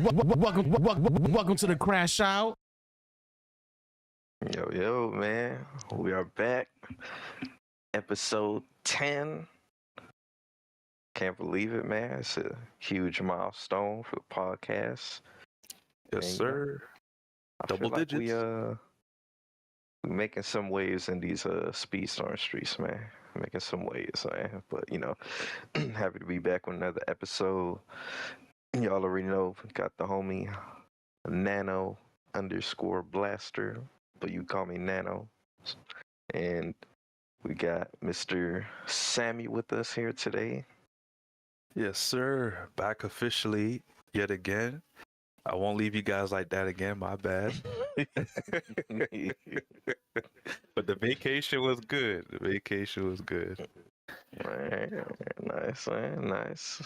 Welcome to the Crashout. Yo, man. We are back. Episode 10. Can't believe it, man. It's a huge milestone for the podcast. Yes, sir. Double digits. We're making some waves in these Speedstorm streets, man. Making some waves, man. But, happy to be back with another episode. Y'all already know, got the homie Nano _ Blaster, but you call me Nano. And we got Mr. Sammy with us here today. Yes, sir. Back officially yet again. I won't leave you guys like that again. My bad. But the vacation was good. Man, nice, man. Nice.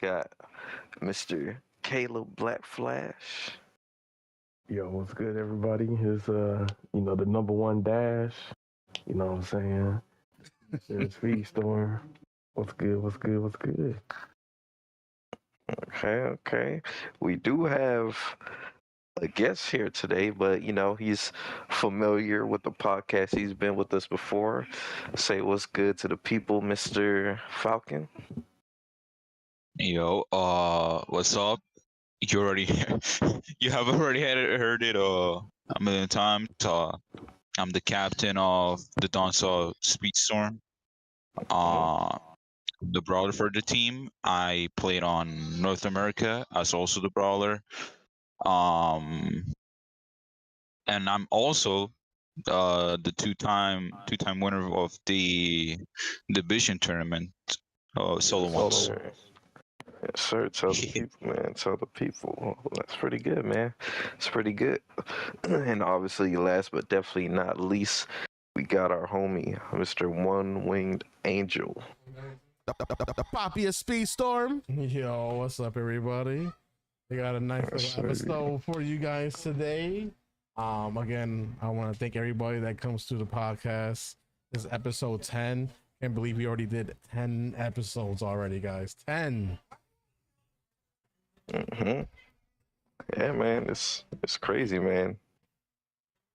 Got Mr. Caleb Black Flash. Yo, what's good, everybody? It's the number one dash. You know what I'm saying? It's Speedstorm. What's good? Okay. We do have a guest here today, but he's familiar with the podcast. He's been with us before. Say what's good to the people, Mr. Falcon. Yo, what's up? You already, you have already heard it a million times. I'm the captain of the Donsaw Speedstorm. The brawler for the team. I played on North America as also the brawler. And I'm also the two-time winner of the division tournament, solo ones. Yes, sir. Tell the people, man. Tell the people. Well, that's pretty good, man. It's pretty good. And obviously, last but definitely not least, we got our homie, Mr. One-Winged Angel. The Poppy of Speedstorm. Yo, what's up, everybody? We got a nice little episode for you guys today. Again, I want to thank everybody that comes to the podcast. This is episode 10. Can't believe we already did 10 episodes already, guys. 10. Mm-hmm. Yeah, man, it's crazy, man.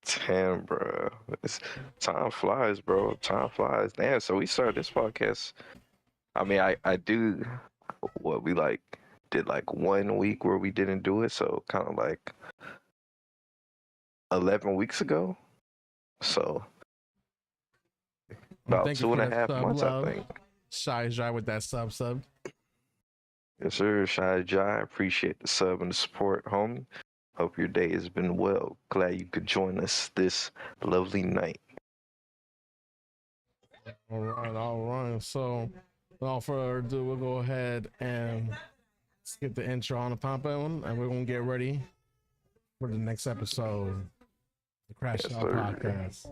10, bro. Time flies, bro. Time flies. Damn. So we started this podcast. I mean, I do what we did 1 week where we didn't do it, so kind of 11 weeks ago. So about 2.5 months, I think. Shy Jai with that sub. Yes, sir. Shy Jai, appreciate the sub and the support, homie. Hope your day has been well. Glad you could join us this lovely night. All right. So, without further ado, we'll go ahead and skip the intro on the pump one, and we're gonna get ready for the next episode, the Crashout Podcast.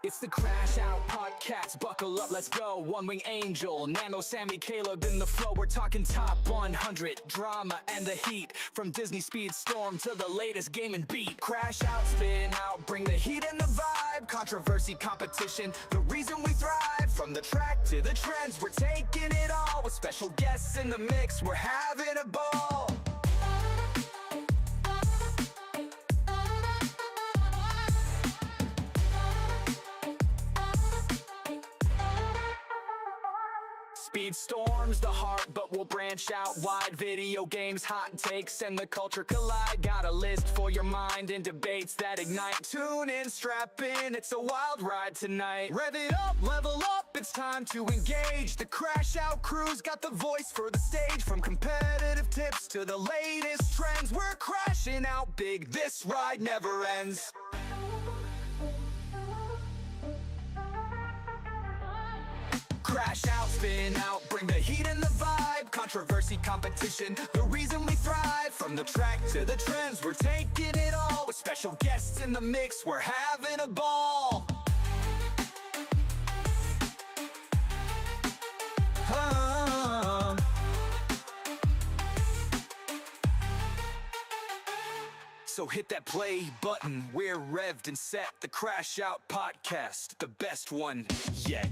It's the Crashout Podcast. Buckle up, let's go. One-Wing Angel, Nano, Sammy, Caleb in the flow. We're talking top 100 drama and the heat. From Disney Speedstorm to the latest game and beat. Crash out, spin out, bring the heat and the vibe. Controversy, competition, the reason we thrive. From the track to the trends, we're taking it all. With special guests in the mix, we're having a ball. Speedstorm's the heart, but we'll branch out wide. Video games, hot takes, and the culture collide. Got a list for your mind and debates that ignite. Tune in, strap in, it's a wild ride tonight. Rev it up, level up, it's time to engage. The Crashout crew's got the voice for the stage. From competitive tips to the latest trends, we're crashing out big, this ride never ends. Crash out, spin out, bring the heat and the vibe. Controversy, competition, the reason we thrive. From the track to the trends, we're taking it all. With special guests in the mix, we're having a ball. So hit that play button, we're revved and set. The Crashout Podcast, the best one yet.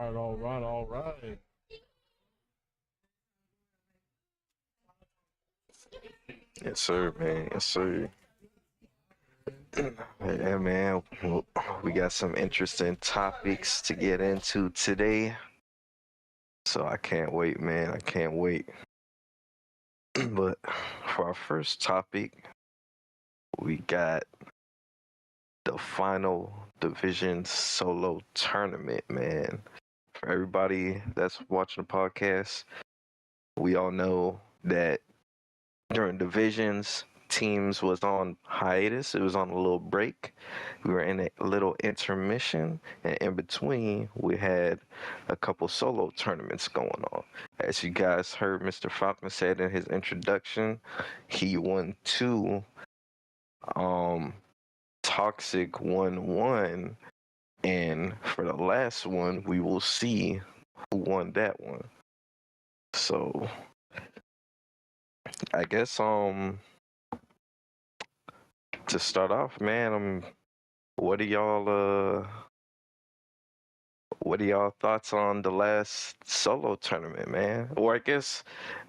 All right. Yes, sir, man. Yes, sir. Yeah, man. We got some interesting topics to get into today. So I can't wait, man. I can't wait. But for our first topic, we got the final division solo tournament, man. For everybody that's watching the podcast, we all know that during divisions, teams was on hiatus. It was on a little break. We were in a little intermission, and in between, we had a couple solo tournaments going on. As you guys heard Mr. Falcon said in his introduction, he won 2. Toxik won 1, and for the last one, we will see who won that one. So, I guess to start off, man, what are y'all thoughts on the last solo tournament, man? Or I guess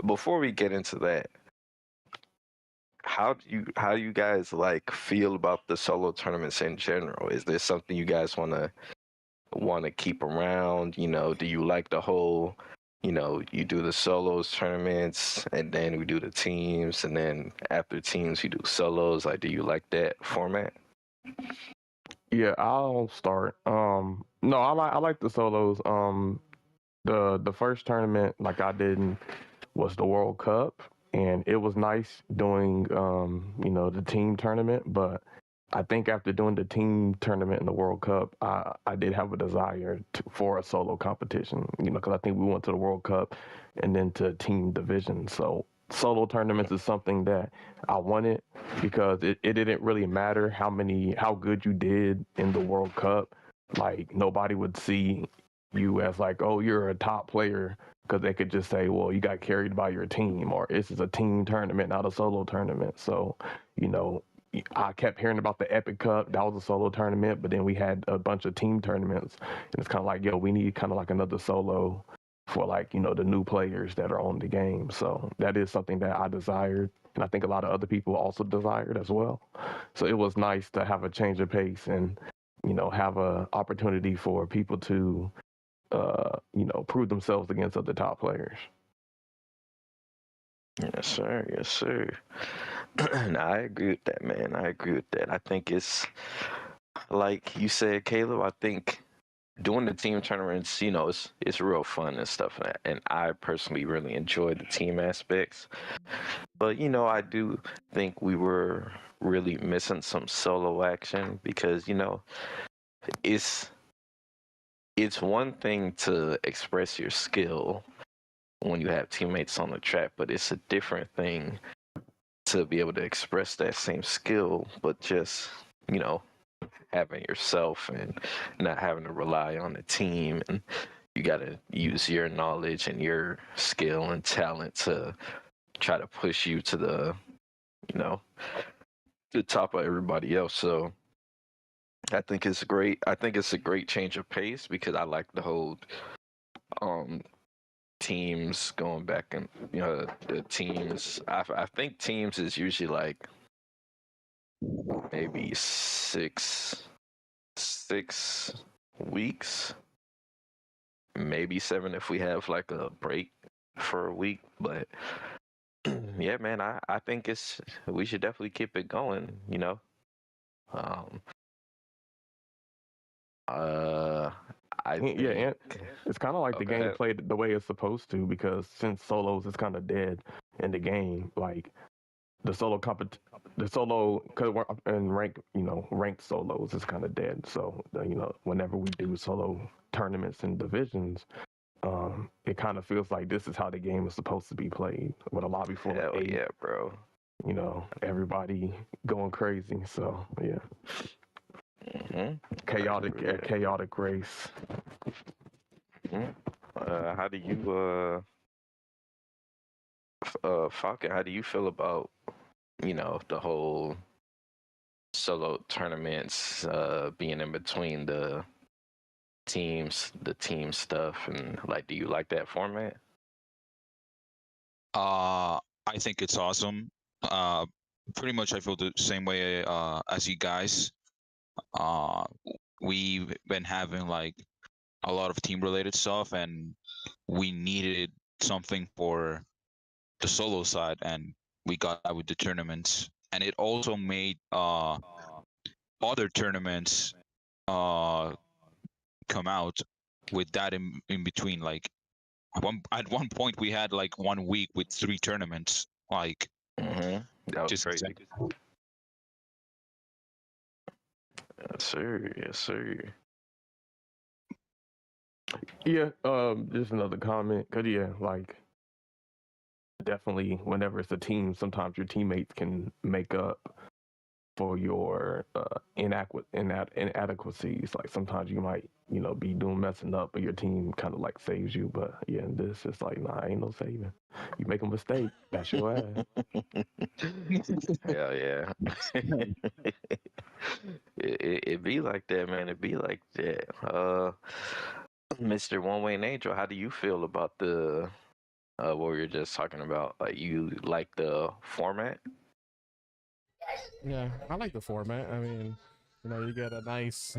before we get into that, how do you guys like feel about the solo tournaments in general? Is there something you guys want to keep around? You know, do you like the whole, you know, you do the solos tournaments and then we do the teams, and then after teams you do solos? Like, do you like that format? Yeah, I'll start. No, I like the solos. The first tournament like I did was the World Cup, and it was nice doing the team tournament. But I think after doing the team tournament in the World Cup, I did have a desire for a solo competition. You know, because I think we went to the World Cup and then to team division. So solo tournaments is something that I wanted, because it didn't really matter how good you did in the World Cup. Like, nobody would see you as like, oh, you're a top player, because they could just say, well, you got carried by your team, or this is a team tournament, not a solo tournament. So, you know, I kept hearing about the Epic Cup. That was a solo tournament, but then we had a bunch of team tournaments, and it's kind of like, yo, we need kind of like another solo for, like, you know, the new players that are on the game. So that is something that I desired, and I think a lot of other people also desired as well. So it was nice to have a change of pace and, you know, have a opportunity for people to prove themselves against other top players. Yes, sir. Yes, sir. And I agree with that, man. I agree with that. I think it's like you said, Caleb. I think doing the team tournaments, you know, it's real fun and stuff, and I personally really enjoy the team aspects. But you know, I do think we were really missing some solo action, because you know, it's one thing to express your skill when you have teammates on the track, but it's a different thing to be able to express that same skill, but just, you know, having yourself and not having to rely on the team. And you got to use your knowledge and your skill and talent to try to push you to the, you know, the top of everybody else. So I think it's great. I think it's a great change of pace, because I like the whole teams going back, and you know, the teams. I think teams is usually like maybe six weeks, maybe 7 if we have like a break for a week. But yeah, man, I think we should definitely keep it going, you know. I think, Yeah, and it's kind of like the game played the way it's supposed to, because since solos is kind of dead in the game, like the solo and ranked solos is kind of dead. So you know, whenever we do solo tournaments and divisions, it kind of feels like this is how the game is supposed to be played, with a lobby full of 8. Yeah, bro. You know, everybody going crazy. So yeah. Mm-hmm. Chaotic race. Mm-hmm. How do you, Falcon? How do you feel about, you know, the whole solo tournaments being in between the the team stuff, and like, do you like that format? I think it's awesome. Pretty much I feel the same way as you guys. Uh, we've been having like a lot of team related stuff, and we needed something for the solo side, and we got that with the tournaments. And it also made other tournaments come out with that in between. Like at one point we had like 1 week with 3 tournaments. Like That was just crazy. Yes, sir. Yes, sir. Yeah, just another comment. Cause yeah, like definitely whenever it's a team, sometimes your teammates can make up for your inadequacies. Like sometimes you might, be messing up, but your team kind of like saves you. But yeah, in this it's like, nah, ain't no saving. You make a mistake, that's your ass. Hell yeah. It be like that, man. It be like that. Mr. One Way Angel, how do you feel about the what we were just talking about? Like, you like the format? Yeah, I like the format. I mean, you get a nice,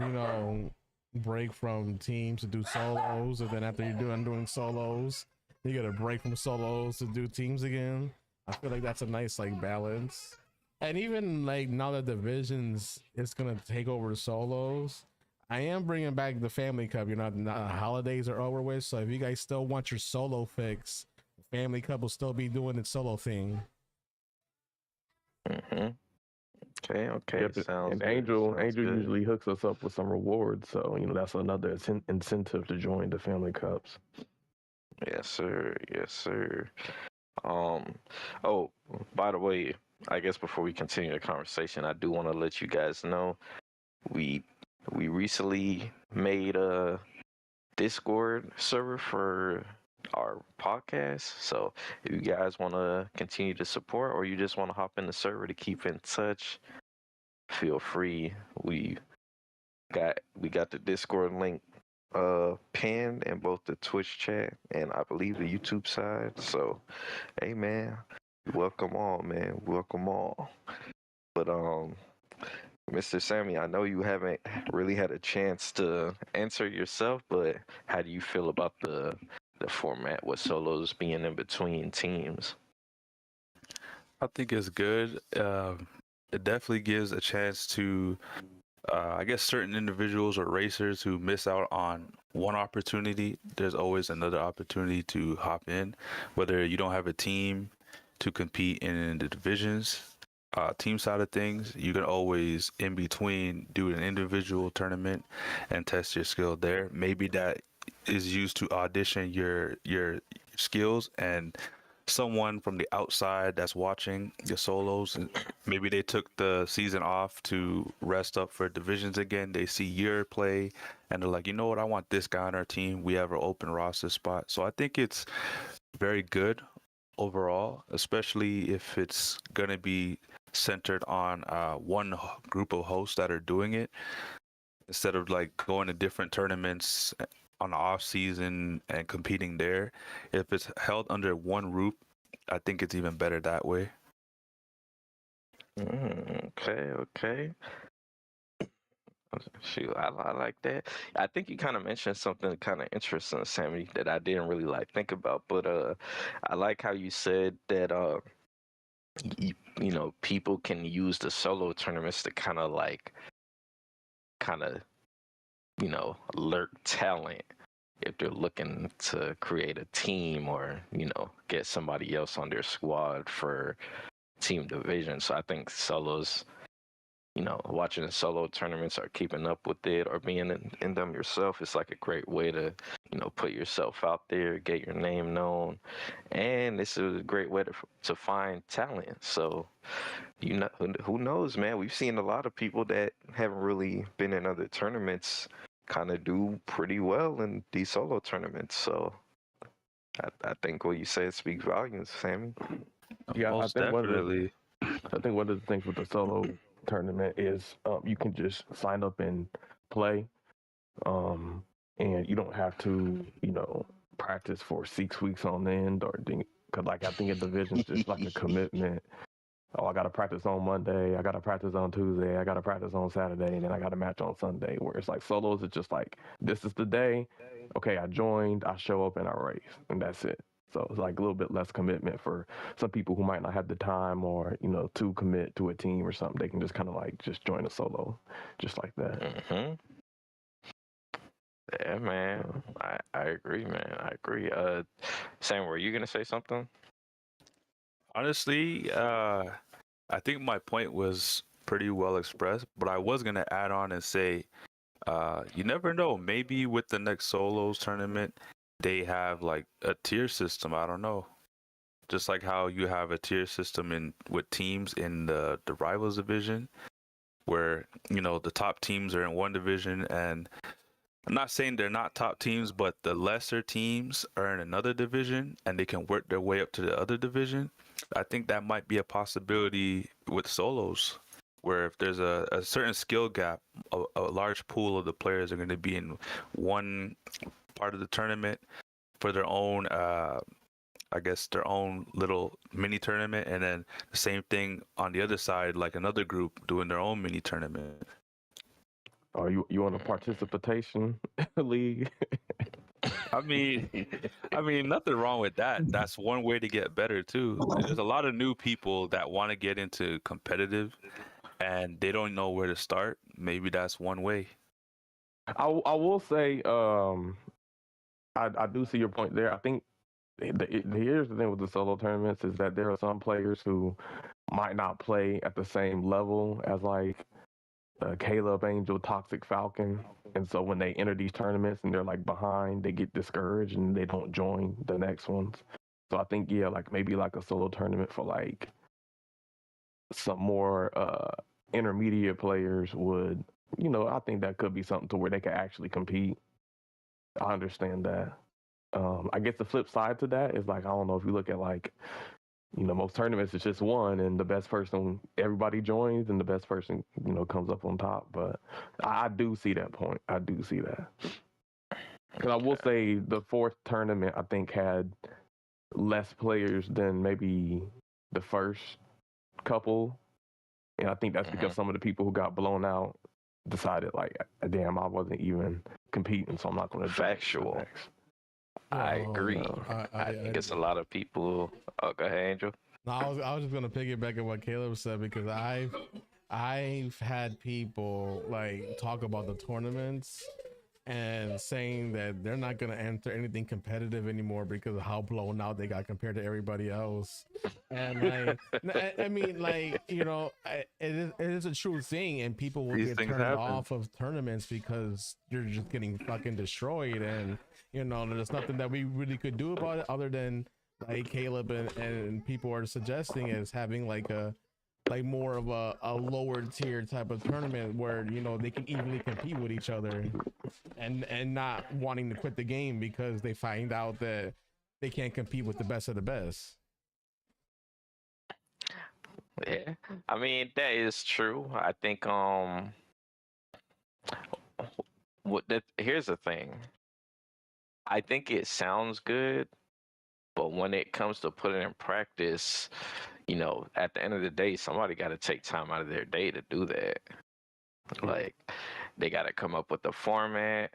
break from teams to do solos, and then after you're doing solos, you get a break from solos to do teams again. I feel like that's a nice like balance. And even like now that divisions is gonna take over the solos, I am bringing back the Family Cup. Holidays are over with, so if you guys still want your solo fix, Family Cup will still be doing its solo thing. Okay. Yep, Sounds and good. Angel Sounds good. usually hooks us up with some rewards, so that's another incentive to join the Family Cups. Yes, sir. Yes, sir. Oh, by the way, I guess before we continue the conversation, I do want to let you guys know we recently made a Discord server for our podcast. So if you guys want to continue to support, or you just want to hop in the server to keep in touch, feel free. We got the Discord link pinned in both the Twitch chat and I believe the YouTube side. So hey man, welcome all, man. Welcome all. But Mr. Sammy, I know you haven't really had a chance to answer yourself, but how do you feel about the format with solos being in between teams? I think it's good. It definitely gives a chance to, I guess, certain individuals or racers who miss out on one opportunity. There's always another opportunity to hop in, whether you don't have a team to compete in the divisions. Team side of things, you can always in between do an individual tournament and test your skill there. Maybe that is used to audition your skills, and someone from the outside that's watching your solos, and maybe they took the season off to rest up for divisions again. They see your play and they're like, you know what, I want this guy on our team. We have an open roster spot. So I think it's very good overall, especially if it's going to be centered on one group of hosts that are doing it, instead of like going to different tournaments on the off season and competing there. If it's held under one roof, I think it's even better that way. Okay. Shoot, I like that. I think you kind of mentioned something kind of interesting, Sammy, that I didn't really like think about. But I like how you said that people can use the solo tournaments to kind of alert talent if they're looking to create a team or get somebody else on their squad for team division. So I think solos, watching the solo tournaments or keeping up with it or being in them yourself, it's like a great way to put yourself out there, get your name known, and this is a great way to find talent. So who knows, man? We've seen a lot of people that haven't really been in other tournaments kind of do pretty well in these solo tournaments. So I think what you said speaks volumes, Sammy. Yeah, Most definitely. I think one of the things with the solo tournament is you can just sign up and play. and you don't have to, practice for 6 weeks on end because like I think a division's just like a commitment. Oh, I got to practice on Monday. I got to practice on Tuesday. I got to practice on Saturday, and then I got to match on Sunday. Where it's like solos, it's just like this is the day. Okay, I joined. I show up and I race, and that's it. So it's like a little bit less commitment for some people who might not have the time or to commit to a team or something. They can just kind of like just join a solo, just like that. Mm-hmm. Yeah, man. I agree, man. I agree. Sam, were you gonna say something? Honestly, I think my point was pretty well expressed, but I was gonna add on and say, you never know. Maybe with the next solos tournament, they have like a tier system. I don't know. Just like how you have a tier system with teams in the rivals division, where the top teams are in one division, and I'm not saying they're not top teams, but the lesser teams are in another division and they can work their way up to the other division. I think that might be a possibility with solos, where if there's a certain skill gap, a large pool of the players are going to be in one part of the tournament for their own, I guess, their own little mini tournament, and then the same thing on the other side, like another group doing their own mini tournament. Oh, you want a participation league? I mean, nothing wrong with that. That's one way to get better too. There's a lot of new people that want to get into competitive, and they don't know where to start. Maybe that's one way. I will say, I do see your point there. I think here's the thing with the solo tournaments is that there are some players who might not play at the same level as like Caleb, Angel, Toxik, Falcon, and so when they enter these tournaments and they're like behind, they get discouraged and they don't join the next ones. So I think like maybe like a solo tournament for like some more intermediate players would, I think that could be something to where they could actually compete. I understand that. I guess the flip side to that is like I don't know if you look at like most tournaments it's just one, and the best person, everybody joins, and the best person, comes up on top. But I do see that point. I do see that. Because I will say the fourth tournament, I think, had less players than maybe the first couple. And I think that's because some of the people who got blown out decided, like, damn, I wasn't even competing, so I'm not going to Factual. I agree. I think it's a lot of people. Oh, go ahead, Angel. No, I was just gonna piggyback on what Caleb said, because I've had people like talk about the tournaments and saying that they're not gonna enter anything competitive anymore because of how blown out they got compared to everybody else. And like, I mean, like, it is a true thing, and people will get turned off of tournaments because you're just getting fucking destroyed, and there's nothing that we really could do about it other than like Caleb and people are suggesting is having like more of a lower tier type of tournament where they can evenly compete with each other and not wanting to quit the game because they find out that they can't compete with the best of the best. Yeah, I mean that is true. I think here's the thing. I think it sounds good, but when it comes to putting in practice, at the end of the day, somebody got to take time out of their day to do that. Like, they got to come up with a format.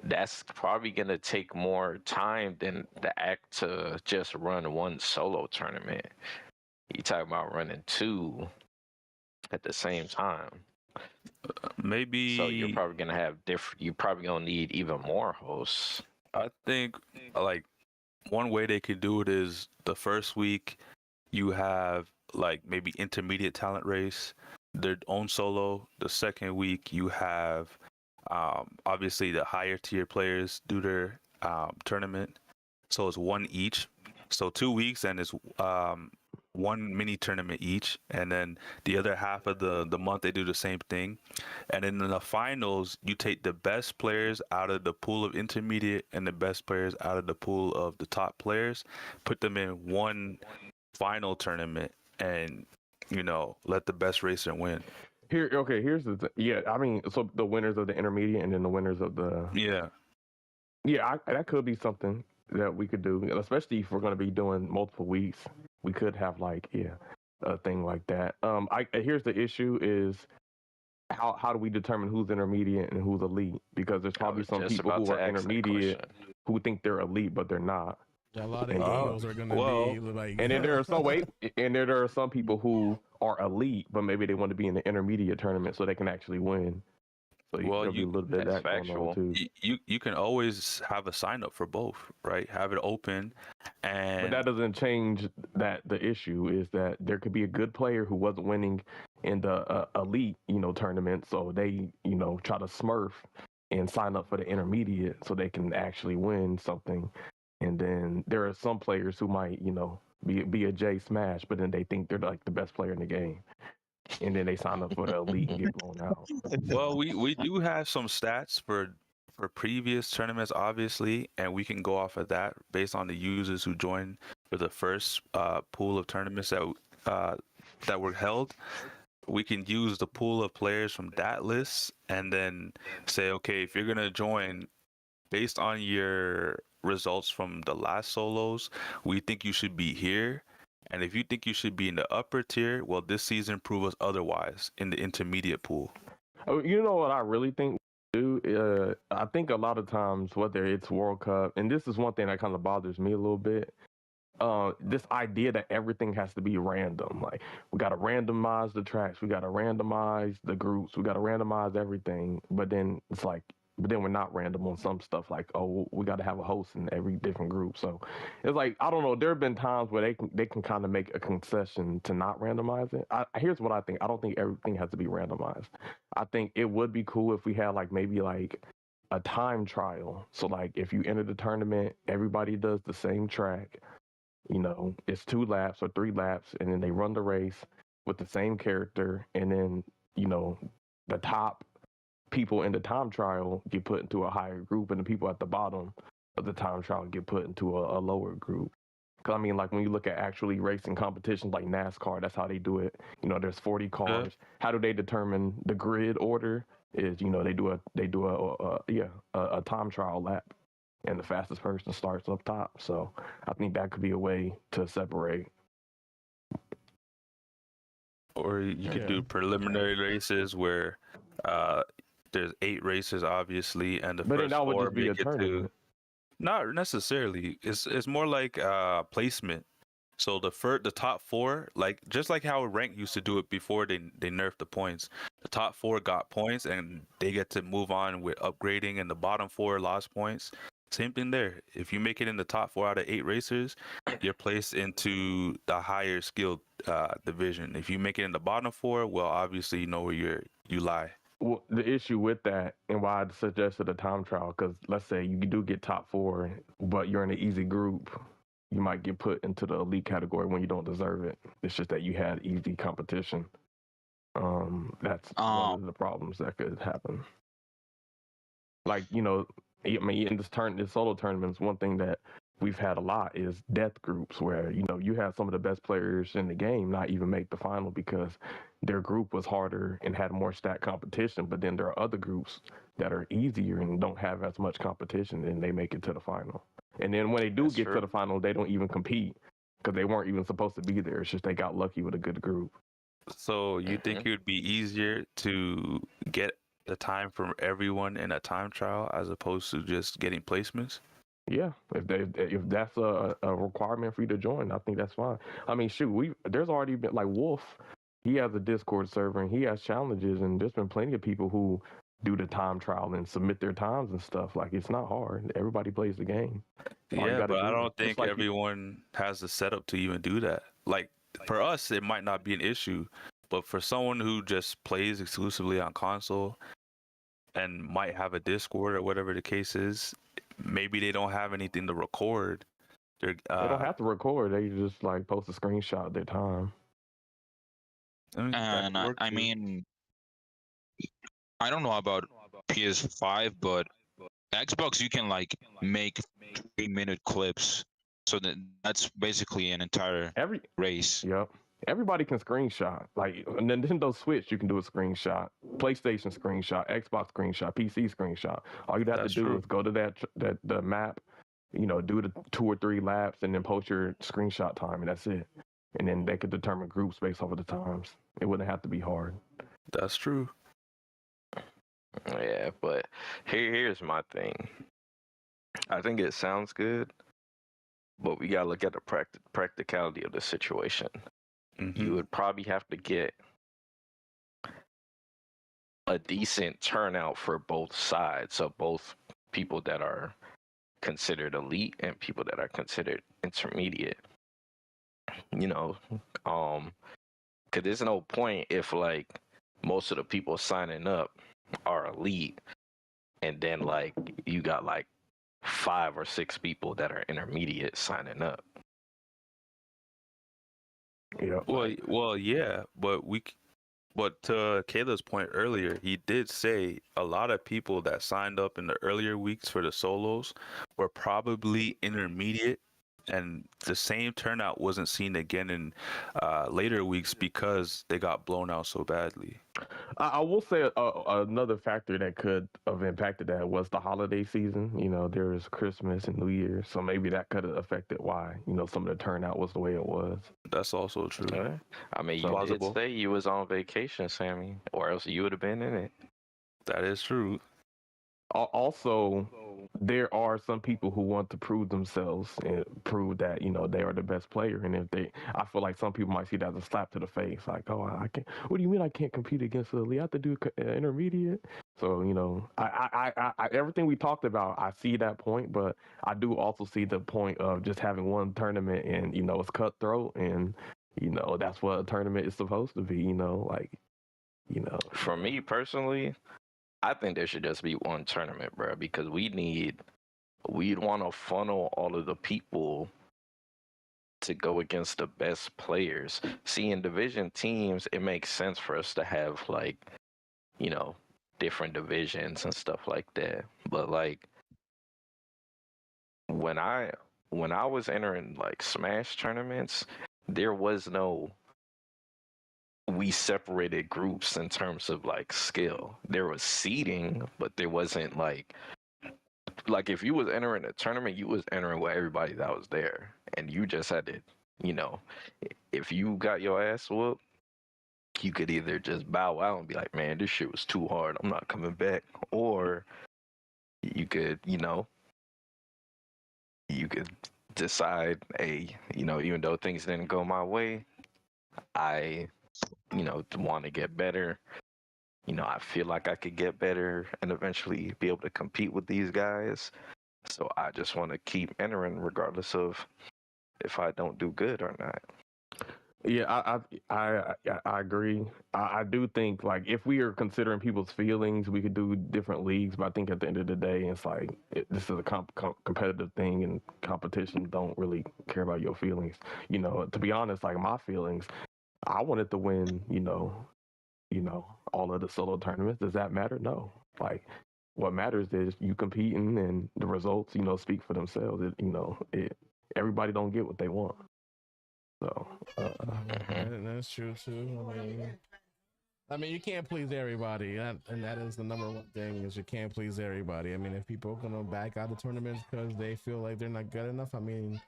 That's probably going to take more time than the act to just run one solo tournament. You talk about running two at the same time. Maybe. So you're probably going to have you're probably going to need even more hosts. I think like one way they could do it is the first week you have like maybe intermediate talent race, their own solo. The second week you have obviously the higher tier players do their tournament. So it's one each. So 2 weeks and it's one mini tournament each, and then the other half of the month they do the same thing. And then in the finals you take the best players out of the pool of intermediate and the best players out of the pool of the top players, put them in one final tournament, and let the best racer win. Here's the thing. Yeah, I mean, so the winners of the intermediate and then the winners of the Yeah, that could be something that we could do, especially if we're going to be doing multiple weeks. We could have a thing like that. Here's the issue: is how do we determine who's intermediate and who's elite? Because there's probably some people who are intermediate who think they're elite, but they're not. A lot of egos are gonna be like. And then there are some people who are elite, but maybe they want to be in the intermediate tournament so they can actually win. So there'll be a little bit of that going on too. You can always have a sign up for both, right? Have it open, but that doesn't change that the issue is that there could be a good player who wasn't winning in the elite, tournament, so they, try to smurf and sign up for the intermediate so they can actually win something. And then there are some players who might, be a J smash, but then they think they're like the best player in the game. And then they sign up for the elite and get blown out. Well, we do have some stats for previous tournaments, obviously, and we can go off of that based on the users who joined for the first pool of tournaments that were held. We can use the pool of players from that list and then say, okay, if you're gonna join based on your results from the last solos, we think you should be here. And if you think you should be in the upper tier, well, this season prove us otherwise in the intermediate pool. Oh, you know what I really think we do? I think a lot of times, whether it's World Cup, and this is one thing that kind of bothers me a little bit, this idea that everything has to be random. Like, we got to randomize the tracks, we got to randomize the groups, we got to randomize everything. But then it's like, we're not random on some stuff. Like, oh, we got to have a host in every different group. So it's like, I don't know. There have been times where they can kind of make a concession to not randomize it. Here's what I think. I don't think everything has to be randomized. I think it would be cool if we had maybe a time trial. So if you enter the tournament, everybody does the same track. It's 2 laps or 3 laps, and then they run the race with the same character, and then the top people in the time trial get put into a higher group, and the people at the bottom of the time trial get put into a lower group. Because I mean, when you look at actually racing competitions like NASCAR, that's how they do it. There's 40 cars. How do they determine the grid order? Is they do a time trial lap, and the fastest person starts up top. So I think that could be a way to separate. Or you could do preliminary races where there's 8 races, obviously, and the first 4 make it to. Not necessarily. It's more like placement. So the top 4, just like how rank used to do it before they nerfed the points. The top 4 got points, and they get to move on with upgrading, and the bottom 4 lost points. Same thing there. If you make it in the top 4 out of 8 racers, you're placed into the higher skilled division. If you make it in the bottom 4, well, obviously you know where you lie. Well, the issue with that, and why I suggested a time trial, because let's say you do get top 4, but you're in an easy group, you might get put into the elite category when you don't deserve it. It's just that you had easy competition. That's one of the problems that could happen. In this solo tournaments, one thing that we've had a lot is death groups where, you have some of the best players in the game not even make the final because their group was harder and had more stat competition. But then there are other groups that are easier and don't have as much competition, and they make it to the final. And then when they do get to the final, they don't even compete because they weren't even supposed to be there. It's just they got lucky with a good group. So you think it would be easier to get the time from everyone in a time trial as opposed to just getting placements? Yeah, if that's a requirement for you to join, I think that's fine. I mean, shoot, there's already been Wolf. He has a Discord server and he has challenges, and there's been plenty of people who do the time trial and submit their times and stuff. It's not hard. Everybody plays the game. Yeah, but I don't think everyone has the setup to even do that. For us, it might not be an issue, but for someone who just plays exclusively on console and might have a Discord or whatever the case is, maybe they don't have anything to record. They don't have to record. They just post a screenshot of their time. I mean, I don't know about PS5, but Xbox you can make 3-minute clips, so that's basically an entire race. Yep. everybody can screenshot. Like Nintendo Switch, you can do a screenshot. PlayStation screenshot, Xbox screenshot, PC screenshot. All you'd have That's to do true. is go to the map, do the 2 or 3 laps, and then post your screenshot time, and that's it. And then they could determine groups based off of the times. It wouldn't have to be hard. That's true. Yeah, but here's my thing. I think it sounds good, but we gotta look at the practicality of the situation. Mm-hmm. You would probably have to get a decent turnout for both sides, so both people that are considered elite and people that are considered intermediate. Because there's no point if like most of the people signing up are elite, and then like you got like 5 or 6 people that are intermediate signing up. Yeah. Well, yeah, but to Kayla's point earlier, he did say a lot of people that signed up in the earlier weeks for the solos were probably intermediate, and the same turnout wasn't seen again in later weeks because they got blown out so badly. I will say another factor that could have impacted that was the holiday season. There was Christmas and New Year, so maybe that could have affected why some of the turnout was the way it was. That's also true. I mean, you Plausible. did say you was on vacation, Sammy, or else you would have been in it. That is true. Also, there are some people who want to prove themselves and prove that they are the best player. And I feel like some people might see that as a slap to the face, like, oh, I can't. What do you mean I can't compete against the elite? I have to do intermediate. So I everything we talked about, I see that point, but I do also see the point of just having one tournament and it's cutthroat, and that's what a tournament is supposed to be. For me personally, I think there should just be one tournament, bro, because we'd want to funnel all of the people to go against the best players. See, in division teams, it makes sense for us to have like, different divisions and stuff like that. But like, when I was entering like Smash tournaments, there was no, we separated groups in terms of like skill. There was seeding, but there wasn't like if you was entering a tournament, you was entering with everybody that was there, and you just had to, if you got your ass whooped, you could either just bow out and be like, man, this shit was too hard, I'm not coming back, or you could, you could decide, hey, even though things didn't go my way, I want to get better. I feel like I could get better and eventually be able to compete with these guys. So I just want to keep entering regardless of if I don't do good or not. Yeah, I agree. I do think like if we are considering people's feelings, we could do different leagues. But I think at the end of the day, it's like this is a competitive thing, and competition don't really care about your feelings. To be honest, like my feelings, I wanted to win. All of the solo tournaments. Does that matter? No. Like, what matters is you competing, and the results, speak for themselves. Everybody don't get what they want. So that's true too. I mean, you can't please everybody, and that is the number one thing, is you can't please everybody. I mean, if people are gonna back out of tournaments because they feel like they're not good enough, I mean,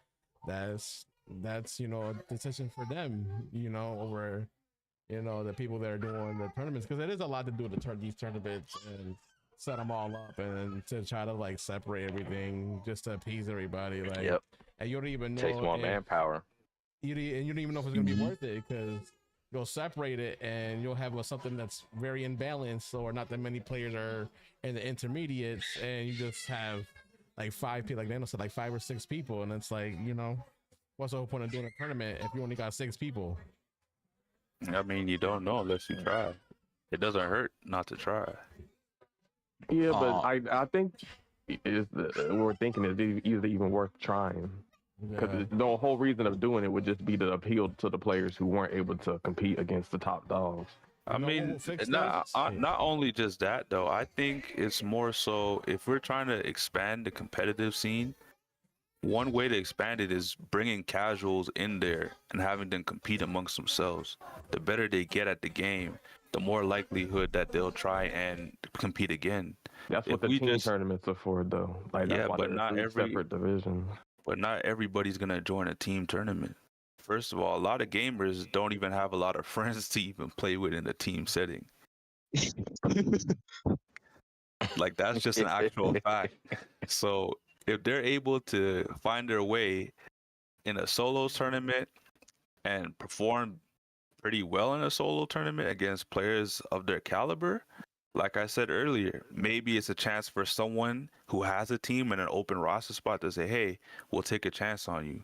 that's a decision for them, over the people that are doing the tournaments, because it is a lot to do to these tournaments and set them all up and to try to like separate everything just to appease everybody. Like, Yep. And you don't even know. Takes more manpower. You don't even know if it's gonna be worth it, because you'll separate it and you'll have something that's very imbalanced, or not that many players are in the intermediates, and you just have like 5 people, like Daniel said, like 5 or 6 people, and it's like, what's the whole point of doing a tournament if you only got 6 people? I mean, you don't know unless you try. It doesn't hurt not to try. Yeah, but I think we're thinking is it even worth trying? Because the whole reason of doing it would just be to appeal to the players who weren't able to compete against the top dogs. I mean, not only just that though. I think it's more so if we're trying to expand the competitive scene, one way to expand it is bringing casuals in there and having them compete amongst themselves. The better they get at the game, the more likelihood that they'll try and compete again. That's If what the we team just- tournaments are for, though. Like that's Yeah, why but there's not three every- separate divisions. But not everybody's gonna join a team tournament. First of all, a lot of gamers don't even have a lot of friends to even play with in a team setting. Like that's just an actual fact. So if they're able to find their way in a solos tournament and perform pretty well in a solo tournament against players of their caliber, like I said earlier, maybe it's a chance for someone who has a team and an open roster spot to say, "Hey, we'll take a chance on you."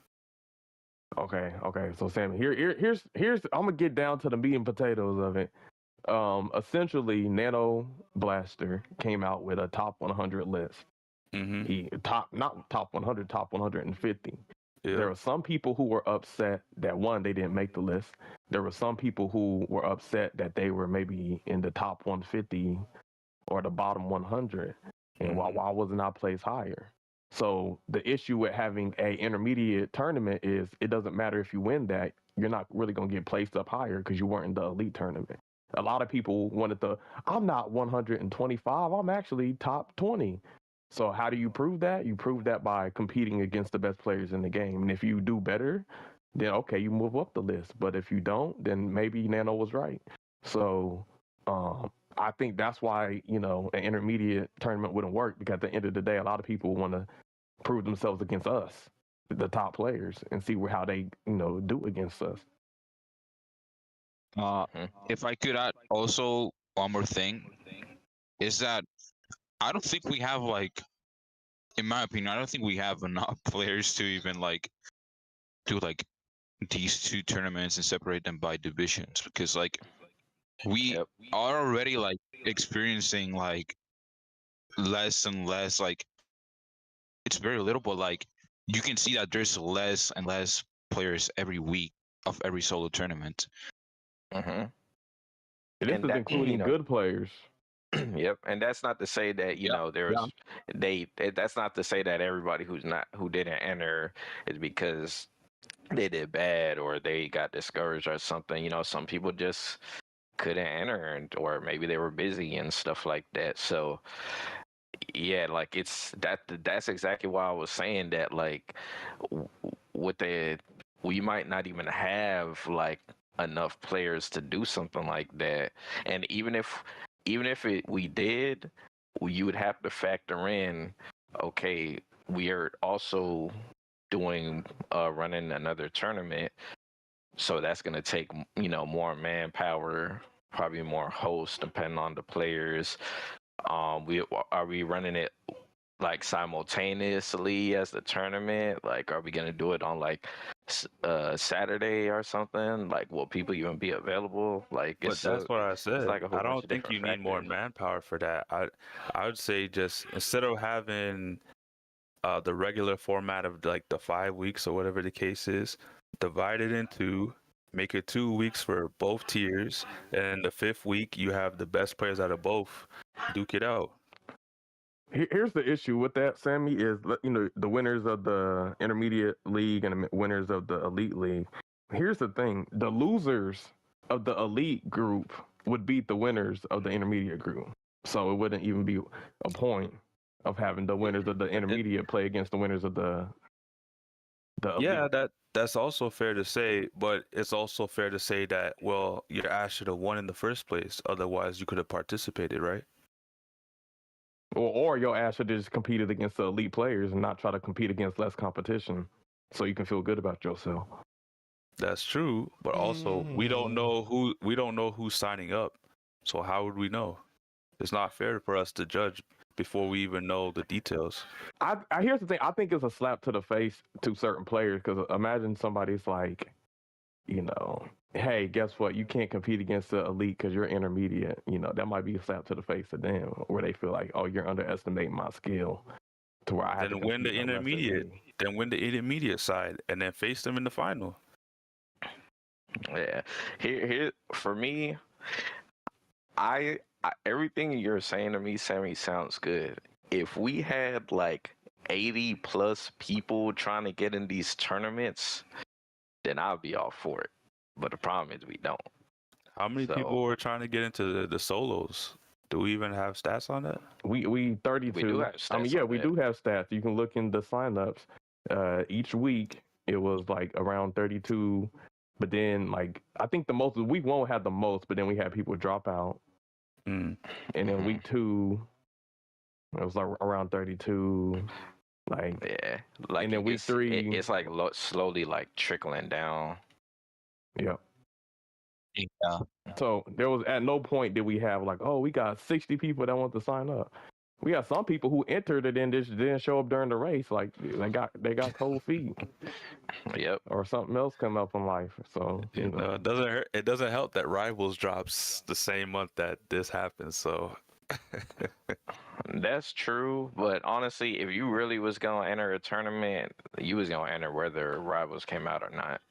Okay. So Sam, here's I'm gonna get down to the meat and potatoes of it. Essentially, Nano Blaster came out with a top 100 list. Mm-hmm. He not top 100, top 150. Yeah. There were some people who were upset that one, they didn't make the list. There were some people who were upset that they were maybe in the top 150 or the bottom 100. And why wasn't I placed higher? So the issue with having a intermediate tournament is it doesn't matter if you win that, you're not really going to get placed up higher because you weren't in the elite tournament. A lot of people wanted I'm not 125, I'm actually top 20. So how do you prove that? You prove that by competing against the best players in the game. And if you do better, then okay, you move up the list. But if you don't, then maybe Nano was right. So I think that's why, an intermediate tournament wouldn't work, because at the end of the day, a lot of people want to prove themselves against us, the top players, and see how they, do against us. If I could add also one more thing, is that I don't think we have, like, in my opinion, I don't think we have enough players to even like do like these two tournaments and separate them by divisions, because like we are already like experiencing like less and less, like it's very little, but like you can see that there's less and less players every week of every solo tournament. Mm-hmm. This And is that, including good players. Yep, and that's not to say that that's not to say that everybody who didn't enter is because they did bad or they got discouraged or something. Some people just couldn't enter, or maybe they were busy and stuff like that. So yeah, like that's exactly why I was saying that, like, we might not even have like enough players to do something like that. And even if we did, you would have to factor in, okay, we are also doing running another tournament, so that's going to take more manpower, probably more hosts, depending on the players. Are we running it like simultaneously as the tournament? Like, are we going to do it on like Saturday or something? Like, will people even be available? Like, But that's what I said. like a whole I bunch don't of think you different need more factors. manpower for that. I would say just instead of having the regular format of like the 5 weeks or whatever the case is, divide it into, make it 2 weeks for both tiers, and the 5th week you have the best players out of both duke it out. Here's the issue with that, Sammy, is the winners of the intermediate league and the winners of the elite league. Here's the thing: the losers of the elite group would beat the winners of the intermediate group, so it wouldn't even be a point of having the winners of the intermediate play against the winners of the elite. Yeah, that's also fair to say, but it's also fair to say that, well, your ass should have won in the first place, otherwise you could have participated, right? Or your ass should have just competed against the elite players and not try to compete against less competition, so you can feel good about yourself. That's true, but also we don't know who's signing up. So how would we know? It's not fair for us to judge before we even know the details. Here's the thing: I think it's a slap to the face to certain players, because imagine somebody's like, hey, guess what? You can't compete against the elite because you're intermediate. That might be a slap to the face of them, where they feel like, oh, you're underestimating my skill. To where I have Then to win the compete unless intermediate. Then win the intermediate side, and then face them in the final. Yeah, here for me, I everything you're saying to me, Sammy, sounds good. If we had like 80 plus people trying to get in these tournaments, then I'll be all for it. But the problem is we don't. How many people were trying to get into the solos? Do we even have stats on that? We 32. We do have stats. I mean, yeah, on we that. do have stats. You can look in the signups. Each week it was like around 32, but then like I think the most week one had the most, but then we had people drop out. Mm. And then week 2 it was like around 32. Like Yeah, like and then week 3 it's like slowly like trickling down. yeah. Yeah. So there was at no point did we have like, oh, we got 60 people that want to sign up. We got some people who entered it and just didn't show up during the race. Like they got cold feet. Yep. Or something else come up in life. So you know. It doesn't hurt. It doesn't help that Rivals drops the same month that this happens. So That's true, but honestly, if you really was gonna enter a tournament, you was gonna enter whether Rivals came out or not.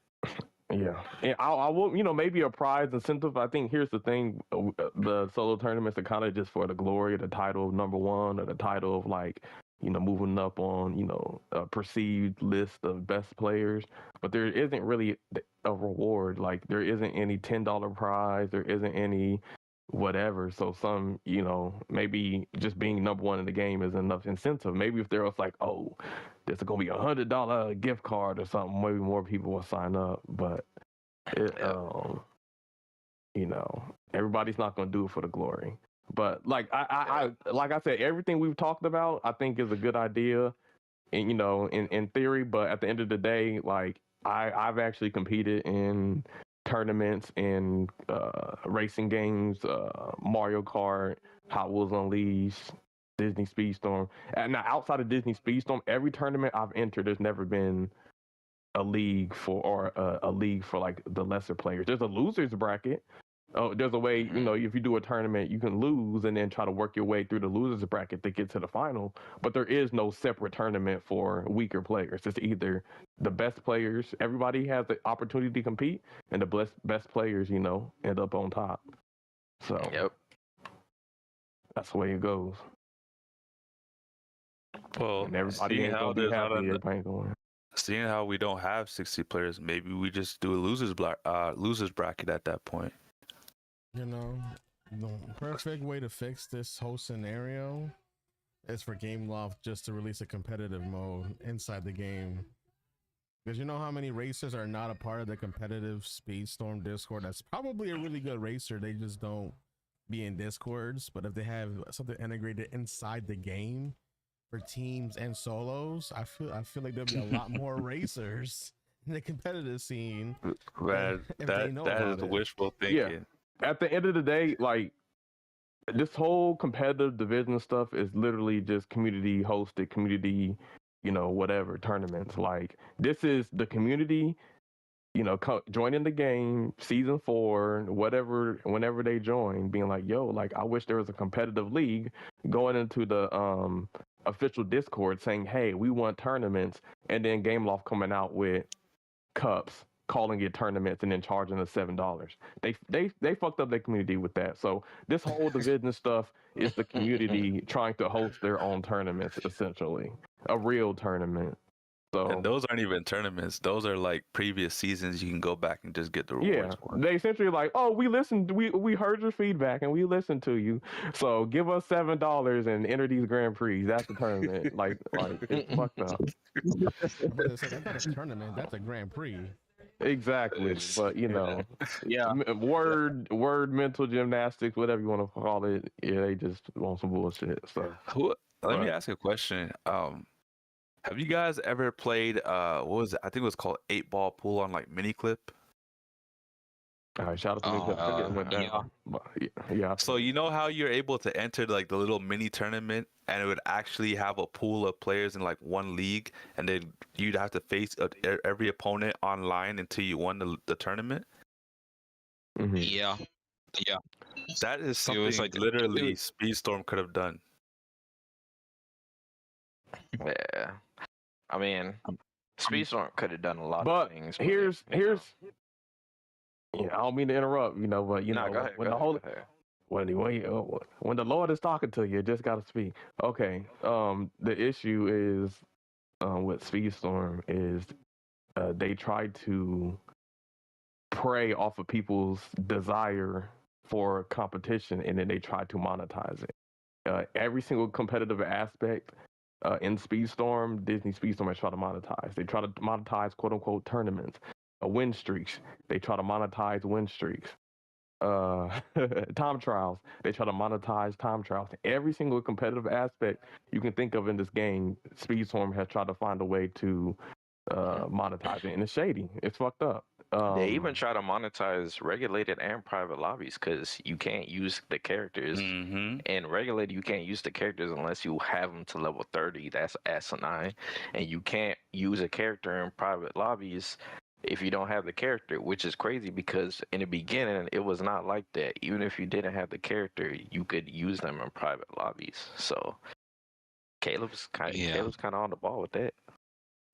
Yeah, and I will, maybe a prize incentive. I think here's the thing: the solo tournaments are kind of just for the glory of the title of number one or the title of like, moving up on, a perceived list of best players. But there isn't really a reward. Like there isn't any $10 prize. There isn't any whatever. So some, maybe just being number one in the game is enough incentive. Maybe if there was like, oh, there's gonna be $100 gift card or something, maybe more people will sign up. But everybody's not gonna do it for the glory. But like I said, everything we've talked about, I think is a good idea, and in theory. But at the end of the day, like I've actually competed in tournaments and racing games, Mario Kart, Hot Wheels Unleashed, Disney Speedstorm. And now outside of Disney Speedstorm, every tournament I've entered, there's never been a league for like the lesser players. There's a losers bracket. Oh, there's a way, if you do a tournament, you can lose and then try to work your way through the losers bracket to get to the final. But there is no separate tournament for weaker players. It's either the best players, everybody has the opportunity to compete, and the best players, end up on top. So Yep. That's the way it goes. well, And everybody seeing ain't how gonna be there's not happy. enough- Everybody ain't gonna. seeing how we don't have 60 players, maybe we just do a losers bracket at that point. The perfect way to fix this whole scenario is for Gameloft just to release a competitive mode inside the game. Because you know how many racers are not a part of the competitive Speedstorm Discord? That's probably a really good racer. They just don't be in Discords. But if they have something integrated inside the game for teams and solos, I feel like there'll be a lot more racers in the competitive scene. Man, if they know about is it. wishful thinking. Yeah. At the end of the day, like this whole competitive division stuff is literally just community hosted, community, whatever tournaments. Like this is the community, joining the game, season 4, whatever, whenever they join, being like, yo, like I wish there was a competitive league, going into the official Discord saying, hey, we want tournaments, and then Gameloft coming out with cups, calling it tournaments, and then charging us $7. They fucked up their community with that. So this whole division stuff is the community trying to host their own tournaments, essentially a real tournament. So And those aren't even tournaments. Those are like previous seasons. You can go back and just get the rewards for. they essentially like, oh, we listened, we heard your feedback and we listened to you. So give us $7 and enter these Grand Prix. That's the tournament. like it's fucked up. That's not a tournament. That's a Grand Prix. Exactly, but Yeah. word mental gymnastics, whatever you want to call it. Yeah, they just want some bullshit. So Let me Right. ask you a question. Have you guys ever played what was it? I think it was called 8-Ball Pool on like Miniclip? all right, shout out to me for getting with that. yeah. But, yeah. So you know how you're able to enter like the little mini tournament, and it would actually have a pool of players in like one league, and then you'd have to face every opponent online until you won the tournament. Mhm. Yeah. Yeah. That is It something was like- literally Speedstorm could have done. Yeah. I mean, Speedstorm could have done a lot But of things. here's I don't mean to interrupt, but No, go ahead. when go the whole ahead. when the Lord is talking to you, you just gotta speak. Okay. The issue is with Speedstorm is they try to prey off of people's desire for competition, and then they try to monetize it. Every single competitive aspect in Speedstorm, Disney Speedstorm has tried to monetize. They try to monetize quote unquote tournaments, win streaks. They try to monetize win streaks. Time trials. They try to monetize time trials. Every single competitive aspect you can think of in this game, Speedstorm has tried to find a way to monetize it, and it's shady. It's fucked up. They even try to monetize regulated and private lobbies because you can't use the characters. And regulated, you can't use the characters unless you have them to level 30. That's asinine. And you can't use a character in private lobbies if you don't have the character, which is crazy because in the beginning, it was not like that. Even if you didn't have the character, you could use them in private lobbies. So Caleb's kind of on the ball with that.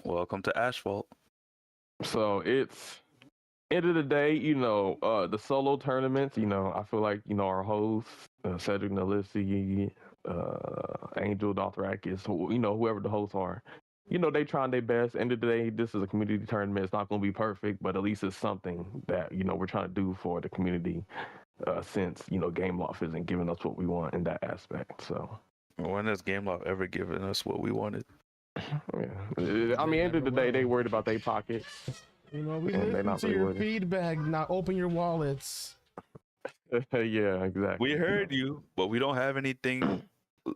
Welcome to Asphalt. So it's end of the day, the solo tournaments, I feel like, our hosts, Cedric Nalissi, Angel Dothrakis, whoever the hosts are, they trying their best. End of the day, this is a community tournament. It's not going to be perfect, but at least it's something that, we're trying to do for the community since, Game Loft isn't giving us what we want in that aspect. So when has Game Loft ever given us what we wanted? Yeah. I mean, end of the day, they worried about their pockets. We listen to your feedback. Now open your wallets. Yeah, exactly. We heard you, but we don't have anything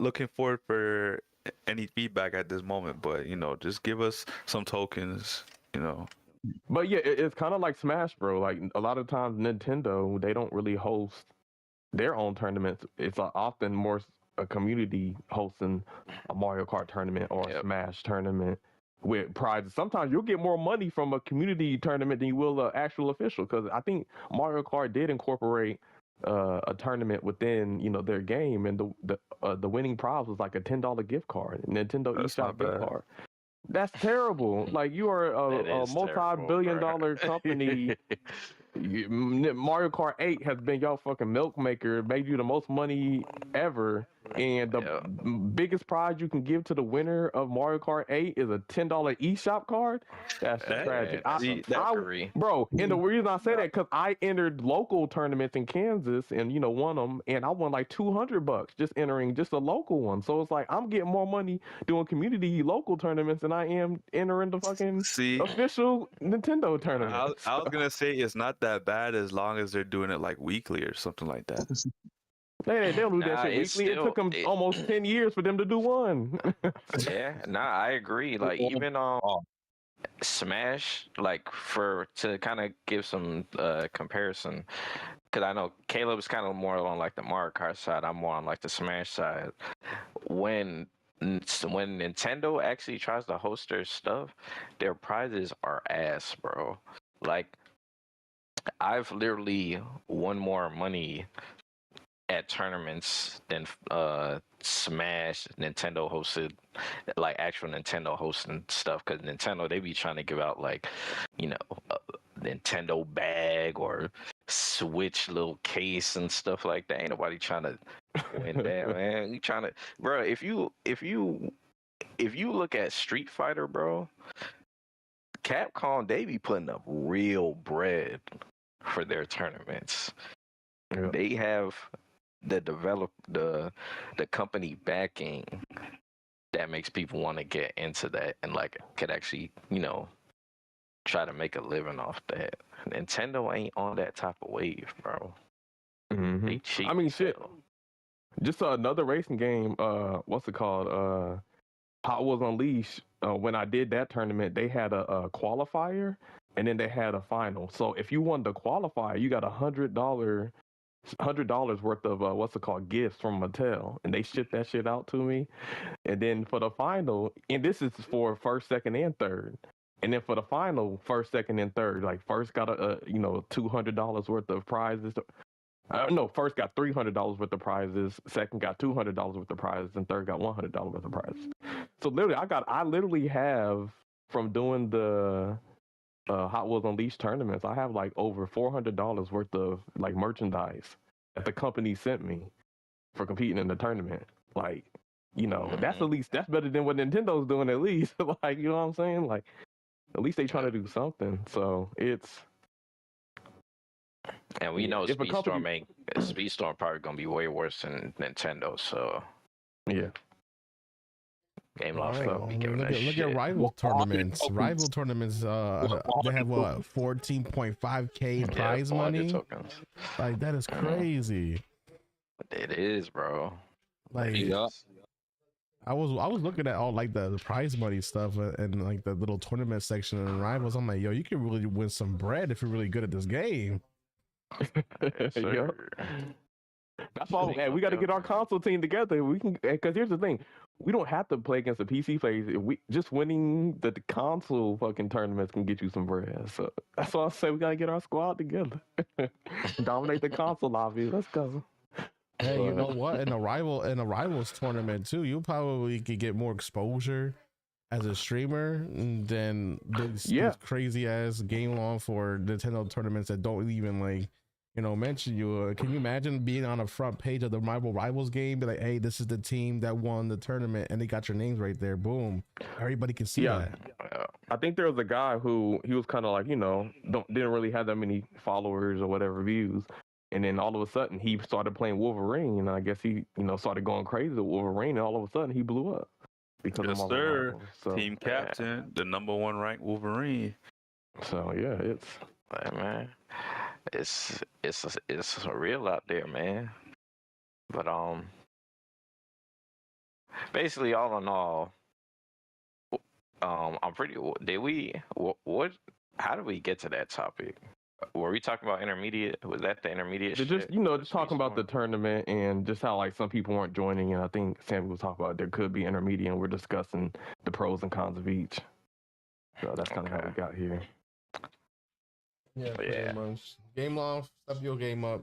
looking forward for any feedback at this moment. But just give us some tokens. But yeah, it's kind of like Smash, bro. Like a lot of times, Nintendo, they don't really host their own tournaments. It's often more a community hosting a Mario Kart tournament or a Smash tournament with prizes. Sometimes you'll get more money from a community tournament than you will an actual official, because I think Mario Kart did incorporate a tournament within their game, and the winning prize was like a $10 gift card, Nintendo eShop gift card. That's terrible. Like, you are a multi-billion-dollar company. Mario Kart 8 has been y'all fucking milk maker, made you the most money ever, and the biggest prize you can give to the winner of Mario Kart 8 is a $10 eShop card. That's tragic. Bro, and the reason I say that, because I entered local tournaments in Kansas and won them, and I won like $200 just entering just a local one. So it's like I'm getting more money doing community local tournaments than I am entering the fucking official Nintendo tournament. I was gonna say it's not that bad as long as they're doing it like weekly or something like that. They don't do that shit weekly. It took them almost 10 years for them to do one. I agree. Like, even on Smash, like, to kind of give some comparison, because I know Caleb's kind of more on like the Mario Kart side. I'm more on like the Smash side. When Nintendo actually tries to host their stuff, their prizes are ass, bro. Like, I've literally won more money at tournaments than Smash Nintendo hosted, like actual Nintendo hosting stuff, because Nintendo, they be trying to give out like Nintendo bag or Switch little case and stuff like that. Ain't nobody trying to win that, man. You trying to, bro? If you look at Street Fighter, bro, Capcom, they be putting up real bread for their tournaments. Yeah. They have the company backing that makes people want to get into that and like could actually try to make a living off that. Nintendo ain't on that type of wave, bro. Mm-hmm. They cheap. I mean, shit. Just another racing game. What's it called? Hot Wheels Unleashed. When I did that tournament, they had a qualifier and then they had a final. So if you won the qualifier, you got $100 worth of gifts from Mattel, and they shipped that shit out to me. And then for the final, and this is for first, second, and third. And then for the final, first, second, and third, like first got $200 worth of prizes. First got $300 worth of prizes, second got $200 worth of prizes, and third got $100 worth of prizes. So literally, I literally have, from doing the Hot Wheels Unleashed tournaments, I have like over $400 worth of like merchandise that the company sent me for competing in the tournament. Like, that's at least that's better than what Nintendo's doing at least. Like, you know what I'm saying? Like, at least they trying to do something. So it's. And we know if a Speedstorm probably gonna be way worse than Nintendo. So yeah. Game Loft Right. gonna be giving that Look shit. at rival tournaments. Rival tournaments. They have what 14.5K prize money. Tokens. Like that is crazy. It is, bro. Like Yeah. I was looking at all like the prize money stuff and like the little tournament section and rivals. I'm like, yo, you can really win some bread if you're really good at this game. Yes, sir. That's all. Hey, we got to get our console team together. We can, because here's the thing: we don't have to play against the PC players. We just winning the console fucking tournaments can get you some bread. So that's why I say we got to get our squad together, dominate the console lobby. Let's go. Hey, you know what? In a rivals tournament too, you probably could get more exposure as a streamer than these crazy ass game long for Nintendo tournaments that don't even like, mention you. Can you imagine being on the front page of the Rivals game? Be like, hey, this is the team that won the tournament, and they got your names right there. Boom, everybody can see that. I think there was a guy who he was kind of like, didn't really have that many followers or whatever views. And then all of a sudden he started playing Wolverine, and I guess he, started going crazy with Wolverine, and all of a sudden he blew up because Yes, of sir. So, Team captain, the #1 ranked Wolverine. So yeah, it's man, it's real out there, man. But basically, all in all, I'm pretty. Did we? What? How did we get to that topic? Were we talking about intermediate? Was that the intermediate? just just talking about the tournament and just how like some people weren't joining, and I think Sammy was talking about there could be intermediate, and we're discussing the pros and cons of each. So that's kind of how we got here. Yeah, pretty much. Game off, step your game up,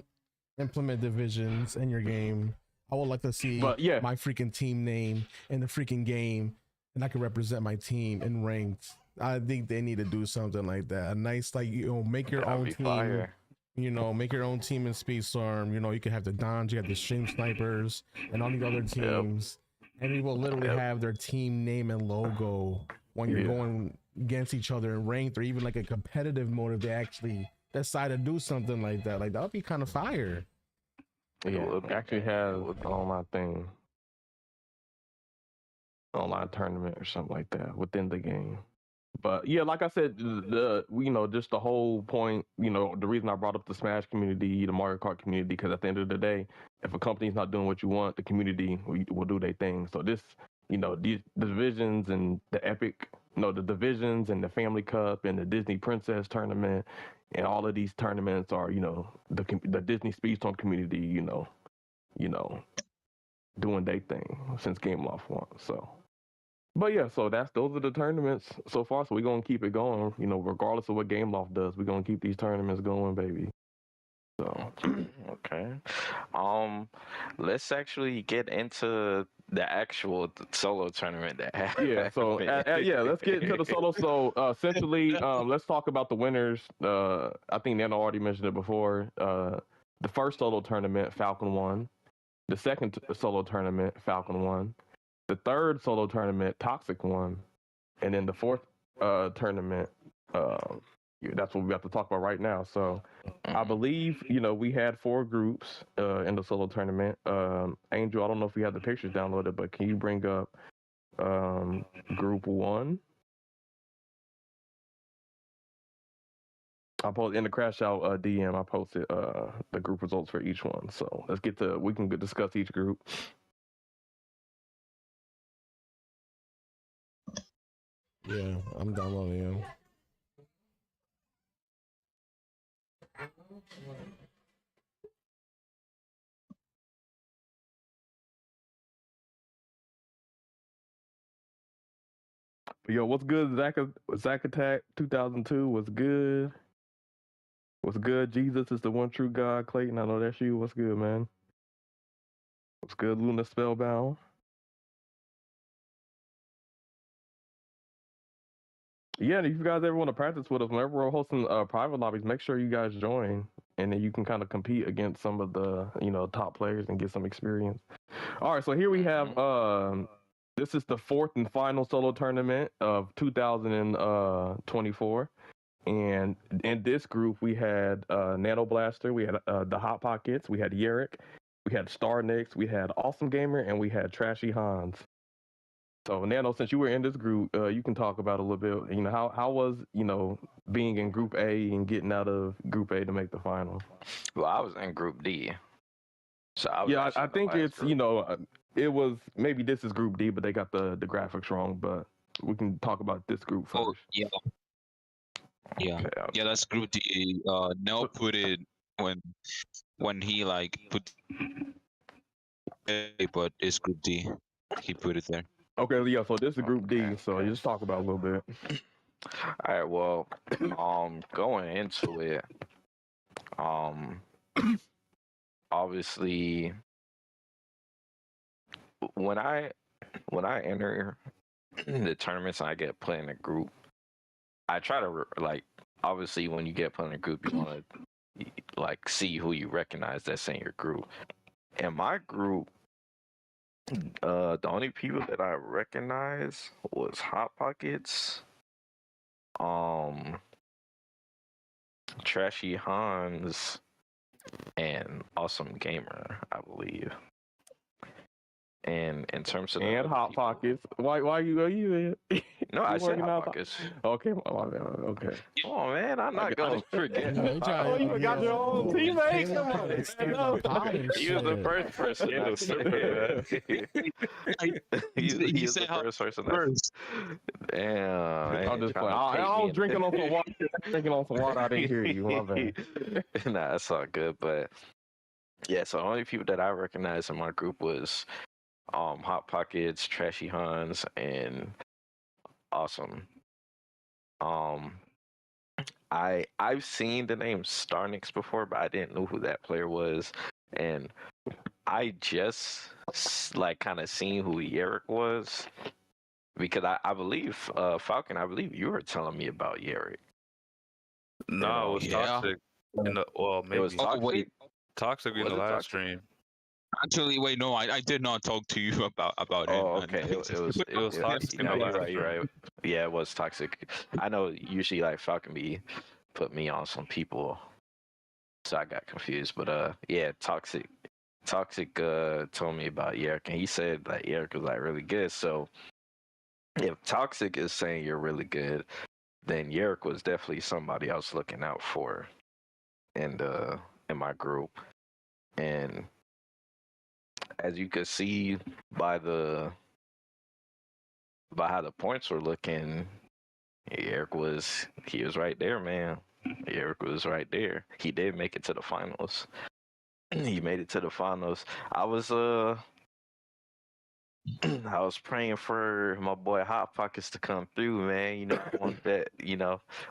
implement divisions in your game. I would like to see my freaking team name in the freaking game, and I can represent my team in ranked. I think they need to do something like that. A nice, like, make your own team. Fire. Make your own team in Speedstorm. You can have the Dons, you have the Stream Snipers, and all the other teams. And you will literally have their team name and logo when you're going against each other in ranked, or even like a competitive mode if they actually decide to do something like that. Like, that would be kind of fire. Yeah, it actually has an online thing. Online tournament or something like that within the game. But yeah, like I said, just the whole point, the reason I brought up the Smash community, the Mario Kart community, because at the end of the day, if a company's not doing what you want, the community will do their thing. So this, the divisions and the epic, the divisions and the Family Cup and the Disney Princess tournament and all of these tournaments are, the Disney Speedstorm community, doing their thing since Game Loft won. So. But yeah, so those are the tournaments so far. So we're gonna keep it going, regardless of what Game Loft does. We're gonna keep these tournaments going, baby. So okay, let's actually get into the actual solo tournament that happened. Yeah, so let's get into the solo. So essentially, let's talk about the winners. I think Nano already mentioned it before. The first solo tournament, Falcon won. The second solo tournament, Falcon won. The third solo tournament, Toxik won. And then the fourth tournament, that's what we have to talk about right now. So I believe, we had 4 groups in the solo tournament. Angel, I don't know if we have the pictures downloaded, but can you bring up group 1? I posted in the Crashout DM, I posted the group results for each one. So we can discuss each group. Yeah, I'm downloading him. Yo, what's good? Zack Attack 2002 was good. What's good? Jesus is the one true God. Clayton, I know that's you. What's good, man? What's good? Luna Spellbound. Yeah, and if you guys ever want to practice with us, whenever we're hosting private lobbies, make sure you guys join. and then you can kind of compete against some of the top players and get some experience. All right, so here we have this is the fourth and final solo tournament of 2024. And in this group, we had Nano Blaster, we had the Hot Pockets, we had Yerrick, we had Starnix, we had Awesome Gamer, and we had Trashy Hans. So Nano, since you were in this group, you can talk about a little bit. How was being in Group A and getting out of Group A to make the final? Well, I was in Group D, so I was I think it's group. it was maybe this is Group D, but they got the graphics wrong. But we can talk about this group first. Oh, yeah. Okay. Yeah, that's Group D. Nell put it when he like put A, but it's Group D. He put it there. Okay, yeah. So this is Group D. So you just talk about a little bit. All right. Well, going into it, obviously, when I enter the tournaments and I get put in a group, I try to obviously when you get put in a group, you want to see who you recognize that's in your group. In my group, the only people that I recognize was Hot Pockets, Trashy Hans, and Awesome Gamer, I believe. And in terms of Hot Pockets, why you no, I said Hot Pockets. Okay, okay. Come on, man, I'm not gonna forget. You got your own teammate. You was the first person. You said the first person. Damn. I'm just playing. I was drinking on some water. I didn't hear you. My bad. Nah, that's all good. But yeah, so the only people that I recognized in my group was Hot Pockets, Trashy Hans, and Awesome. I've seen the name Starnix before, but I didn't know who that player was, and I just kind of seen who Yerrick was because I believe Falcon. I believe you were telling me about Yerrick. No, it was Toxik. Maybe it was Toxik. Wait. Toxik in the last stream. Actually, wait, no, I did not talk to you about him. Oh, okay. It was Toxik. You're right. Yeah, it was Toxik. I know usually Falcon put me on some people, so I got confused. But yeah, Toxik told me about Yerrick, and he said that Yerrick was really good. So if Toxik is saying you're really good, then Yerrick was definitely somebody I was looking out for in my group. And as you could see by how the points were looking, Yerrick was right there, man. Yerrick was right there. He did make it to the finals. He made it to the finals. I was praying for my boy Hot Pockets to come through, man. I want that,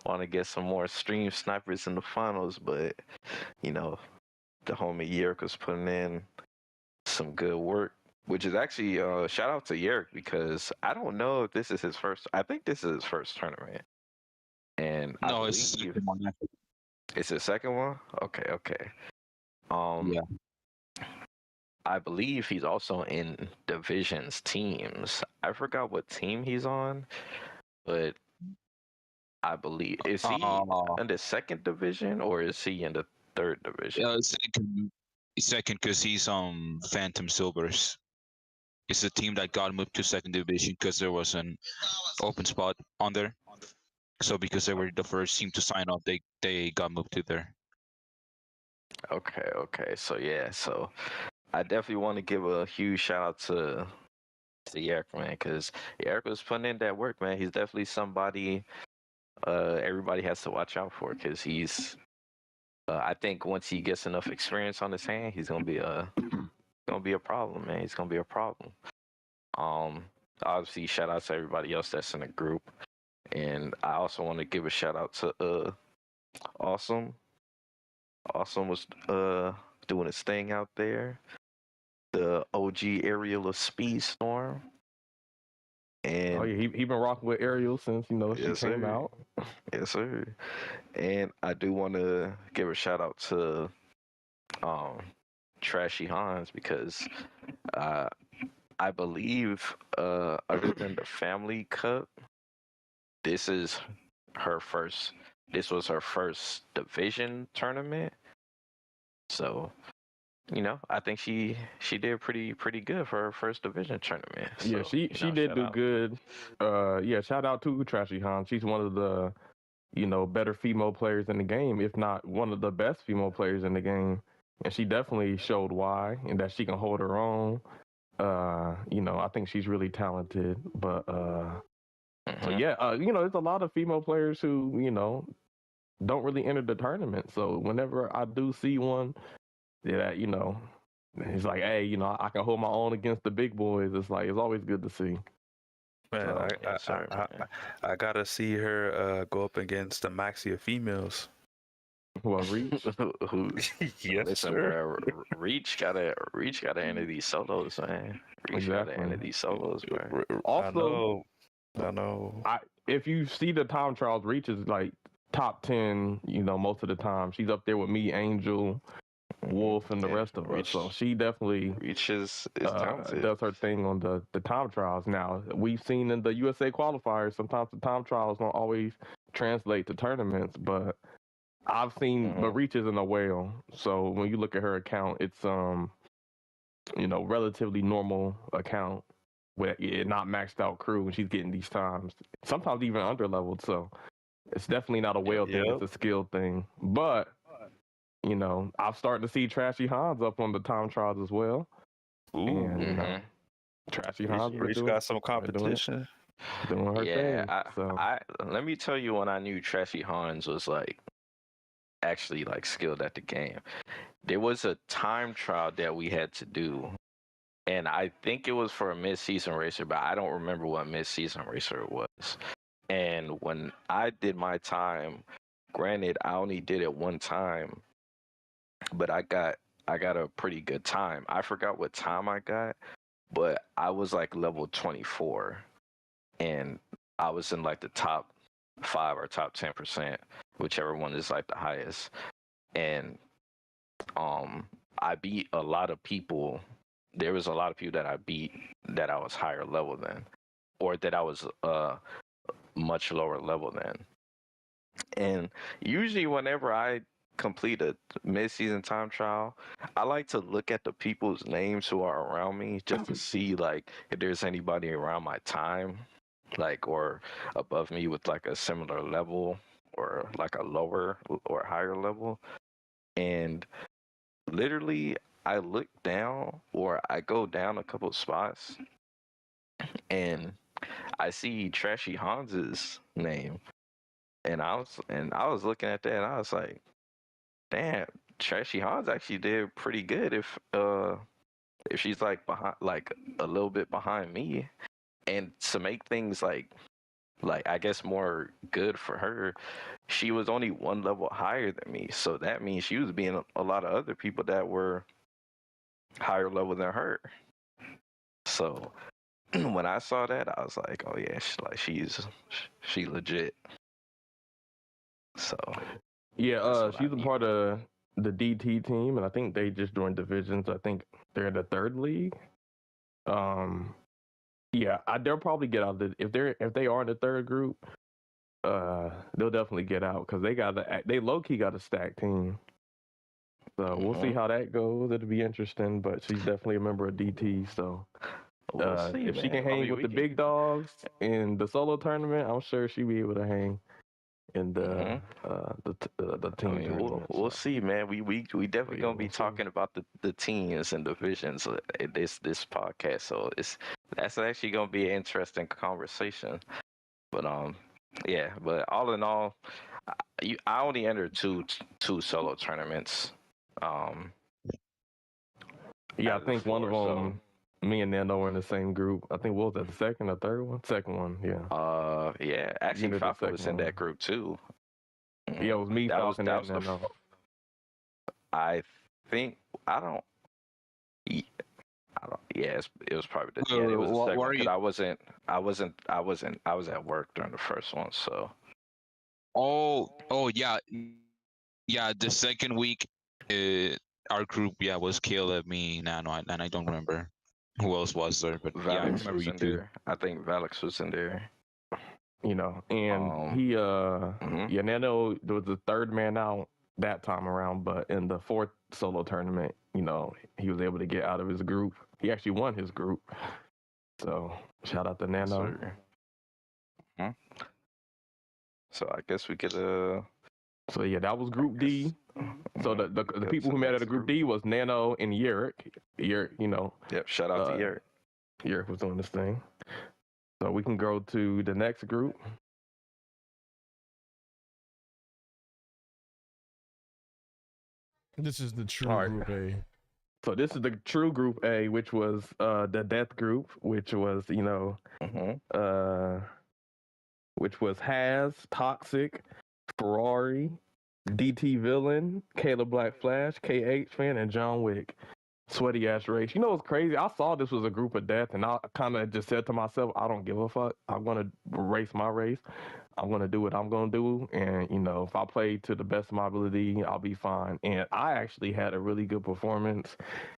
want to get some more stream snipers in the finals, but the homie Yerrick was putting in some good work, which is actually shout out to Yerrick because I don't know if this is his first. I think this is his first tournament, and no, it's the second one. It's his second one. Okay. Yeah. I believe he's also in divisions teams. I forgot what team he's on, but I believe is he in the second division or is he in the third division? Second, because he's on Phantom Silvers. It's a team that got moved to second division because there was an open spot on there. So because they were the first team to sign up, they got moved to there. Okay. So yeah, I definitely want to give a huge shout out to Yerrick, man, because Yerrick was putting in that work, man. He's definitely somebody everybody has to watch out for because he's. I think once he gets enough experience on his hand, he's gonna be a problem, man. He's gonna be a problem. Obviously, shout out to everybody else that's in the group, and I also want to give a shout out to Awesome. Awesome was doing his thing out there. The OG aerial of Speedstorm. And Oh yeah, he been rocking with Ariel since she Yes, came sir. out. yes, sir. And I do want to give a shout out to um Trashy Hans because uh I believe other than the Family Cup, this is her first. This was her first division tournament. So I think she did pretty good for her first division tournament. Yeah, So, she did shout do out. good. Yeah, shout out to Trashy Han. She's one of the better female players in the game, if not one of the best female players in the game. And she definitely showed why and that she can hold her own. I think she's really talented. But so Mhm. yeah, there's a lot of female players who, don't really enter the tournament. So whenever I do see one that, it's like, hey, I can hold my own against the big boys. It's like it's always good to see. Man, So, Yes, sir, man. I gotta see her go up against the Maxia females. well, Reach. Who? Yes, Listen, sir. bro. Reach gotta enter these solos, man. Reach gotta Exactly. enter these solos, bro. Also, I know. if you see the time trials, Reach is like top 10, most of the time. She's up there with me, Angel, Wolf, and the Yeah, rest of us. Reach- So she definitely Reach is talented. does her thing on the time trials. Now, we've seen in the USA qualifiers, sometimes the time trials don't always translate to tournaments, but I've seen, but Reach isn't a whale. So when you look at her account, it's, relatively normal account with it not maxed out crew, and she's getting these times, sometimes even under leveled. So it's definitely not a whale thing; Yep. it's a skill thing. But I'm starting to see Trashy Hans up on the time trials as well. Ooh, And Trashy Hans Reach got some competition. doing her Yeah, thing. So I let me tell you when I knew Trashy Hans was like actually like skilled at the game. There was a time trial that we had to do, and I think it was for a mid-season racer, but I don't remember what mid-season racer it was. And when I did my time, granted I only did it one time, but I got a pretty good time. I forgot what time I got, but I was like level 24, and I was in like the top 5 or top 10%, whichever one is like the highest. And I beat a lot of people. There was a lot of people that I beat that I was higher level than, or that I was much lower level than. And usually whenever I complete a mid-season time trial, I like to look at the people's names who are around me just to see like if there's anybody around my time, like, or above me with like a similar level or like a lower or higher level. And literally I look down, or I go down a couple of spots, and I see Trashy Hans's name, and I was looking at that, and I was like, damn, Trashy Hans actually did pretty good if she's like behind, like a little bit behind me. And to make things like I guess more good for her, she was only one level higher than me, so that means she was beating a lot of other people that were higher level than her. So when I saw that, I was like, oh yeah, she legit. So yeah, what I she's a need. part of the DT team, and I think they just joined divisions. I think they're in the 3rd league. Yeah, they'll probably get out if they are in the 3rd group. They'll definitely get out because they low key got a stacked team. So we'll see how that goes. It'll be interesting, but she's definitely a member of DT. So We'll see, if she man. can hang with we the can- big dogs in the solo tournament, I'm sure she'll be able to hang in the team tournament. we'll So, see, man. We definitely yeah, gonna be we'll see. talking about the teams and divisions in this podcast. So that's actually gonna be an interesting conversation. But yeah. But all in all, I only entered two solo tournaments. Yeah, I out of think the one of four, them, me and Nando were in the same group. I think what was that, the second or third one? Second one, yeah. Yeah. Actually, entered the Falcon was second in one. that group too. Yeah, it was me, That was Falcon, and the Nando. I think I don't. it was probably the Well, it was the what second were one, 'cause you- I was at work during the first one, so Oh yeah, yeah. The second week, our group was Caleb, me, Nano, and I don't remember who else was there, but yeah, I Valix remember was you in too. there. I think Valix was in there. You know, and he mhm. Nano was the third man out that time around, but in the fourth solo tournament, you know, he was able to get out of his group. He actually won his group. So shout out to Nano. Sir. Mhm. So I guess we could So yeah, that was Group D. So the go people to who the met at next the Group D was Nano and Yerrick. Yerrick, you know, Yep, shout out to Yerrick. Yerrick was doing this thing. So we can go to the next group. This is the true All right. Group A. So this is the true Group A, which was the Death Group, which was, you know, which was Haz, Toxik, Ferrari, DT Villain, Caleb Black Flash, KH Fan, and John Wick. Sweaty ass race. You know what's crazy? I saw this was a group of death, and I kind of just said to myself, I don't give a fuck. I'm gonna race my race. I'm gonna do what I'm gonna do, and you know, if I play to the best of my ability, I'll be fine. And I actually had a really good performance,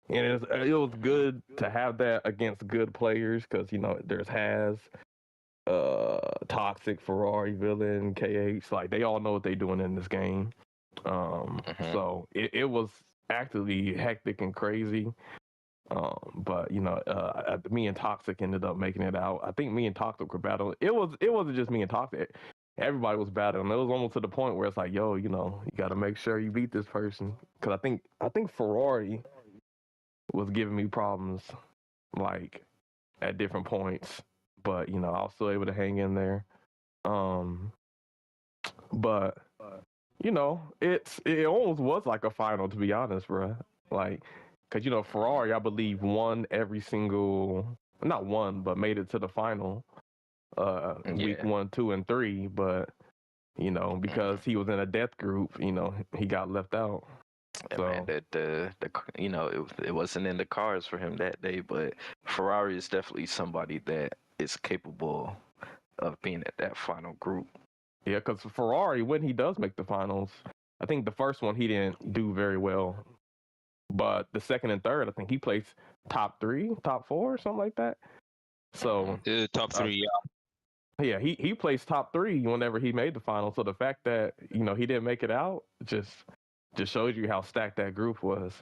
and it was good to have that against good players because you know there's Haz, Toxic, Ferrari, Villain, KH. Like they all know what they're doing in this game. So it was actually hectic and crazy. But you know, me and Toxic ended up making it out. I think me and Toxic were battling. It wasn't just me and Toxic. Everybody was battling. It was almost to the point where it's like, yo, you know, you got to make sure you beat this person. Because I think Ferrari was giving me problems, like at different points. But you know, I was still able to hang in there. But you know, it almost was like a final, to be honest, bro. Like, cause you know, Ferrari, I believe, won every single, not won, but made it to the final, week 1, 2, and 3. But you know, because he was in a death group, you know, he got left out. Yeah, So, man, the you know, it wasn't in the cards for him that day, but Ferrari is definitely somebody that is capable of being at that final group. yeah, because Ferrari, when he does make the finals, I think the first one he didn't do very well, but the second and third, I think he placed top 3, top 4, something like that. So Top 3, yeah, he placed top 3 whenever he made the final. So the fact that you know he didn't make it out just shows you how stacked that group was.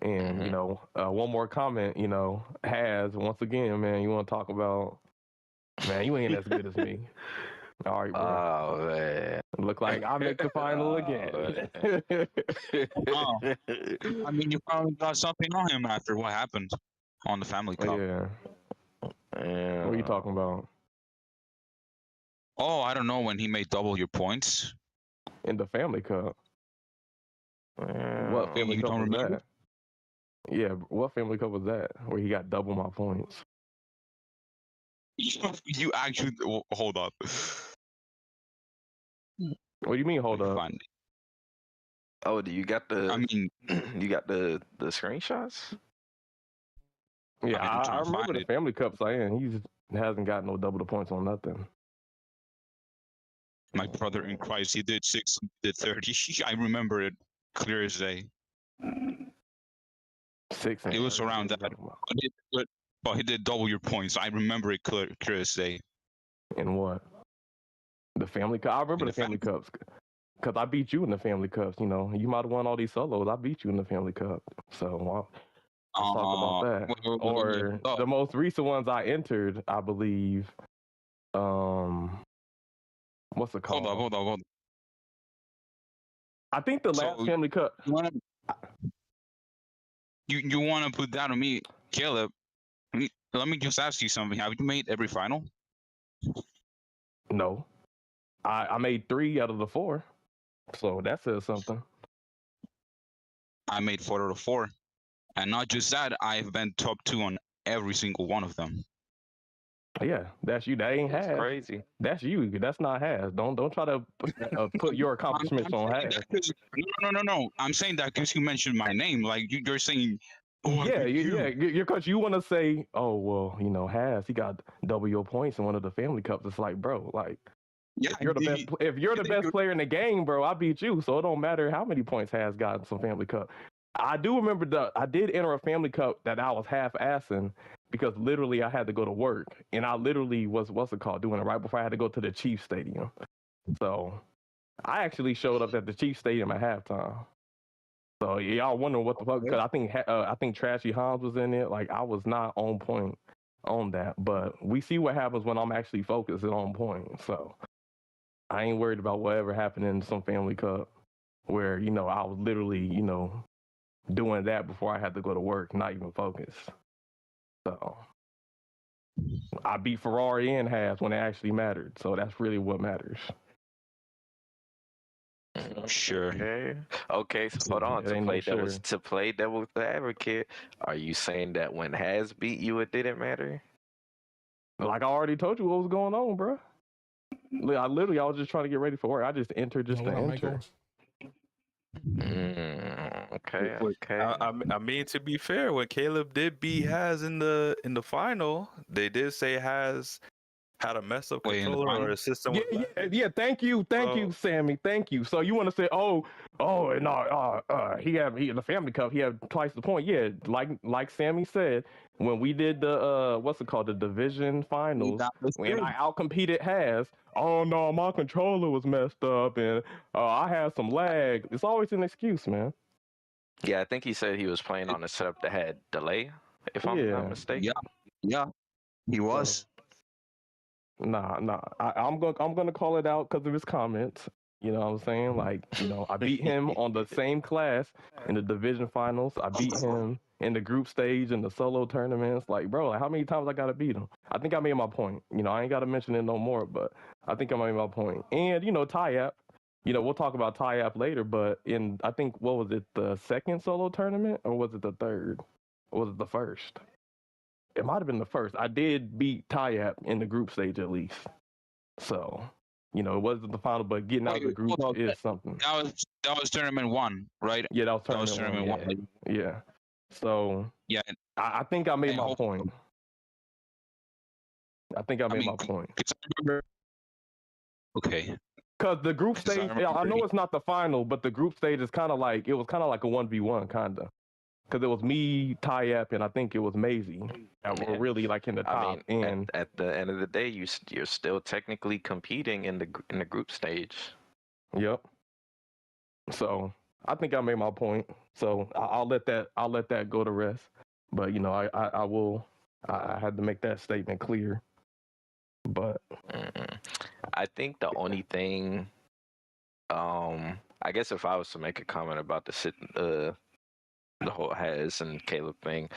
And you know, one more comment, you know, Haz once again, man, you want to talk about, man, you ain't as good as me. All right, bro. Oh man, Look like I make the final again. I mean, you probably got something on him after what happened on the Family Cup. Yeah. What are you talking about? Oh, I don't know, when he made double your points. In the Family Cup. What Family you Cup don't was remember? that? Yeah, what Family Cup was that? Where he got double my points. You actually hold up. What do you mean? Hold up. Find it. Oh, do you got the? I mean, you got the screenshots? Yeah, I'm trying I to remember find the it. Family Cup saying he hasn't got no double the points on nothing. My brother in Christ, he did 6, he did 30. I remember it clear as day. 6. It was around that. But he did double your points. I remember it clear as day. And what? The Family Cup. I remember In the the Family Cups because I beat you in the Family Cups. You know, you might have won all these solos. I beat you in the Family Cup. So let's talk about that. Or the most recent ones I entered, I believe. What's it called? Hold on. I think the last Family Cup. You want to put that on me, Caleb? Let me just ask you something. Have you made every final? No, I made 3 out of the 4, so that says something. I made 4 out of 4, and not just that, I've been top 2 on every single one of them. Yeah, that's you. That ain't That's Haz. crazy. That's you. That's not Haz. Don't try to put your accomplishments on Haz. No. I'm saying that because you mentioned my name. Like you're saying, because you want to say, oh well, Has he got double your points in one of the family cups? It's like, bro, like Yeah, if you're the best player in the game, bro, I beat you. So it don't matter how many points Has got in some family cup. I do remember I did enter a family cup that I was half-assing because literally I had to go to work, and I literally was doing it right before I had to go to the Chiefs Stadium. So I actually showed up at the Chiefs Stadium at halftime. So y'all wondering what the fuck? Because I think Trashy Hans was in it. Like I was not on point on that, but we see what happens when I'm actually focused and on point. So I ain't worried about whatever happened in some family cup where I was literally doing that before I had to go to work, not even focused. So I beat Ferrari and Has when it actually mattered. So that's really what matters. Sure. Okay. So hold on. To play devil's advocate, are you saying that when Has beat you, it didn't matter? Like I already told you what was going on, bro. I was just trying to get ready for work. I just entered just to enter. Okay. I mean, to be fair, when Caleb did beat Has in the final, they did say Has had a mess up controller or a system. Yeah. Thank you, Sammy. Thank you. So you want to say, he had the family cup. He had twice the point. Yeah, like Sammy said, when we did the the division finals, when I outcompeted Has. Oh no, my controller was messed up and I had some lag. It's always an excuse, man. Yeah, I think he said he was playing on a setup that had delay, if I'm not mistaken. Yeah, he was. Nah. I'm gonna call it out because of his comments. You know what I'm saying? Like, I beat him on the same class in the division finals. I beat him in the group stage and the solo tournaments. Like, bro, how many times I gotta beat him? I think I made my point. I ain't gotta mention it no more, but I think I made my point. And Tyap. We'll talk about Tyap later, but I think what was it, the second solo tournament or was it the third? Or was it the first? It might have been the first. I did beat Tyap in the group stage at least. So, it wasn't the final, but getting out of the group is something. That was tournament 1, right? Yeah, that was tournament one. Yeah. So yeah, I think I made my point. I think I made my point. Okay. Because the group stage, I know it's not the final, but the group stage is kind of like, it was kind of like a 1v1 kind of. Because it was me, Tyap, and I think it was Maisie that were really like in the top. And at the end of the day, you're still technically competing in the group stage. Yep. So I think I made my point. So I'll let that go to rest. But I had to make that statement clear. But I think the only thing, I guess if I was to make a comment about the whole Has and Caleb thing,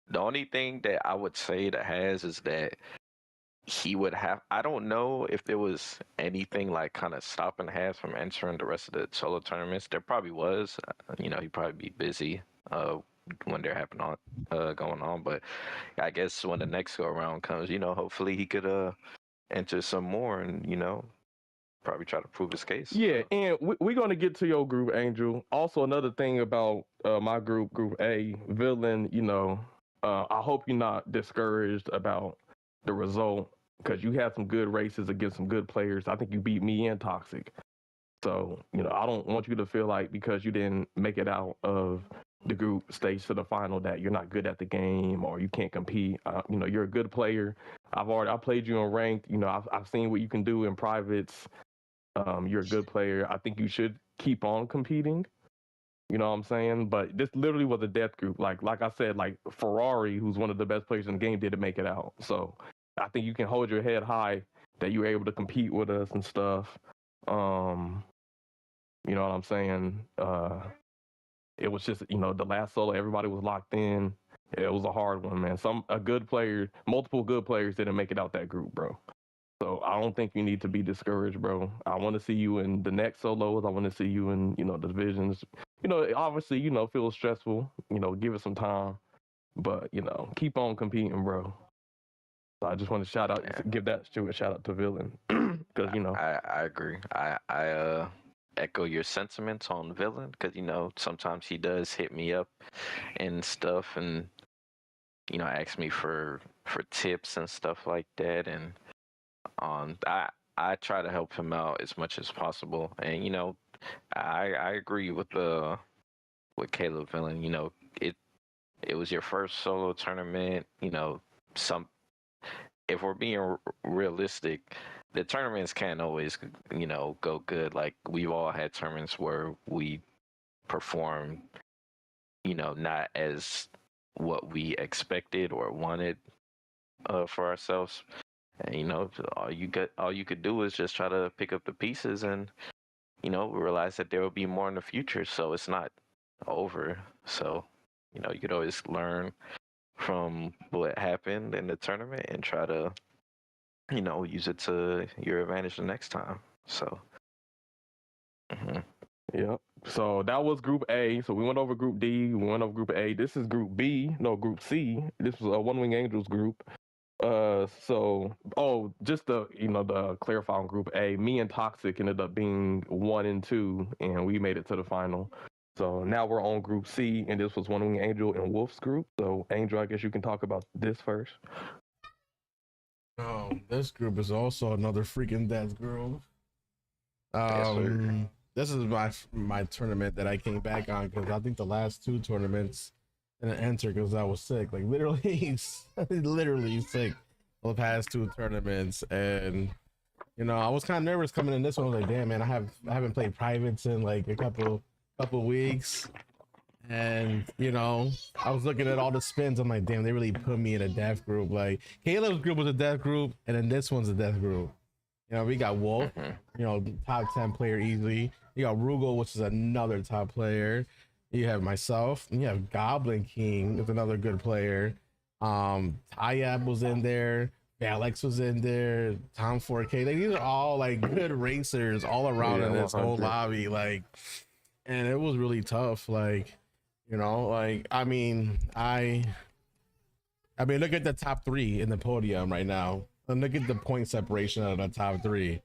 the only thing that I would say to Has is that he would have, I don't know if there was anything like kind of stopping Has from entering the rest of the solo tournaments. There probably was. He'd probably be busy when they're going on. But I guess when the next go around comes, hopefully he could enter some more and probably try to prove his case. Yeah, and we're going to get to your group, Angel. Also, another thing about my group A, Villain, I hope you're not discouraged about the result because you had some good races against some good players. I think you beat me and Toxik. So, I don't want you to feel like because you didn't make it out of the group stage to the final that you're not good at the game or you can't compete. You're a good player. I played you in ranked. I've seen what you can do in privates. You're a good player. I think you should keep on competing. You know what I'm saying? But this literally was a death group. Like I said, like Ferrari, who's one of the best players in the game, didn't make it out. So I think you can hold your head high that you were able to compete with us and stuff. You know what I'm saying? It was just, the last solo, everybody was locked in. It was a hard one, man. Multiple good players didn't make it out that group, bro. So I don't think you need to be discouraged, bro. I want to see you in the next solos. I want to see you in, the divisions. Obviously, feels stressful. Give it some time. But, keep on competing, bro. So I just want to give that shout out to Villain. Because, I agree. echo your sentiments on Villain, because sometimes he does hit me up and stuff, and ask me for tips and stuff like that, and I try to help him out as much as possible, and I agree with Caleb Villain. It was your first solo tournament. If we're being realistic, the tournaments can't always, go good. Like, we've all had tournaments where we perform, not as what we expected or wanted for ourselves. And all you could do is just try to pick up the pieces and realize that there will be more in the future. So it's not over. So you could always learn from what happened in the tournament and try to use it to your advantage the next time. So Yeah. So that was Group A. So we went over Group D. We went over Group A. This is Group B. No, Group C. This was a One Wing Angels group. Just the clarify on Group A. Me and Toxik ended up being 1 and 2, and we made it to the final. So now we're on Group C, and this was One Wing Angel and Wolf's group. So Angel, I guess you can talk about this first. Oh, this group is also another freaking death group. This is my tournament that I came back on because I think the last 2 tournaments didn't enter because I was sick. Like literally sick the past 2 tournaments, and I was kind of nervous coming in this one. I was like, damn man, I haven't played privates in like a couple weeks, and I was looking at all the spins. I'm like, damn, they really put me in a death group. Like Caleb's group was a death group, and then this one's a death group. We got Wolf, top 10 player easily. You got Rugal, which is another top player. You have myself, and you have Goblin King, is another good player. Tyab was in there, Alex was in there, Tom 4K. These are all like good racers all around in this whole lobby. Like, and it was really tough. Like, I mean, look at the top 3 in the podium right now. And look at the point separation of the top 3.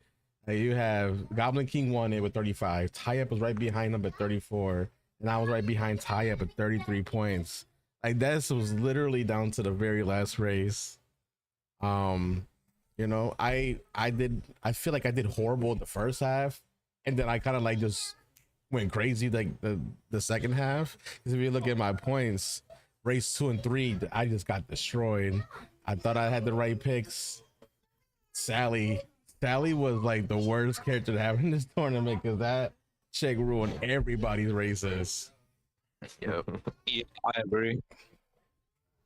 You have Goblin King won it with 35. Tyab was right behind him at 34. And I was right behind Tyab at 33 points. Like, this was literally down to the very last race. I feel like I did horrible in the first half. And then I kind of like just went crazy like the second half. Because if you look at my points, race 2 and 3, I just got destroyed. I thought I had the right picks. Sally was like the worst character to have in this tournament because that chick ruined everybody's races. Yep. Yeah, I agree.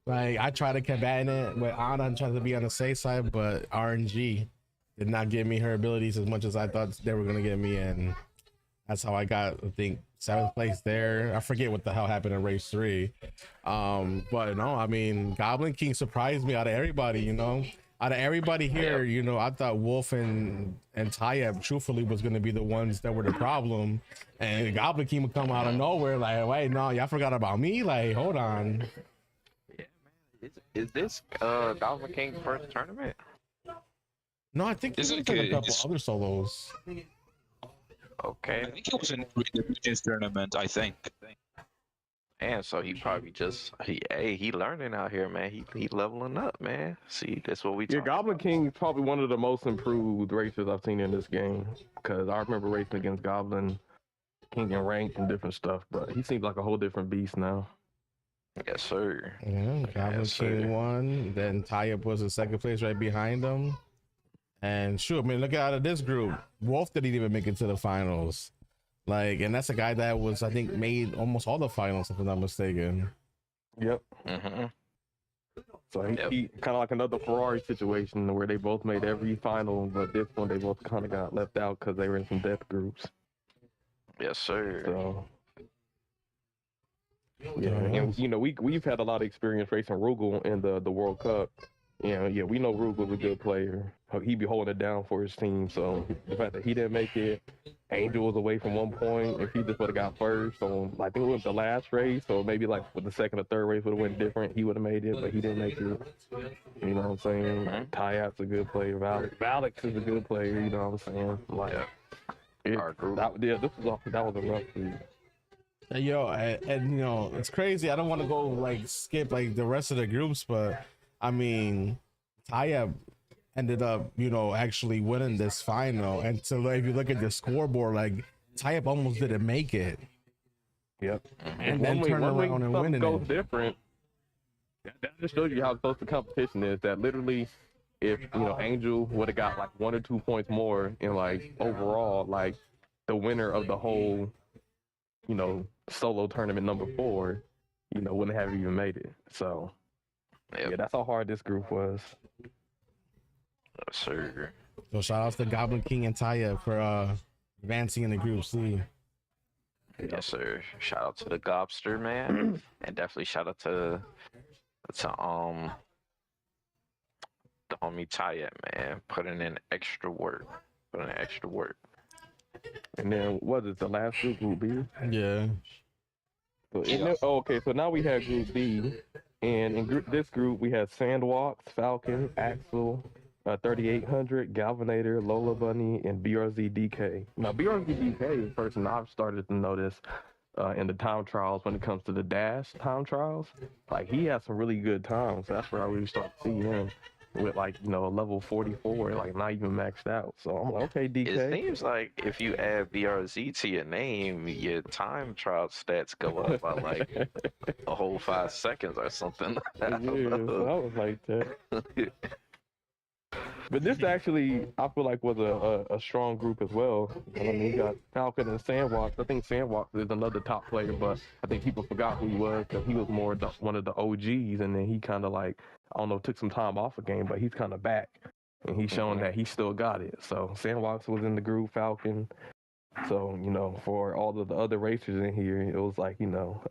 Like, I tried to combat it with Anna and tried to be on the safe side, but RNG did not give me her abilities as much as I thought they were gonna give me, and that's how I got, I think, 7th place there. I forget what the hell happened in race 3. But no, I mean, Goblin King surprised me out of everybody. Out of everybody here, I thought Wolf and Tyab truthfully was going to be the ones that were the problem. And Goblin King would come out of nowhere like, wait, no, y'all forgot about me? Like, hold on. Yeah, man. Is this Goblin King's first tournament? No, I think there's a couple other solos. Okay. I think it was in the Regions tournament, I think. And so he probably he learning out here, man. He leveling up, man. See, that's what we talking Goblin about. King is probably one of the most improved racers I've seen in this game. Because I remember racing against Goblin King in ranked and different stuff, but he seems like a whole different beast now. Yes, sir. Yeah, Goblin King won. Then Tyab was in 2nd place right behind him. And shoot, I mean, look out of this group. Wolf didn't even make it to the finals. Like, and that's a guy that was, I think, made almost all the finals, if I'm not mistaken. Yep. Mm-hmm. So he kind of like another Ferrari situation where they both made every final, but this one they both kind of got left out because they were in some death groups. Yes, sir. So yeah, and we've had a lot of experience racing Rugal in the World Cup. We know Rugal's a good player. He be holding it down for his team. So the fact that he didn't make it, Angel was away from 1 point. If he just would have got first, so I think it was the last race, so maybe like with the 2nd or 3rd race would have went different. He would have made it, but he didn't make it. You know what I'm saying? Tyap's a good player. Alex is a good player. You know what I'm saying? Like, Our group. That was a rough group. Yo, and you know, it's crazy. I don't want to go like skip like the rest of the groups, but I mean, Taya ended up, you know, actually winning this final. And so like, if you look at the scoreboard, like Taya almost didn't make it. Yep. And then turn around and winning goes it. different. That just shows you how close the competition is. That literally, if you know Angel would have got like 1 or 2 points more in like overall, like the winner of the whole, you know, solo tournament number 4, you know, wouldn't have even made it. So yeah, that's how hard this group was. Sir. So shout out to Goblin King and Taya for advancing in the group C. Yes, sir. Shout out to the Gobster, man, and definitely shout out to the homie Taya, man, putting in extra work. And then what is the last group B? Yeah. So okay, so now we have Group B, and in this group we had Sandwalks, Falcon, Axel, 3800, Galvanator, Lola Bunny, and BRZ DK. Now BRZ DK is a person I've started to notice in the time trials when it comes to the dash time trials. Like he has some really good times. That's where I really start to see him with like, you know, a level 44, like not even maxed out. So I'm like, okay, DK. It seems like if you add BRZ to your name, your time trial stats go up by like a whole 5 seconds or something. Yeah, so I was like that. But this actually, I feel like, was a strong group as well. I mean, you got Falcon and Sandwalks. I think Sandwalks is another top player, but I think people forgot who he was because he was more one of the OGs, and then he kind of like, I don't know, took some time off a game, but he's kind of back, and he's showing that he still got it. So Sandwalks was in the group, Falcon. So, you know, for all of the other racers in here, it was like, you know,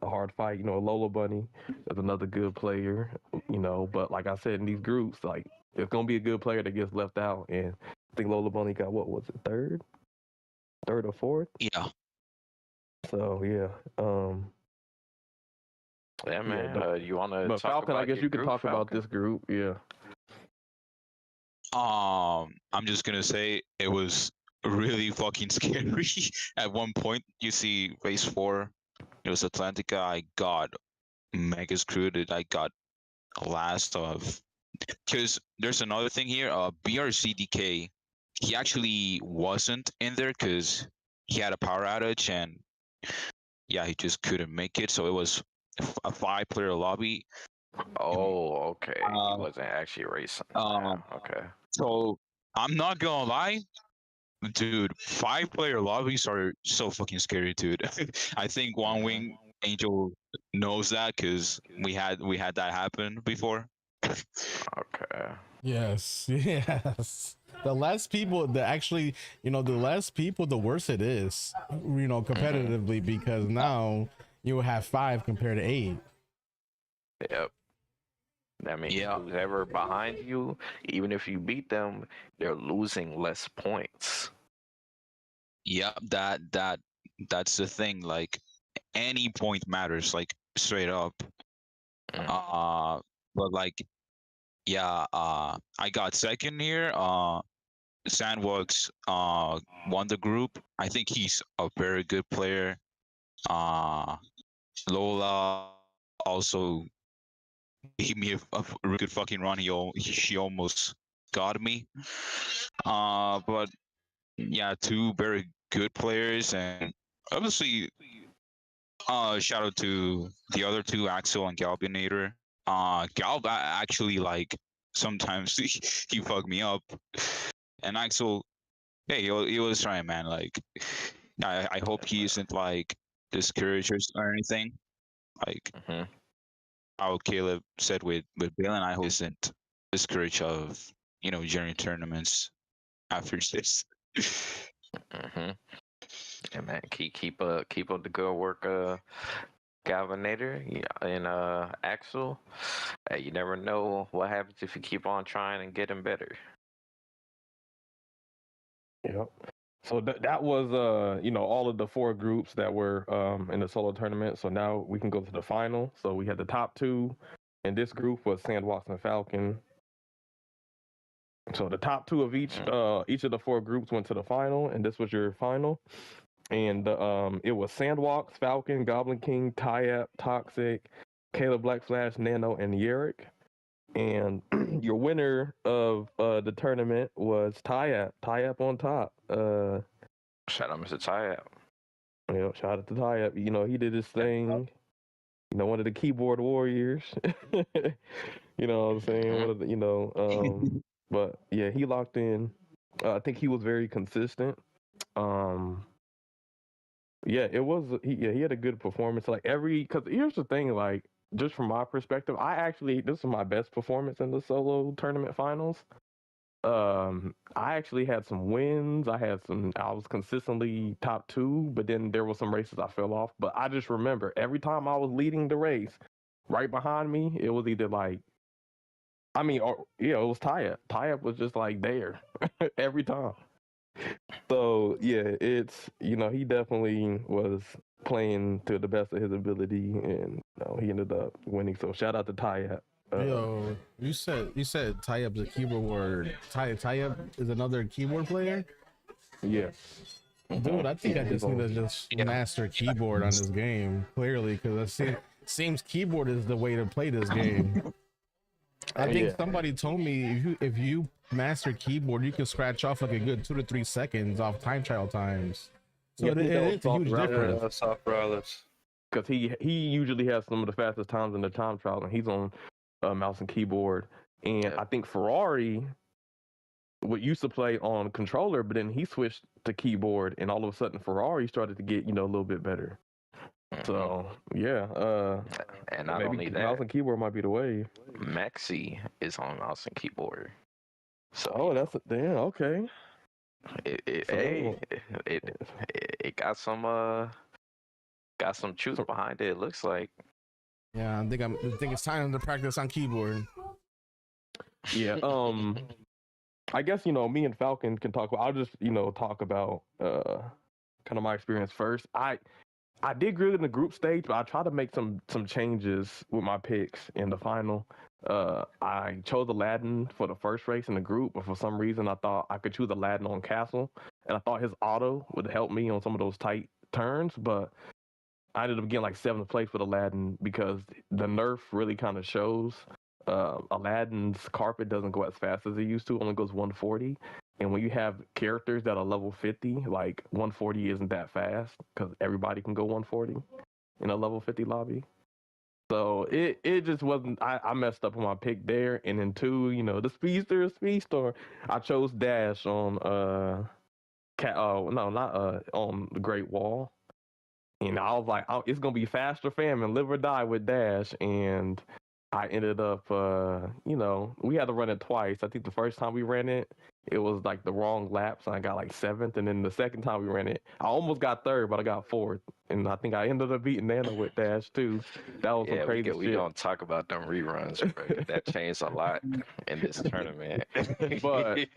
a hard fight. You know, Lola Bunny is another good player, you know, but like I said, in these groups, like, there's going to be a good player that gets left out. And I think Lola Bunny got, what was it, third or fourth? Yeah. So, yeah. Yeah, man. You want to But talk Falcon, about I guess you could talk about this group. Yeah. I'm just going to say it was really fucking scary. At one point, you see race 4, it was Atlantica. I got mega screwed. I got last of, because there's another thing here. BRCDK, he actually wasn't in there because he had a power outage, and yeah, he just couldn't make it. So it was a 5-player lobby. Oh, okay. He wasn't actually racing. Okay. So I'm not gonna lie, dude, 5-player lobbies are so fucking scary, dude. I think One Wing Angel knows that because we had that happen before. Okay. Yes. The less people, the less people, the worse it is, you know, competitively, because now you will have 5 compared to 8. Yep. That means who's ever behind you, even if you beat them, they're losing less points. Yep, that's the thing. Like, any point matters, like, straight up. But like, yeah, I got second here. Sandworks won the group. I think he's a very good player. Lola also gave me a really good fucking run. She almost got me. But yeah, 2 very good players, and obviously, shout out to the other 2, Axel and Galvanator. Gal actually, like, sometimes he fucked me up, and Axel, hey, he was trying, man. Like, I hope he isn't like discouraged or anything. Like, how Caleb said with Bill, and I hope he isn't discouraged of, you know, joining tournaments after this. Yeah, man. Keep up the good work, Galvanator and Axel. Hey, you never know what happens if you keep on trying and getting better. Yep. So that was you know, all of the 4 groups that were in the solo tournament. So now we can go to the final. So we had the top 2, and this group was Sandwalks and Falcon. So the top two of each of the four groups went to the final, and this was your final. And it was Sandwalks, Falcon, Goblin King, Tyap, Toxic, Caleb Black Flash, Nano, and Yerrick. And your winner of the tournament was Tyap. Tyap on top. Shout out Mr. Tyap. Shout out to Tyap. He did his thing. One of the keyboard warriors. You know what I'm saying? One of the, but yeah, he locked in. I think he was very consistent. Yeah, it was. He had a good performance. Because here's the thing, just from my perspective, this is my best performance in the solo tournament finals. I actually had some wins. I was consistently top 2, but then there were some races I fell off. But I just remember every time I was leading the race, right behind me, it was either it was Tyap. Tyap was just there every time. So yeah, it's he definitely was playing to the best of his ability, and he ended up winning. So shout out to Tyap. Yo, you said Tyap's a keyboard warrior. Tyap is another keyboard player. Yeah, dude, I think I just need to just master keyboard on this game clearly, because it seems keyboard is the way to play this game. I think somebody told me if you master keyboard, you can scratch off a good 2 to 3 seconds off time trial times. So it's a huge difference. Soft rollers. Because he usually has some of the fastest times in the time trial, and he's on mouse and keyboard. And I think Ferrari used to play on controller, but then he switched to keyboard, and all of a sudden Ferrari started to get a little bit better. So yeah, and not maybe only that, mouse and keyboard might be the way. Maxi is on mouse and keyboard. So okay. It got some truth behind it. It looks like. Yeah, I think it's time to practice on keyboard. Yeah. I guess me and Falcon can talk about. I'll just talk about kind of my experience first. I did good in the group stage, but I tried to make some changes with my picks in the final. I chose Aladdin for the first race in the group, but for some reason I thought I could choose Aladdin on Castle, and I thought his auto would help me on some of those tight turns, but I ended up getting 7th place with Aladdin because the nerf really kind of shows. Aladdin's carpet doesn't go as fast as it used to, only goes 140. And when you have characters that are level 50, 140 isn't that fast because everybody can go 140 in a level 50 lobby. So it just wasn't. I messed up on my pick there, and then 2, the Speedstorm. I chose Dash on on the Great Wall, and I was like, it's gonna be faster fam and live or die with Dash, and I ended up, we had to run it twice. I think the first time we ran it, it was the wrong laps, and I got 7th. And then the second time we ran it, I almost got 3rd, but I got 4th. And I think I ended up beating Nano with Dash too. That was some crazy shit. We don't talk about them reruns, bro. That changed a lot in this tournament. But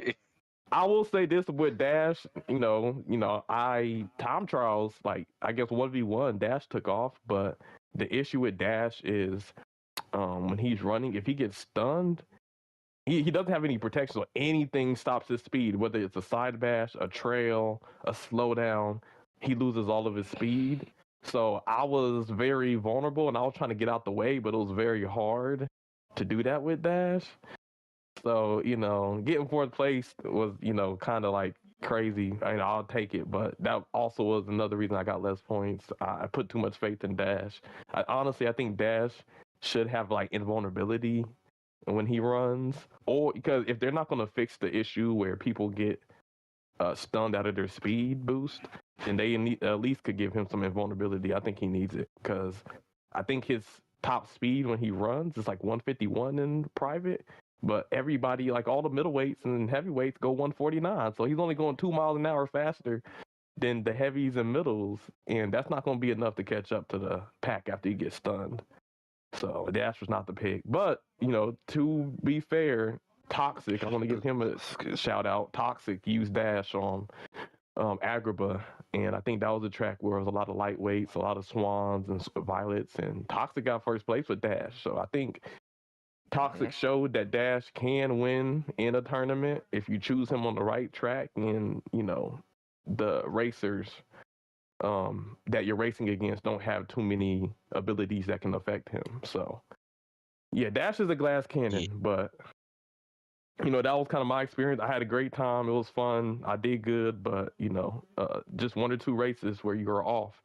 I will say this with Dash, time trials, I guess 1v1, Dash took off, but the issue with Dash is when he's running, if he gets stunned, he doesn't have any protection, so anything stops his speed, whether it's a side bash, a trail, a slowdown, he loses all of his speed. So I was very vulnerable, and I was trying to get out the way, but it was very hard to do that with Dash. So, getting 4th place was, kind of crazy. I'll take it, but that also was another reason I got less points. I put too much faith in Dash. I think Dash should have invulnerability when he runs, or because if they're not going to fix the issue where people get stunned out of their speed boost, then they at least could give him some invulnerability. I think he needs it because I think his top speed when he runs is 151 in private, but everybody, all the middleweights and heavyweights, go 149. So he's only going 2 miles an hour faster than the heavies and middles, and that's not going to be enough to catch up to the pack after you get stunned. So Dash was not the pick. But, to be fair, Toxik, I want to give him a shout out. Toxik used Dash on Agrabah, and I think that was a track where it was a lot of lightweights, a lot of swans and violets, and Toxik got 1st place with Dash. So I think Toxik showed that Dash can win in a tournament if you choose him on the right track, and the racers that you're racing against don't have too many abilities that can affect him. So yeah, Dash is a glass cannon, but that was kind of my experience. I had a great time. It was fun. I did good, but just one or two races where you're off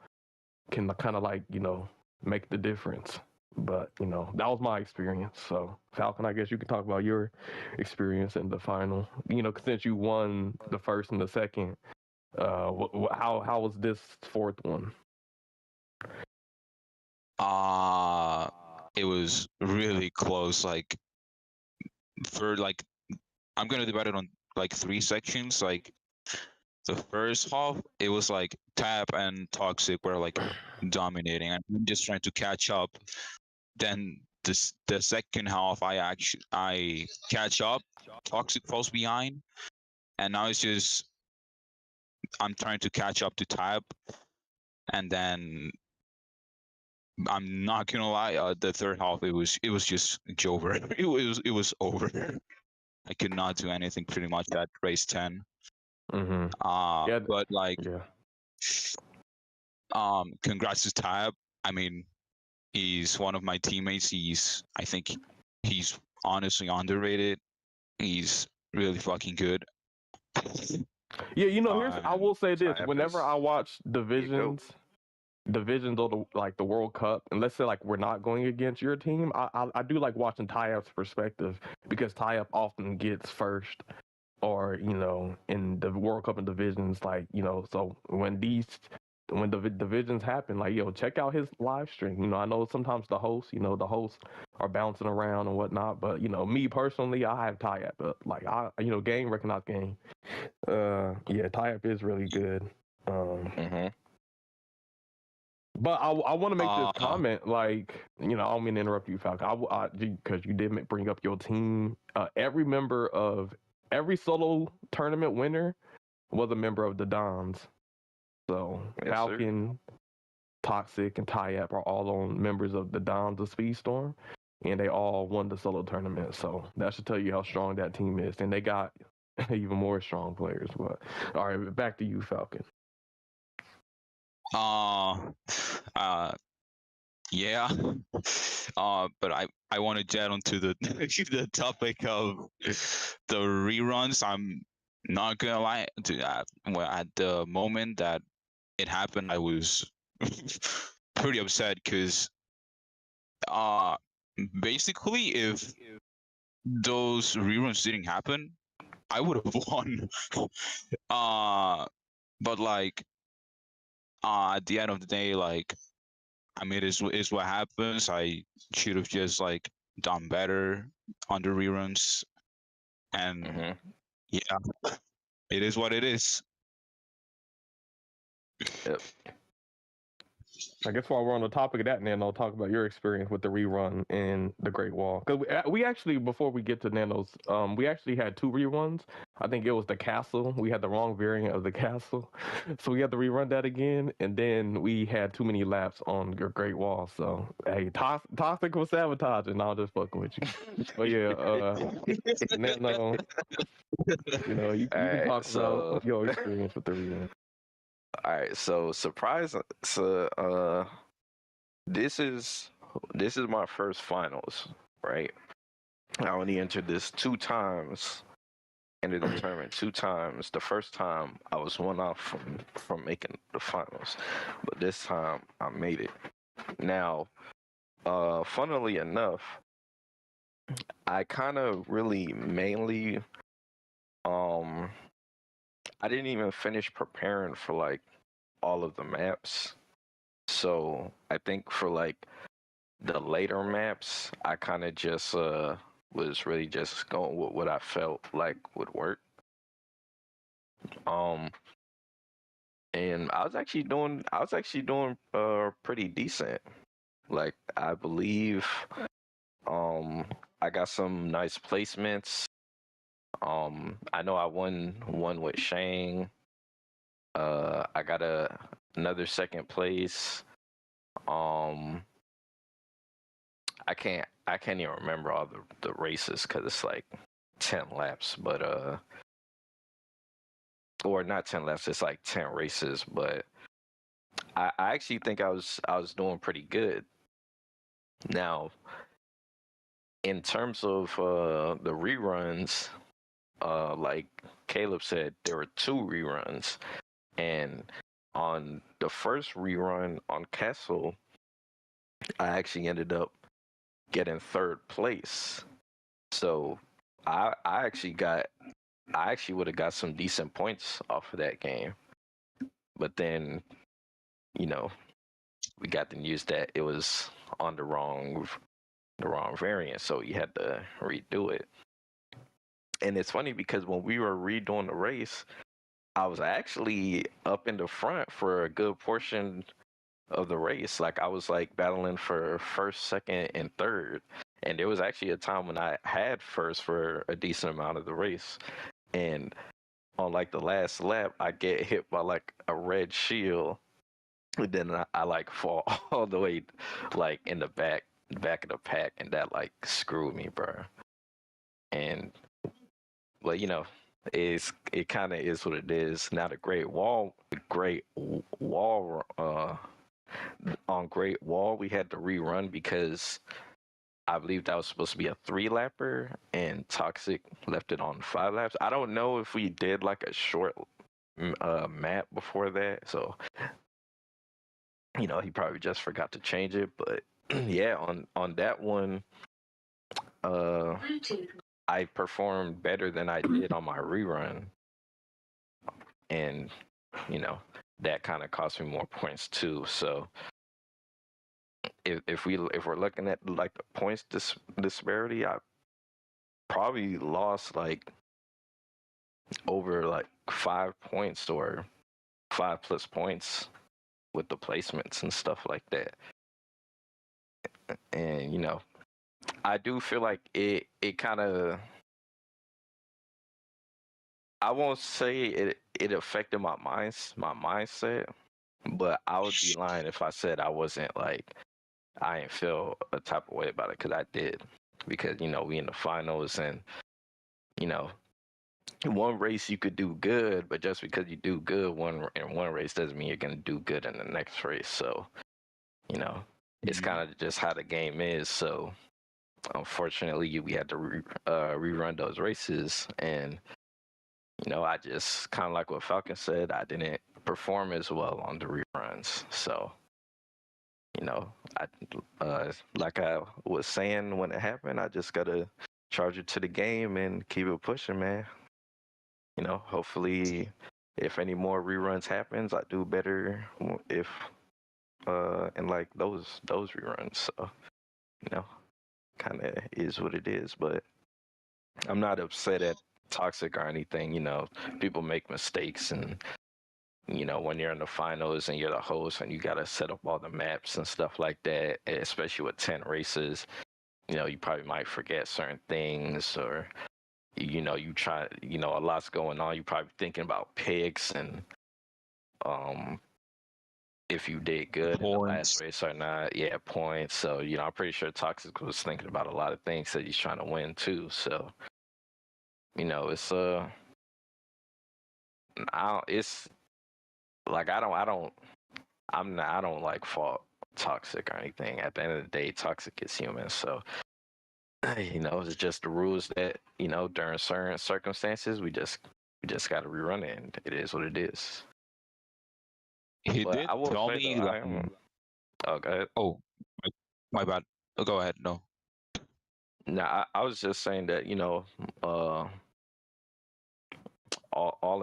can kind of make the difference. But that was my experience. So Falcon, I guess you can talk about your experience in the final. Since you won the first and the second, how was this fourth one? It was really close. Like I'm gonna divide it on like 3 sections. Like the first half, it was like Tap and Toxic were like dominating, and I'm just trying to catch up. Then the second half, I catch up. Toxic falls behind, and now it's just I'm trying to catch up to Tap, and then I'm not gonna lie, the third half it was just over. It was over. I could not do anything pretty much at race 10. Mm-hmm. Yeah, but congrats to Tab. I mean, he's one of my teammates. I think he's honestly underrated. He's really fucking good. Yeah, I will say this: whenever I watch divisions of the World Cup, and let's say we're not going against your team, I do like watching Tyup's perspective, because Tyup often gets first, or in the World Cup and divisions, so when the divisions happen, check out his live stream. I know sometimes the hosts are bouncing around and whatnot, but me personally, I have Tyup, but game recognized game. Yeah, Tyup is really good. But I want to make this comment, I don't mean to interrupt you, Falcon, because you did bring up your team. Every member of every solo tournament winner was a member of the Dons. So Yes, Falcon, Toxik, and Tyup are all on members of the Dons of Speedstorm, and they all won the solo tournament. So that should tell you how strong that team is, and they got even more strong players. But all right, back to you, Falcon. Yeah. But I want to jet onto the the topic of the reruns. I'm not gonna lie, at the moment that it happened, I was pretty upset, because basically if those reruns didn't happen, I would have won. But at the end of the day, I mean, it's what happens. I should have just done better on the reruns, and yeah, it is what it is. Yep. I guess while we're on the topic of that, Nano, talk about your experience with the rerun in the Great Wall. Because we actually, before we get to Nano's, we actually had 2 reruns. I think it was the castle. We had the wrong variant of the castle. So we had to rerun that again. And then we had too many laps on your Great Wall. So, hey, Toxic was sabotaging. I'll just fucking with you. But yeah, Nano, you can talk about your experience with the rerun. All right, so this is my first finals, right? I only entered this 2 times, entered the tournament 2 times. The first time I was 1 off from making the finals, but this time I made it. Now, funnily enough, I kind of really mainly I didn't even finish preparing for all of the maps. So I think for the later maps, I kind of just was really just going with what I felt like would work. And I was actually doing pretty decent. I believe I got some nice placements. I know I won with Shang. I got another second place. I can't even remember all the races because it's like 10 laps, but or not 10 laps, it's like 10 races, but I actually think I was doing pretty good. Now, in terms of the reruns, like Caleb said, there were 2 reruns, and on the first rerun on Castle, I actually ended up getting 3rd place. So I actually would have got some decent points off of that game. But then, you know, we got the news that it was on the wrong variant, so you had to redo it. And it's funny because when we were redoing the race, I was actually up in the front for a good portion of the race. Like I was like battling for 1st, 2nd, and 3rd. And there was actually a time when I had 1st for a decent amount of the race. And on like the last lap, I get hit by like a red shield. And then I like fall all the way like in the back of the pack, and that like screwed me, bro. And but you know, it kind of is what it is. Now the Great Wall on Great Wall we had to rerun because I believe that was supposed to be a 3-lapper, and Toxik left it on 5 laps. I don't know if we did like a short map before that, so you know he probably just forgot to change it. But yeah, on that one, I performed better than I did on my rerun, and you know that kind of cost me more points too. So if we're looking at like the points disparity, I probably lost like over like 5 points or 5+ points with the placements and stuff like that. And you know, I do feel like it kind of, I won't say it affected my mindset, but I would be lying if I said I wasn't like, I didn't feel a type of way about it, because I did. Because, you know, we in the finals, and, you know, in one race you could do good, but just because you do good in one race doesn't mean you're going to do good in the next race. So, you know, it's kind of just how the game is. So, unfortunately, we had to rerun those races, and, you know, I just kind of like what Falcon said, I didn't perform as well on the reruns. So, you know, like I was saying when it happened, I just gotta charge it to the game and keep it pushing, man. You know, hopefully, if any more reruns happens, I do better if in like those reruns. So, you know, kind of is what it is. But I'm not upset at Toxik or anything. You know, people make mistakes, and you know, when you're in the finals and you're the host and you got to set up all the maps and stuff like that, especially with 10 races, you know, you probably might forget certain things, or, you know, you try, you know, a lot's going on. You're probably thinking about picks and if you did good in the last race or not. Yeah, points. So, you know, I'm pretty sure Toxik was thinking about a lot of things that he's trying to win too. So, you know, it's like I don't like fault Toxik or anything. At the end of the day, Toxik is human. So, you know, it's just the rules that, you know, during certain circumstances, we just got to rerun it, and it is what it is. He But did I will tell say me. that oh, go ahead. Oh, my bad. Go ahead. No. No, I was just saying that, you know, all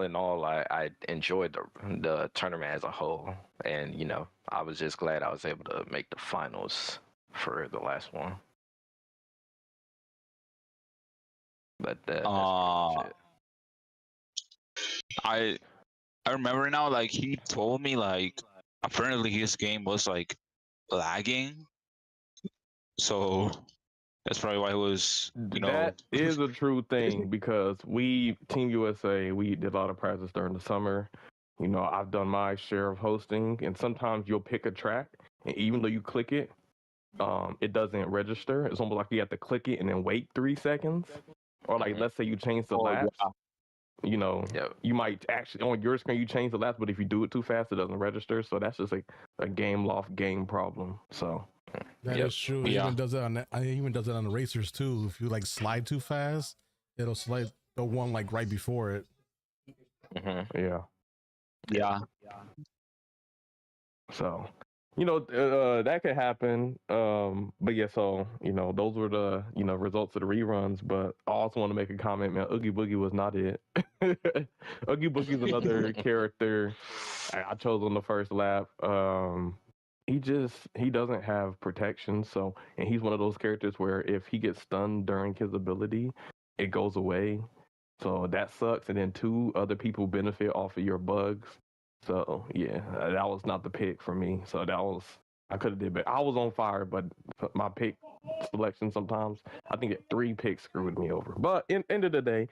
in all, I enjoyed the tournament as a whole, and you know, I was just glad I was able to make the finals for the last one. But that's pretty much it. I remember now. Like he told me, like apparently his game was like lagging, so that's probably why it was. You know, That is a true thing, because we, Team USA, we did a lot of practice during the summer. You know, I've done my share of hosting, and sometimes you'll pick a track, and even though you click it, it doesn't register. It's almost like you have to click it and then wait 3 seconds. Or like, let's say you change the laps. You know, you might actually on your screen you change the laps, but if you do it too fast, it doesn't register. So that's just like a game loft game problem. So that is true. It Yeah. even does it on the racers too. If you like slide too fast, it'll slide the one like right before it. yeah. Yeah. So, you know, that could happen. But yeah, so, you know, those were the, you know, results of the reruns. But I also want to make a comment, man. Oogie Boogie was not it. Oogie Boogie's another character I chose on the first lap. He doesn't have protection. So, and he's one of those characters where if he gets stunned during his ability, it goes away. So that sucks. And then 2 other people benefit off of your bugs. So yeah, that was not the pick for me. So I could have did better. I was on fire, but my pick selection sometimes I think 3 picks screwed me over. But end of the day,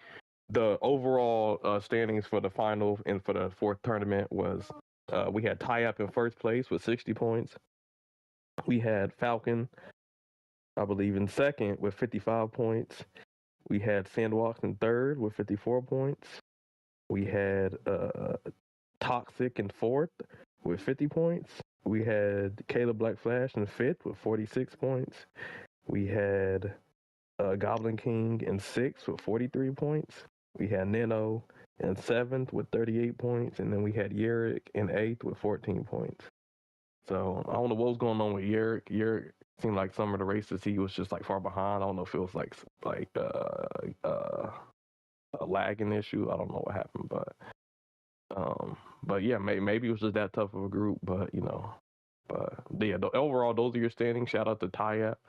the overall standings for the final and for the 4th tournament was we had Tie-Up in first place with 60 points. We had Falcon, I believe, in second with 55 points. We had Sandwalks in third with 54 points. We had Toxik in fourth with 50 points. We had Caleb Black Flash in fifth with 46 points. We had Goblin King in sixth with 43 points. We had Nino in seventh with 38 points. And then we had Yerrick in eighth with 14 points. So I don't know what was going on with Yerrick. Yerrick seemed like some of the races he was just like far behind. I don't know if it was like a lagging issue. I don't know what happened, but yeah, maybe it was just that tough of a group. But you know, yeah, overall those are your standings. Shout out to Tie-Up,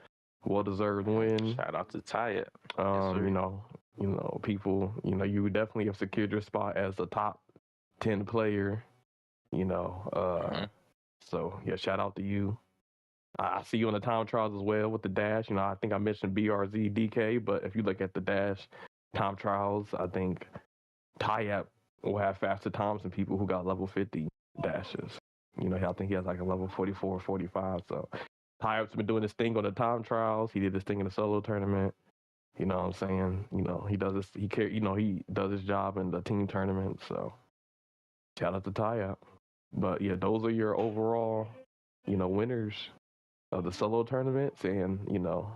well deserved win. Shout out to Ty. You know, people, you know, you would definitely have secured your spot as a top 10 player. You know, so yeah, shout out to you. I see you on the time trials as well with the dash. You know, I think I mentioned BRZ DK, but if you look at the dash time trials, I think Tie-Up will have faster times than people who got level 50 dashes. You know, I think he has like a level 44, 45. So Tie-Up's been doing this thing on the time trials. He did this thing in the solo tournament. You know what I'm saying? You know, he does his job in the team tournament. So shout out to Tie-Up. But yeah, those are your overall, you know, winners of the solo tournaments. And, you know,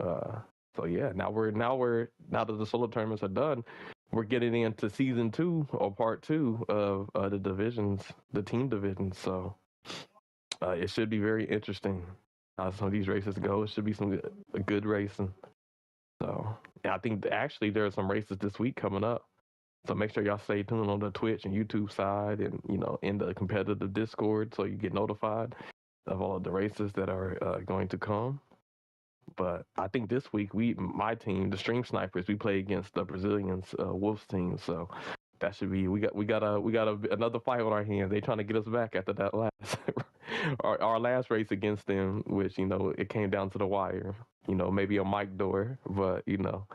so yeah, now that the solo tournaments are done, we're getting into season 2 or part 2 of the divisions, the team divisions. So it should be very interesting how some of these races go. It should be some good racing. So yeah, I think actually there are some races this week coming up. So make sure y'all stay tuned on the Twitch and YouTube side, and you know, in the competitive Discord, so you get notified of all of the races that are going to come. But I think this week my team, the Stream Snipers, we play against the Brazilians Wolves team. So that should be we got another fight on our hands. They trying to get us back after that last our last race against them, which, you know, it came down to the wire. You know, maybe a mic door, but you know,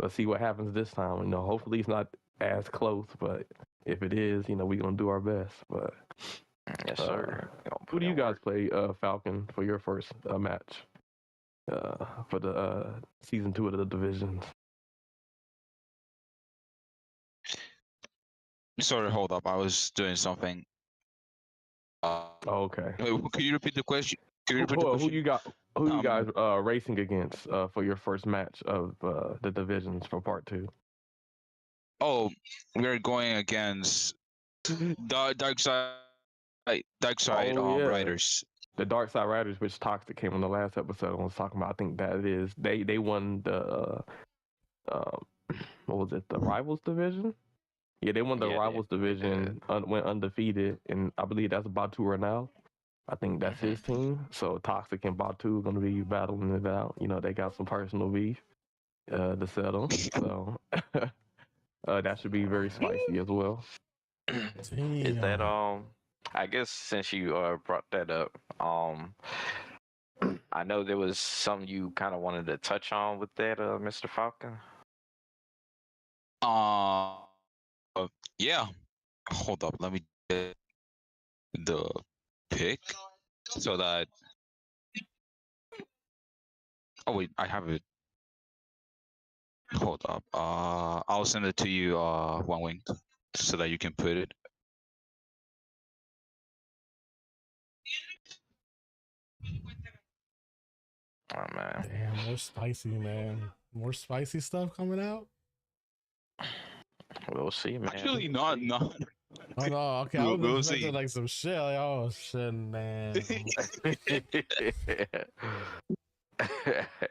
let's see what happens this time. You know, hopefully it's not as close, but if it is, you know, we're gonna do our best. But Yes, sir. who do you guys play, Falcon, for your first match for the season 2 of the divisions? Sorry, hold up. I was doing something. Okay. Could you repeat the question? Who you guys racing against for your first match of the divisions for part 2? Oh, we're going against Dark Side Riders. The Dark Side Riders, which Toxik came on the last episode and was talking about. I think that is they won the what was it, the Rivals division? Yeah, they won the Rivals division, went undefeated, and I believe that's Baturonal. I think that's his team. So Toxik and Batu are going to be battling it out. You know, they got some personal beef to settle. So that should be very spicy as well. Is that I guess since you brought that up, I know there was something you kind of wanted to touch on with that, Mr. Falcon. Yeah. Hold up, let me get the pick so that Oh wait, I have it. Hold up. I'll send it to you, One Wing, so that you can put it. Oh man. Damn, more spicy, man. More spicy stuff coming out. We'll see, man. Actually, not. Oh no, okay. I We'll was see. expecting like some shit. Like, oh shit, man.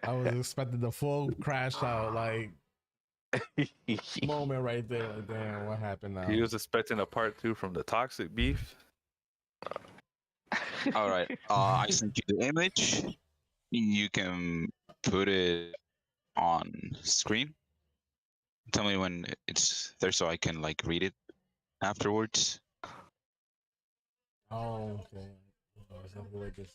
I was expecting the full crash out like moment right there. Like, damn, what happened now? He was expecting a part 2 from the Toxik beef. All right. I sent you the image. You can put it on screen. Tell me when it's there so I can like read it afterwards. Oh, okay. Oh, something like this.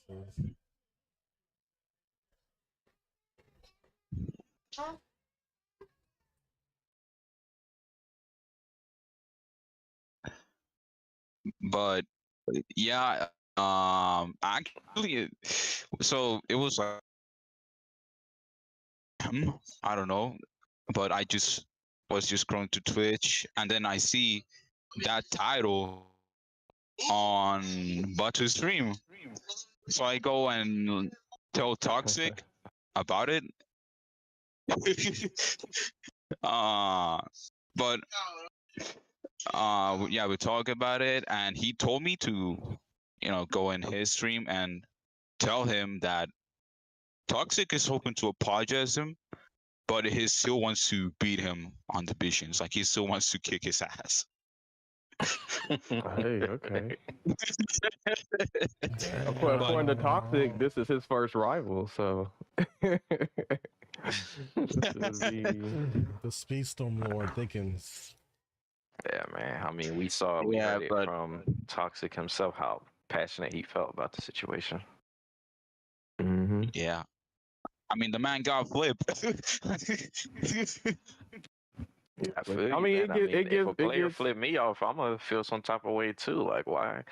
But yeah, actually, so it was like I don't know, but I just was just scrolling to Twitch, and then I see that title on Batu's stream. So I go and tell Toxik about it. But yeah, we talk about it, and he told me to, go in his stream and tell him that Toxik is hoping to apologize him, but he still wants to beat him on the missions. Like he still wants to kick his ass. Hey, okay. According to Toxik, this is his first rival, so. The Speedstorm Lord Dickens. Yeah, man. I mean, we heard it from Toxik himself how passionate he felt about the situation. Mm-hmm. Yeah. I mean, the man got flipped. I feel you, I mean, man. If a player gives flip me off, I'm gonna feel some type of way too. Like, why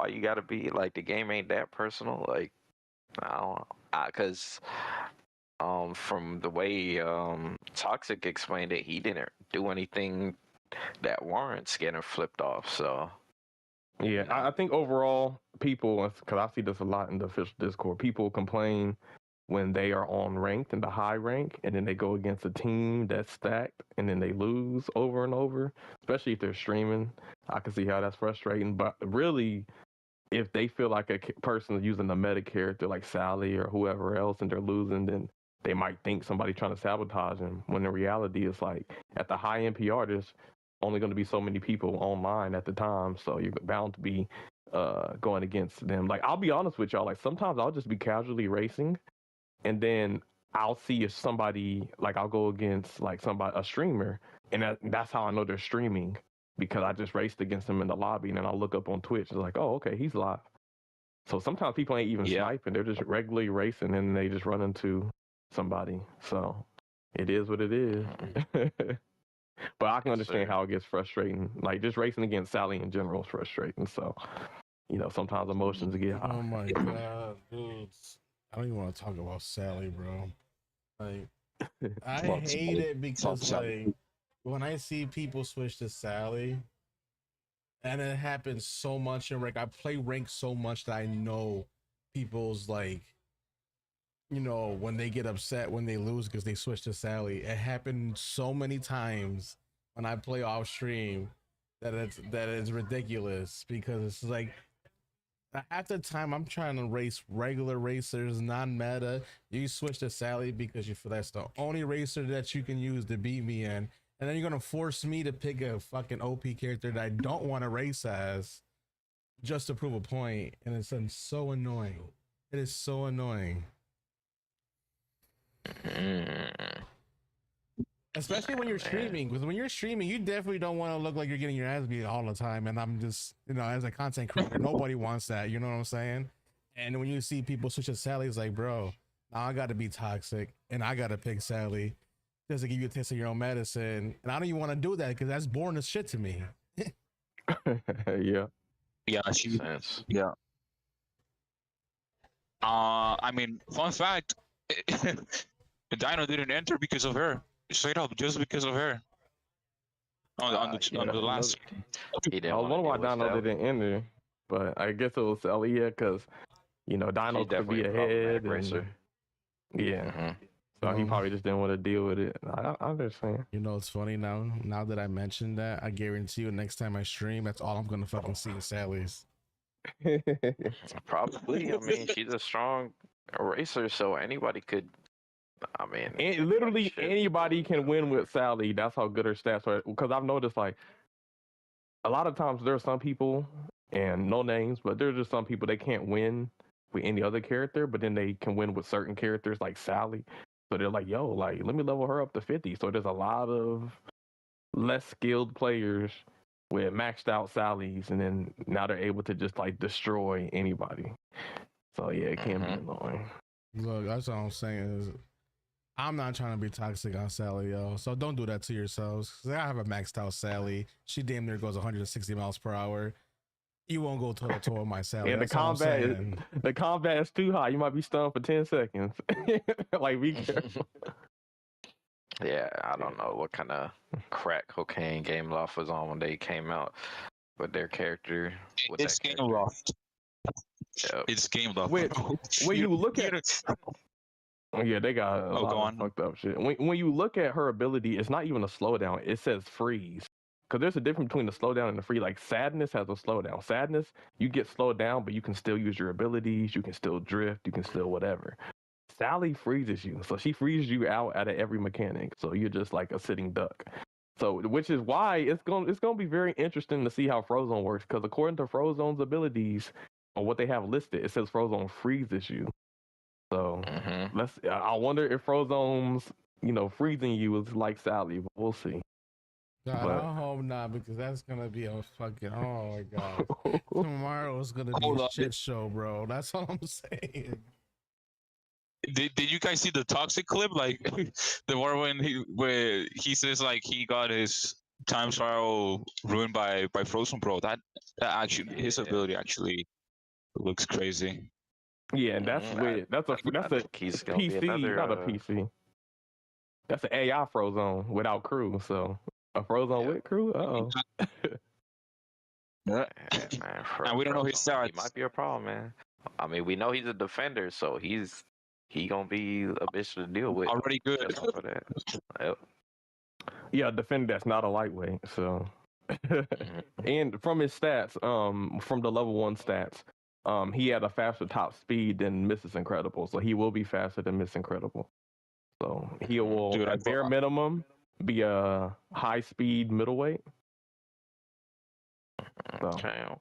you gotta be like the game ain't that personal? Like, I don't, because from the way Toxik explained it, he didn't do anything that warrants getting flipped off. So yeah, I think overall people, because I see this a lot in the official Discord, people complain when they are on ranked in the high rank and then they go against a team that's stacked and then they lose over and over, especially if they're streaming. I can see how that's frustrating, but really if they feel like a person is using a meta character like Sally or whoever else and they're losing, then they might think somebody's trying to sabotage them, when in reality it's like at the high NPR there's only going to be so many people online at the time, so you're bound to be going against them. Like, I'll be honest with y'all, like sometimes I'll just be casually racing and then I'll see if somebody, like I'll go against like a streamer, and that's how I know they're streaming, because I just raced against them in the lobby, and then I'll look up on Twitch, it's like, oh, okay, he's live. So sometimes people ain't even sniping, they're just regularly racing and they just run into somebody. So it is what it is. But I can understand how it gets frustrating. Like just racing against Sally in general is frustrating. So, sometimes emotions get high. Oh my god, dude. I don't even want to talk about Sally, bro. Like, I hate it because, like, when I see people switch to Sally, and it happens so much in rank, I play rank so much that I know people's, like, when they get upset when they lose because they switch to Sally. It happened so many times when I play off stream that it's ridiculous, because it's like, at the time I'm trying to race regular racers, non-meta. You switch to Sally because you feel that's the only racer that you can use to beat me in, and then you're gonna force me to pick a fucking OP character that I don't want to race as just to prove a point, and it's so annoying. It is so annoying. Especially when you're streaming, because when you're streaming, you definitely don't want to look like you're getting your ass beat all the time. And I'm just, as a content creator, nobody wants that. You know what I'm saying? And when you see people switch to Sally, it's like, bro, now I got to be Toxik and I got to pick Sally just to give you a taste of your own medicine. And I don't even want to do that because that's boring as shit to me. Yeah. Yeah, yeah. I mean, fun fact. Dino didn't enter because of her. Straight up, just because of her. On the last. He I didn't was wondering want why to deal with Dino Sally. didn't enter, but I guess it was Sally, yeah, because Dino She's could be definitely a ahead, problematic racer. yeah, Mhm. so he No. probably just didn't want to deal with it. I understand. You know, it's funny now that I mentioned that, I guarantee you next time I stream, that's all I'm gonna fucking see is Sally's. Probably. I mean, she's a strong racer, so anybody could. I mean, And anybody literally should. anybody can win with Sally. That's how good her stats are. Because I've noticed, like, a lot of times there are some people, and no names, but there's just some people they can't win with any other character, but then they can win with certain characters like Sally. So they're like, yo, like, let me level her up to 50. So there's a lot of less skilled players with maxed out Sallys, and then now they're able to just like destroy anybody. So yeah, it can be annoying. Look, that's all I'm saying is I'm not trying to be toxic on Sally, yo. So don't do that to yourselves. 'Cause I have a maxed out Sally. She damn near goes 160 miles per hour. You won't go toe to toe with my Sally. And That's all I'm saying. the combat is too high. You might be stunned for 10 seconds. Like, be careful. Yeah, I don't know what kind of crack cocaine Game Loft was on when they came out with their character. with It's that game character. loft. Yep. It's game loft. When- bro. when you look at- don't- Yeah, they got a Oh, lot go of on. fucked up shit. When you look at her ability, it's not even a slowdown. It says freeze. Because there's a difference between the slowdown and the free. Like, Sadness has a slowdown. Sadness, you get slowed down, but you can still use your abilities. You can still drift. You can still whatever. Sally freezes you. So she freezes you out of every mechanic. So you're just like a sitting duck. So, which is why it's gonna be very interesting to see how Frozone works. Because according to Frozone's abilities, or what they have listed, it says Frozone freezes you. So I wonder if Frozone's freezing you is like Sally, but we'll see. God, But- I hope not, because that's gonna be a fucking, oh my god. Tomorrow is gonna be Hold a up. shit show, bro. That's all I'm saying. Did you guys see the Toxik clip? Like the one where he says like he got his time trial ruined by Frozen, bro. That actually his ability actually looks crazy. Yeah, and that's that's a think he's gonna be PC, another, not a PC. That's an AI Frozone without crew. So a Frozone with crew. Oh, Yeah. Yeah, man, And we don't know his Frozone, He stats. might be a problem, man. I mean, we know he's a defender, so he gonna be a bitch to deal with. Already good. Just off of that. Yep. yeah, a defender that's not a lightweight. So, and from his stats, from the level 1 stats, he had a faster top speed than Mrs. Incredible. So he will be faster than Miss Incredible. So he will, Dude, I at bare thought- minimum, be a high speed middleweight. So.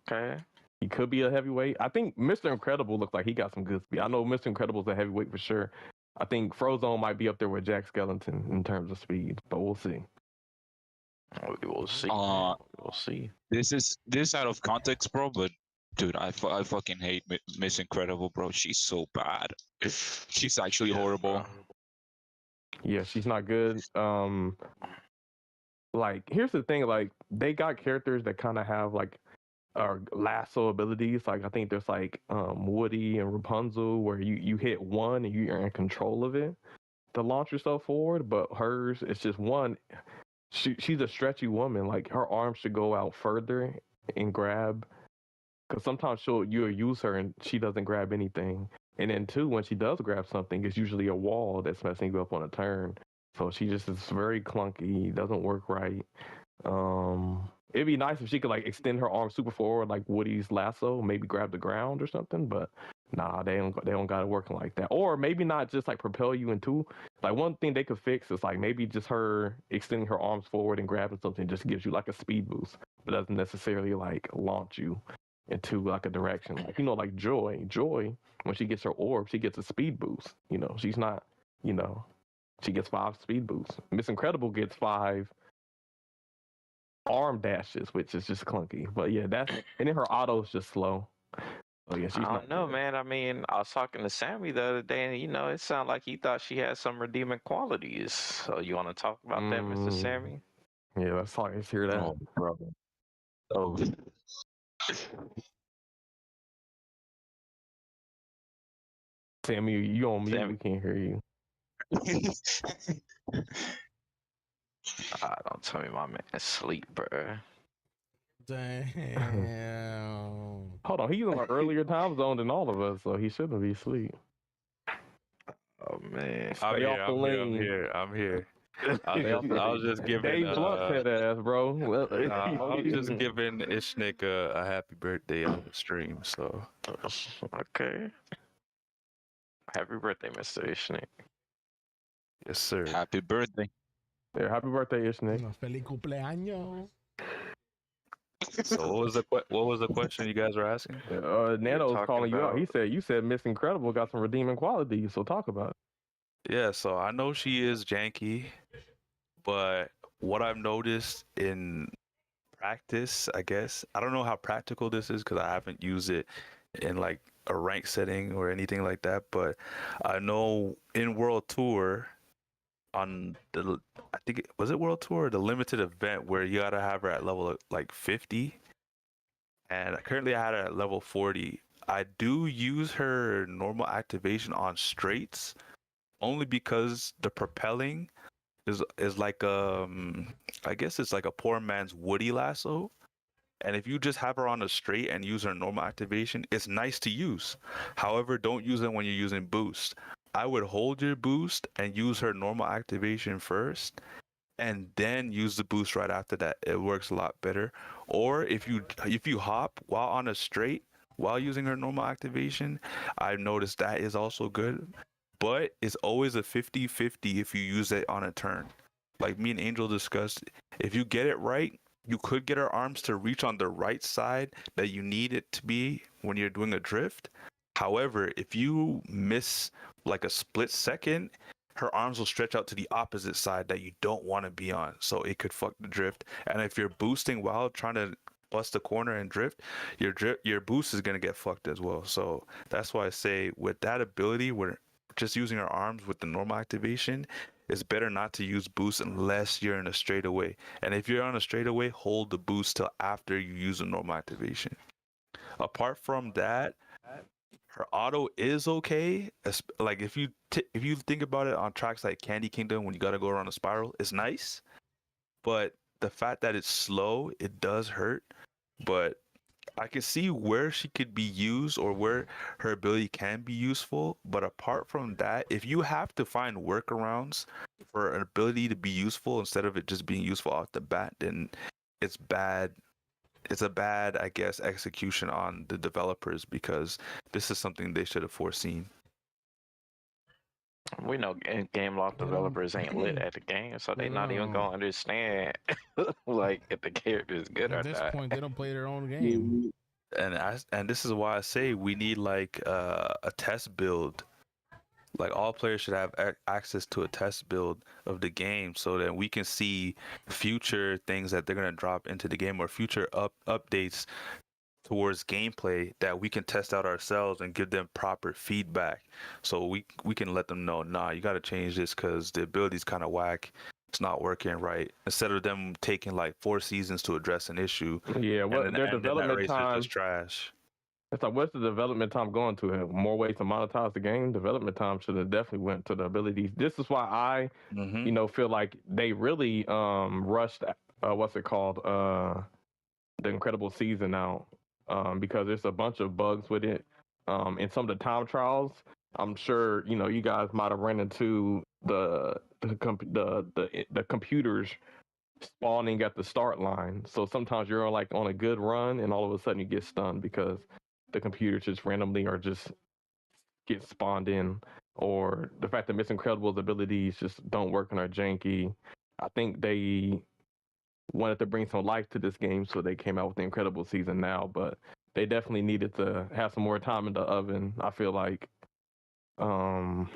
Okay. He could be a heavyweight. I think Mr. Incredible looks like he got some good speed. I know Mr. Incredible's a heavyweight for sure. I think Frozone might be up there with Jack Skellington in terms of speed, but we'll see. We will see. We'll see. This is out of context, bro. But dude, I fucking hate Miss Incredible, bro. She's so bad. She's actually horrible. Yeah, she's not good. Like, here's the thing, like, they got characters that kind of have like lasso abilities. Like, I think there's like Woody and Rapunzel, where you hit one and you're in control of it to launch yourself forward. But hers, it's just one. She's a stretchy woman. Like, her arms should go out further and grab. Because sometimes you'll use her and she doesn't grab anything. And then 2, when she does grab something, it's usually a wall that's messing you up on a turn. So she just is very clunky, doesn't work right. It'd be nice if she could like extend her arm super forward like Woody's lasso, maybe grab the ground or something. But nah, they don't got it working like that. Or maybe not just like propel you into. Like, one thing they could fix is like maybe just her extending her arms forward and grabbing something just gives you like a speed boost, but doesn't necessarily like launch you into like a direction. Like, like Joy, when she gets her orb, she gets a speed boost. She's not, she gets 5 speed boosts. Miss Incredible gets 5 arm dashes, which is just clunky. But yeah, and then her auto is just slow. Oh yeah, she's I not don't know, good. man. I mean, I was talking to Sammy the other day, and it sounded like he thought she had some redeeming qualities. So you want to talk about that, Mr. Sammy? Yeah, let's hear that. Oh, brother. Oh. Sammy, you on mute? Sammy. We can't hear you. Don't tell me my man asleep, bro. Damn. Hold on, he's on an earlier time zone than all of us, so he shouldn't be asleep. Oh man. Stay off the lane. I'm here. Stay off the I was just giving. Dave Blunt said ass, bro. I was just giving Ishnik a happy birthday on the stream. So Okay. Happy birthday, Mr. Ishnik. yes, sir. Happy birthday. Yeah, happy birthday, Ishnik. Feliz cumpleaños. So what was the question you guys were asking? Nano was talking calling you out. about- You said Miss Incredible got some redeeming qualities, so talk about it. Yeah, so I know she is janky, but what I've noticed in practice, I guess, I don't know how practical this is because I haven't used it in like a rank setting or anything like that, but I know in World Tour on the, I think was it World Tour, the limited event where you gotta have her at level like 50, and currently I had her at level 40. I do use her normal activation on straights only because the propelling is like I guess it's like a poor man's Woody lasso. And if you just have her on a straight and use her normal activation, it's nice to use. However, don't use it when you're using boost. I would hold your boost and use her normal activation first, and then use the boost right after that. It works a lot better. Or if you hop while on a straight while using her normal activation, I've noticed that is also good. But it's always a 50-50 if you use it on a turn. Like me and Angel discussed, if you get it right, you could get her arms to reach on the right side that you need it to be when you're doing a drift. However, if you miss like a split second, her arms will stretch out to the opposite side that you don't want to be on. So it could fuck the drift. And if you're boosting while trying to bust the corner and drift, your boost is going to get fucked as well. So that's why I say with that ability, we're just using our arms with the normal activation, it's better not to use boost unless you're in a straightaway. And if you're on a straightaway, hold the boost till after you use a normal activation. Apart from that, her auto is okay. Like if you think about it on tracks like Candy Kingdom, when you got to go around a spiral, it's nice. But the fact that it's slow, it does hurt. But I can see where she could be used or where her ability can be useful. But apart from that, if you have to find workarounds for an ability to be useful instead of it just being useful off the bat, then it's bad. It's a bad, I guess, execution on the developers because this is something they should have foreseen. We know game loft developers ain't lit at the game, so they not even gonna understand like if the character is good or At this not. point, they don't play their own game. And this is why I say we need like a test build. Like all players should have access to a test build of the game so that we can see future things that they're gonna drop into the game or future updates towards gameplay that we can test out ourselves and give them proper feedback. So we can let them know, nah, you got to change this because the ability's kind of whack. It's not working right. Instead of them taking like 4 seasons to address an issue. Yeah, what their development time is trash. It's like, what's the development time going to? Have more ways to monetize the game? Development time should have definitely went to the abilities. This is why I, feel like they really rushed. What's it called? The Incredible Season out. Because there's a bunch of bugs with it. In some of the time trials, I'm sure you guys might have run into the computers spawning at the start line. So sometimes you're like on a good run, and all of a sudden you get stunned because the computers just randomly or just get spawned in, or the fact that Miss Incredible's abilities just don't work and are janky. I think they wanted to bring some life to this game, so they came out with the Incredible Season now, but they definitely needed to have some more time in the oven, I feel like. Cause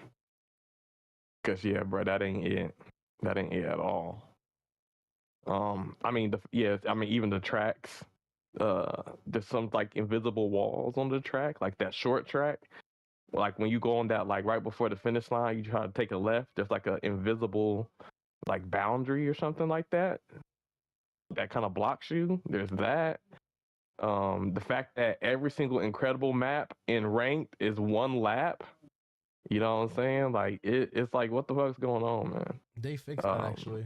yeah, bro, that ain't it at all. Even the tracks, there's some like invisible walls on the track, like that short track. Like when you go on that, like right before the finish line, you try to take a left, there's like an invisible like boundary or something like that kind of blocks you. There's that. The fact that every single Incredible map in ranked is 1 lap You know what I'm saying? Like it's like what the fuck's going on, man? They fixed that actually.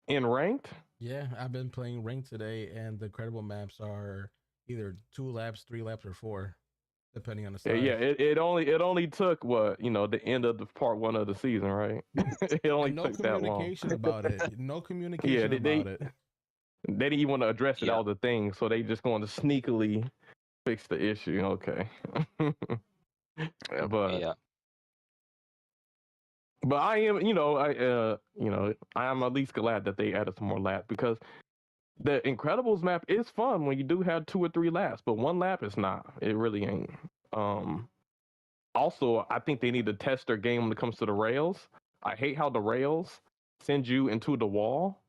In ranked? Yeah, I've been playing ranked today, and the credible maps are either 2 laps, 3 laps, or 4, depending on the size. Yeah. It only took what the end of the part 1 of the season, right? It only And no took that long. communication about it. No communication about it. They didn't even want to address it, Yeah. all the things, so they just going to sneakily fix the issue. Okay. But I am, I am at least glad that they added some more laps, because the Incredibles map is fun when you do have 2 or 3 laps, but 1 lap is not. It really ain't. Also, I think they need to test their game when it comes to the rails. I hate how the rails send you into the wall.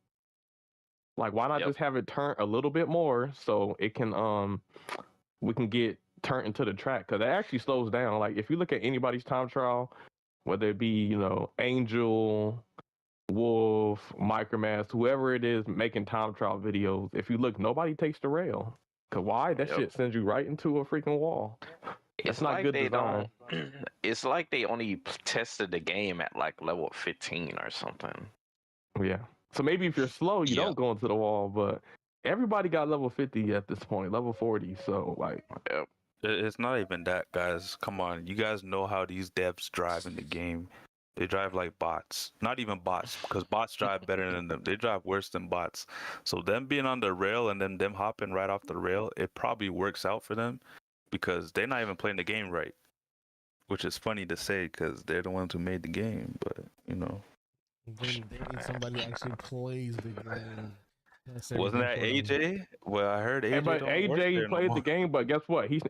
Like, why not just have it turn a little bit more so it can we can get turned into the track? Because it actually slows down. Like, if you look at anybody's time trial, whether it be Angel, Wolf, Micromass, whoever it is making time trial videos, if you look, nobody takes the rail. Cause why? That shit sends you right into a freaking wall. It's not like good they design. It's like they only tested the game at like level 15 or something. Yeah. So maybe if you're slow, you don't go into the wall, but everybody got level 50 at this point, level 40. So like, It's not even that, guys. Come on, you guys know how these devs drive in the game. They drive like bots. Not even bots, because bots drive better than them. They drive worse than bots. So them being on the rail and then them hopping right off the rail, it probably works out for them because they're not even playing the game right. Which is funny to say because they're the ones who made the game, but They need somebody that actually plays the game. Wasn't that AJ? Well, I heard AJ. But don't work AJ there no played more. the game, but guess what? He's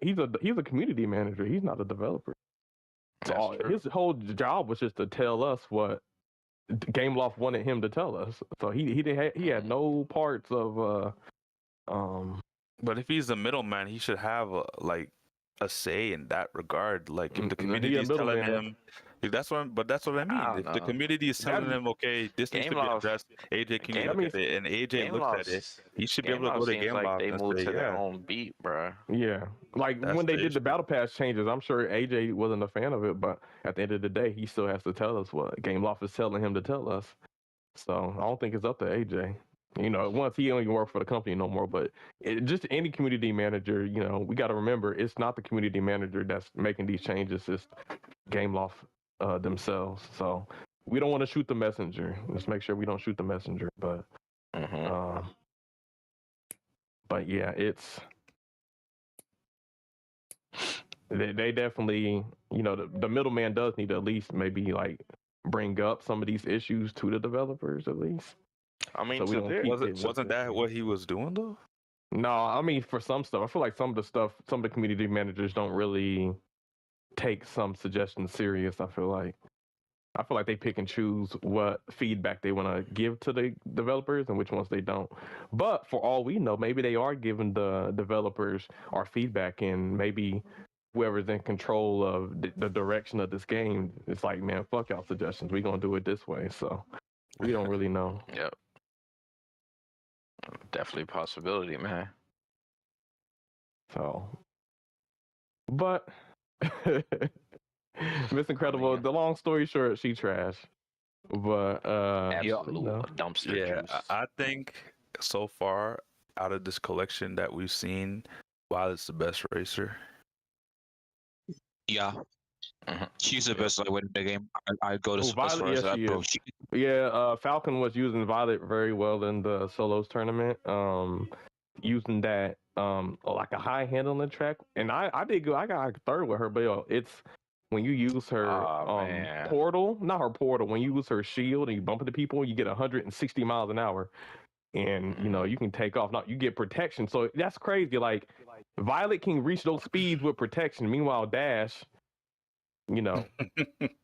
a community manager. He's not a developer. So his whole job was just to tell us what Gameloft wanted him to tell us. So he had no parts of But if he's the middleman, he should have a say in that regard. Like if the community is telling him, that's what I mean. If the community is telling him, okay, this needs to be addressed, AJ can you look at it, and AJ looks at it, he should be able to go to Gameloft like they and moved say, to their own beat, bro. Yeah, like That's when they the did the issue. Battle Pass changes, I'm sure AJ wasn't a fan of it, but at the end of the day, he still has to tell us what Gameloft is telling him to tell us. So I don't think it's up to AJ. Once he don't even work for the company no more, but just any community manager, we got to remember it's not the community manager that's making these changes, it's Gameloft themselves. So we don't want to shoot the messenger. Let's make sure we don't shoot the messenger. But yeah, it's they definitely, the middleman does need to at least maybe like bring up some of these issues to the developers at least. I mean, So wasn't that what he was doing though? No, I mean for some stuff, I feel like some of the community managers don't really take some suggestions serious. I feel like they pick and choose what feedback they want to give to the developers and which ones they don't. But for all we know, maybe they are giving the developers our feedback, and maybe whoever's in control of the direction of this game, it's like, man, fuck y'all suggestions. We're going to do it this way. So we don't really know. Yep. Definitely a possibility, man. So, but Miss Incredible, the long story short, she trash. But Absolute dumpster juice. I think so far out of this collection that we've seen, Violet's the best racer. Yeah. She's the best win the game. I'd go to as far Violet, as that, she bro. is. Falcon was using Violet very well in the solos tournament. Using that like a high handling track, and I did good. I got like third with her, but it's when you use her portal, not her portal. When you use her shield and you bump into people, you get 160 miles an hour, and you can take off. Now you get protection, so that's crazy. Like Violet can reach those speeds with protection. Meanwhile, Dash,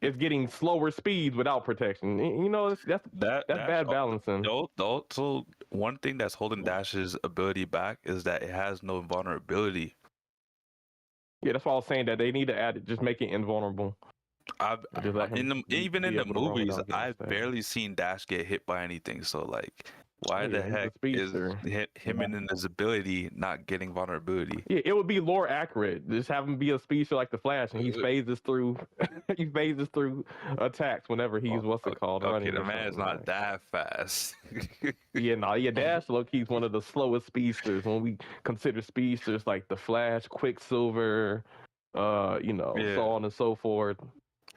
it's getting slower speeds without protection. That's bad balancing. Also, one thing that's holding Dash's ability back is that it has no invulnerability. Yeah, that's why I was saying that they need to add it, just make it invulnerable. Even in the movies, I've barely seen Dash get hit by anything. So like, Why the Yeah, he's a heck is speedster. him and invisibility not getting vulnerability? Yeah, it would be lore accurate. Just have him be a speedster like the Flash, and he phases through. He phases through attacks whenever he's Okay, running. the or man's something, not like. that fast. Dash low key's one of the slowest speedsters when we consider speedsters like the Flash, Quicksilver, so on and so forth.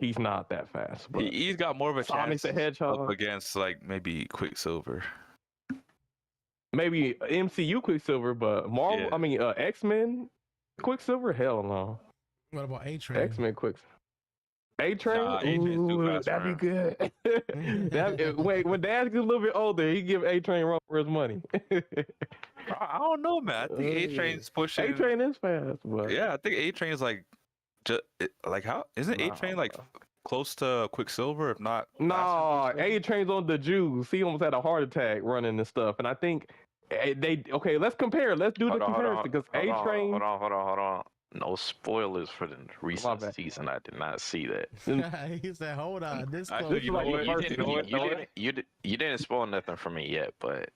He's not that fast. But He's got more of a Sonic chance the Hedgehog up against like maybe Quicksilver. maybe MCU Quicksilver, but Marvel. Yeah. I mean, X-Men Quicksilver. Hell no. What about A-Train? X-Men Quicksilver. A-Train? Nah, A-Train's too fast that'd for be good. Wait, when Dad gets a little bit older, he give A-Train run for his money. I don't know, man. I think A-Train's pushing. A-Train is fast, but Yeah, I think A-Train's like, how isn't A-Train like close to Quicksilver, if not? no, faster than A-Train's on the juice. He almost had a heart attack running and stuff, and I think let's compare. Let's do the comparison because A-Train. Hold on. No spoilers for the recent season. I did not see that. He said, "Hold on, this Actually, close." you know what? You didn't spoil nothing for me yet, but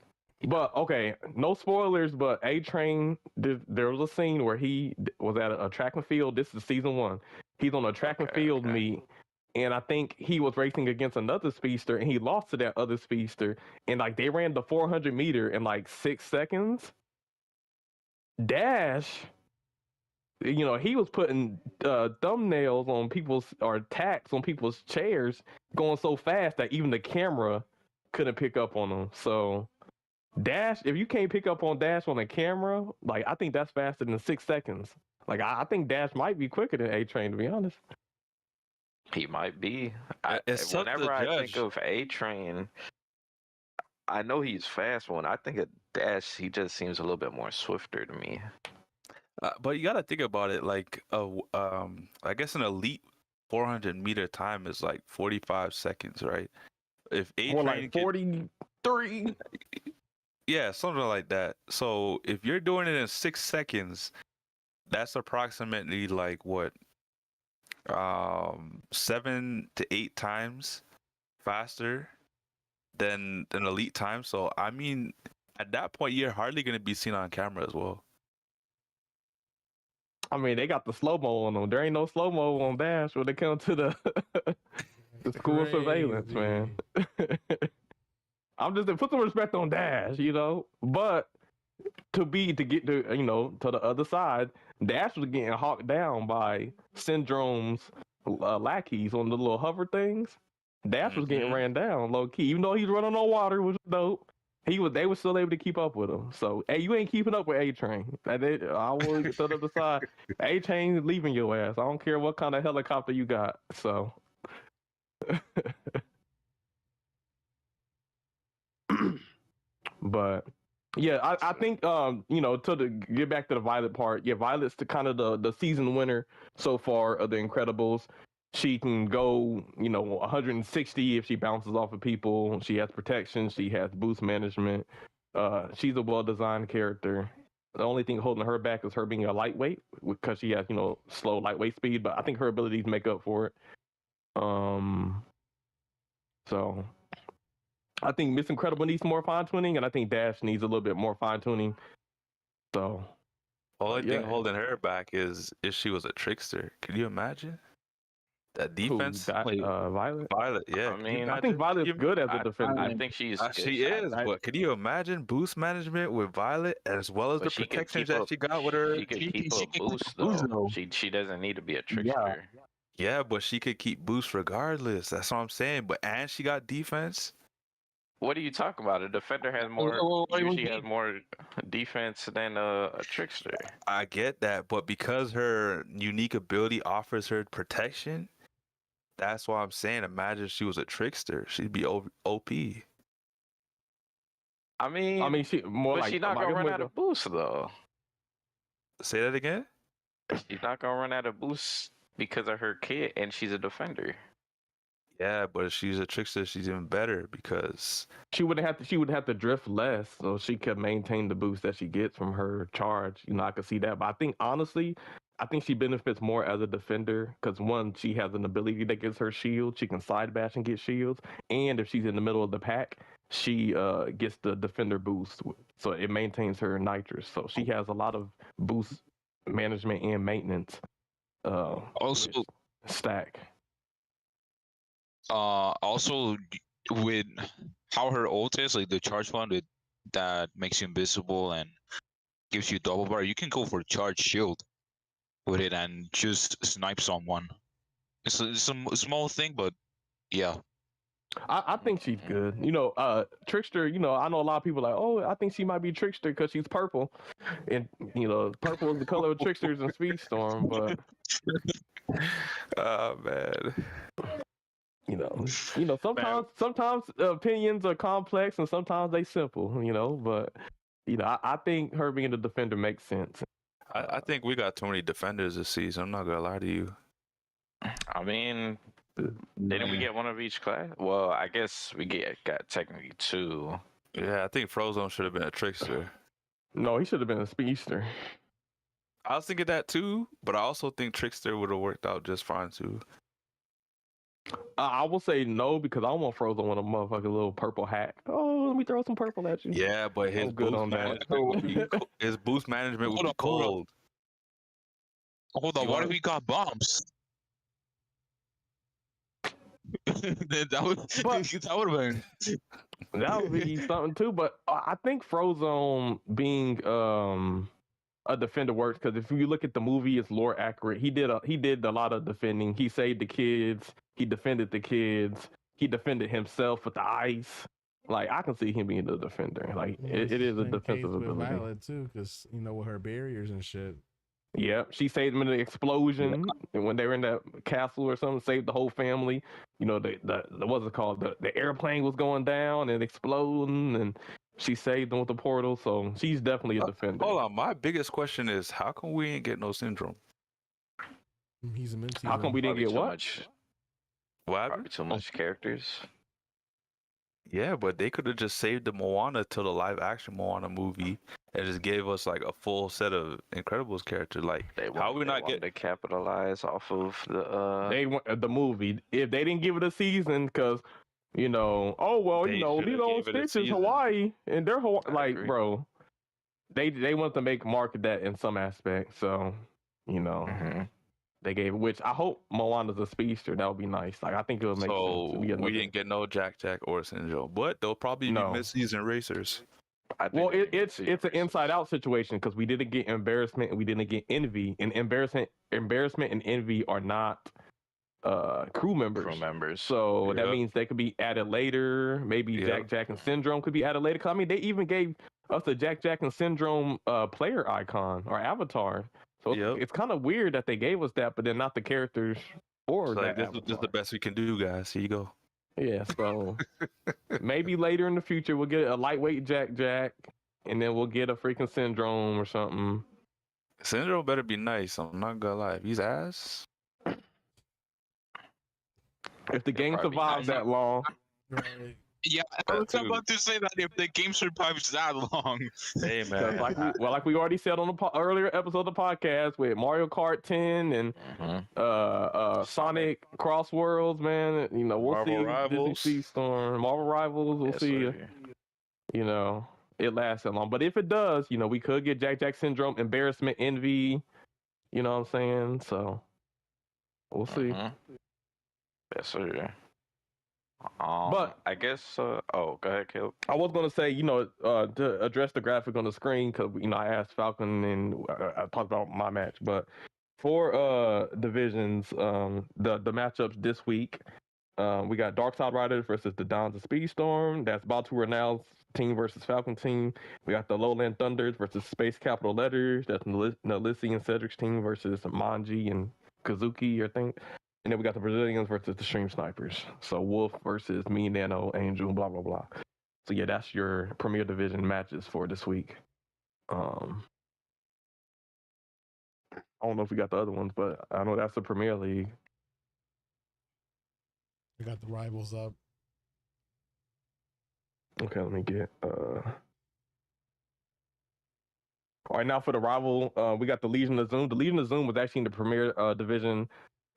okay, no spoilers, but A-Train, there was a scene where he was at a track and field. This is season 1. He's on a track and field meet, and I think he was racing against another speedster, and he lost to that other speedster, and like they ran the 400 meter in like 6 seconds. Dash, he was putting thumbnails on people's or tacks on people's chairs, going so fast that even the camera couldn't pick up on them. So Dash, if you can't pick up on Dash on a camera, like I think that's faster than 6 seconds. Like I think Dash might be quicker than A-Train, to be honest. he might be. It's tough to Whenever I think judge. of A-Train, I know he's fast. When I think of Dash, he just seems a little bit more swifter to me. But you gotta think about it. Like, I guess an elite 400-meter time is like 45 seconds, right? If More A-Train like 43. Yeah, something like that. So if you're doing it in 6 seconds, that's approximately like what, 7 to 8 times faster than elite time. So I mean, at that point, you're hardly gonna be seen on camera as well. I mean, they got the slow-mo on them. There ain't no slow-mo on Dash when it comes to the school Crazy. surveillance, man. I'm just put some respect on Dash, But to get to to the other side, Dash was getting hawked down by Syndrome's lackeys on the little hover things. Dash was getting ran down low key, even though he's running on water, which was dope. They were still able to keep up with him. So, hey, you ain't keeping up with A-Train. I will get to the other side. A-Train is leaving your ass. I don't care what kind of helicopter you got. So, but yeah, I think get back to the Violet part. Yeah, Violet's kind of the season winner so far of the Incredibles. She can go, 160 if she bounces off of people. She has protection. She has boost management. She's a well-designed character. The only thing holding her back is her being a lightweight because she has, slow lightweight speed. But I think her abilities make up for it. So I think Miss Incredible needs more fine-tuning, and I think Dash needs a little bit more fine-tuning. So Only thing holding her back is if she was a trickster. Can you imagine? That defense. Violet. Violet, yeah. I mean, I think Violet's good as a defender. I think she's good. She is, but can you imagine boost management with Violet as well as the protections that she got with her? She could keep a boost though. She doesn't need to be a trickster. Yeah, but she could keep boost regardless. That's what I'm saying. And she got defense. What are you talking about? A defender has usually has more defense than a trickster. I get that, but because her unique ability offers her protection, that's why I'm saying imagine if she was a trickster. She'd be OP. I mean she's not gonna run out of boost though. Say that again? She's not gonna run out of boost because of her kit, and she's a defender. Yeah, but if she's a trickster, she's even better because she would have to drift less, so she could maintain the boost that she gets from her charge. I could see that. But I think honestly, I think she benefits more as a defender because one, she has an ability that gives her shield. She can side bash and get shields, and if she's in the middle of the pack, she gets the defender boost, so it maintains her nitrous. So she has a lot of boost management and maintenance. Also, stack. Also with how her ult is, like the charge one that makes you invisible and gives you double bar, you can go for charge shield with it and just snipe someone. It's a small thing, but yeah. I think she's good. Trickster, I know a lot of people like, oh, I think she might be Trickster because she's purple. And, purple is the color of Tricksters in Speedstorm, but. Oh, man. Sometimes opinions are complex and sometimes they simple, but, I think her being a defender makes sense. I think we got too many defenders this season. I'm not going to lie to you. I mean, didn't we get one of each class? Well, I guess we got technically 2. Yeah, I think Frozone should have been a Trickster. No, he should have been a Speedster. I was thinking that too, but I also think Trickster would have worked out just fine too. I will say no because I don't want Frozone with a motherfucking little purple hat. Oh, let me throw some purple at you. Yeah, but his good boost on that. his boost management would be cold. Hold on, what if we got bombs? that would have been. That would be something too. But I think Frozone being a defender works because if you look at the movie, it's lore accurate. He did a lot of defending. He saved the kids. He defended the kids. He defended himself with the ice. Like I can see him being a defender. Like it is a defensive ability. Valid too, because with her barriers and shit. Yep, she saved them in the explosion when they were in that castle or something. Saved the whole family. The what's it called? The airplane was going down and exploding, and she saved them with the portal. So she's definitely a defender. Hold on, my biggest question is how come we ain't get no syndrome? He's a mid-season. How come we didn't get what? What happened? Probably too much characters. Yeah, but they could have just saved the Moana till the live action Moana movie and just gave us like a full set of Incredibles characters. Like, how we not get to capitalize off of the They want the movie. If they didn't give it a season, because Lilo and Stitch is Hawaii, and they're bro. They want to market that in some aspect. So they gave it. Which I hope Moana's a speedster. That would be nice. Like I think it would make sense. So we didn't get no Jack or Syndrome, but they'll probably be mid-season racers. Well, it's an inside out situation because we didn't get embarrassment and we didn't get envy, and embarrassment and envy are not crew members. So that means they could be added later. Maybe Jack and Syndrome could be added later. 'Cause, I mean, they even gave us a Jack and Syndrome player icon or avatar. So it's kind of weird that they gave us that, but then not the characters or that. This is the best we can do, guys. Here you go. Yeah, so maybe later in the future we'll get a lightweight Jack, and then we'll get a freaking Syndrome or something. Syndrome better be nice. I'm not gonna lie. If he's ass. If the game survives that long. Yeah, I was about to say that if the game survives that long. Hey, man. Like we already said on the earlier episode of the podcast with Mario Kart 10 and Sonic Cross Worlds, man. We'll Marvel see. Rivals. Disney Speedstorm, Marvel Rivals. We'll see. It lasts that long. But if it does, we could get Jack Syndrome, Embarrassment, Envy. You know what I'm saying? So we'll see. Yes, sir. But I guess. Go ahead, Caleb. I was gonna say, to address the graphic on the screen, because I asked Falcon and I talked about my match. But for divisions, the matchups this week, we got Dark Side Riders versus the Dons of Speedstorm. That's Baturonal's team versus Falcon team. We got the Lowland Thunders versus Space Capital Letters. That's Nalissi and Cedric's team versus Manji and Kazuki, I think. And then we got the Brazilians versus the Stream Snipers. So Wolf versus me, Nano, Angel, blah, blah, blah. So yeah, that's your Premier Division matches for this week. I don't know if we got the other ones, but I know that's the Premier League. We got the rivals up. Okay, let me get All right, now for the rival, we got the Legion of Zoom. The Legion of Zoom was actually in the Premier Division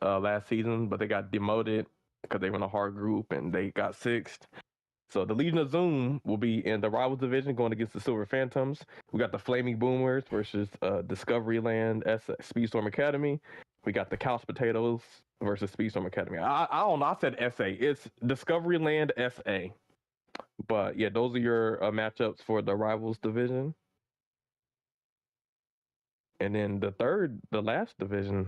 last season, but they got demoted because they were in a hard group and they got sixth. So the Legion of Zoom will be in the Rivals Division going against the Silver Phantoms. We got the Flaming Boomers versus Discovery Land Speedstorm Academy. We got the Couch Potatoes versus Speedstorm Academy. I don't know. I said SA. It's Discovery Land SA. But yeah, those are your matchups for the Rivals Division. And then the last division,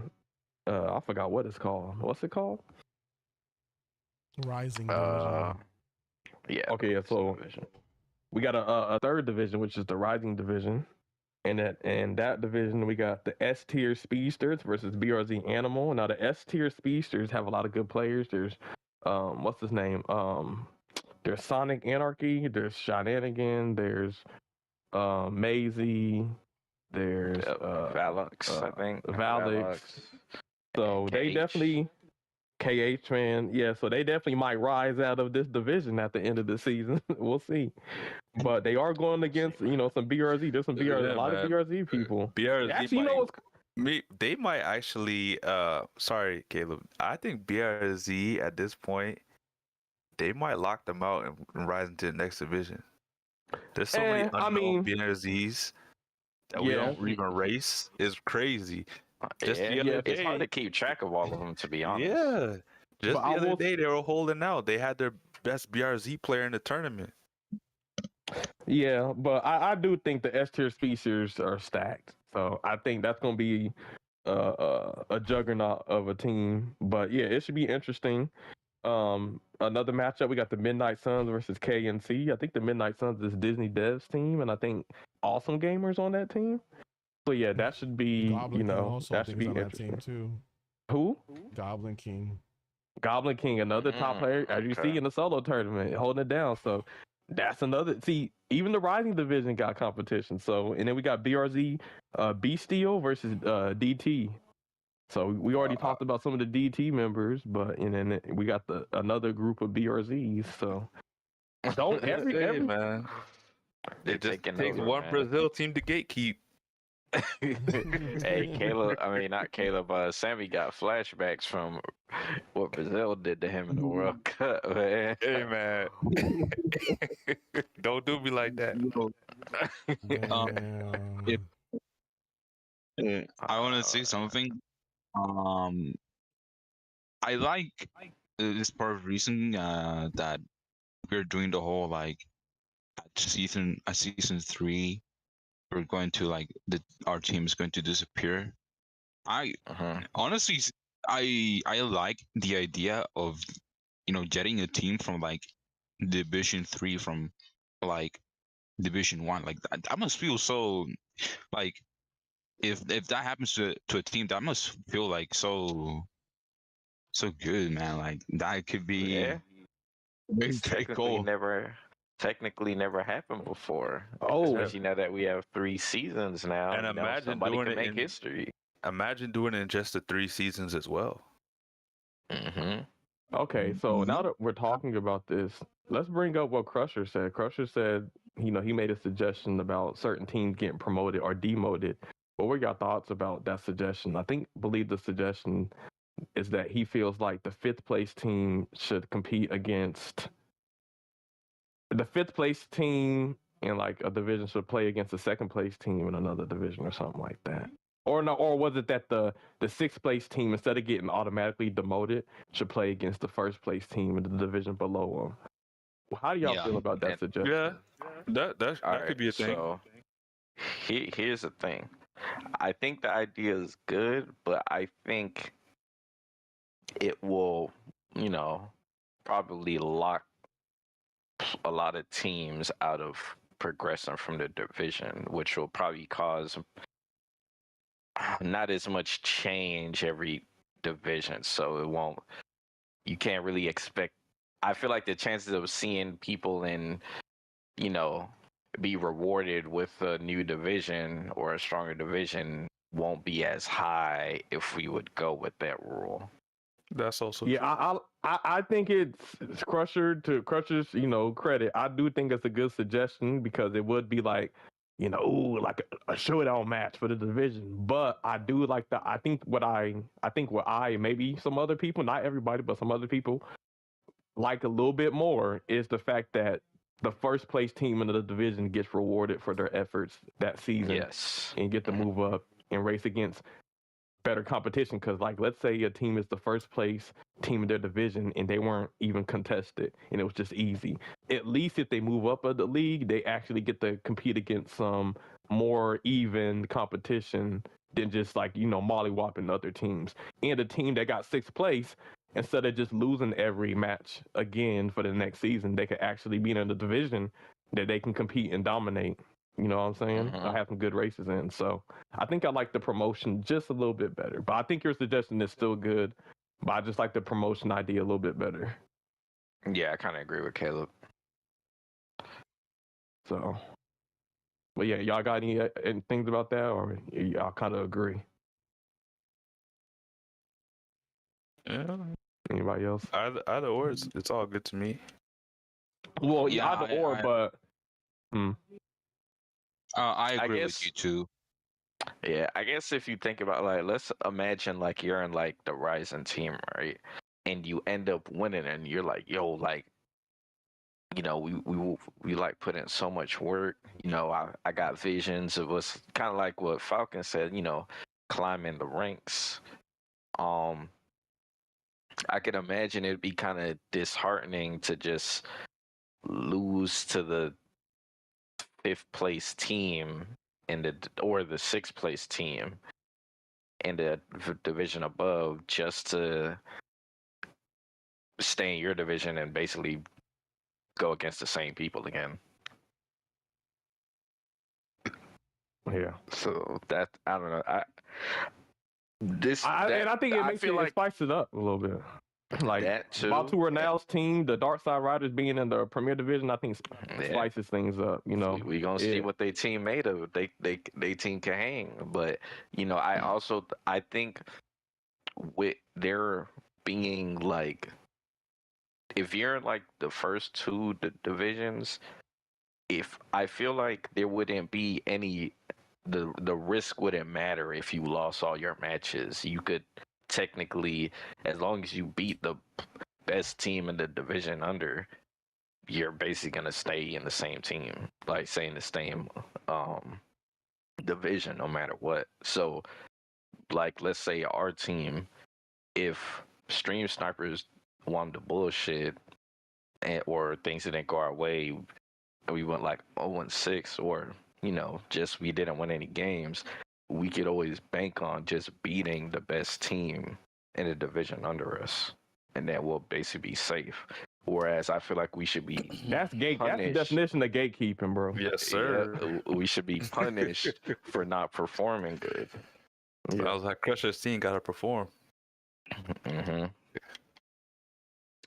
I forgot what it's called. What's it called? Rising Division. Yeah. Okay, yeah, so we got a third division, which is the Rising Division. And that division, we got the S tier Speedsters versus BRZ Animal. Now the S tier Speedsters have a lot of good players. There's what's his name? There's Sonic Anarchy, there's Shenanigan, there's Maisie, there's Valux, I think. Valix. So KH. they definitely KH, man. Yeah, so they definitely might rise out of this division at the end of the season. We'll see. But they are going against, some BRZ. There's some BRZ, Yeah, a lot man. of BRZ people. BRZ Actually, they might actually. Sorry, Caleb. I think BRZ at this point, they might lock them out and rise into the next division. There's so many unknown BRZs that we don't even race. It's crazy. Just the other it's day, hard to keep track of all of them, to be honest. yeah. Just But the other day, they were holding out. They had their best BRZ player in the tournament. Yeah, but I do think the S tier species are stacked. So I think that's going to be a juggernaut of a team. But yeah, it should be interesting. Another matchup, we got the Midnight Suns versus KNC. I think the Midnight Suns is Disney Dev's team, and I think Awesome Gamers on that team. So yeah, that should be, Goblin King also that should be on that interesting. team too. Who? Goblin King. Goblin King, another top player, as you see in the solo tournament, holding it down. So that's another. See, even the Rising Division got competition. So, and then we got BRZ, B Steel versus DT. So we already talked about some of the DT members, but and then we got another group of BRZs. So don't every man. It just takes one Brazil team to gatekeep. Hey, Caleb. I mean, not Caleb. Sammy got flashbacks from what Brazil did to him in the World Cup, man. Hey, man. Don't do me like that. I want to say something. I like this part of the reason that we're doing the whole like season 3. We're going to our team is going to disappear. I honestly, I like the idea of getting a team from like Division 3 from like Division 1. Like that must feel so like if that happens to a team, that must feel like so good, man. Like that could be technically never happened before. Oh, especially now that we have 3 seasons now. And imagine somebody doing can it make in history. Imagine doing it in just the 3 seasons as well. Okay, so now that we're talking about this, let's bring up what Crusher said. Crusher said, he made a suggestion about certain teams getting promoted or demoted. What were your thoughts about that suggestion? Believe the suggestion is that he feels like the 5th place team should compete against the 5th place team in like a division should play against the 2nd place team in another division or something like that. Or no, or was it that the 6th place team, instead of getting automatically demoted, should play against the 1st place team in the division below them? How do y'all feel about that suggestion? Yeah, that could be a thing. So here's the thing. I think the idea is good, but I think it will, probably lock a lot of teams out of progressing from the division, which will probably cause not as much change every division. So you can't really expect. I feel like the chances of seeing people be rewarded with a new division or a stronger division won't be as high if we would go with that rule. That's also true. I think it's Crusher's credit. I do think it's a good suggestion because it would be like ooh, like a showdown match for the division. But I do like I think what I maybe some other people, not everybody, but some other people like a little bit more is the fact that the first place team in the division gets rewarded for their efforts that season. Yes. And get to move up and race against better competition. Because, like, let's say a team is the first place team in their division and they weren't even contested and it was just easy. At least if they move up of the league, they actually get to compete against some more even competition than just like, mollywhopping other teams. And a team that got sixth place, instead of just losing every match again for the next season, they could actually be in the division that they can compete and dominate. You know what I'm saying? I have some good races in. So I think I like the promotion just a little bit better. But I think your suggestion is still good. But I just like the promotion idea a little bit better. Yeah, I kind of agree with Caleb. So, but yeah, y'all got any things about that, or y'all kind of agree? Yeah. Anybody else? Either or, it's all good to me. Well, Yeah, either or, but. I agree guess- with you too. Yeah, I guess if you think about like, let's imagine like you're in like the Rising team, right? And you end up winning, and you're like, yo, like, we like put in so much work. I got visions of us, kind of like what Falcon said. Climbing the ranks. I can imagine it'd be kind of disheartening to just lose to the fifth place team or the sixth place team in the division above just to stay in your division and basically go against the same people again. Yeah. So that, I don't know. I think it makes feel it spices it up a little bit. Like that too. Baturonal's team, the Dark Side Riders being in the Premier Division, I think spices things up. We gonna see what they team made of. They team can hang, but I think with their being like, if you're in like the first two divisions, if I feel like there wouldn't be any, the risk wouldn't matter if you lost all your matches. You could technically, as long as you beat the best team in the division under, you're basically gonna stay in the same team, like stay in the same division no matter what. So like, let's say our team, if Stream Snipers wanted to bullshit or things didn't go our way, and we went like 0-6, or just we didn't win any games, we could always bank on just beating the best team in the division under us, and then we'll basically be safe. Whereas I feel like we should be That's the definition of gatekeeping, bro. Yes, sir. Yeah, we should be punished for not performing good. Yeah. I was like, Crusher's team got to perform. Mm-hmm.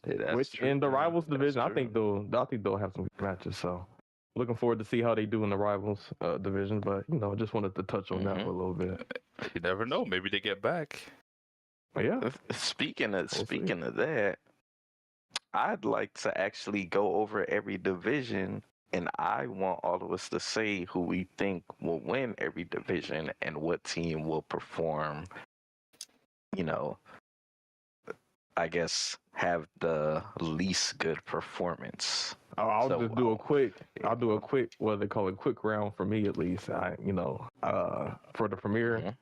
Yeah, Which true, in the man. Rivals division, That's I think they'll have some good matches. So looking forward to see how they do in the Rivals division. But just wanted to touch on that for a little bit. You never know. Maybe they get back. But yeah. Speaking of that, I'd like to actually go over every division, and I want all of us to say who we think will win every division and what team will perform, I guess, have the least good performance. I'll do a quick, what they call a quick round for me at least. For the Premier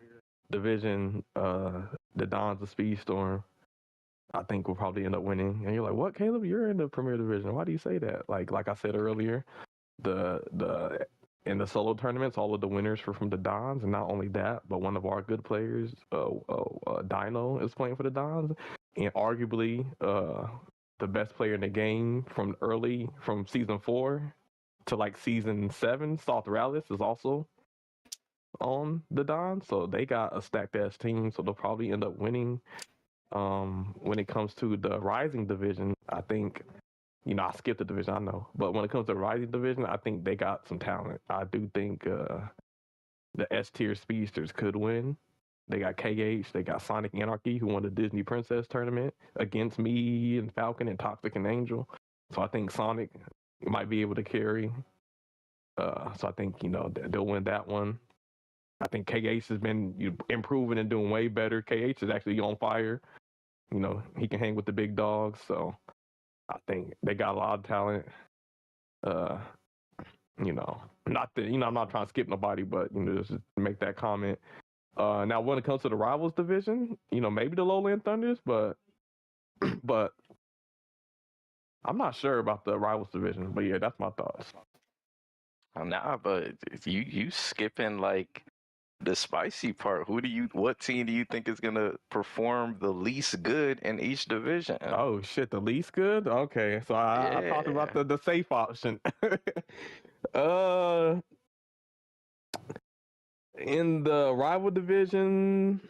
division, the Dons of Speedstorm, I think we'll probably end up winning. And you're like, what, Caleb? You're in the Premier Division. Why do you say that? Like I said earlier, in the solo tournaments, all of the winners were from the Dons, and not only that, but one of our good players, Dino, is playing for the Dons, and arguably the best player in the game from season 4 to like season 7, Salt Rallis, is also on the Dons. So they got a stacked ass team. So they'll probably end up winning. When it comes to the Rising division, I think, I skipped the division, I know. But when it comes to the Rising division, I think they got some talent. I do think the S-tier speedsters could win. They got KH, they got Sonic Anarchy, who won the Disney Princess tournament against me and Falcon and Toxik and Angel. So I think Sonic might be able to carry So I think they'll win that one. I think KH has been improving and doing way better. KH is actually on fire. He can hang with the big dogs. So I think they got a lot of talent. Not that I'm not trying to skip nobody, but just to make that comment. Now when it comes to the rivals division, maybe the Lowland Thunders, but I'm not sure about the rivals division. But yeah, that's my thoughts. Nah, but you skipping like the spicy part. What team do you think is gonna perform the least good in each division? Oh shit, the least good? Okay, so I talked about the safe option. In the rival division,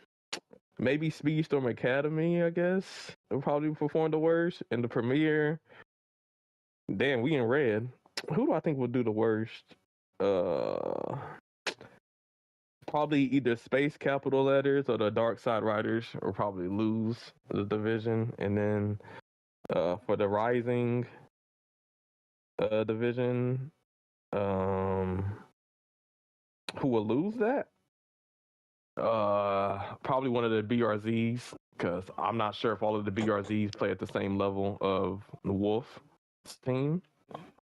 maybe Speedstorm Academy, I guess. They'll probably perform the worst. In the Premier, damn, we in red. Who do I think will do the worst? Probably either Space Capital Letters or the Dark Side Riders will probably lose the division. And then for the Rising division, who will lose that? Probably one of the BRZs, because I'm not sure if all of the BRZs play at the same level of the Wolf's team.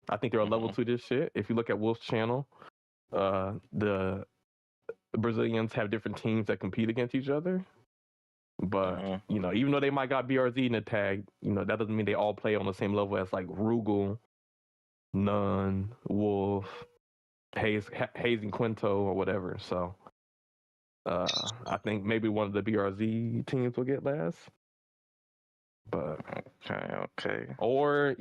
I think they're a level 2 this shit. If you look at Wolf's channel, the Brazilians have different teams that compete against each other. But, even though they might got BRZ in the tag, that doesn't mean they all play on the same level as like Rugal, Nun, Wolf, Hayes and Quinto or whatever. So I think maybe one of the BRZ teams will get last. But okay. Or,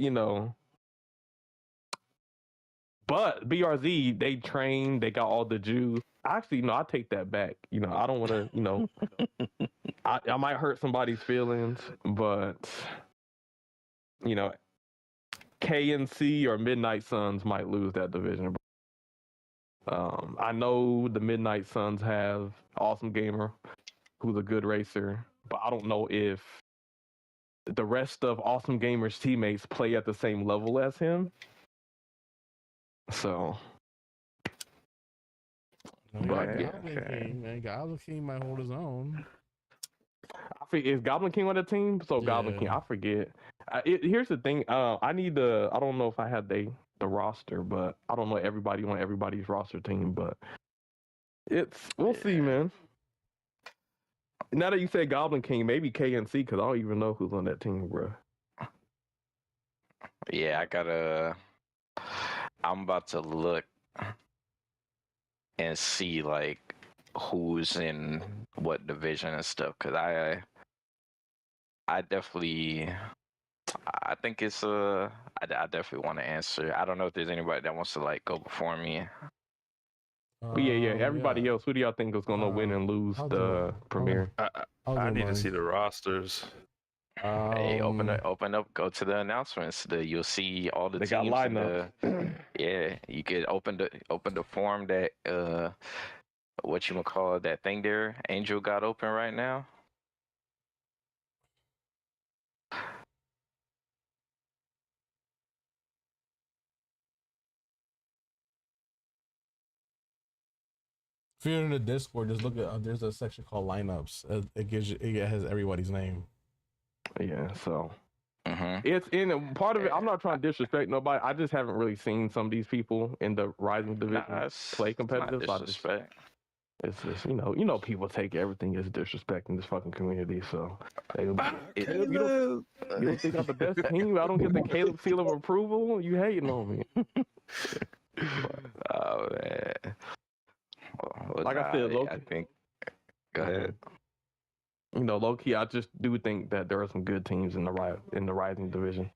but BRZ, they train, they got all the juice. Actually, no, I take that back. I don't want to, I might hurt somebody's feelings, but, KNC or Midnight Suns might lose that division. I know the Midnight Suns have Awesome Gamer, who's a good racer, but I don't know if the rest of Awesome Gamer's teammates play at the same level as him. So, Goblin King might hold his own. I forget, is Goblin King on the team? So Goblin King, I forget. Here's the thing. I don't know if I had the roster, but I don't know everybody on everybody's roster team. But we'll see, man. Now that you say Goblin King, maybe KNC, because I don't even know who's on that team, bro. Yeah, I'm about to look and see like who's in what division and stuff, because I definitely, I think it's I definitely want to answer. I don't know if there's anybody that wants to like go before me. Yeah. Everybody else, who do y'all think is gonna win and lose the Premier? I need to see the rosters. Hey, open up, go to the announcements. You'll see all the they teams. Got lineups. Yeah, you could open the form that that thing there. Angel got open right now. If you're in the Discord, just look at there's a section called lineups. It has everybody's name. Yeah, so it's in part of it. I'm not trying to disrespect nobody. I just haven't really seen some of these people in the Rising division play competitive. It's not disrespect. It's just people take everything as disrespect in this fucking community. So you don't think I'm the best team? I don't get the Caleb seal of approval. You hating on me? Oh man. Well, like I said, low-key, I think. Go ahead. Low key, I just do think that there are some good teams in the Rising division.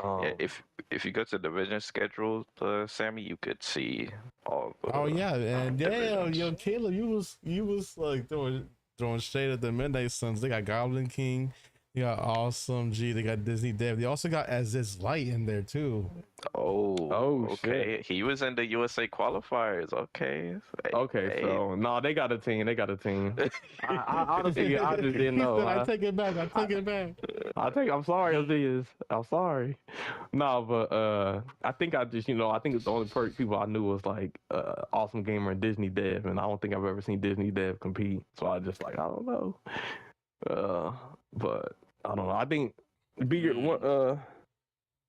Yeah, if you go to division schedule, Sammy, you could see all. And yo, Caleb, you was like throwing shade at the Midnight Suns. They got Goblin King, they got Awesome G, they got Disney Dev. They also got Aziz Light in there too. Oh Oh, okay. shit. He was in the USA qualifiers. Okay. Okay, Hey. so no, they got a team. They got a team. I honestly, I just didn't He know. said, I take it back. I take it back. I'm sorry, Aziz. I'm sorry. No, but I think I just, I think it's the only people I knew was like Awesome Gamer and Disney Dev, and I don't think I've ever seen Disney Dev compete. So I just like, I don't know. But I don't know. I think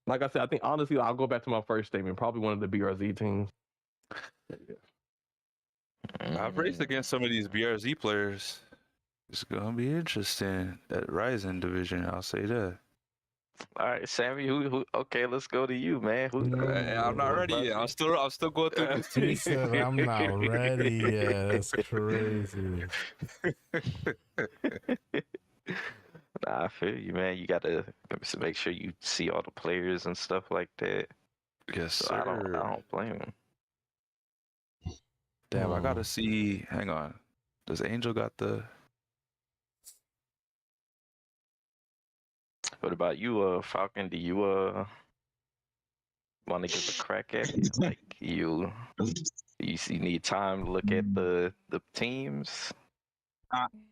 like I said, I think honestly I'll go back to my first statement. Probably one of the BRZ teams. I've raced against some of these BRZ players. It's gonna be interesting. That Ryzen division, I'll say that. All right, Sammy. Who? Okay, let's go to you, man. I'm not ready yet. I'm still going through this He team. said, I'm not ready yet. That's crazy. Nah, I feel you, man. You gotta make sure you see all the players and stuff like that. Yes, So sir. I don't blame him. Damn, I gotta see. Hang on. Does Angel got the? What about you, Falcon? Do you want to give a crack at it? Like you need time to look at the teams?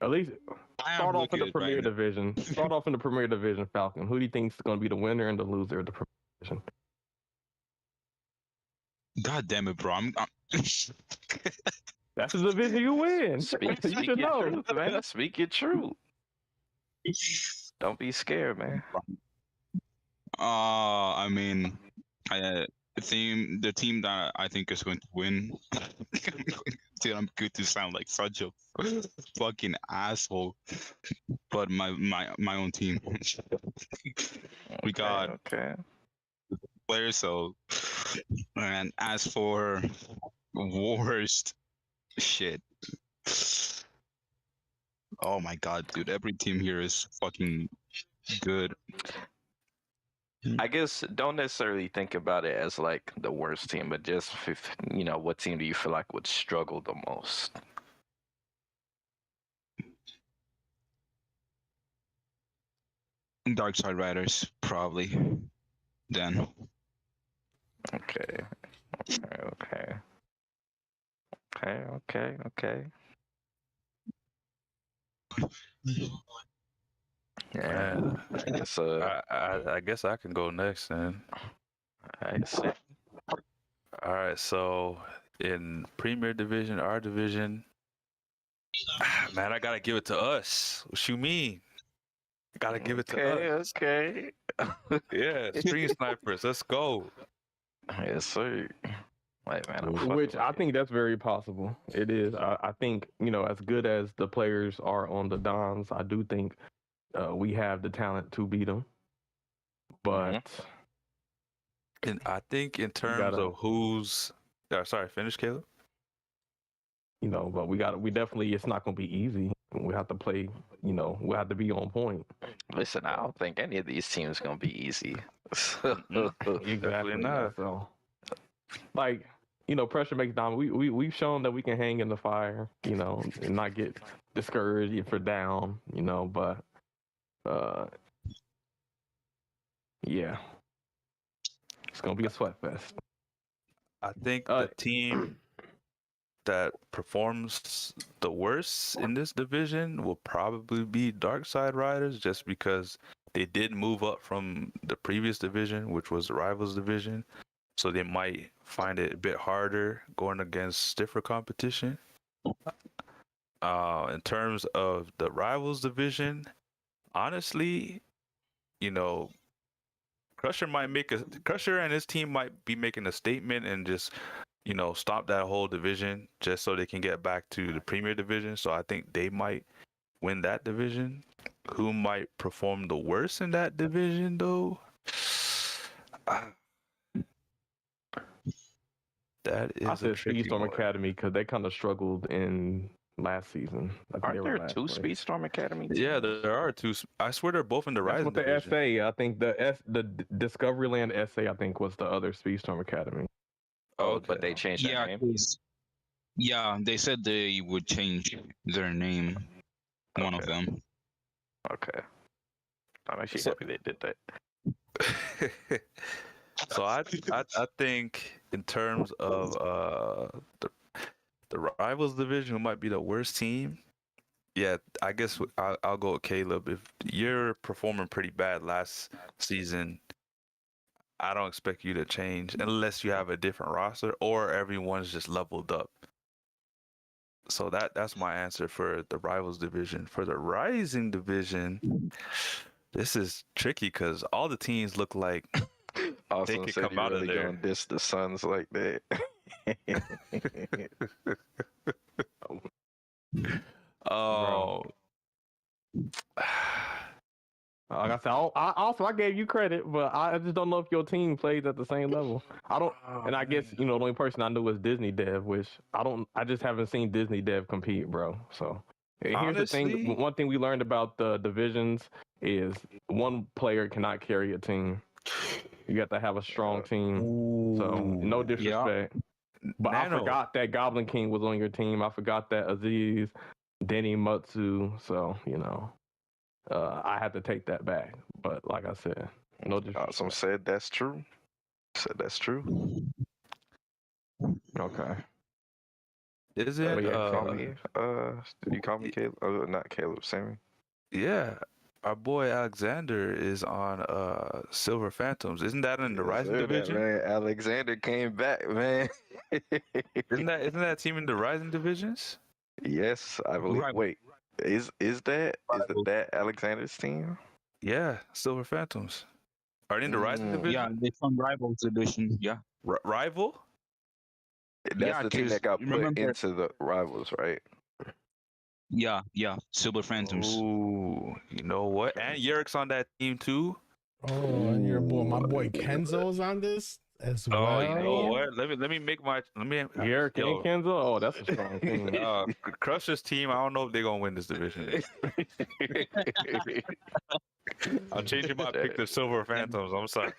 At least I am start off in looking the at it Premier right now. Division. Start off in the Premier Division, Falcon. Who do you think is going to be the winner and the loser of the Premier Division? God damn it, bro. That's the division you win. Speak you should your know. truth, man. Speak your truth. Don't be scared, man. I mean, the team that I think is going to win. Dude, I'm good to sound like such a fucking asshole, but my own team. We got Okay. players, so and as for worst shit. Oh my god, dude! Every team here is fucking good. I guess don't necessarily think about it as like the worst team, but just what team do you feel like would struggle the most? Dark Side Riders, probably. Then. Okay. Yeah. Man, I guess I guess I can go next then. I see. All right, so in Premier Division, our division, man, I gotta give it to us. What you mean? I gotta give it to us. Okay. Yeah, Stream Snipers, let's go. Yes, sir. Wait, man. I'm fucking Which I with think that's very possible. It is. I think, as good as the players are on the Dons, I do think we have the talent to beat them. But And I think in terms of who's, sorry, finish, Caleb. But we definitely, it's not going to be easy. We have to play, we have to be on point. Listen, I don't think any of these teams gonna be easy. Exactly. not. So, like, pressure makes diamond. We've shown that we can hang in the fire, and not get discouraged if we're down, but yeah. It's gonna be a sweat fest. I think the team that performs the worst in this division will probably be Dark Side Riders, just because they did move up from the previous division, which was the Rivals division. So they might find it a bit harder going against stiffer competition. In terms of the Rivals division, honestly, Crusher and his team might be making a statement and just, stop that whole division just so they can get back to the Premier Division. So I think they might win that division. Who might perform the worst in that division, though? That is I said a tricky Speedstorm one. Academy because they kind of struggled in last season. Aren't there two Speedstorm Academy teams? Yeah, there are two. I swear they're both in the That's Rising what the division. SA. I think the Discoveryland SA. I think was the other Speedstorm Academy. Oh, Okay. but they changed their name. Yeah, they said they would change their name. One of Okay. them. Okay. I'm actually happy they did that. So I think in terms of the rivals division, who might be the worst team. Yeah, I guess I'll go with Caleb. If you're performing pretty bad last season, I don't expect you to change unless you have a different roster or everyone's just leveled up. So that's my answer for the rivals division. For the rising division, this is tricky because all the teams look like Also could said come you out of really there. gonna diss the Suns like that. oh. Like I said, I gave you credit, but I just don't know if your team plays at the same level. I don't, and I guess the only person I knew was Disney Dev, which I just haven't seen Disney Dev compete, bro. So and here's the Honestly, thing: one thing we learned about the divisions is one player cannot carry a team. You got to have a strong team. So no disrespect, but I Nano. forgot that Goblin King was on your team. I forgot that Aziz, Denny Mutsu. So I had to take that back. But like I said, no disrespect. Awesome said that's true. Said that's true. Okay. Is it? Did you call me Caleb? Oh, not Caleb, Sammy. Yeah, our boy Alexander is on Silver Phantoms. Isn't that in the Rising division? Man, Alexander came back, man. Isn't that team in the Rising divisions? Yes, I believe. Right. Wait, is that Alexander's team? Yeah, Silver Phantoms. Are they in the Rising division? Yeah, they're from Rivals Edition. Yeah. Rival? That's the team that got put remember- into the rivals, right? Yeah, Silver Phantoms. Ooh, you know what? And Yerik's on that team too. Oh, and my boy Kenzo's on this as well. Oh, you know what? Let me Yerrick and Kenzo? Oh, that's a strong team. Crusher's team, I don't know if they're gonna win this division. I'm changing my pick to Silver Phantoms. I'm sorry.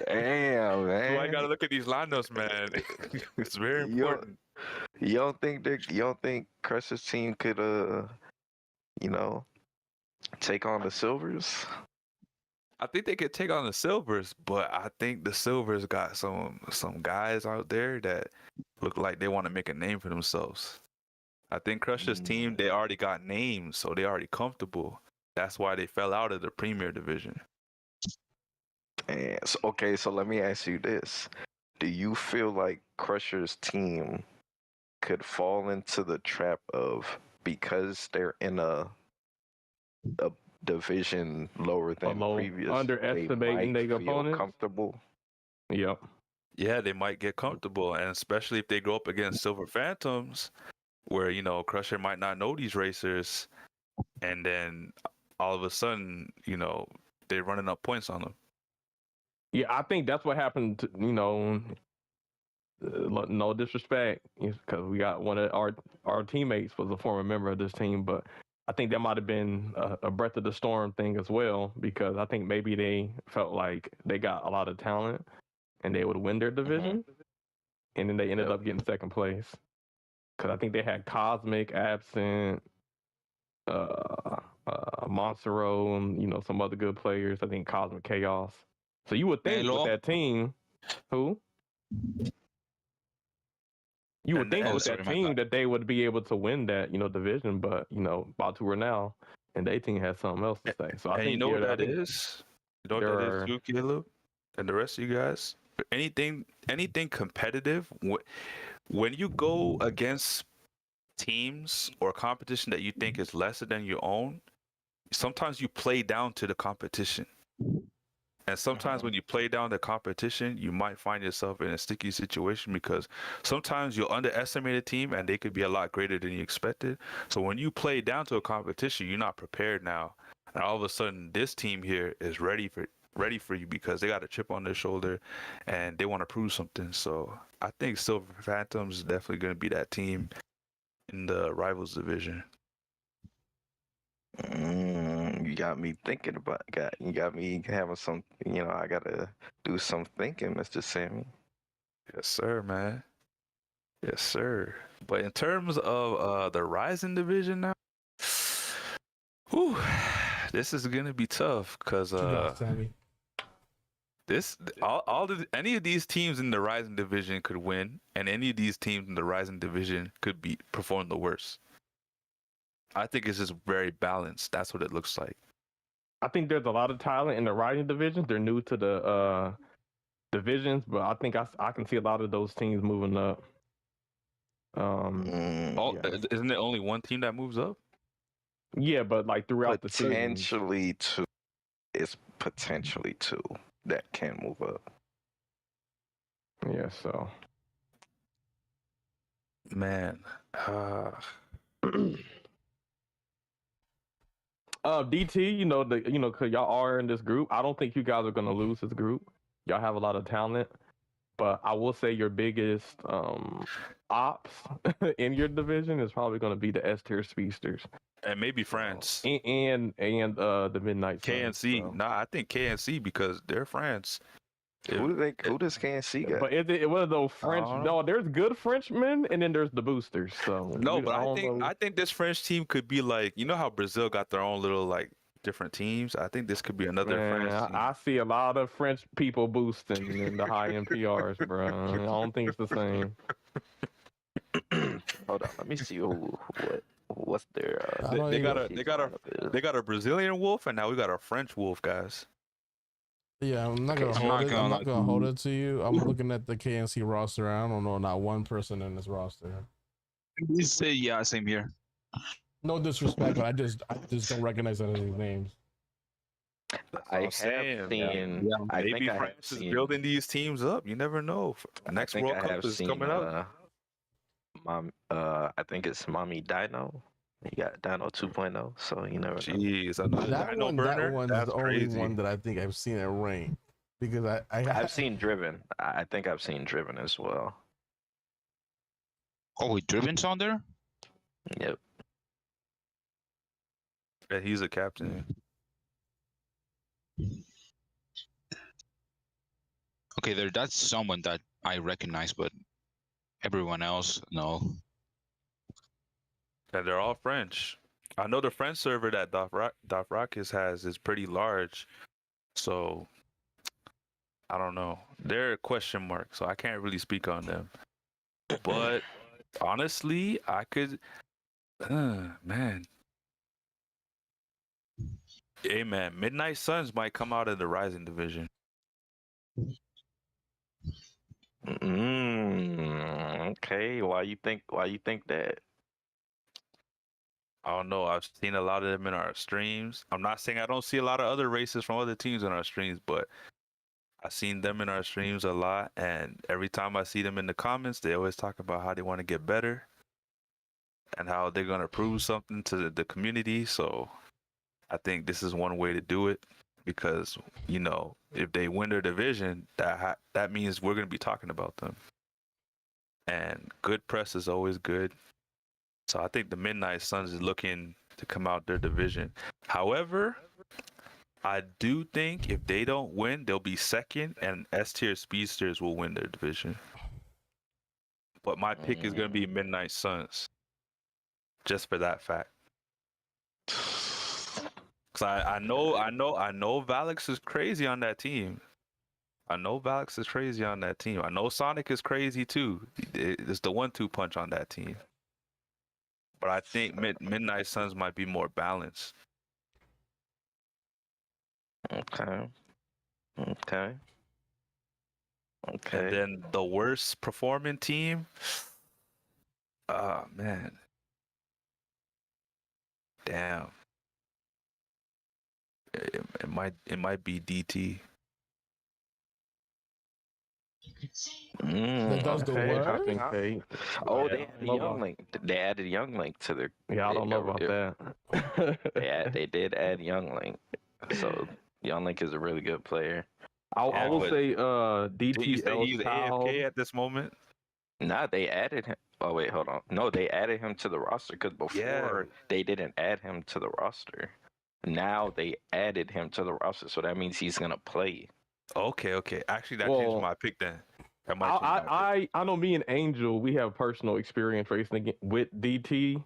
Damn, man. So I gotta look at these lineups, man. It's very important. You don't think Crush's team could take on the Silvers? I think they could take on the Silvers, but I think the Silvers got some guys out there that look like they want to make a name for themselves. I think Crush's team, they already got names, so they already comfortable. That's why they fell out of the Premier Division. And so let me ask you this: do you feel like Crusher's team could fall into the trap of, because they're in a division lower than previous, underestimating their opponents? Comfortable. Yep. Yeah, they might get comfortable, and especially if they go up against Silver Phantoms, where Crusher might not know these racers, and then all of a sudden, they're running up points on them. Yeah, I think that's what happened to, no disrespect, because we got one of our teammates was a former member of this team, but I think that might have been a breath of the storm thing as well, because I think maybe they felt like they got a lot of talent and they would win their division, and then they ended up getting second place. Because I think they had Cosmic, Absent, Monstero, and some other good players. I think Cosmic Chaos. So you would think with that team, who? You would think with that team that they would be able to win that, division, but Baturonal and their team had something else to say. So I think what that is? You know what that is too, Caleb? And the rest of you guys? Anything competitive, when you go against teams or competition that you think is lesser than your own, sometimes you play down to the competition. And sometimes when you play down the competition, you might find yourself in a sticky situation, because sometimes you'll underestimate a team and they could be a lot greater than you expected. So when you play down to a competition, you're not prepared now. And all of a sudden, this team here is ready for you because they got a chip on their shoulder and they want to prove something. So I think Silver Phantoms is definitely going to be that team in the Rivals division. You got me thinking about. You got me having some. I gotta do some thinking, Mr. Sammy. Yes, sir, man. Yes, sir. But in terms of the Rising division now, This is gonna be tough because What you got, Sammy? any of these teams in the Rising division could win, and any of these teams in the Rising division could perform the worst. I think it's just very balanced. That's what it looks like. I think there's a lot of talent in the Rising divisions. They're new to the divisions, but I think I can see a lot of those teams moving up. Isn't there only one team that moves up? Yeah, but like throughout the season. Potentially two. It's potentially two that can move up. Yeah, so. Man. DT, cause y'all are in this group. I don't think you guys are gonna lose this group. Y'all have a lot of talent, but I will say your biggest ops in your division is probably gonna be the S tier speedsters And maybe France. and the Midnight Suns, KNC. so. Nah, I think KNC because they're France. Who does KNC got? But is it one of those French? No, there's good Frenchmen, and then there's the boosters. So No, but I think this French team could be like, you know how Brazil got their own little like different teams. I think this could be another French team. I see a lot of French people boosting in the high end PRs, bro. I don't think it's the same. Hold on, let me see what's their. They got a Brazilian wolf, and now we got a French wolf, guys. Yeah, I'm not gonna hold it to you. I'm looking at the KNC roster. I don't know not one person in this roster. You say yeah, same here. No disrespect, but I just don't recognize any of these names. I have seen. Yeah, I maybe think France is building these teams up. You never know. Next World Cup is coming up. I think it's Mommy Dino. You got Dino 2.0, so you never know. Jeez, I know That one's That's the only crazy. one that I think I've seen it rank because I've seen Driven. I think I've seen Driven as well. Oh, wait, Driven's on there? Yep. Yeah, he's a captain. Okay, that's someone that I recognize, but everyone else, no. And they're all French. I know the French server that Dothraki has is pretty large, so I don't know. They're a question mark, so I can't really speak on them. But honestly, I could, man. Hey man, Midnight Suns might come out of the Rising division. Okay. Why you think that? I don't know. I've seen a lot of them in our streams. I'm not saying I don't see a lot of other races from other teams in our streams, but I've seen them in our streams a lot. And every time I see them in the comments, they always talk about how they want to get better and how they're going to prove something to the community. So I think this is one way to do it because, you know, if they win their division, that means we're going to be talking about them. And good press is always good. So I think the Midnight Suns is looking to come out their division. However, I do think if they don't win, they'll be second, and S tier speedsters will win their division. But my pick is going to be Midnight Suns, just for that fact. Cause I know Valix is crazy on that team. I know Sonic is crazy too. It's the 1-2 punch on that team. But I think Midnight Suns might be more balanced. Okay. And then the worst performing team. Oh man. Damn. It might be DT. That does the work. Oh, they added Young Link. They added Young Link to their. Yeah, I don't know about that. They did add Young Link, so Young Link is a really good player. I will say, DT. He's AFK at this moment. Nah, they added him. Oh wait, hold on. No, they added him to the roster because before they didn't add him to the roster. Now they added him to the roster, so that means he's gonna play. Okay. Actually, that changed my pick then. I know me and Angel, we have personal experience racing with DT,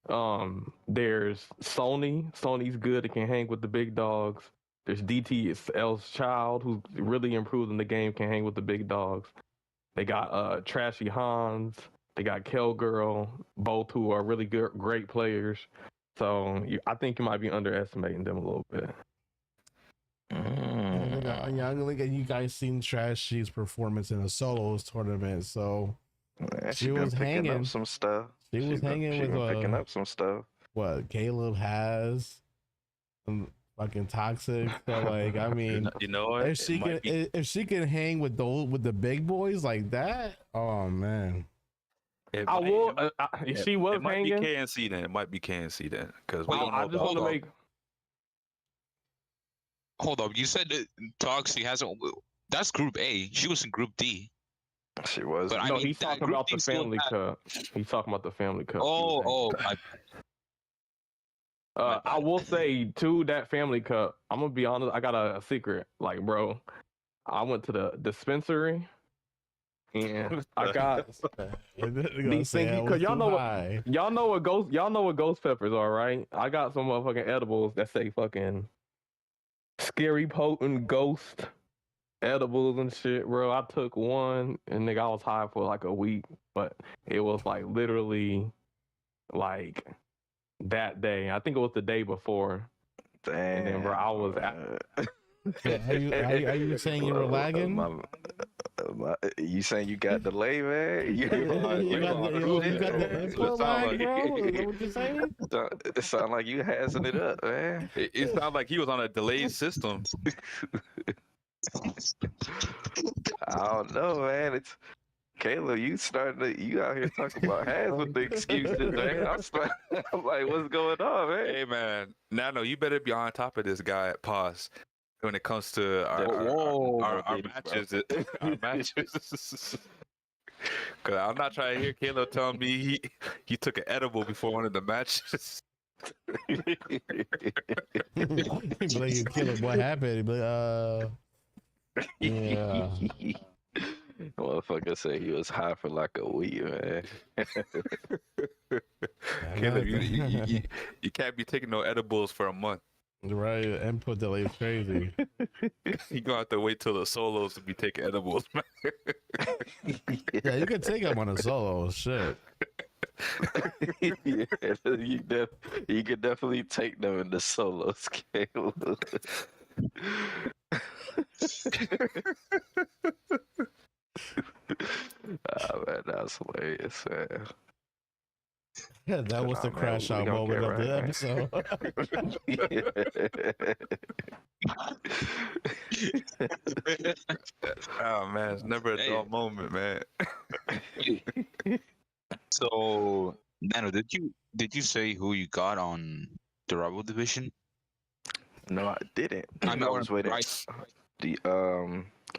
There's Sony. Sony's good. It can hang with the big dogs. There's DTL's Child, who's really improved in the game, can hang with the big dogs. They got Trashy Hans. They got Kel Girl, both who are really good, great players. So I think you might be underestimating them a little bit. I think you guys seen Trashy's performance in a solos tournament, so Man, she been was picking hanging. up some stuff. She was hanging she with been picking up some stuff. what Caleb has, fucking Toxik. So like, I mean, You know what? if she can hang with the big boys like that, oh man. If she was it might hanging. be KNC then. It might be KNC then, because we Wait, don't know I just want to make. Hold up, you said that Toxik hasn't. That's Group A. She was in Group D. She was. But I No, mean, he's that talking group about the D still Family had- Cup. He's talking about the Family Cup. I will say too, that Family Cup. I'm gonna be honest. I got a secret. Like, bro, I went to the dispensary, and I got these things because y'all know what ghost peppers are, right? I got some motherfucking edibles that say fucking scary potent ghost edibles and shit, bro. I took one and nigga, I was high for like a week, but it was like literally like that day. I think it was the day before. Damn. And then, bro, I was Are you saying you were lagging? You saying you got delay, man? You got the input lag, bro? Is that what you're saying? It sound like you hazing it up, man. It sounded like he was on a delayed system. I don't know, man. It's Caleb. You out here talking about has with the excuses, man. I'm like, what's going on, man? Hey man, Nano, you better be on top of this guy at Pause when it comes to our matches. Our matches. Cause I'm not trying to hear Caleb tell me he took an edible before one of the matches. He'd be like, Caleb, what happened? He'd be like, yeah. Motherfucker said he was high for like a week, man. Caleb, you can't be taking no edibles for a month. Right, input delay is crazy. You gonna have to wait till the solos to be taking edibles, man. Yeah, you can take them on a solo. Shit. Yeah, you could definitely take them in the solo scale. Oh man, that was hilarious, man. Yeah, that was the crash out moment of the episode. Oh man, it's never a dull moment, man. So, Nano, did you say who you got on the Rebel Division? No, I didn't. I mean, I was waiting. right.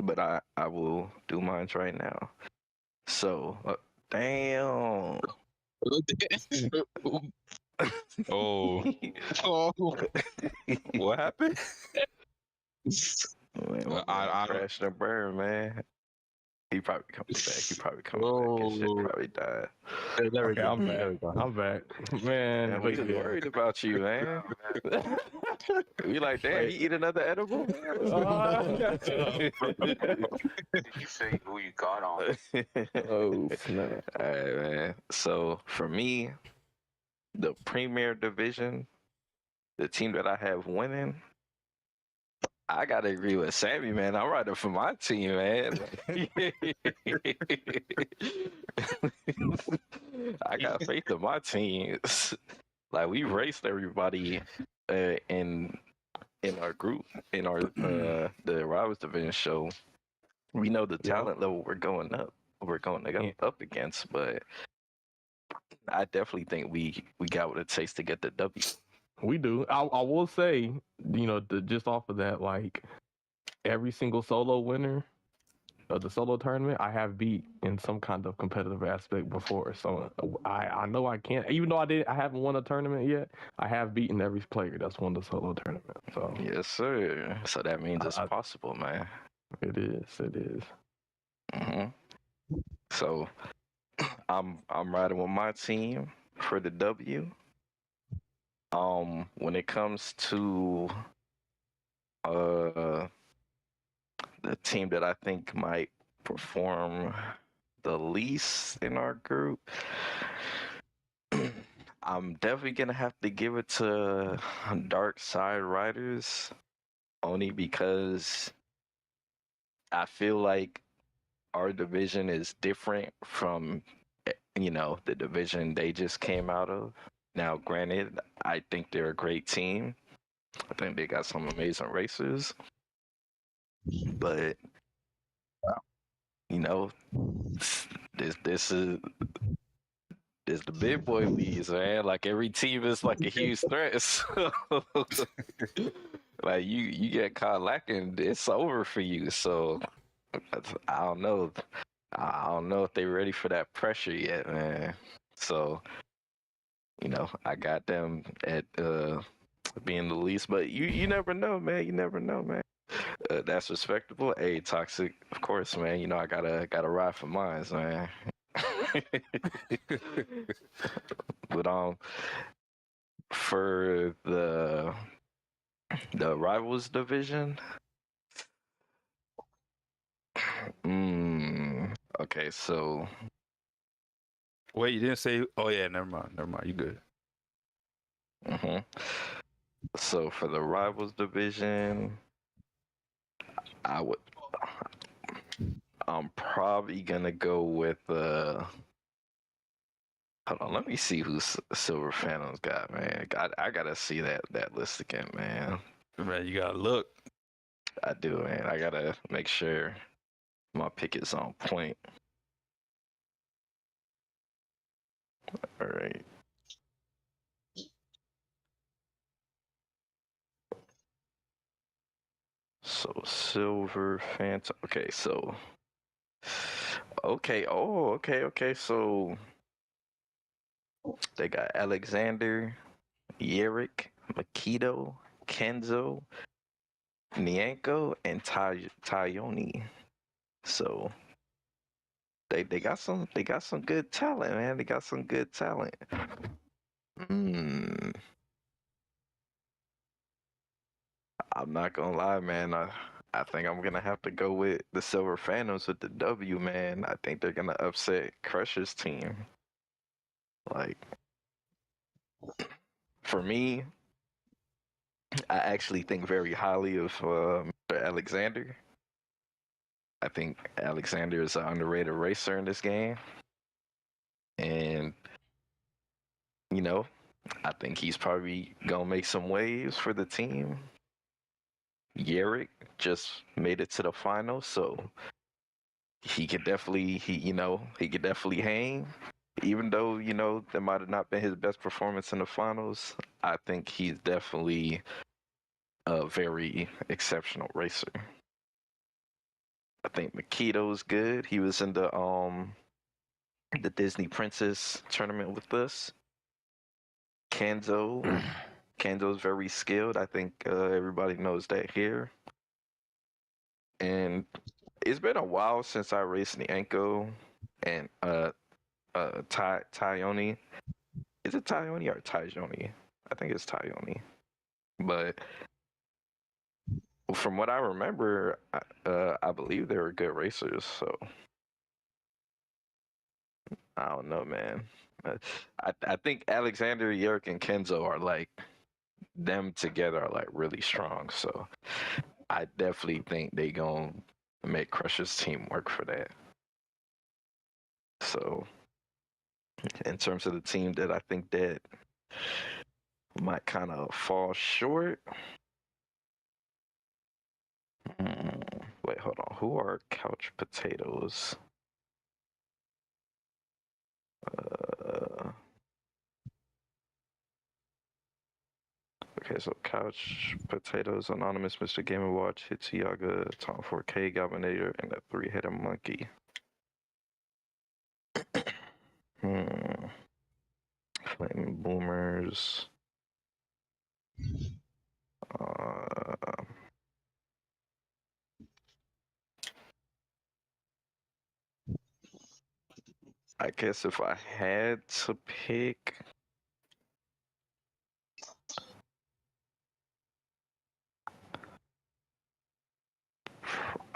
But I will do mine right now. So, damn. Oh. What happened? Man, I crashed and burned, man. He probably coming back. His shit probably died. Okay, I'm back. Man, we just worried about you, man. We like, damn, he eat another edible? Did you say who you got on? Oh, snap. All right, man. So, for me, the Premier Division, the team that I have winning, I gotta agree with Sammy, man. I'm riding for my team, man. I got faith in my team. Like, we raced everybody in our group, in our the Roberts Division show. We know the talent level we're going up against, but I definitely think we got what it takes to get the W. We do. I will say, just off of that, like every single solo winner of the solo tournament, I have beat in some kind of competitive aspect before. So I know I can't, even though I haven't won a tournament yet. I have beaten every player that's won the solo tournament. So yes, sir. So that means it's possible, man. It is. Mm-hmm. So I'm riding with my team for the W. When it comes to the team that I think might perform the least in our group, I'm definitely gonna have to give it to Dark Side Riders, only because I feel like our division is different from the division they just came out of. Now, granted, I think they're a great team. I think they got some amazing racers, but this is the big boy leagues, man. Like every team is like a huge threat. So, like you get caught lacking, it's over for you. So I don't know. I don't know if they're ready for that pressure yet, man. So I got them at being the least, but you never know, man. You never know, man. That's respectable. Hey, Toxik, of course, man. I gotta ride for mine, man. But for the rivals division, okay, so Wait, you didn't say? Oh yeah, never mind. Never mind. You good? So for the rivals division, I'm probably gonna go with hold on, let me see who Silver Phantoms got, man. I gotta see that list again, man. Man, you gotta look. I do, man. I gotta make sure my pick is on point. All right. So Silver Phantom. Okay, so okay. So they got Alexander, Yerrick, Makito, Kenzo, Nianco, and Tayoni. So they got some good talent, man. They got some good talent. I'm not gonna lie, man. I think I'm gonna have to go with the Silver Phantoms with the W, man. I think they're gonna upset Crusher's team. Like, for me, I actually think very highly of Mr. Alexander. I think Alexander is an underrated racer in this game. And, I think he's probably going to make some waves for the team. Yerrick just made it to the finals, so he could definitely, he could definitely hang. Even though, that might have not been his best performance in the finals, I think he's definitely a very exceptional racer. I think Makito's good. He was in the Disney Princess tournament with us. Kenzo's very skilled. I think everybody knows that here. And it's been a while since I raced Nianco and Tayoni. Is it Tayoni or Tajoni? I think it's Tayoni. But from what I remember, I believe they were good racers. So I don't know, man. I think Alexander, Yerk, and Kenzo are like them together are like really strong. So I definitely think they gonna make Crusher's team work for that. So in terms of the team that I think that might kind of fall short. Wait, hold on. Who are Couch Potatoes? Okay, so Couch Potatoes, Anonymous, Mr. Game & Watch, Hitsuyaga, Tom 4K, Galvanator, and a three-headed monkey. Flaming Boomers. I guess if I had to pick,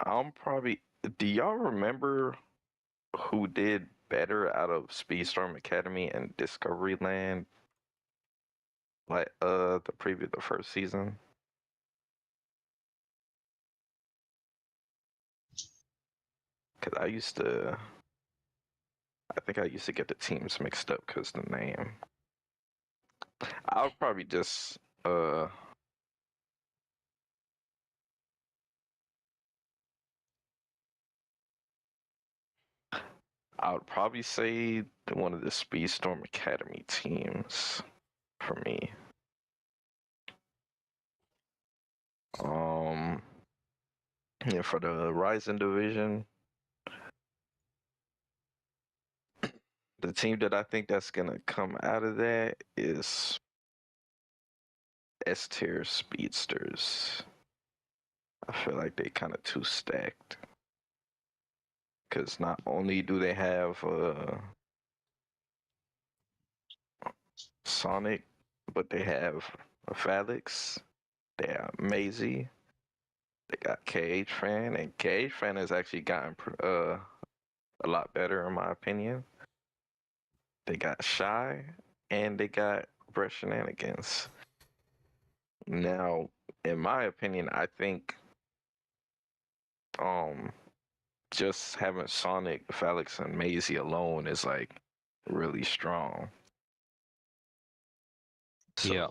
I'm probably. Do y'all remember who did better out of Speedstorm Academy and Discovery Land? Like the first season. Cause I think I used to get the teams mixed up because the name. I'll probably just I would probably say one of the Speedstorm Academy teams for me. Yeah, for the Rising division, the team that I think that's gonna come out of that is S tier speedsters. I feel like they kind of too stacked. Because not only do they have Sonic, but they have Felix, they have Maisie, they got KH Fan, and KH Fan has actually gotten a lot better in my opinion. They got Shy, and they got Breath Shenanigans. Now, in my opinion, I think just having Sonic, Felix, and Maisie alone is like really strong. So Yeah.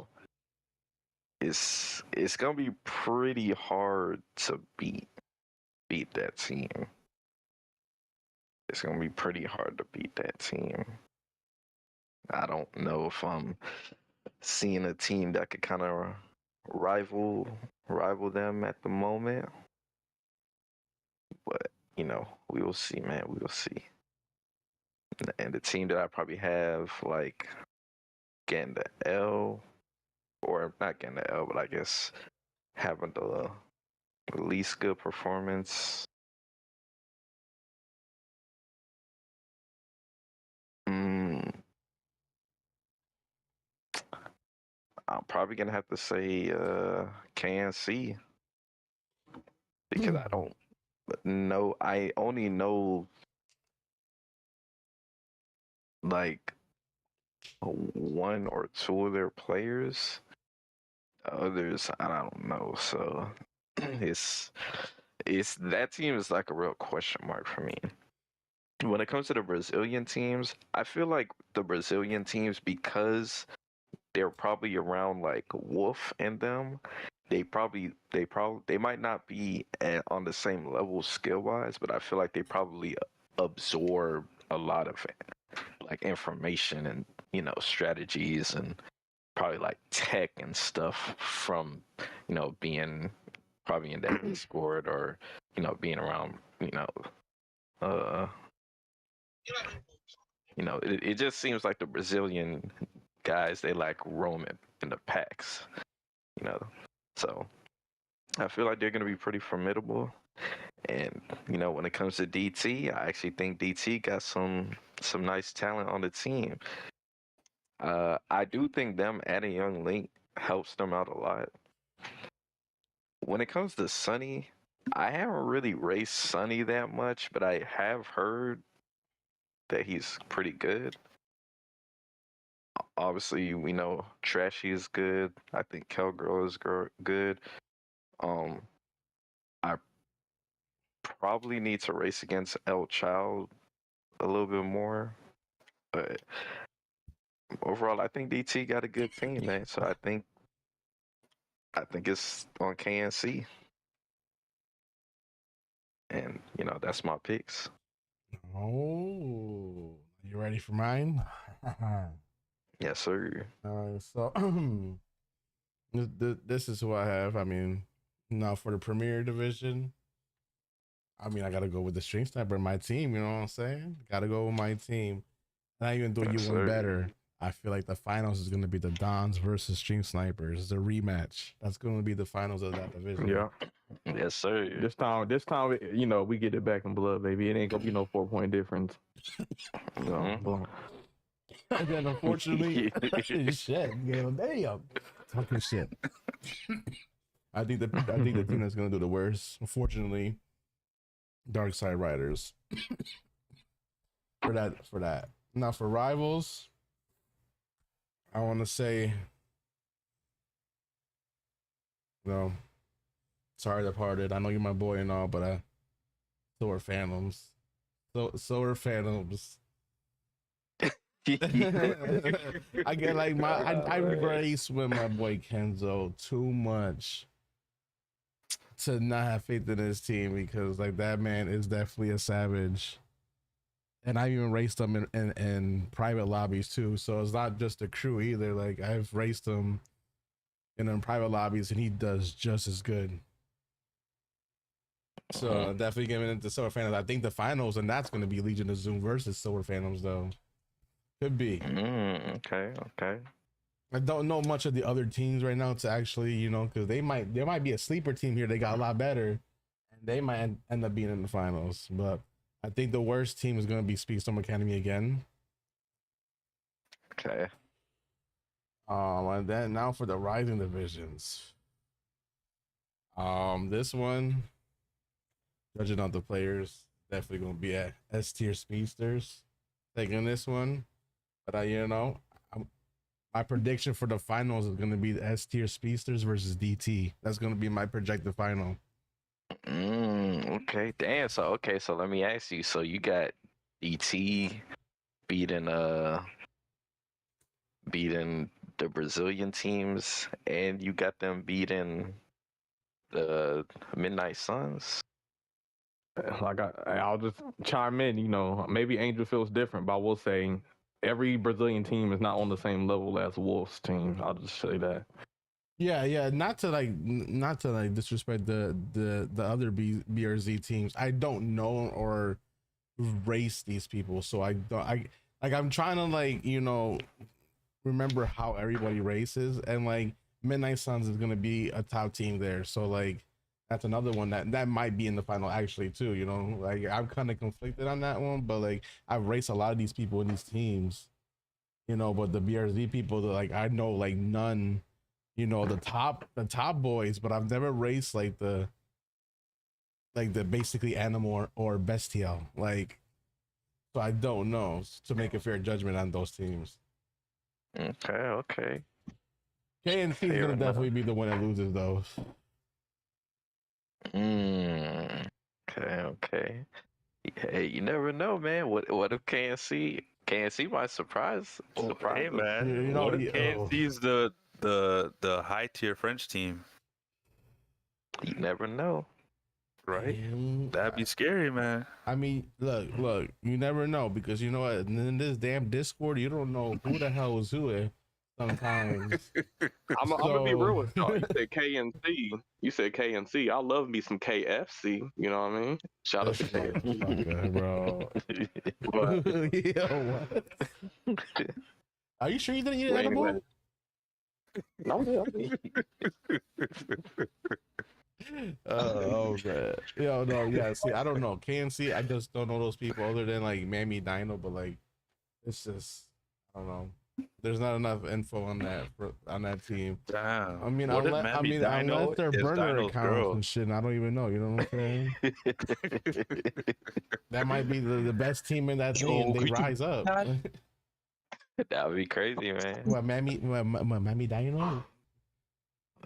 it's gonna be pretty hard to beat that team. It's gonna be pretty hard to beat that team. I don't know if I'm seeing a team that could kind of rival them at the moment, but you know, we will see, man. We will see. And the team that I probably have like getting the L, or not getting the L, but I guess having the least good performance. I'm probably gonna have to say KNC because I don't know. I only know like one or two of their players. The others I don't know. So it's that team is like a real question mark for me. When it comes to the Brazilian teams, I feel like the Brazilian teams, because they're probably around like Wolf and them, they might not be on the same level skill wise, but I feel like they probably absorb a lot of like information and, you know, strategies and probably like tech and stuff from, you know, being probably in that Discord, or, you know, being around, you know, it just seems like the Brazilian guys, they like roam in the packs, you know. So I feel like they're going to be pretty formidable. And, you know, when it comes to DT, I actually think DT got some nice talent on the team. I do think them adding Young Link helps them out a lot. When it comes to Sunny, I haven't really raced Sunny that much, but I have heard that he's pretty good. Obviously, we know Trashy is good. I think Cowgirl is good. I probably need to race against El Child a little bit more, but overall, I think DT got a good team, man. So I think it's on KNC, and you know, that's my picks. Oh, you ready for mine? Yes, sir. So this is who I have. I mean, now for the Premier Division, I mean, I gotta go with the String Sniper, my team. You know what I'm saying? Gotta go with my team. And I even do Yes, you one sir. better. I feel like the finals is gonna be the Dons versus String Snipers. It's a rematch. That's gonna be the finals of that division. Yeah. Yes, sir. This time, you know, we get it back in blood, baby. It ain't gonna be no 4-point difference. So, And then unfortunately, shit, damn, talking shit. I think the team that's gonna do the worst, unfortunately, Dark Side Riders. For that. Now for rivals, I want to say, no, sorry departed. I know you're my boy and all, but so are Phantoms. So are Phantoms. I get like I race with my boy Kenzo too much to not have faith in his team, because like that man is definitely a savage. And I even raced him in private lobbies too. So it's not just a crew either. Like I've raced him in private lobbies and he does just as good. So definitely giving it to Silver Phantoms. I think the finals, and that's going to be Legion of Zoom versus Silver Phantoms though. Could be. Okay. I don't know much of the other teams right now to actually, you know, because there might be a sleeper team here. They got a lot better, and they might end up being in the finals. But I think the worst team is going to be Speedstorm Academy again. Okay. And then now for the rising divisions. This one, judging on the players, definitely going to be at S tier Speedsters taking this one. But my prediction for the finals is going to be the S tier Speedsters versus DT. That's going to be my projected final. Okay. Damn. So let me ask you. So you got DT beating the Brazilian teams, and you got them beating the Midnight Suns. Like I'll just chime in. You know, maybe Angel feels different, but I will say every Brazilian team is not on the same level as Wolf's team. I'll just say that. Yeah. Not to disrespect the other BRZ teams. I don't know or race these people, so I'm trying to remember how everybody races, and like Midnight Suns is gonna be a top team there. So like that's another one that might be in the final actually too. You know, like I'm kind of conflicted on that one, but like I've raced a lot of these people in these teams, you know. But the BRZ people, I know like none, you know, the top boys, but I've never raced like the basically Animal or Bestial. Like, so I don't know to make a fair judgment on those teams. Okay. KNC is gonna definitely be the one that loses those. Okay. Hey, you never know, man. What if KNC might surprise? Hey man, You know, what if KNC's the high tier French team? You never know. Right? That'd be scary, man. I mean, look, you never know, because you know what, in this damn Discord, you don't know who the hell is who sometimes. I'm gonna be real with y'all. You said KNC. I love me some KFC. You know what I mean? Shout out to KFC, bro. Yo, what? Are you sure you didn't eat an edible? No. Oh man. Yo, no, yeah. See, I don't know. KNC, I just don't know those people other than like Mammy Dino, but like it's just, I don't know. There's not enough info on that team. Damn. I mean, unless they're burner accounts girl. and shit, I don't even know. You know what I'm saying? That might be the best team in that team. They rise up. That would be crazy, man. What, Mammy Dino?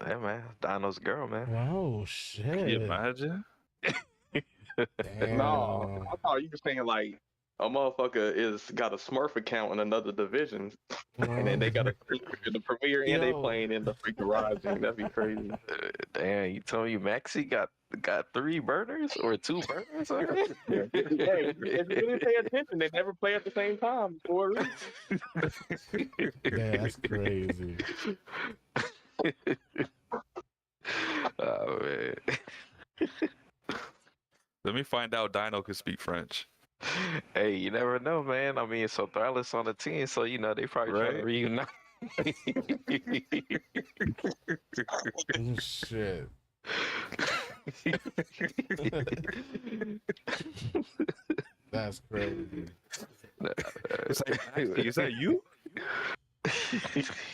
Yeah, man. Dino's girl, man. Oh shit! Can you imagine? Damn. No, I thought you were saying like a motherfucker got a Smurf account in another division, and then they got a the Premier and they playing in the freaking Rising. That'd be crazy. Damn, you told me Maxi got 3 burners or 2 burners? Hey, if you didn't pay attention, they never play at the same time for a reason. Yeah, that's crazy. Oh man. Let me find out Dino can speak French. Hey, you never know, man. I mean, so Thrallus on the team, so you know they probably trying to reunite. Shit. That's crazy. It's like, is that you?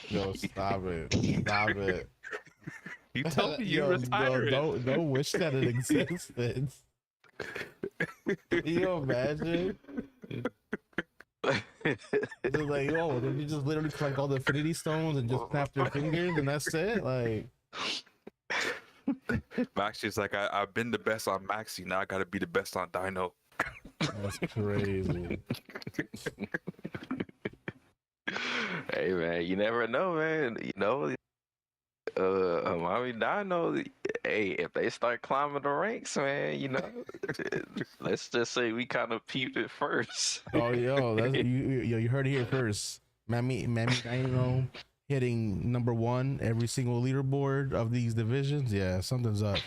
Yo, stop it. You told me you Yo, retired. Don't wish that it existed. Can you imagine? They're like, oh, did you just literally collect all the Infinity Stones and just snap your fingers and that's it? Like, Maxi's like, I've been the best on Maxi. Now I gotta be the best on Dino. that's crazy. Hey man, you never know, man. You know, I mean, Dino. Hey, if they start climbing the ranks, man, you know, let's just say we kind of peeped it first. Oh, yo, that's you heard it here first. Mammy Dino hitting number 1 every single leaderboard of these divisions. Yeah, something's up.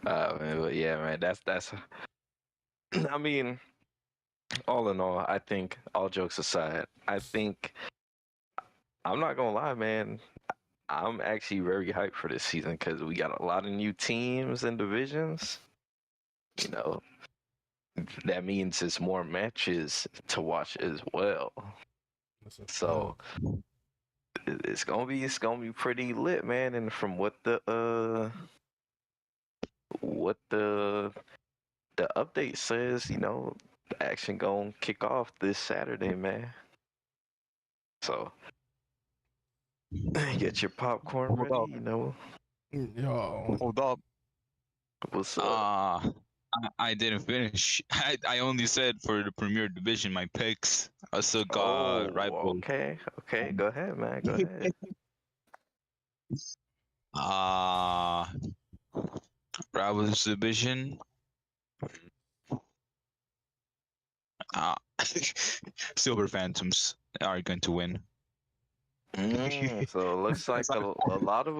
Man, but yeah, man, that's. I mean, all in all, I think, all jokes aside, I think I'm not gonna lie, man. I'm actually very hyped for this season because we got a lot of new teams and divisions. You know, that means it's more matches to watch as well. So it's gonna be pretty lit, man. And from what the update says, you know, the action gonna kick off this Saturday, man. So get your popcorn Hold ready, up. you know. Yo, Hold up. What's up? I didn't finish. I only said for the Premier Division my picks. I still got rival. Okay. Go ahead, man. Go ahead. Rivals Division. Silver Phantoms are going to win. So it looks like a lot of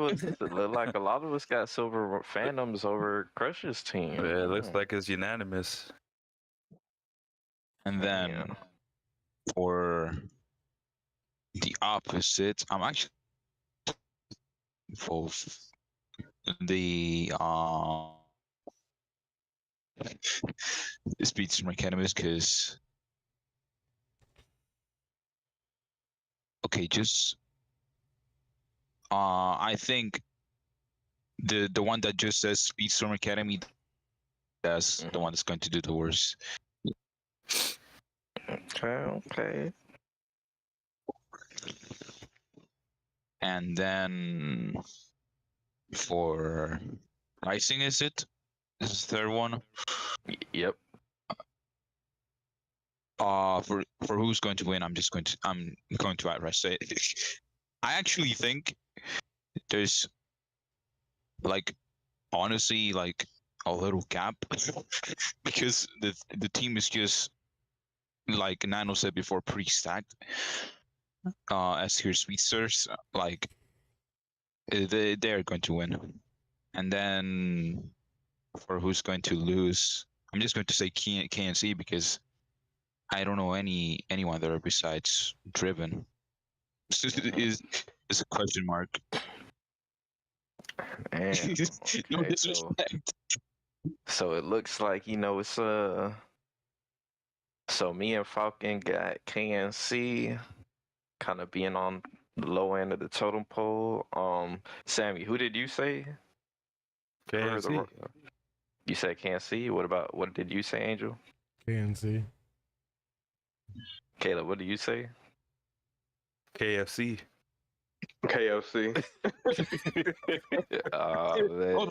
us got Silver Phantoms over Crush's team. Yeah, it looks like it's unanimous. And then Yeah. for the opposite, I'm actually for the Speedstorm Academies because just I think the one that just says Speedstorm Academy, that's the one that's going to do the worst. Okay. And then for Rising, is it? This is the third one. Yep. For who's going to win, I'm going to outright say it. I actually think there's honestly a little gap because the team is just like Nano said before, pretty stacked. As here Speedsters, they're going to win. And then for who's going to lose, I'm just going to say KNC because I don't know anyone there besides Driven. is a question mark. Man, No okay, disrespect. so it looks like, you know, it's so me and Falcon got KNC kind of being on the low end of the totem pole. Sammy, who did you say? KNC. You said KNC. What did you say, Angel? KNC. Caleb, what did you say? KFC. KFC. Man. Man,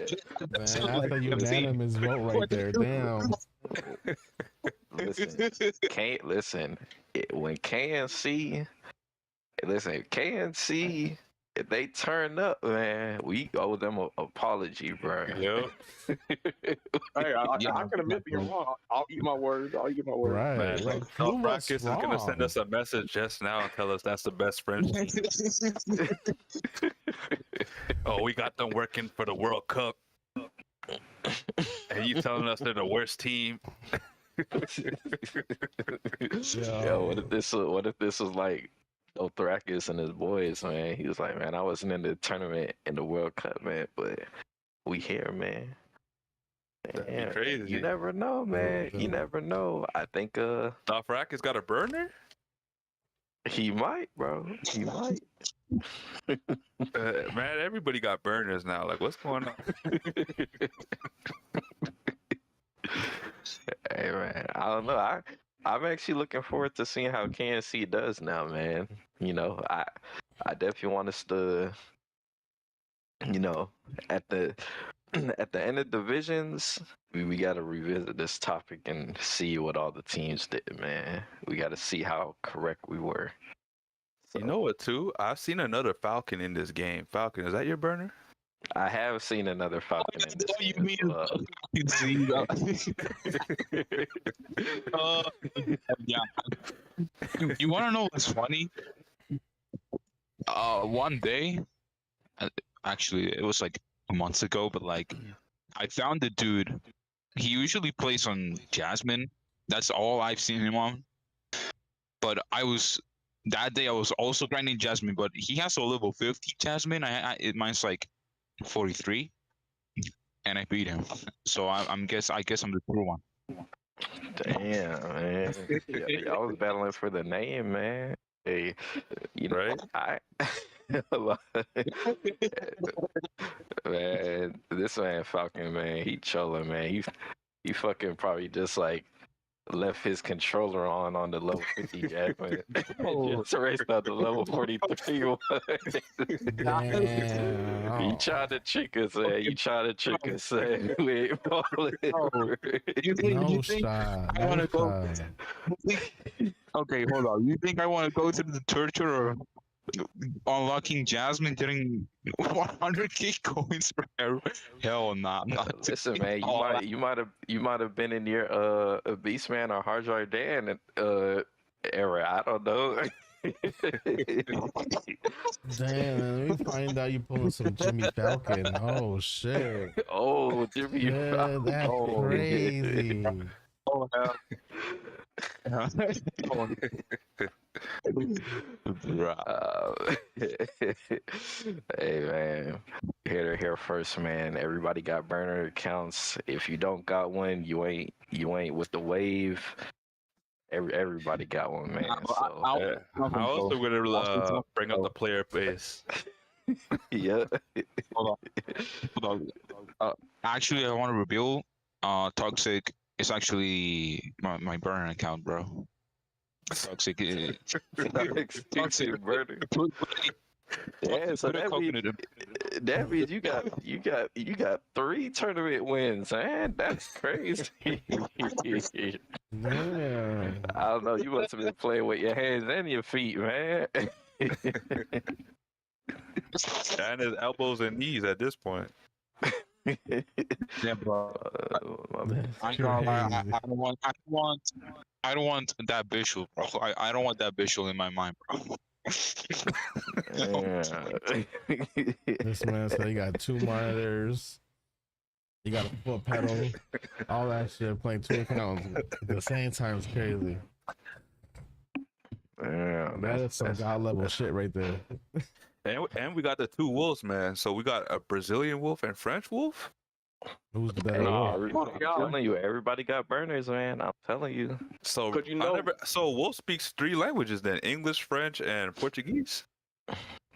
that's a unanimous vote right there. Damn. Listen, when KNC, if they turn up, man, we owe them an apology, bro. Yep. Hey, I can admit being wrong. I'll eat my words. Right. Man, Like, Top prove us Rockets is gonna send wrong. us a message just now and tell us that's the best friends. Oh, we got them working for the World Cup, and you telling us they're the worst team? Yo, what if this was like Dothrakis and his boys, man? He was like, man, I wasn't in the tournament in the World Cup, man, but we here, man. That'd be Man, crazy. You never know, man. You never know. I think Top Rockets got a burner? He might, bro. He might. Man, everybody got burners now. Like, what's going on? Hey man, I don't know. I'm actually looking forward to seeing how KNC does now, man. You know, I definitely want us to, you know, at the at the end of divisions, we got to revisit this topic and see what all the teams did, man. We got to see how correct we were. You know what, too? I've seen another Falcon in this game. Falcon, is that your burner? I have seen another Falcon in this You game mean as well. Yeah. You want to know what's funny? One day, actually, it was like months ago, but like, I found the dude. He usually plays on Jasmine. That's all I've seen him on. But that day I was also grinding Jasmine, but he has a level 50 Jasmine. Mine's like 43, and I beat him. So I guess I'm the true one. Damn, man. Y'all was battling for the name, man. Hey, you know, Right? Man, this man Falcon, man, he chilling, man. He fucking probably just like left his controller on the level 50 jack, man. Just raced out to level 43. Damn. You tried to trick us, man. You tried to trick us, man. We ain't falling. You No think shot. I want No to go? shot. Okay, hold on. You think I want to go to the torture or unlocking Jasmine, getting 100k coins for her? Hell nah. I'm not. Listen, man, you might have been in your Beastman or Hard Drive Dan era. I don't know. Damn, let me find out you pulling some Jimmy Falcon. Oh shit. Oh, Jimmy Yeah, Falcon. that's crazy. Oh hell. Hey man, here first, man. Everybody got burner accounts. If you don't got one, you ain't with the wave. Everybody got one, man. So I also gonna bring up the player base. yeah. Hold on. Actually, I want to reveal. Toxik is actually my burner account, bro. Toxik. Toxic burner. Yeah, so that means you got 3 tournament wins, man. That's crazy. Yeah. I don't know. You must have been playing with your hands and your feet, man. And his elbows and knees at this point. Yeah, bro. That's I don't want that visual, bro. I don't want that visual in my mind, bro. This man said he got 2 monitors. You got a foot pedal. All that shit. Playing 2 accounts at the same time is crazy. Yeah, That is some god level shit right there. And we got the 2 wolves, man. So we got a Brazilian wolf and French wolf. Who's the better I'm wolf? telling you, everybody got burners, man. I'm telling you. So Could you know- so wolf speaks 3 languages then: English, French, and Portuguese.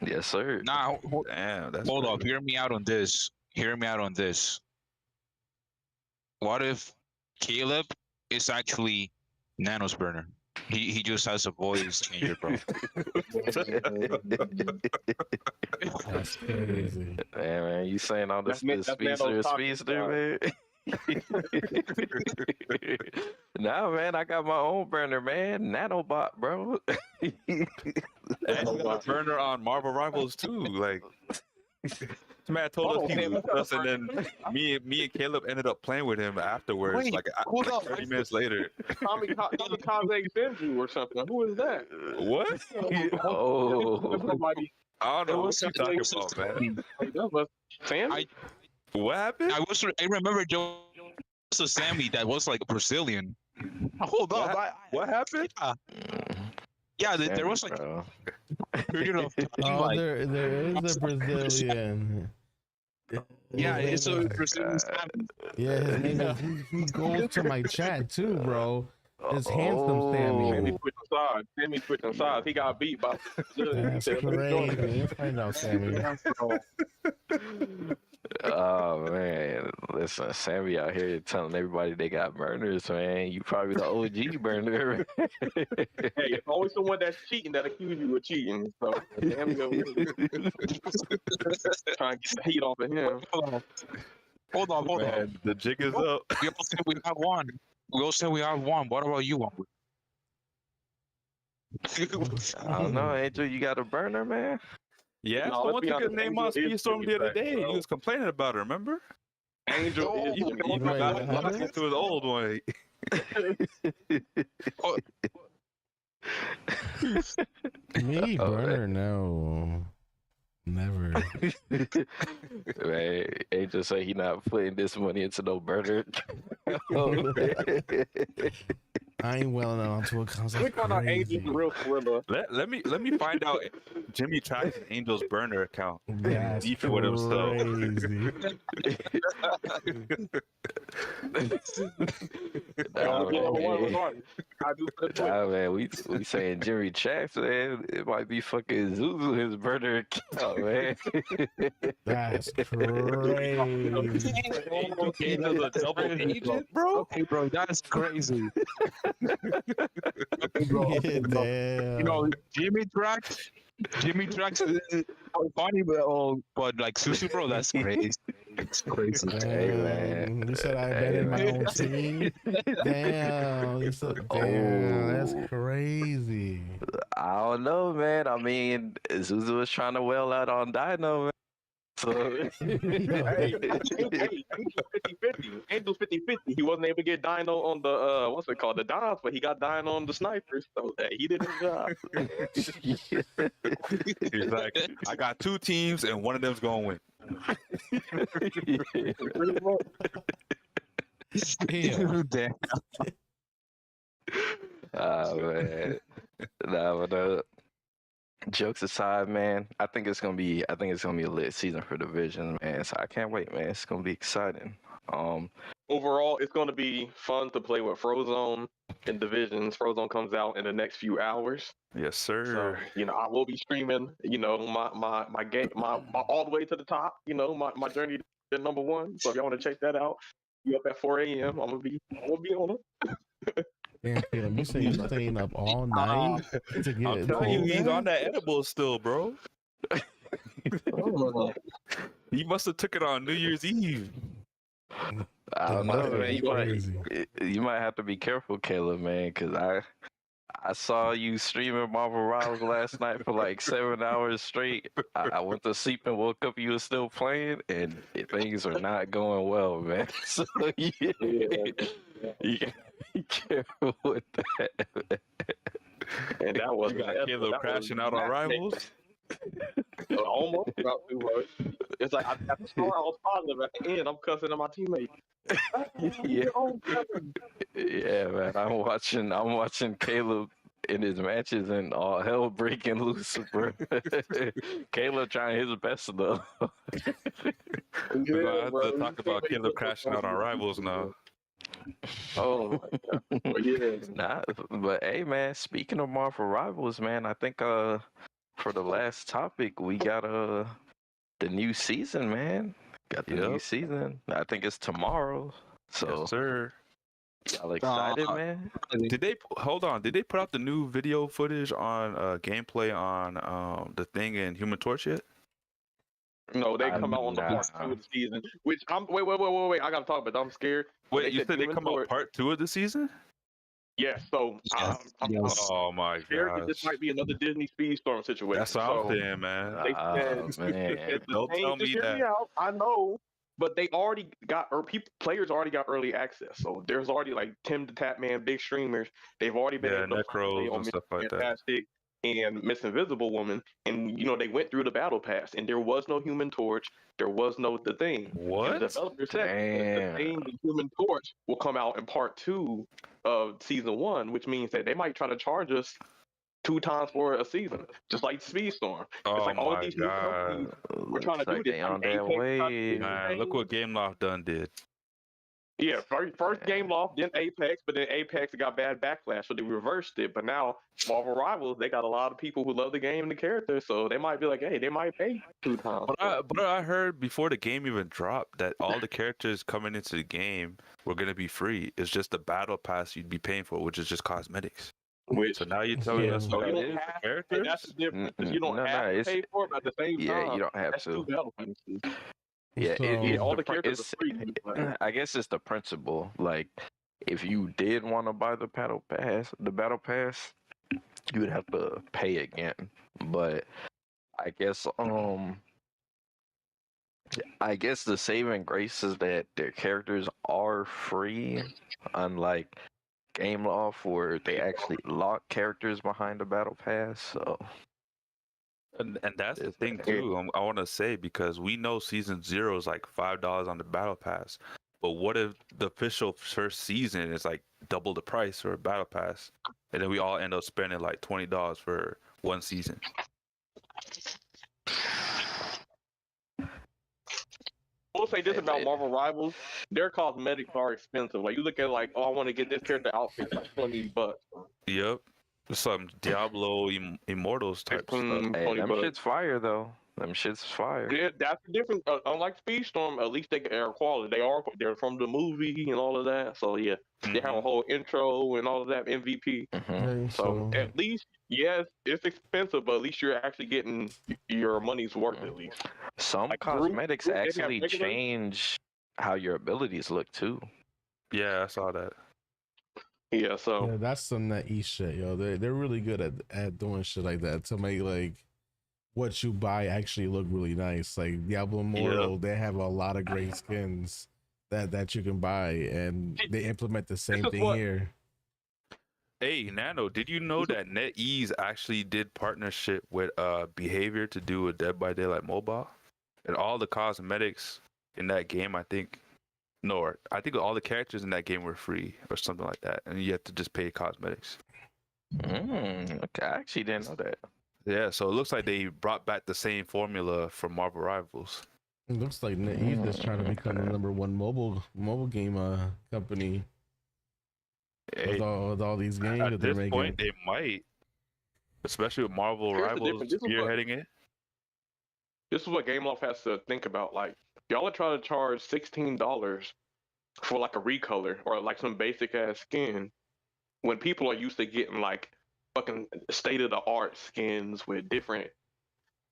Yes, sir. Now, Damn, that's hold up. crazy. Hear me out on this. What if Caleb is actually Nano's burner? He just has a voice changer, bro. That's crazy. Man, you saying all this That's speedster, man? Nah, man, I got my own burner, man. Nanobot, bro. And you got a burner on Marvel Rivals too. Like, this man told us he was us, and then me and Caleb ended up playing with him afterwards. Wait, like hold up. 30 minutes later. Kamikaze Benju or something. Who is that? What? Oh, Somebody. I don't know what you talking about, man. That was Sammy. What happened? I remember Joseph Sammy that was like Brazilian. Hold up. What happened? Yeah, there was like bro. a period of time, Oh, like, there is a Brazilian. yeah, His it's name a is- Brazilian Sammy. Yeah, his name is. He goes to my chat too, bro. It's handsome Sammy Sammy. switching sides. Sammy switching sides. He got beat by. That's crazy. Let's find out, Sammy. Oh man, listen, Sammy out here telling everybody they got burners, man. You probably the OG burner. Hey, it's always someone that's cheating that accuse you of cheating. So Sammy over here trying to get the heat off of him. Hold on. Man, the jig is up. We all said we have one. We all said we have one. What about you? I don't know, Angel, you got a burner, man? Yeah, No, someone let's be took his honest, name on Angel is Speedstorm the other Jimmy day. Track, He was complaining about it, remember? Angel is You Jimmy forgot Wait, to what? look into his old one. Me, Oh, burner, no. Never. Man, Angel say he not putting this money into no burner. I ain't well enough to accounts. We found out Angel's the real gorilla. Let me find out Jimmy tracks Angel's burner account. That's Beef with himself. crazy. Nah, man, we saying Jimmy Tracks, man. It might be fucking Zuzu his burner account, man. That's crazy. Angel's a double agent, bro. Okay, bro, that's crazy. Damn. You know, Jimmy Tracks is funny, but like Susu, bro, that's crazy. It's crazy. Damn. You said I betted my own team. Damn. You said, damn, that's crazy. I don't know, man. I mean, Zuzu was trying to wail out on Dino, man. So, Hey, Angel's 50-50. He wasn't able to get Dino on the what's it called, the Dons, but he got Dino on the snipers. So hey, he did his job. He's like, I got two teams and one of them's gonna win. Damn. man. Nah, but jokes aside, man, I think it's gonna be a lit season for Division, man. So I can't wait, man. It's gonna be exciting. Overall, it's going to be fun to play with Frozone in Divisions. Frozone comes out in the next few hours. Yes, sir. So, I will be streaming, my game, my all the way to the top, my journey to number one. So if y'all want to check that out, be up at 4 a.m. I'm gonna be on it. Damn, Caleb, you say you're staying up all night to get I'm telling you, he's on that edible still, bro. He must have took it on New Year's Eve. I don't know, man. Crazy. You might have to be careful, Caleb, man, because I saw you streaming Marvel Rivals last night for like 7 hours straight. I went to sleep and woke up. You were still playing, and things are not going well, man. So you gotta be careful with that. And that was You got Caleb crashing out on Rivals. Almost about to. It's like at the start I was positive. At the end, I'm cussing at my teammate. Yeah, man. I'm watching Caleb in his matches and all hell breaking loose, bro. Caleb trying his best though. We're gonna have to talk about Caleb crashing out on Rivals now. Oh my God. Yeah. Nah, but hey, man. Speaking of Marvel Rivals, man, I think for the last topic we got the new season, man. Got the new season. I think it's tomorrow. So, Yes, sir. y'all excited, man? Did they put out the new video footage on gameplay on the thing in Human Torch yet? No, they come out on the part 2 of the season. Which I'm wait. I gotta talk about that. I'm scared. Wait, you said they Human come out Torch- part 2 of the season? Yes. So I'm Oh my scared that god. this might be another Disney Speedstorm situation. That's what I'm saying, man. They Oh, said, man. Don't tell me hear that. me out. I know, but they already got, players already got early access. So there's already like Tim the Tapman, big streamers. They've already been Yeah, able to play Necros on and stuff like that. Fantastic and Miss Invisible Woman, and they went through the battle pass, and there was no Human Torch. There was no the thing. What? The developer said Damn. the thing, the Human Torch, will come out in part 2 of season 1, which means that they might try to charge us 2 times for a season, just like Speedstorm. Oh it's like all my these new god. companies, we're trying to Looks like do this. they on Like their Apex way. trying to do Man, look what Game Loft done did. Yeah, first game lost, then Apex, but then Apex got bad backlash, so they reversed it. But now Marvel Rivals, they got a lot of people who love the game and the characters, so they might be like, hey, they might pay 2 times. But I heard before the game even dropped that all the characters coming into the game were gonna be free. It's just the battle pass you'd be paying for, which is just cosmetics. Which, So now you're telling us so what you it don't is, have, characters? that's the difference. You don't have to pay for it, but at the same time, you don't have that's 2 to. battle passes. Yeah, So- it's all the the characters it's- are free. but- I guess it's the principle. Like, if you did want to buy the battle pass, you would have to pay again. But I guess the saving grace is that their characters are free, unlike Game Loft where they actually lock characters behind the battle pass. So And that's the thing too. I want to say, because we know season 0 is like $5 on the battle pass, but what if the official first season is like double the price for a battle pass, and then we all end up spending like $20 for one season? I will say this about Marvel Rivals: their cosmetics are expensive. Like you look at like, oh, I want to get this character outfit for $20. Yep, some Diablo Immortals type stuff. hey, them shit's fire though. Them shit's fire. Yeah, that's the difference. Unlike Speedstorm, at least they are quality. They're from the movie and all of that. So yeah, they have a whole intro and all of that MVP. Okay, So at least, yes, it's expensive, but at least you're actually getting your money's worth at least. Some Like, cosmetics they have actually regular- change how your abilities look too. Yeah, I saw that. Yeah, so yeah, that's some that eat shit, yo. They're really good at doing shit like that to make like what you buy actually look really nice. Like Diablo Immortal, they have a lot of great skins that you can buy, and they implement the same is thing what- here. Hey, Nano, did you know that NetEase actually did partnership with Behavior to do a Dead by Daylight mobile? And all the cosmetics in that game, I think all the characters in that game were free or something like that, and you have to just pay cosmetics. Okay, I actually didn't know that. Yeah, so it looks like they brought back the same formula for Marvel Rivals. It looks like NetEase is trying to become the #1 mobile game company Hey, with all these games that at they're this making. point, they might, especially with Marvel Here's the Rivals difference. This is what- spearheading it. this is what GameLoft has to think about. Like, y'all are trying to charge $16 for like a recolor or like some basic ass skin, when people are used to getting like fucking state of the art skins with different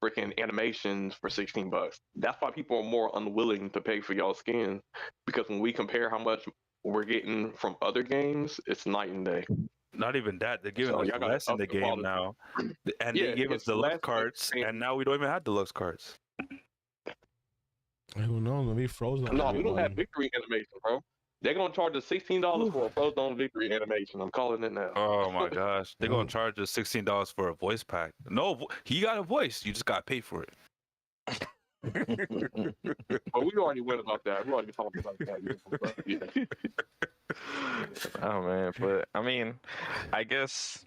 freaking animations for $16. That's why people are more unwilling to pay for y'all skins, because when we compare how much we're getting from other games, it's night and day. Not even that, they're giving So us y'all gotta less in up the the game quality. now, and Yeah, they gave us it's less, deluxe but cards, it's- and now we don't even have deluxe cards. Who knows? Maybe Frozen. No, we don't have victory animation, bro. They're gonna charge us $16 for a Frozen victory animation. I'm calling it now. Oh my gosh, they're gonna charge us $16 for a voice pack. No, he got a voice. You just gotta pay for it. But we already went about that. We already talked about that. Yeah. Oh man, but I mean, I guess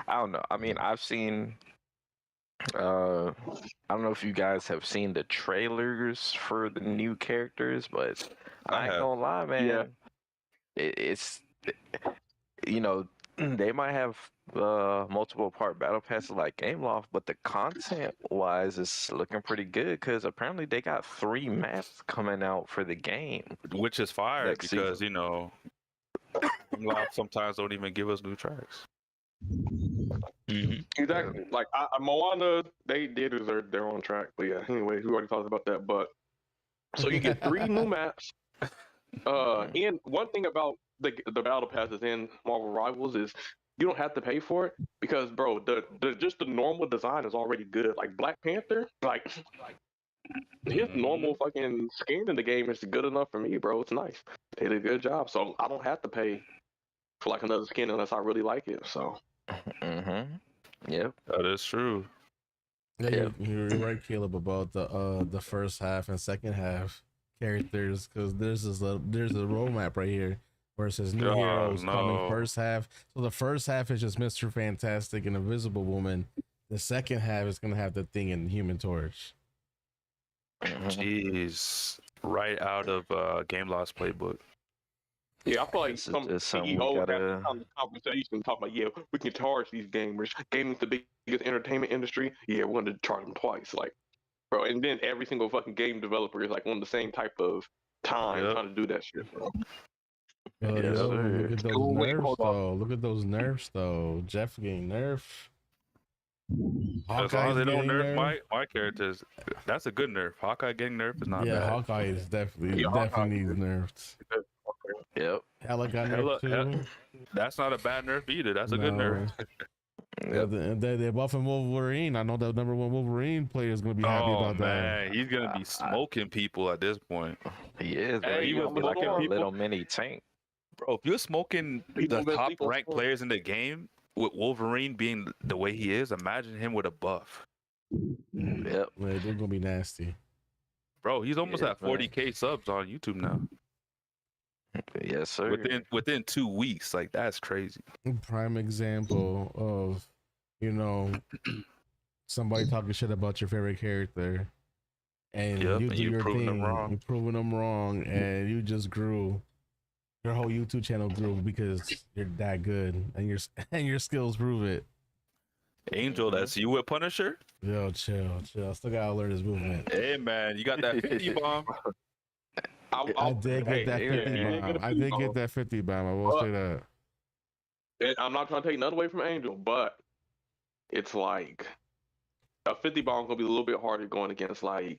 I don't know. I mean, I've seen. I don't know if you guys have seen the trailers for the new characters, but I ain't have. gonna lie, man. Yeah. It's they might have multiple part battle passes like Game Loft, but the content wise is looking pretty good because apparently they got 3 maps coming out for the game. Which is fire Next because season. Loft sometimes don't even give us new tracks. Exactly. Like Moana, they deserve their own track. But yeah, anyway, we already talked about that. But so you get 3 new maps. And one thing about the battle passes in Marvel Rivals is you don't have to pay for it because, bro, the just the normal design is already good. Like Black Panther, like his normal fucking skin in the game is good enough for me, bro. It's nice. They did a good job, so I don't have to pay for like another skin unless I really like it. So. Yep. That is true. Yeah, you're right, Caleb, about the first half and second half characters, because there's a roadmap right here where it says new heroes coming first half. So the first half is just Mr. Fantastic and Invisible Woman. The second half is gonna have the Thing and Human Torch. Jeez, right out of Game Lost playbook. Yeah, I feel like This is some just something we CEO had gotta. this kind of conversation talking about, yeah, we can charge these gamers. Gaming's the biggest entertainment industry. Yeah, we're going to charge them twice. Like, bro, and then every single fucking game developer is like on the same type of time Yep. trying to do that shit, bro. Yo, Yes, yo, sir. look at those Oh, wait, nerfs hold on. though. Look at those nerfs though. Jeff getting nerfed. As long Hawkeye's as they don't getting nerf nerfed. my characters, that's a good nerf. Hawkeye getting nerfed is not Yeah, bad. Hawkeye is definitely Yeah, Hawkeye definitely needs nerfed. Yep. Hella got Hella- nerfed too. That's not a bad nerf either. That's a good nerf. Yeah, they're buffing Wolverine. I know the number one Wolverine player is gonna be happy Oh about that. man, he's gonna be smoking people at this point, He is, bro. Hey, He would I'm be like a Storm. little mini tank. bro. If you're smoking People the been top sleep on ranked Storm. players in the game with Wolverine being the way he is, imagine him with a buff, Yep. Man, they're gonna be nasty. bro. He's almost Yeah, at 40K subs on YouTube now. Yes, sir. Within 2 weeks, like that's crazy. Prime example of, you know, somebody talking shit about your favorite character, and Yep, you and do you your proving them thing. wrong. You're proving them wrong, and you just grew. Your whole YouTube channel grew because you're that good, and your skills prove it. Angel, that's you with Punisher. Yo, chill. I still gotta learn his movement. Hey man, you got that 50 bomb. I did get that 50 bomb. I did get that 50 bomb. I will say that. And I'm not trying to take nothing away from Angel, but it's like a 50 bomb gonna be a little bit harder going against like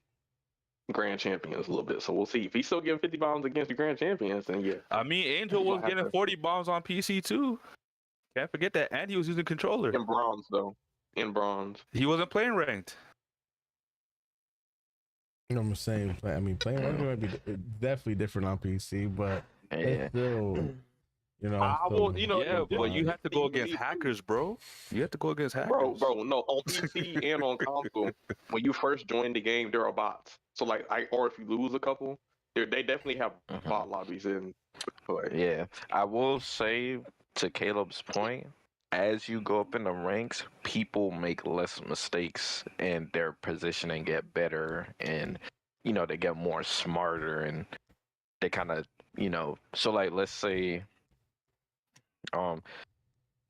grand champions a little bit. So we'll see if he's still getting 50 bombs against the grand champions. Then yeah, I mean, Angel was Might have getting to- 40 bombs on PC too. Can't forget that, and he was using controller. in bronze though, in bronze. He wasn't playing ranked. You know what I'm saying? I mean, playing rank might be definitely different on PC, but Yeah. it's still, you know. I still- will, you know, Yeah, but you have to go you- against hackers, bro. You have to go against hackers. Bro, no, on PC and on console, when you first join the game, there are bots. So like, or if you lose a couple, they definitely have Mhm. bot lobbies in. But Yeah, I will say to Caleb's point, as you go up in the ranks, people make less mistakes and their positioning get better, and you know they get more smarter, and they kind of So like, let's say,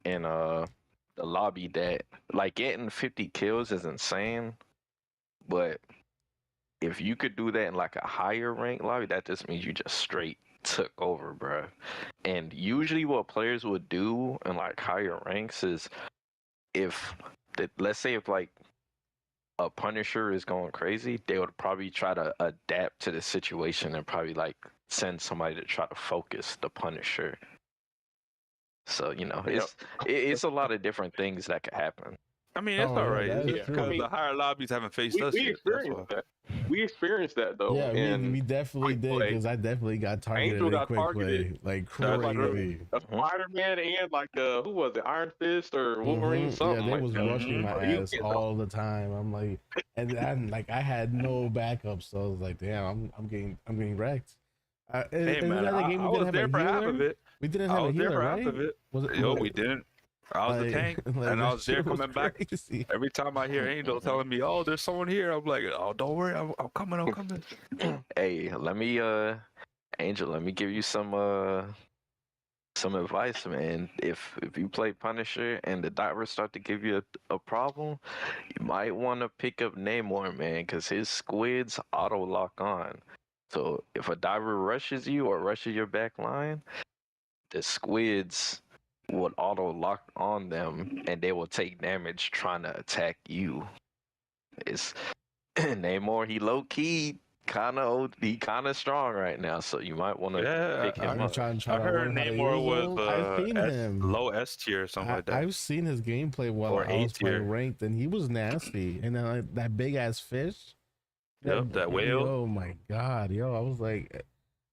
in the lobby that like getting 50 kills is insane, but if you could do that in like a higher rank lobby, that just means you just straight took over, bro. And usually what players would do in like higher ranks is let's say if like a Punisher is going crazy, they would probably try to adapt to the situation and probably like send somebody to try to focus the Punisher. So, it's a lot of different things that could happen. I mean, it's Oh, yeah, all right. that is It's true. because I mean, the higher lobbies haven't faced us we yet. That's experienced why. that. We experienced that though. Yeah, and we definitely Quick did Play. because I definitely got targeted Angel in got quick targeted. play, like That's crazy. a Spider-Man and like who was it, Iron Fist or Wolverine? Mhm. Something Yeah, they like was that. rushing my Bro, you ass get all the time. I'm like, and I had no backup, so I was like, damn, I'm getting wrecked. Hey man, that I game we was didn't have there a for half of healer? it. We didn't I have a was there healer, for right? half of it. Was it? Yo, we didn't. I was the tank, like, and I that was there shit was coming back. crazy. Every time I hear Angel telling me, "Oh, there's someone here," I'm like, "Oh, don't worry, I'm coming, I'm coming." Hey, let me Angel, let me give you some advice, man. If you play Punisher and the divers start to give you a problem, you might want to pick up Namor, man, because his squids auto lock on. So if a diver rushes you or rushes your back line, the squids would auto lock on them and they will take damage trying to attack you. It's Namor, he low key kind of strong right now, so you might want to pick him I'm up. trying I to heard learn how to Namor use him. I've seen was him. low S tier or something like that. I've seen his gameplay while Or I was A tier. playing ranked, and he was nasty. And then that big ass fish. Yep, that whale. Oh my god, yo! I was like,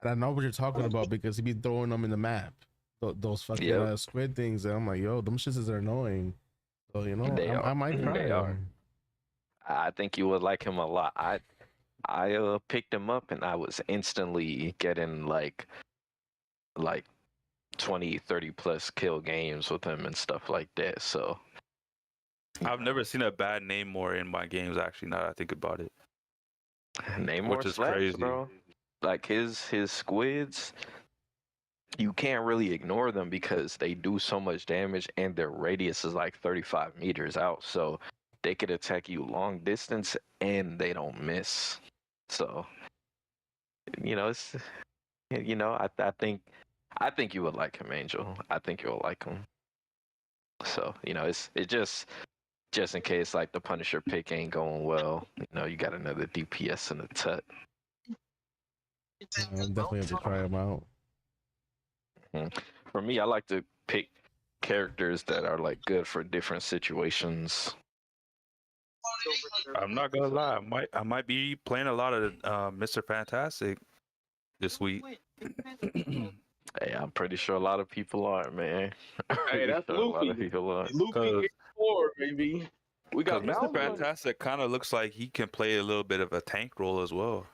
and I know what you're talking about because he be throwing them in the map, those fucking Yep. squid things. And I'm like, yo, them shits are annoying. So They I are. might try They are. them. I think you would like him a lot. I picked him up and I was instantly getting like 20, 30 plus kill games with him and stuff like that. So I've never seen a bad Namor in my games. Actually, now that I think about it. Namor Which is slaps, crazy. bro. Like his squids, you can't really ignore them because they do so much damage and their radius is like 35 meters out. So they could attack you long distance and they don't miss. So, it's, I think you would like him, Angel. I think you'll like him. So, it's just in case like the Punisher pick ain't going well, you got another DPS in the tut. I'm definitely have to try him out. For me, I like to pick characters that are like good for different situations. I'm not gonna lie, I might be playing a lot of Mr. Fantastic this week. Hey, I'm pretty sure a lot of people are, man. Hey, that's A lot of Luffy. people are. Luffy 4, baby. We got Mr. Malcolm. Fantastic kind of looks like he can play a little bit of a tank role as well.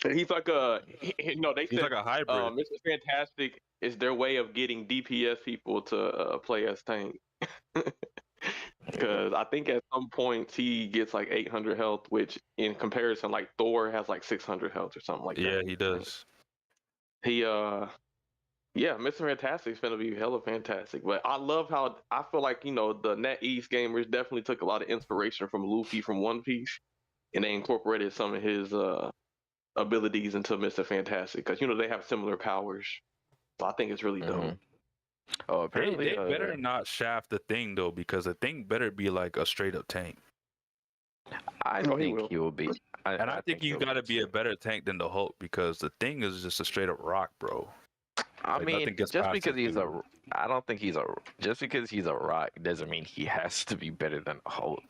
He's like they He's said like a hybrid. Mr. Fantastic is their way of getting DPS people to play as tank. Because I think at some point he gets like 800 health, which in comparison, like Thor has like 600 health or something like that. Yeah, he does. Mr. Fantastic's gonna be hella fantastic. But I love how I feel like, the NetEase gamers definitely took a lot of inspiration from Luffy from One Piece, and they incorporated some of his abilities into Mr. Fantastic because they have similar powers. So I think it's really dope. Oh, They apparently, better not shaft the thing though, because the thing better be like a straight up tank. I No, he think will. he will be. I think he's got to be a better tank than the Hulk because the thing is just a straight up rock, bro. I Like, mean, nothing gets just past because the he's dude. I don't think just because he's a rock doesn't mean he has to be better than Hulk.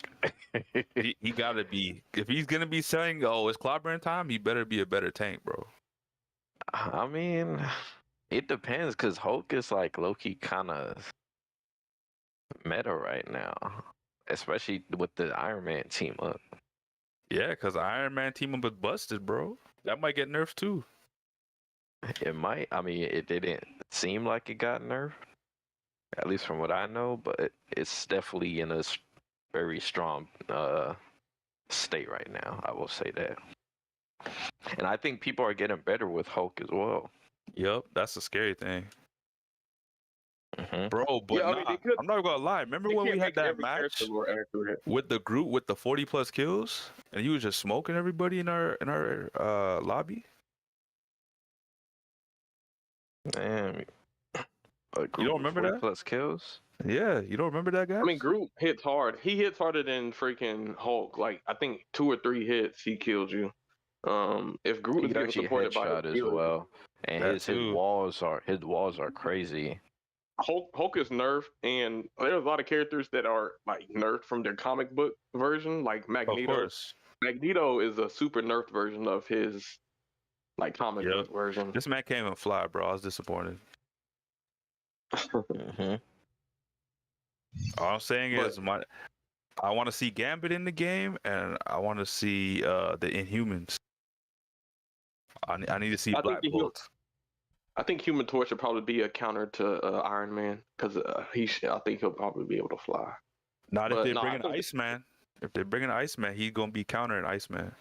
He got to be. If he's gonna be saying, "Oh, it's clobbering time," he better be a better tank, bro. I mean, it depends because Hulk is like low-key kind of meta right now, especially with the Iron Man team up. Yeah, because Iron Man team up with busted, bro. That might get nerfed too. It might. I mean, it didn't seem like it got nerfed, at least from what I know, but it's definitely in a very strong state right now. I will say that. And I think people are getting better with Hulk as well. Yep, that's the scary thing, Mm-hmm. bro. But Yeah, I mean, they could- I'm not gonna lie. Remember They when can't we had make that every match character more accurate. with the group with the 40+ kills, and he was just smoking everybody in our lobby? Damn. You don't remember that? Plus kills? Yeah, you don't remember that guy? I mean, Groot hits hard. He hits harder than freaking Hulk. Like, I think 2 or 3 hits, he kills you. If Groot He is could getting actually supported by headshot his as healer, well. And That his too. walls are crazy. Hulk is nerfed, and there's a lot of characters that are like nerfed from their comic book version, like Of Magneto. course. Magneto is a super nerfed version of his like comic Yep. book version. This man can't even fly, bro. I was disappointed. Mm-hmm. All I'm saying But- is I want to see Gambit in the game, and I want to see the Inhumans. I need to see I think Black the Bolt. I think Human Torch should probably be a counter to Iron Man because I think he'll probably be able to fly. Not if but they no, bring I an think- Iceman. If they bring an Iceman, he's gonna be countering Iceman.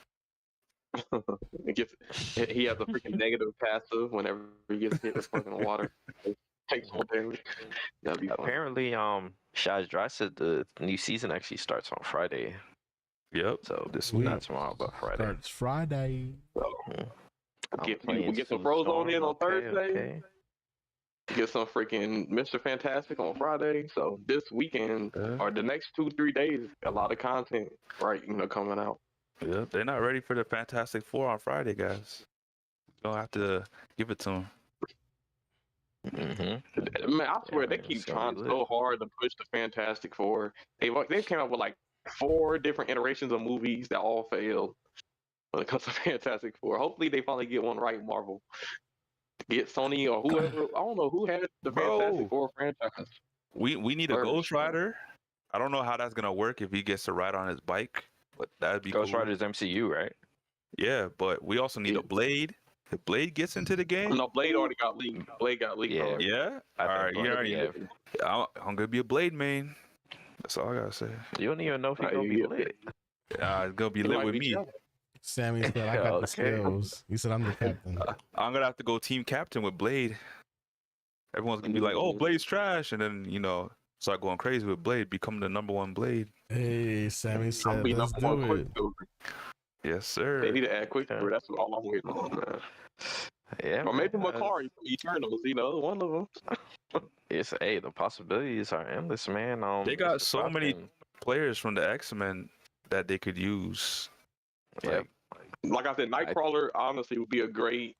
He has a freaking negative passive whenever he gets hit with fucking water. Takes more damage. That'd be fun. Apparently, Shaz Dry said the new season actually starts on Friday. Yep. So This week. not tomorrow, but Friday. Starts Friday. I'm We'll playing get some Frozone in on Speedstorm. Thursday. Okay. Get some freaking Mr. Fantastic on Friday. So this weekend or the next 2-3 days, a lot of content, right? Coming out. Yep. They're not ready for the Fantastic Four on Friday, guys. Don't have to give it to them. Mm-hmm. Man, I swear Yeah, they it's keep gonna trying be so lit. hard to push the Fantastic Four. They came out with like 4 different iterations of movies that all failed when it comes to Fantastic Four. Hopefully they finally get one right, Marvel. Get Sony or whoever. I don't know who had the Bro. Fantastic Four franchise. We need a First. Ghost Rider. I don't know how that's gonna work if he gets to ride on his bike, but that'd be Ghost cool. Rider's MCU, right? Yeah, but we also need a Blade. If Blade gets into the game, No, Blade already got leaked. Blade got leaked. Yeah. already. yeah. I All think right, Blade- you already. yeah. I'm gonna be a Blade main. That's all I gotta say. You don't even know if he's gonna be Yeah. lit. It's gonna be He lit might with be me. chilling. Sammy said, I got the Okay. skills. He said, I'm the captain. I'm gonna have to go team captain with Blade. Everyone's gonna be like, "Oh, Blade's trash," and then start going crazy with Blade, become the number one Blade. Hey, Sammy I'll said, be let's number one do it. Quicksilver. Yes, sir. They need to add Quicksilver. Okay. That's all I'm waiting on, man. Yeah, Or maybe man, Makari from Eternals. One of them. it's the possibilities are endless, man. They got Mr. so many Falcon, players from the X-Men that they could use. yeah, Like I said, Nightcrawler honestly would be a great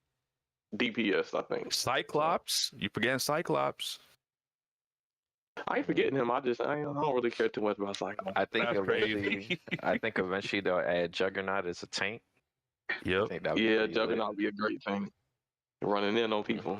DPS. I think. Cyclops, you forgetting Cyclops? I ain't forgetting him. I don't really care too much about Cyclops. I think That's eventually, crazy. they'll add Juggernaut as a tank. I Yep. think that would Yeah, be Juggernaut would be a great thing. Running in on people.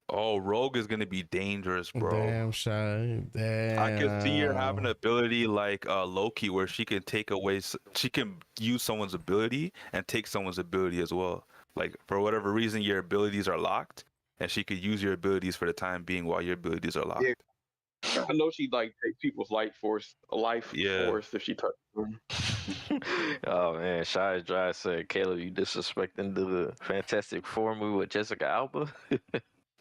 Oh, Rogue is gonna be dangerous, bro. Damn, Shy. Damn. I can see her having an ability like Loki, where she can take away, she can use someone's ability and take someone's ability as well. Like for whatever reason, your abilities are locked, and she could use your abilities for the time being while your abilities are locked. Yeah. I know she'd like take people's life force if she touched them. Oh man, Shy Dry said, "Caleb, you disrespecting the Fantastic Four movie with Jessica Alba."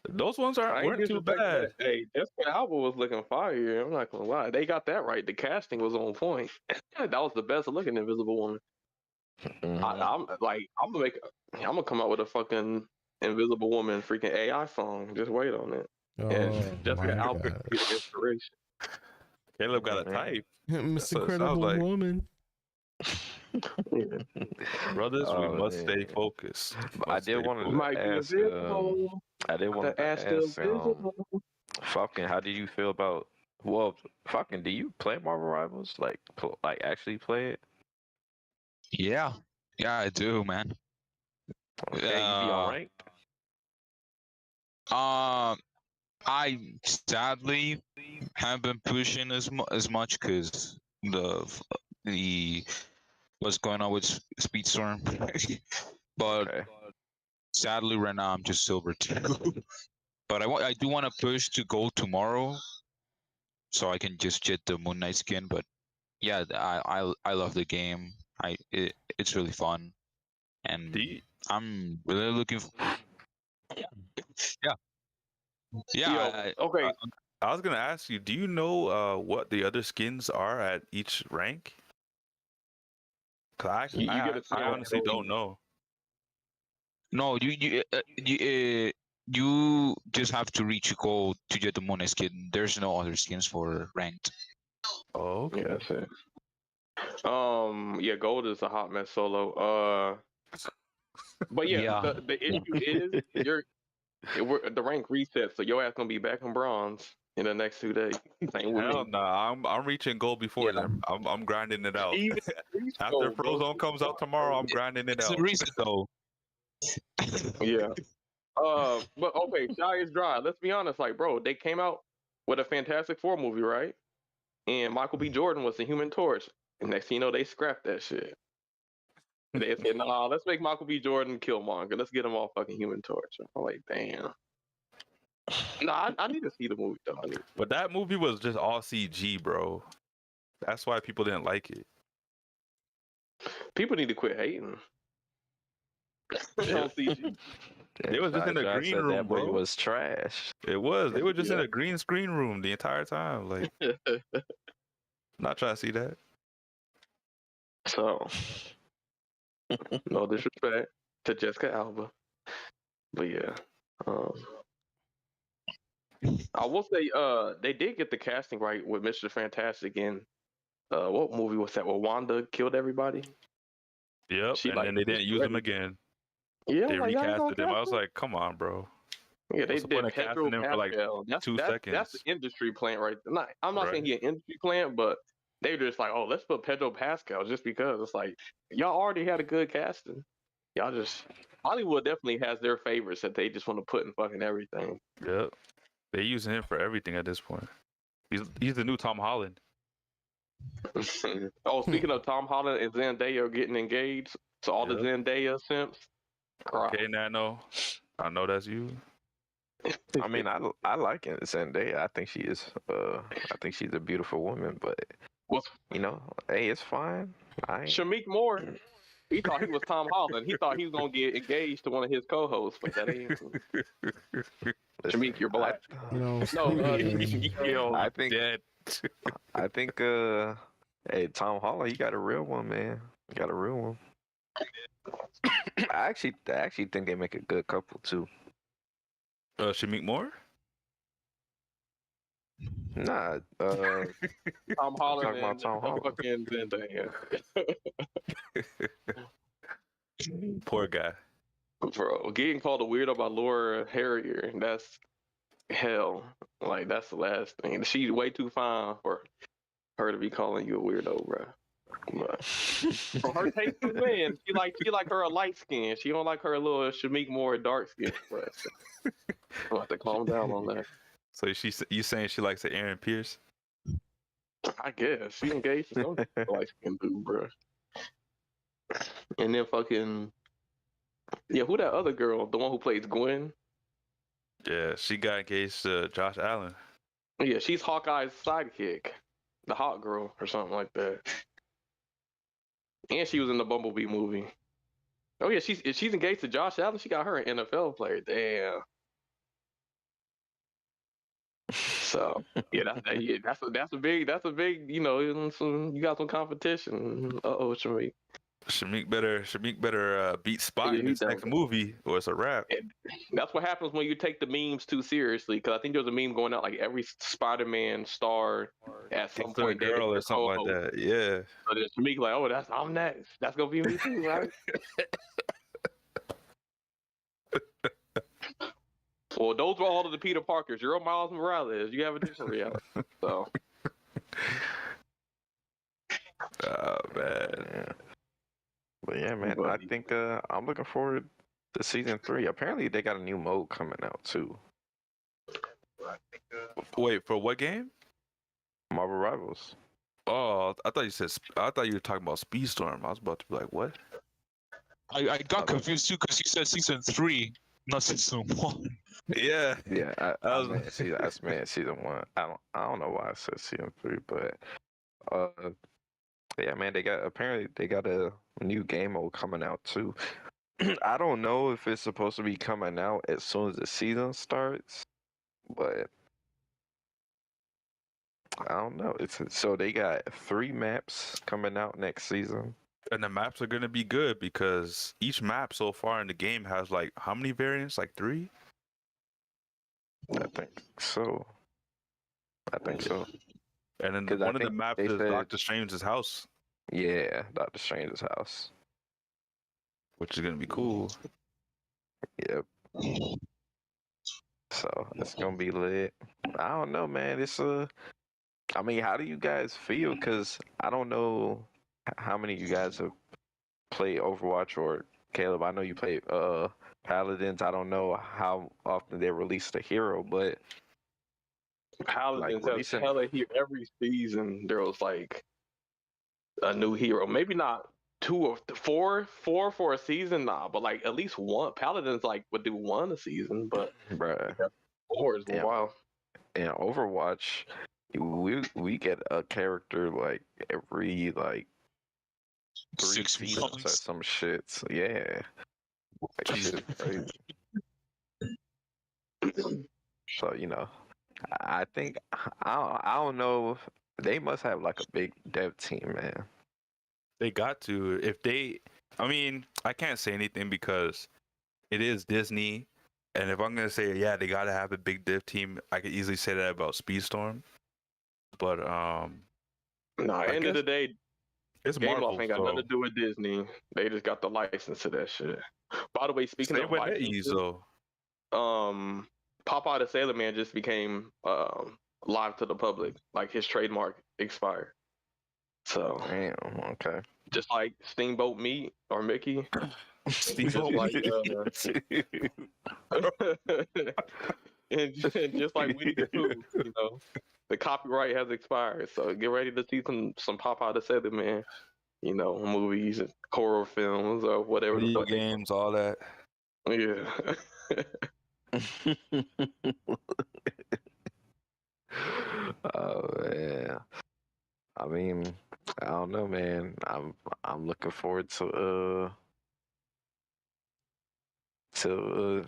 Those ones I ain't weren't too disrespecting bad. that. Hey, Jessica Alba was looking fire. I'm not gonna lie. They got that right. The casting was on point. That was the best looking Invisible Woman. I'm gonna come out with a fucking Invisible Woman freaking AI song. Just wait on it. Oh, And Jessica my Alba God. could be the inspiration. Caleb got a type. Miss what it sounds Incredible like. Woman. Brothers, we Oh, must stay man. focused. But I Must did stay want focused. Might to be ask. invisible. I did want The to ass still ask visible. Falcon. How did you feel about? Well, Falcon, do you play Marvel Rivals? Like actually play it? Yeah, I do, man. Okay, you be on rank. I sadly haven't been pushing as much because the what's going on with Speedstorm. But Okay. sadly, right now I'm just silver 2. But I do want to push to gold tomorrow, so I can just get the Moon Knight skin. But yeah, I love the game. It's really fun, and I'm really looking. Yeah. Okay. I was gonna ask you, do you know what the other skins are at each rank? 'Cause I honestly don't know. No, you just have to reach gold to get the Moon Knight skin. There's no other skins for ranked. Oh, okay. Yeah, that's it. Yeah, gold is a hot mess solo. But yeah, the issue is the rank resets, so your ass gonna be back in bronze in the next 2 days. Same with Hell me. nah, I'm reaching gold before them. I'm grinding it out. Even After gold, bro. Frozone comes out tomorrow, I'm grinding it It's out. the reason though. Yeah. But okay, Shy is dry. Let's be honest, like, bro, they came out with a Fantastic Four movie, right? And Michael B. Jordan was the Human Torch. And next thing you know, they scrapped that shit. They said, nah, let's make Michael B. Jordan Killmonger. Let's get him all fucking Human Torch. I'm like, damn. Nah, I need to see the movie, though. But that movie was just all CG, bro. That's why people didn't like it. People need to quit hating. On CG. They was just in a Shy green said room, that movie bro. was trash. It was. They were just in a green screen room the entire time. Like, not trying to see that. So, no disrespect to Jessica Alba. But yeah. I will say, they did get the casting right with Mr. Fantastic in what movie was that? Where Wanda killed everybody? Yep. She, And like, then they didn't use him ready. again. Yeah, They like, y'all ain't gonna recasted him. I cast was him? like, come on, bro. Yeah, they What's the point did of Pedro casting him for like Pascal. 2 That's seconds? the industry plant right there. I'm not saying Right. he an industry plant, but they were just like, oh, let's put Pedro Pascal just because. It's like, y'all already had a good casting. Y'all just, Hollywood definitely has their favorites that they just want to put in fucking everything. Yep. They using him for everything at this point. He's the new Tom Holland. Oh, speaking of Tom Holland and Zendaya are getting engaged, so all the Zendaya simps, cry. Okay, Nano. I know that's you. I mean, I like it, Zendaya. I think she is. I think she's a beautiful woman. But What's hey, it's fine. Shamik Moore? He thought he was Tom Holland. He thought he was gonna get engaged to one of his co-hosts, but that ain't. Shamik, you're black. No, Yo, I think- dead. I think hey, Tom Holland, he got a real one, man. He got a real one. I actually think they make a good couple too. Shamik Moore? Nah, Tom Holland talking about and Tom Holland. fucking Zendaya. Poor guy. Bro, getting called a weirdo by Laura Harrier, that's hell. Like, that's the last thing. She's way too fine for her to be calling you a weirdo, bro. But from her taste in men, she like her a light skin. She don't like her a little Shamik Moore dark skin. But I'll have to calm down on that. So you saying she likes the Aaron Pierce? I guess she engaged to some light skin dude, bro. And then fucking who that other girl? The one who plays Gwen? Yeah, she got engaged to Josh Allen. Yeah, she's Hawkeye's sidekick, the hot girl or something like that. And she was in the Bumblebee movie. Oh yeah, she's engaged to Josh Allen. She got her an NFL player. Damn. So that's a big you got some competition. Shamik. Shamik better beat Spot Yeah, in he his next movie, or it's a wrap. And that's what happens when you take the memes too seriously. Because I think there's a meme going out like every Spider-Man star at some Some point girl dated or something like co-host. that. Yeah. So then Shamik like, oh, I'm next. That's gonna be me too, right? Well, those were all of the Peter Parkers. You're Miles Morales. You have a different reality. So. Oh man. Yeah. But yeah, man, I think I'm looking forward to season 3. Apparently, they got a new mode coming out too. Wait, for what game? Marvel Rivals. Oh, I thought you were talking about Speedstorm. I was about to be like, what? I got confused too because you said season 3, not season 1. Yeah. Yeah, I was- meant season 1. I don't know why I said season 3, but yeah, man, they got a new game mode coming out too. I don't know if it's supposed to be coming out as soon as the season starts, but I don't know. So they got 3 maps coming out next season. And the maps are gonna be good because each map so far in the game has like how many variants? Like 3? I think so. And then 'Cause I one of the think maps they is said- Doctor Strange's house, Yeah, Doctor Strange's house. which is gonna be cool. Yep. So it's gonna be lit. I don't know, man. I mean, how do you guys feel? Because I don't know how many of you guys have played Overwatch, or Caleb. I know you play Paladins. I don't know how often they release the hero, but Paladins Like, have recent- hella here every season. There was like a new hero. Maybe not 2 or 4 for a season, nah, but like at least one. Paladins like would do 1 a season, but bruh, 4 is Yeah. wild. in Overwatch, we get a character like every like 3 6 seasons or months. some shit. So, yeah. Like, shit is crazy. So I think I don't know. They must have like a big dev team, man. They got to. I mean, I can't say anything because it is Disney. And if I'm going to say, yeah, they got to have a big dev team, I could easily say that about Speedstorm. But, Nah, I end of the guess day, it's Game Marvel. Loft ain't got So. nothing to do with Disney. They just got the license to that shit. By the way, speaking Same of with licenses, NetEase, though. Popeye the Sailor Man just became live to the public. Like his trademark expired. So Damn. Okay. just like Steamboat Meat or Mickey, Steamboat like, Meat. and just like Winnie the Pooh, the copyright has expired. So get ready to see some Popeye the Sailor Man, movies, horror films, or whatever. the Video fuck they- games, all that. Yeah. Oh man. I mean, I don't know, man. I'm looking forward to the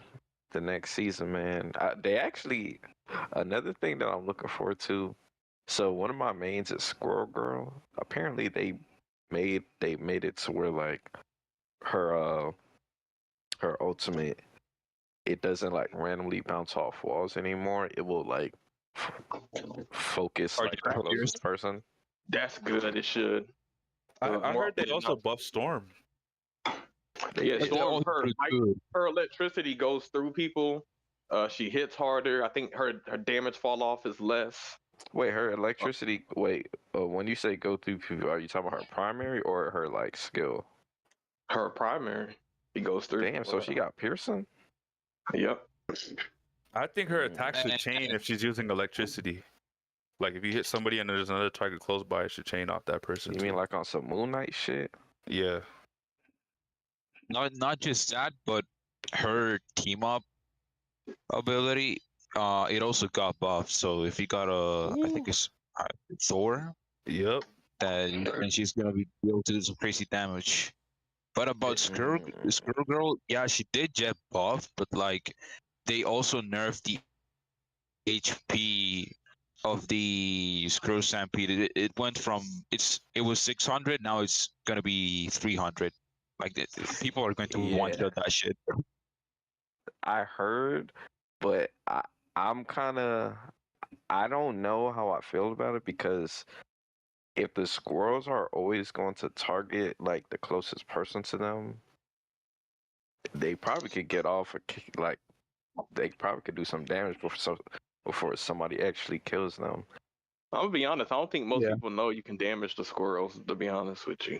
next season, man. They actually another thing that I'm looking forward to. So one of my mains is Squirrel Girl. Apparently they made it to where like her her ultimate, it doesn't like randomly bounce off walls anymore. It will like focus like the closest person. That's good. It should. I heard they also buff Storm. Yeah, Storm, pretty good. her electricity goes through people. She hits harder. I think her damage fall off is less. Wait, her electricity. Wait, when you say go through people, are you talking about her primary or her like skill? Her primary, he goes through. Damn, so she got piercing. Yep. I think her attacks should chain if she's using electricity. Like if you hit somebody and there's another target close by, it should chain off that person. You mean like on some Moon Knight shit? Yeah. Not just that, but her team up ability, it also got buffed. So if you got I think it's Thor, Yep. and she's gonna be able to do some crazy damage. But about Squirrel Girl, yeah, she did get buffed, but like they also nerfed the HP of the Screw Stampede. It went from it was 600, now it's gonna be 300. Like people are going to one shot that shit. I heard, but I'm kind of, I don't know how I feel about it because if the squirrels are always going to target like the closest person to them, they probably could get off like they probably could do some damage before somebody actually kills them. I'm gonna be honest. I don't think most people know you can damage the squirrels. To be honest with you,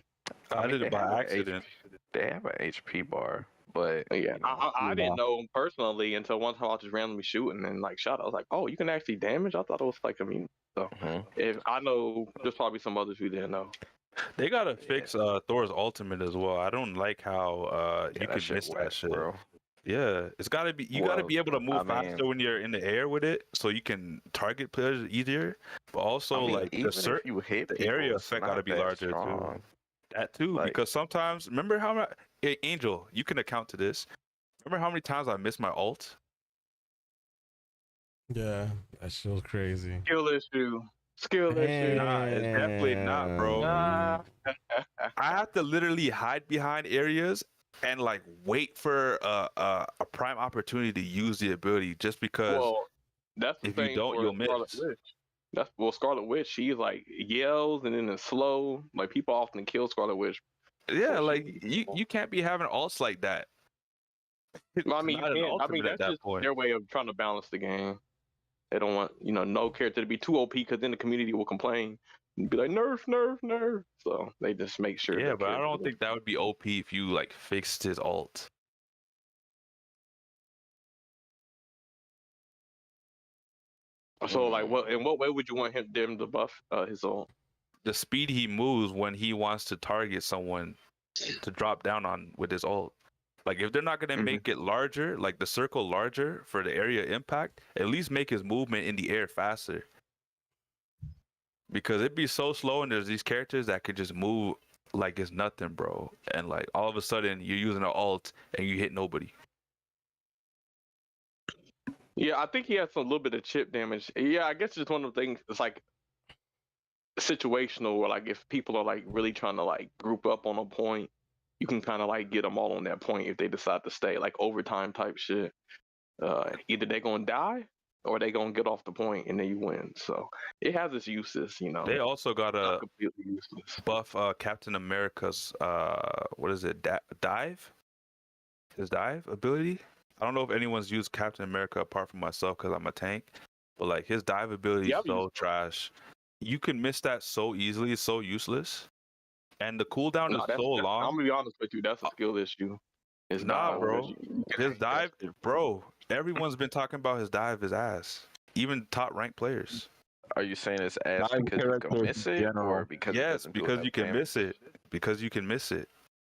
I did it by accident. They have an HP bar, but yeah, you know, I didn't know personally until one time I was just randomly shooting and like shot. I was like, oh, you can actually damage. I thought it was like so. If I know, there's probably some others who didn't know. They gotta fix Thor's ultimate as well. I don't like how you can miss that shit. bro. Yeah, it's gotta be. You gotta be able to move faster when you're in the air with it, so you can target players easier. But also, like the area effect gotta be larger too. That too, because sometimes remember how Angel, you can account to this. Remember how many times I missed my ult? Yeah, that shit was crazy. Skill issue. Nah, it's definitely not, bro. Nah. I have to literally hide behind areas and like wait for a prime opportunity to use the ability, just because that's the if thing you don't, you'll miss. That's Scarlet Witch. She's like yells and then it's slow. Like people often kill Scarlet Witch. Yeah, like you can't be having ults like that. I mean, that's just their way of trying to balance the game. They don't want no character to be too OP because then the community will complain and be like nerf, nerf, nerf. So they just make sure. Yeah, but I don't think that would be OP if you like fixed his ult. So like, in what way would you want them to buff his ult? The speed he moves when he wants to target someone to drop down on with his ult. Like if they're not gonna make it larger, like the circle larger for the area impact, at least make his movement in the air faster. Because it'd be so slow, and there's these characters that could just move like it's nothing, bro. And like all of a sudden you're using an ult and you hit nobody. Yeah, I think he has a little bit of chip damage. Yeah, I guess it's one of the things. It's like situational, where like if people are like really trying to like group up on a point, you can kind of like get them all on that point if they decide to stay, like overtime type shit. Either they're gonna die or they gonna get off the point and then you win. So it has its uses, They also got a buff Captain America's what is it? Dive? His dive ability? I don't know if anyone's used Captain America apart from myself because I'm a tank, but like his dive ability is so trash. You can miss that so easily. It's so useless. And the cooldown is so long. I'm gonna be honest with you. That's a skill issue. It's not, bro. His dive, bro. Everyone's been talking about his dive is ass. Even top ranked players. Are you saying it's ass because you can miss it, or because because you can miss it? Because you can miss it.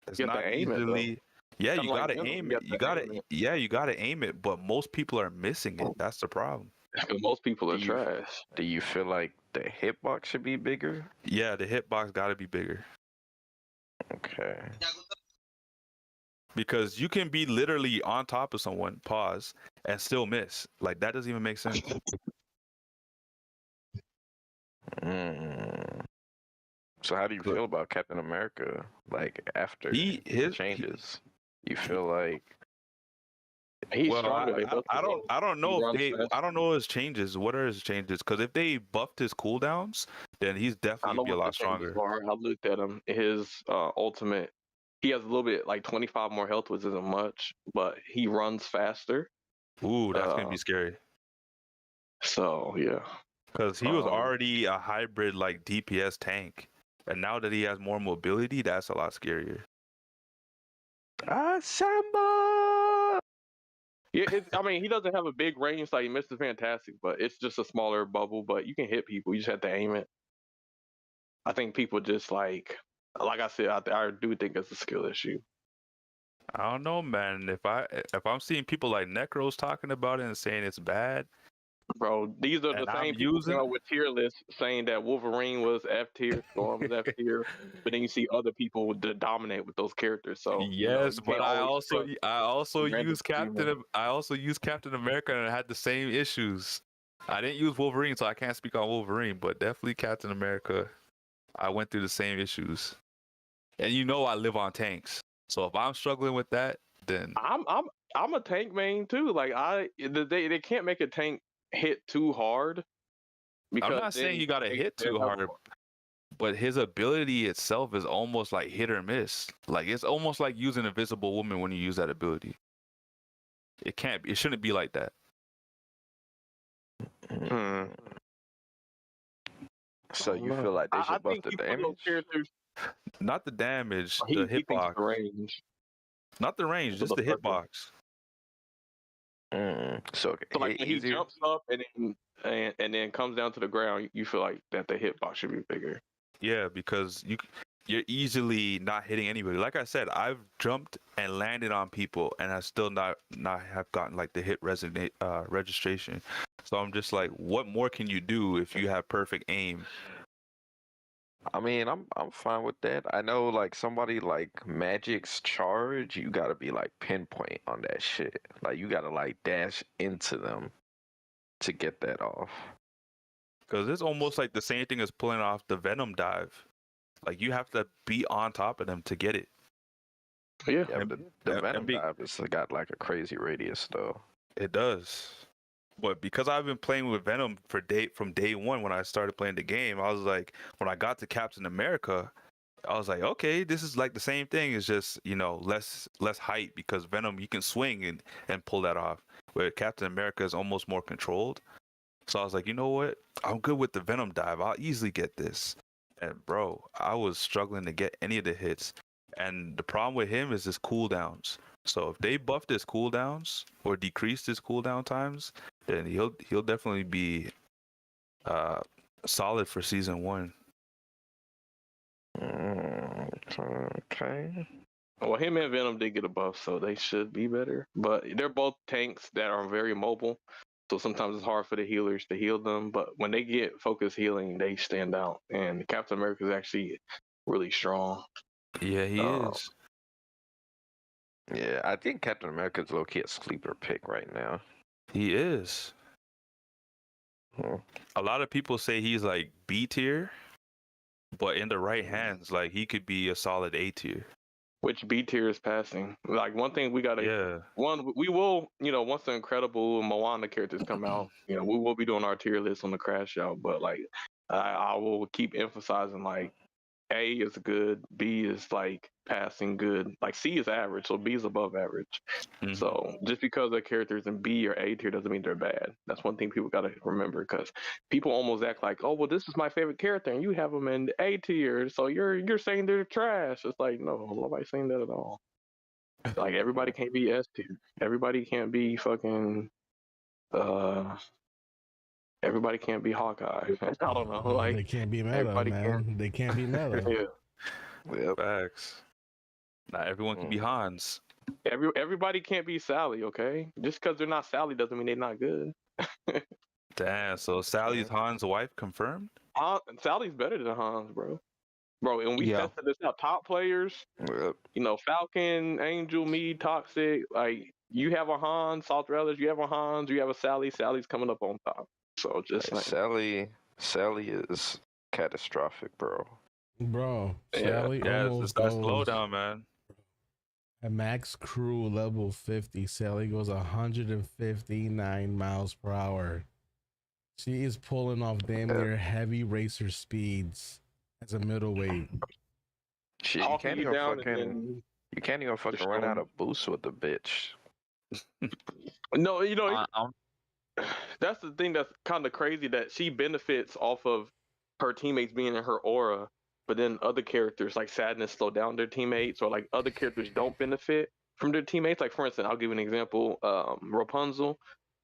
It's not easily. Yeah, you gotta aim it. You gotta aim it. But most people are missing it. That's the problem. Because most people are Do you- trash. Do you feel like the hitbox should be bigger? Yeah, the hitbox got to be bigger Okay. because you can be literally on top of someone, pause, and still miss. Like that doesn't even make sense. So how do you feel about Captain America? Like after the changes, you feel like He's well, stronger. They both I don't know He if they, runs I don't know his changes. What are his changes? Because if they buffed his cooldowns, then he's I definitely know be a what lot the changes stronger. are. I looked at him. His ultimate, he has a little bit like 25 more health, which isn't much, but he runs faster. Ooh, that's gonna be scary. So yeah, Because he was already a hybrid like DPS tank, and now that he has more mobility, that's a lot scarier. Assemble. yeah. I mean, he doesn't have a big range like Mr. Fantastic, but it's just a smaller bubble. But you can hit people. You just have to aim it. I think people just like I said, I do think it's a skill issue. I don't know, man. If I'm seeing people like Necros talking about it and saying it's bad, Bro, these are the and I'm same people using- with tier lists saying that Wolverine was F tier, Storm was F tier, but then you see other people dominate with those characters. So yes, you but can't I always also trust I also random use Captain America and I had the same issues. I didn't use Wolverine, so I can't speak on Wolverine, but definitely Captain America. I went through the same issues, and you know I live on tanks, so if I'm struggling with that, then I'm a tank main too. Like they can't make a tank hit too hard. Because I'm not saying you gotta hit too hard, but his ability itself is almost like hit or miss. Like it's almost like using Invisible Woman when you use that ability. It shouldn't be like that. So you feel like they I should buff think the you put those damage? characters. Not the damage, He the thinks hitbox. the range. Not the range, just the hitbox. So like when he jumps up and then comes down to the ground, you feel like that the hitbox should be bigger. Yeah, because you're easily not hitting anybody. Like I said, I've jumped and landed on people, and I still not have gotten like the hit registration. So I'm just like, what more can you do if you have perfect aim? I mean, I'm fine with that. I know like somebody like Magic's charge, you gotta be like pinpoint on that shit. Like you gotta like dash into them to get that off. Because it's almost like the same thing as pulling off the Venom dive. Like you have to be on top of them to get it. Yeah, Yeah, but the Venom dive has got like a crazy radius though. It does. But because I've been playing with Venom from day one when I started playing the game, I was like, when I got to Captain America, I was like, okay, this is like the same thing. It's just, less height because Venom, you can swing and pull that off. Where Captain America is almost more controlled. So I was like, you know what? I'm good with the Venom dive. I'll easily get this. And bro, I was struggling to get any of the hits. And the problem with him is his cooldowns. So if they buffed his cooldowns or decreased his cooldown times, then he'll definitely be solid for season 1. Okay. Well, him and Venom did get a buff, so they should be better. But they're both tanks that are very mobile, so sometimes it's hard for the healers to heal them. But when they get focused healing, they stand out. And Captain America is actually really strong. Yeah, he is. Yeah, I think Captain America's low-key a sleeper pick right now. He is. A lot of people say he's like B tier, but in the right hands, like he could be a solid A tier. Which B tier is passing? Like one thing we gotta we will, once the incredible Moana characters come out, we will be doing our tier list on the Crashout. But like I will keep emphasizing like A is good, B is like passing good, like C is average, so B is above average. Mm-hmm. So just because the characters in B or A tier doesn't mean they're bad. That's one thing people gotta remember because people almost act like, oh well, this is my favorite character and you have them in A tier, so you're saying they're trash. It's like no, nobody's saying that at all. Like everybody can't be S tier. Everybody can't be fucking. Everybody can't be Hawkeye. I don't know. Like they can't be meta, man. They can't be meta. Yeah. Facts. Not everyone can be Hans. Everybody can't be Sally, okay? Just because they're not Sally doesn't mean they're not good. Damn. So Sally's Han's wife confirmed. Sally's better than Hans, bro. Bro, and we tested this out. Top players, Yep. Falcon, Angel, me, Toxik. Like, you have a Hans, Salt Relish, you have a Hans, you have a Sally. Sally's coming up on top. So just Like, Sally is catastrophic, bro. Bro, Yeah. Sally Yeah, it's almost that goes slowdown, man. at max crew level 50. Sally goes 159 miles per hour. She is pulling off damn near heavy racer speeds as a middleweight. Shit, you talking can't you even down fucking run out of boost with the bitch. No, I'm that's the thing that's kind of crazy, that she benefits off of her teammates being in her aura, but then other characters like Sadness slow down their teammates, or like other characters don't benefit from their teammates. Like, for instance, I'll give you an example. Rapunzel,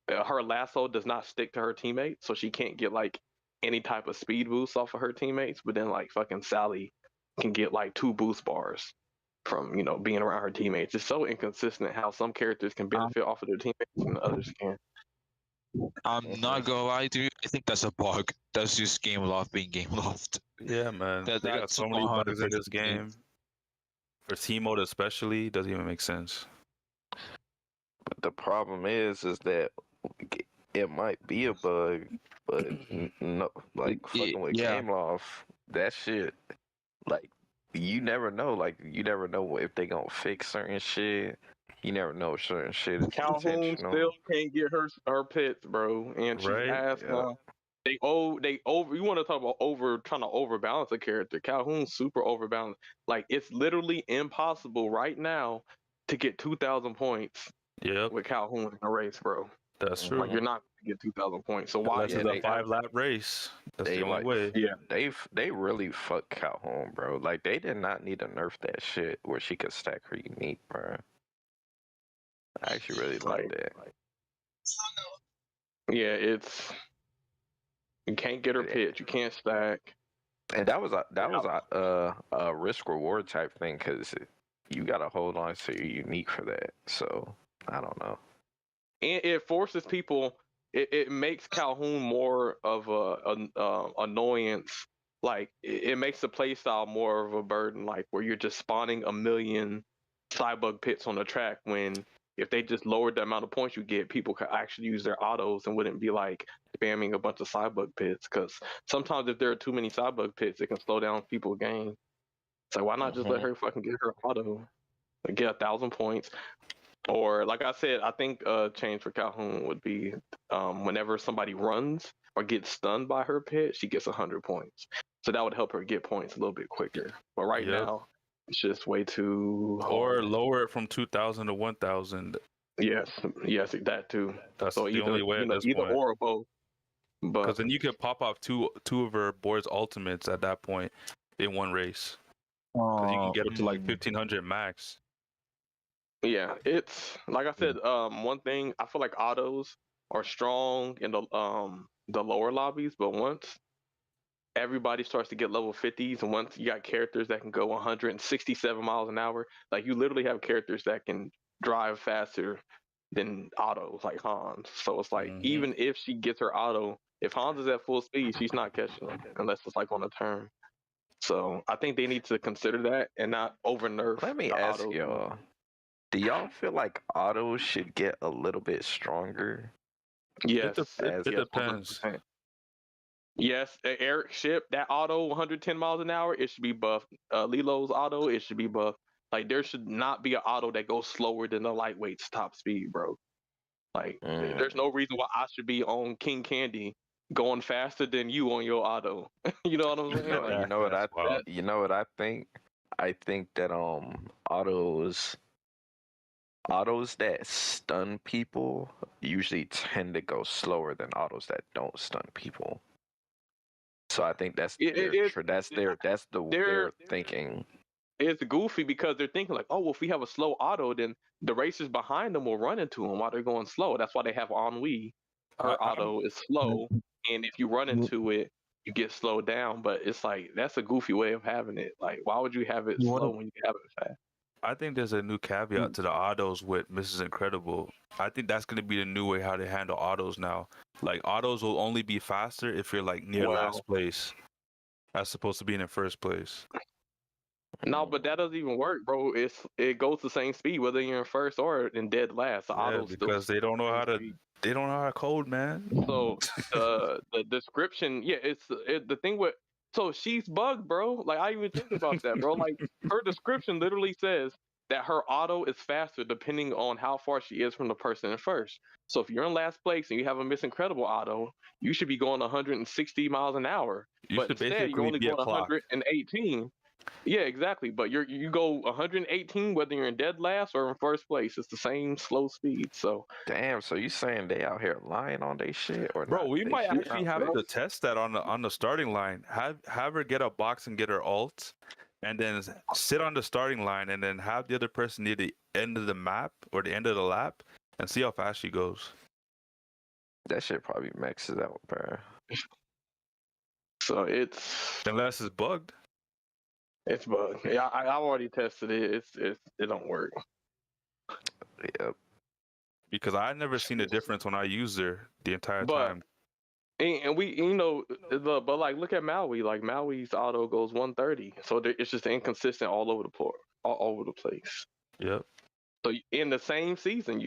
her lasso does not stick to her teammates, so she can't get like any type of speed boost off of her teammates. But then like fucking Sally can get like 2 boost bars from being around her teammates. It's so inconsistent how some characters can benefit off of their teammates and others can. I'm not gonna lie to you. I think that's a bug. That's just game loft being game loft. Yeah, man. That- They got that's so many bugs in this 100%. game. For team mode especially, doesn't even make sense. But the problem is that it might be a bug, but no, like fucking with Yeah. game off, that shit, like you never know. Like you never know if they gonna fix certain shit. You never know if certain shit is Calhoun intentional. still can't get her pits, bro, and she's Right? ass Yeah. now. They over. You want to talk about trying to overbalance a character? Calhoun's super overbalanced. Like, it's literally impossible right now to get 2,000 points Yep, with Calhoun in a race, bro. that's true. Like, you're not gonna get 2,000 points. So why Unless is it's a they- 5-lap race. That's they the only like- way. Yeah. They really fucked Calhoun, bro. Like they did not need to nerf that shit where she could stack her unique, bro. I actually really like that. Yeah, you can't get her pits. You can't stack. And that was a risk reward type thing because you gotta hold on to your unique for that. So I don't know. And it forces people. It makes Calhoun more of a annoyance. Like, it makes the playstyle more of a burden. Like, where you're just spawning a million Cybug pits on the track, when if they just lowered the amount of points you get, people could actually use their autos and wouldn't be like spamming a bunch of Cybug pits. Because sometimes if there are too many Cybug pits, it can slow down people's game. So why not just let her fucking get her auto and get 1,000 points? Or, like I said, I think a change for Calhoun would be whenever somebody runs or gets stunned by her pit, she gets 100 points. So that would help her get points a little bit quicker. But right Yep. now, it's just way too Or hard. lower it from 2,000 to 1,000. Yes, that too. That's So the either, only way at this either point. or both. But Because then you could pop off two of her board's ultimates at that point in one race. Because you can get up to like 1,500 max. yeah, it's like I said. One thing, I feel like autos are strong in the lower lobbies, but once everybody starts to get level 50s, and once you got characters that can go 167 miles an hour, like you literally have characters that can drive faster than autos, like Hans. So it's like, even if she gets her auto, if Hans is at full speed, she's not catching them unless it's like on a turn. So I think they need to consider that and not over nerf. Let me the ask autos. y'all: do y'all feel like autos should get a little bit stronger? Yes, It yes, depends. 100%. Yes, Eric Ship, that auto 110 miles an hour, it should be buffed. Lilo's auto, it should be buffed. Like, there should not be an auto that goes slower than the lightweight's top speed, bro. Like, there's no reason why I should be on King Candy going faster than you on your auto. You know what I'm saying? You know what That's wild. you know what I think? I think that autos that stun people usually tend to go slower than autos that don't stun people. So I think that's their thinking. It's goofy because they're thinking like, oh, well, if we have a slow auto, then the racers behind them will run into them while they're going slow. That's why they have Ennui. Her auto is slow, and if you run into it, you get slowed down. But it's like, that's a goofy way of having it. Like, why would you have it slow when you have it fast? I think there's a new caveat to the autos with Mrs. Incredible. I think that's gonna be the new way how they handle autos now. Like autos will only be faster if you're like near last place, as opposed to being in first place. No, but that doesn't even work, bro. It goes the same speed whether you're in first or in dead last. The Yeah, auto's because still they don't know how to. speed. They don't know how to code, man. So the description, yeah, the thing with. So she's bugged, bro. Like I even think about that, bro. Like her description literally says that her auto is faster depending on how far she is from the person in first. So if you're in last place and you have a Miss Incredible auto, you should be going 160 miles an hour. You But should instead, you're basically only be a going clock. 118. Yeah, exactly. But you go 118 whether you're in dead last or in first place. It's the same slow speed. So Damn, so you saying they out here lying on they shit or Bro, not? we They might shit actually not have fake? to test that on the starting line. Have her get a box and get her ult, and then sit on the starting line, and then have the other person near the end of the map or the end of the lap, and see how fast she goes. That shit probably maxes out, bro. so it's Unless it's bugged. bugged. Yeah, I've already tested it. It don't work. Yep. Because I never seen a difference when I used her the entire But- time. And we, but like look at Maui. Like Maui's auto goes 130, so it's just inconsistent all over the place. Yep. So in the same season,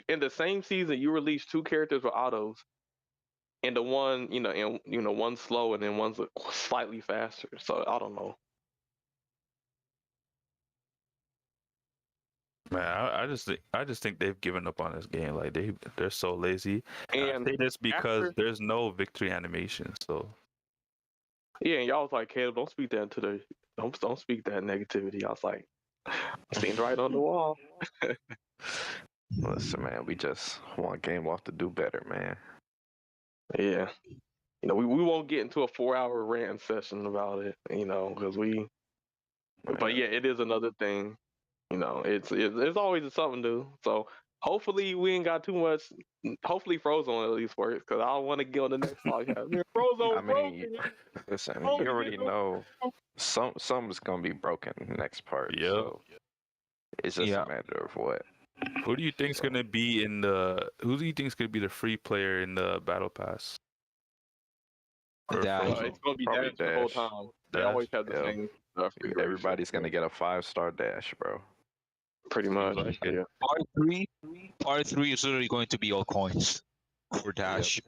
you release two characters with autos, and the one, one's slow and then one's slightly faster. So I don't know. Man, I just think they've given up on this game. Like they're so lazy. And I And say this because after- there's no victory animation. So yeah, and y'all was like, Caleb, don't speak that don't speak that negativity. I was like, seen right on the wall. Listen, man, we just want Game Off to do better, man. Yeah. We won't get into a 4-hour rant session about it, because but yeah, it is another thing. It's always something new. So hopefully we ain't got too much. Hopefully Frozone at least works, because I don't want to get on the next podcast. Man, Frozone, I mean, listen, you already know something's gonna be broken next part. Yep. So it's just Yeah. a matter of what. who do you think's gonna be who do you think's gonna be the free player in the battle pass? Or Dash. Frozone? it's gonna be Probably Dash the whole Dash. time. They Dash, always have the yeah. same stuff. Everybody's gonna get a 5-star dash, bro. pretty much. like it. Yeah. Part three is literally going to be all coins for Dash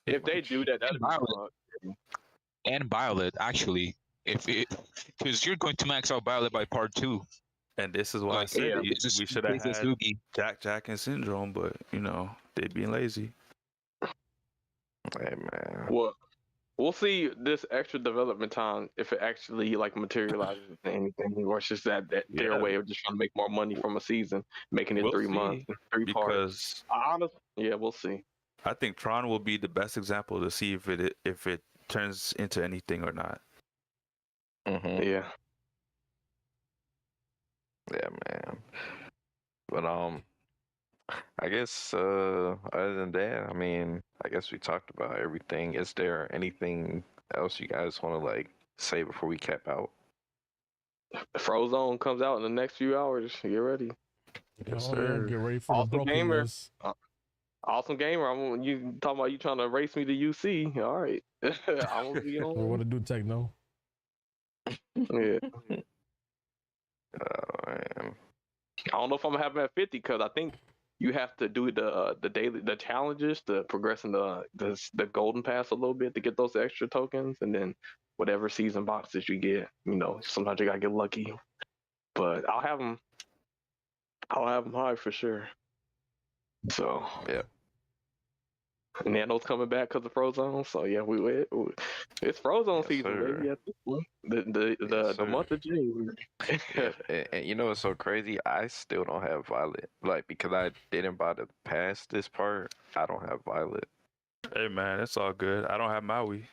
If they do that, that'd be Violet. fun. and Violet. Actually, because you're going to max out Violet by part 2. And this is why I Like, said yeah, we this is should have Princess had Lugi. Jack, and Syndrome, but they being lazy. Hey, man. Well, we'll see this extra development time if it actually materializes into anything, or it's just that their Yeah. way of just trying to make more money from a season, making it We'll 3 see, months, 3 parts. Because Honestly, yeah, we'll see. I think Tron will be the best example to see if it turns into anything or not. Mm-hmm. Yeah. Yeah, man. But I guess other than that, I mean, I guess we talked about everything. Is there anything else you guys want to say before we cap out? Frozone comes out in the next few hours. Get ready. Yes, Oh, yeah, sir. get ready for Awesome the gamer. brokenness. Awesome gamer. You talking about you trying to race me to UC? All right. I'm gonna be What on. to do, Techno? Yeah. Oh, man. I don't know if I'm gonna have him at 50, because I think you have to do the challenges to progress in the golden pass a little bit to get those extra tokens, and then whatever season boxes you get, sometimes you gotta get lucky. But I'll have him high for sure. So Yeah. Nano's coming back because of Frozone, so yeah, it's Frozone Yes, season, sir. baby. At this point. The Yes, sir. month of June. And you know what's so crazy? I still don't have Violet. Because I didn't buy the pass this part, I don't have Violet. Hey man, it's all good. I don't have Maui.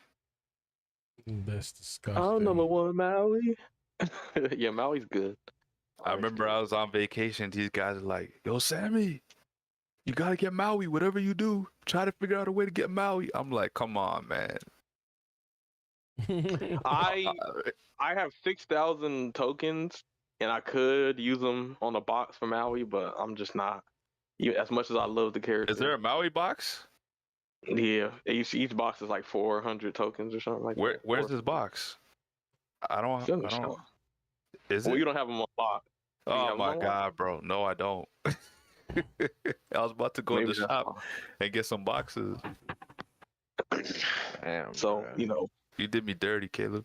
That's disgusting. Oh, number 1 Maui. Yeah, Maui's good. I remember I was on vacation. These guys are like, "Yo, Sammy, you gotta get Maui. Whatever you do, try to figure out a way to get Maui." I'm like, "Come on, man." I have 6,000 tokens and I could use them on a box for Maui, but I'm just not. As much as I love the character. Is there a Maui box? Yeah, each box is like 400 tokens or something like that. Where's this box? I don't. It's in the I don't. shop. Is Well, it? you don't have them on lock. Do you Oh have them my on lock? god, bro! No, I don't. I was about to go in Maybe the that's shop and get some boxes. Damn. So, bruh. you know, You did me dirty, Caleb.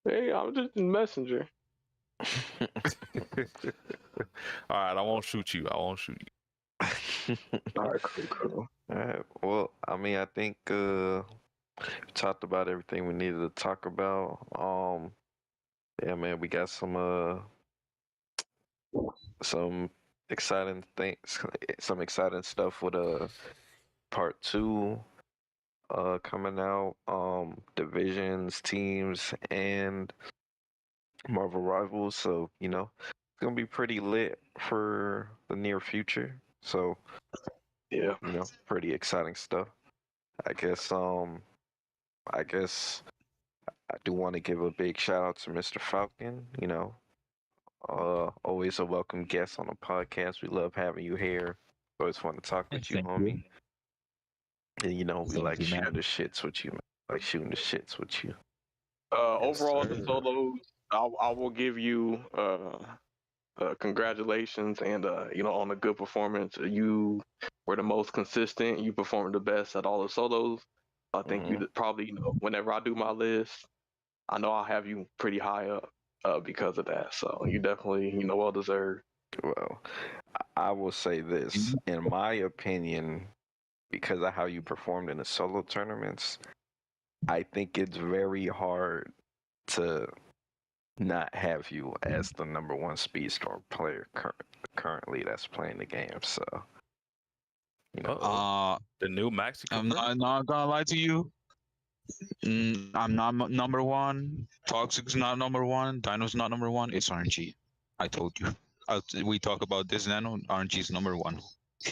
hey, I'm just a messenger. All right, I won't shoot you. I won't shoot you. All right, cool. All right. Well, I mean, I think we talked about everything we needed to talk about. Yeah, man, we got some exciting things, some exciting stuff with part 2 coming out. Divisions, teams, and Marvel Rivals. So, you know, it's gonna be pretty lit for the near future. So, Yeah. you know, pretty exciting stuff. I guess I do want to give a big shout out to Mr. Falcon, you know. Always a welcome guest on the podcast. We love having you here. Always fun to talk with you, Thank homie. you. And you know, we Thank like you, shooting man. the shits with you, man. Like shooting the shits with you. Yes, Overall, sir. the solos, I will give you congratulations and you know, on a good performance. You were the most consistent. You performed the best at all the solos. I think you probably, you know, whenever I do my list, I know I'll have you pretty high up because of that. So you definitely, you know, well deserved. Well, I will say this, in my opinion, because of how you performed in the solo tournaments, I think it's very hard to not have you as the number 1 Speedstorm player currently that's playing the game. So, you know, The new Maxi. I'm not gonna lie to you. I'm not number 1. Toxic's not number 1. Dino's not number 1. It's RNG. I told you. We talk about this Nano. RNG's number 1.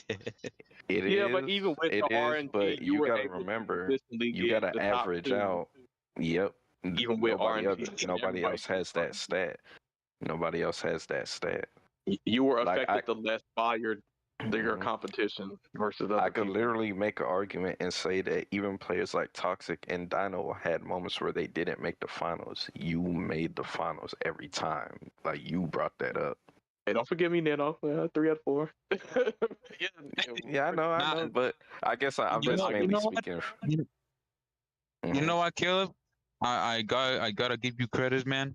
it Yeah, is. but even with it the is, RNG, but you you were gotta able to remember, consistently you get gotta the top average 2. out. Yep. Even with RNG, Nobody everybody else has that stat. Nobody else has that stat. You were Like, affected the less by your Mhm. competition versus other I could people. literally make an argument and say that even players like Toxik and Dino had moments where they didn't make the finals. You made the finals every time. Like, you brought that up. Hey, don't forget me, Nano. 3 out of 4. Yeah, I know, but I guess I'm You just know- you mainly know what? speaking. You know what, Caleb? I gotta give you credit, man.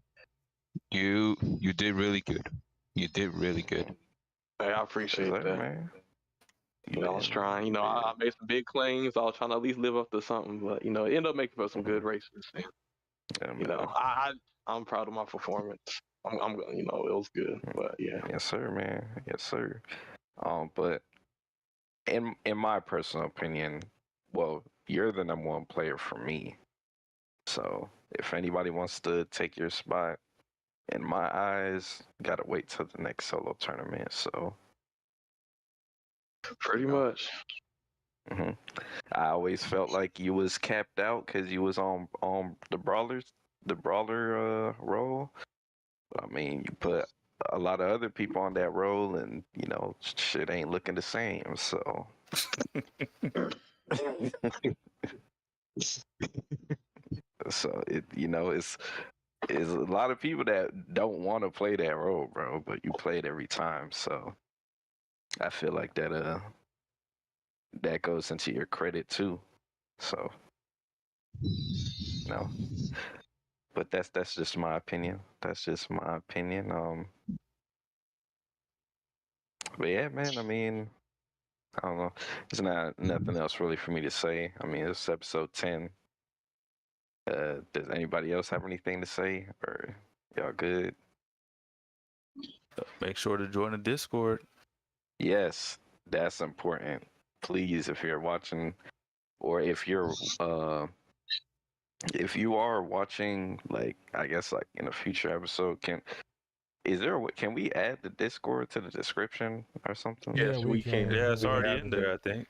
You did really good. You did really good. Hey, I appreciate that. man. You know, I was trying. You know, I made some big claims. I was trying to at least live up to something, but you know, it ended up making for some good races. And, Yeah, you know, man. I'm proud of my performance. I'm you know, it was good, but yeah. Yes, sir, man. Yes, sir. But in my personal opinion, well, you're the number 1 player for me. So if anybody wants to take your spot, in my eyes, gotta wait till the next solo tournament. So Pretty much. I always felt like you was capped out because you was on the brawler role. I mean, you put a lot of other people on that role, and you know, shit ain't looking the same. So. So it, you know, it's a lot of people that don't want to play that role, bro, but you play it every time. So I feel like that goes into your credit too. So no, but that's just my opinion. That's just my opinion. But yeah, man. I mean, I don't know. There's nothing else really for me to say. I mean, it's episode 10. Does anybody else have anything to say, or y'all good? Make sure to join the Discord. Yes, that's important. Please, if you're watching, or if you are watching, like, I guess like in a future episode, can we add the Discord to the description or something? Yeah, we can. Yeah, it's We can already have in there, I think.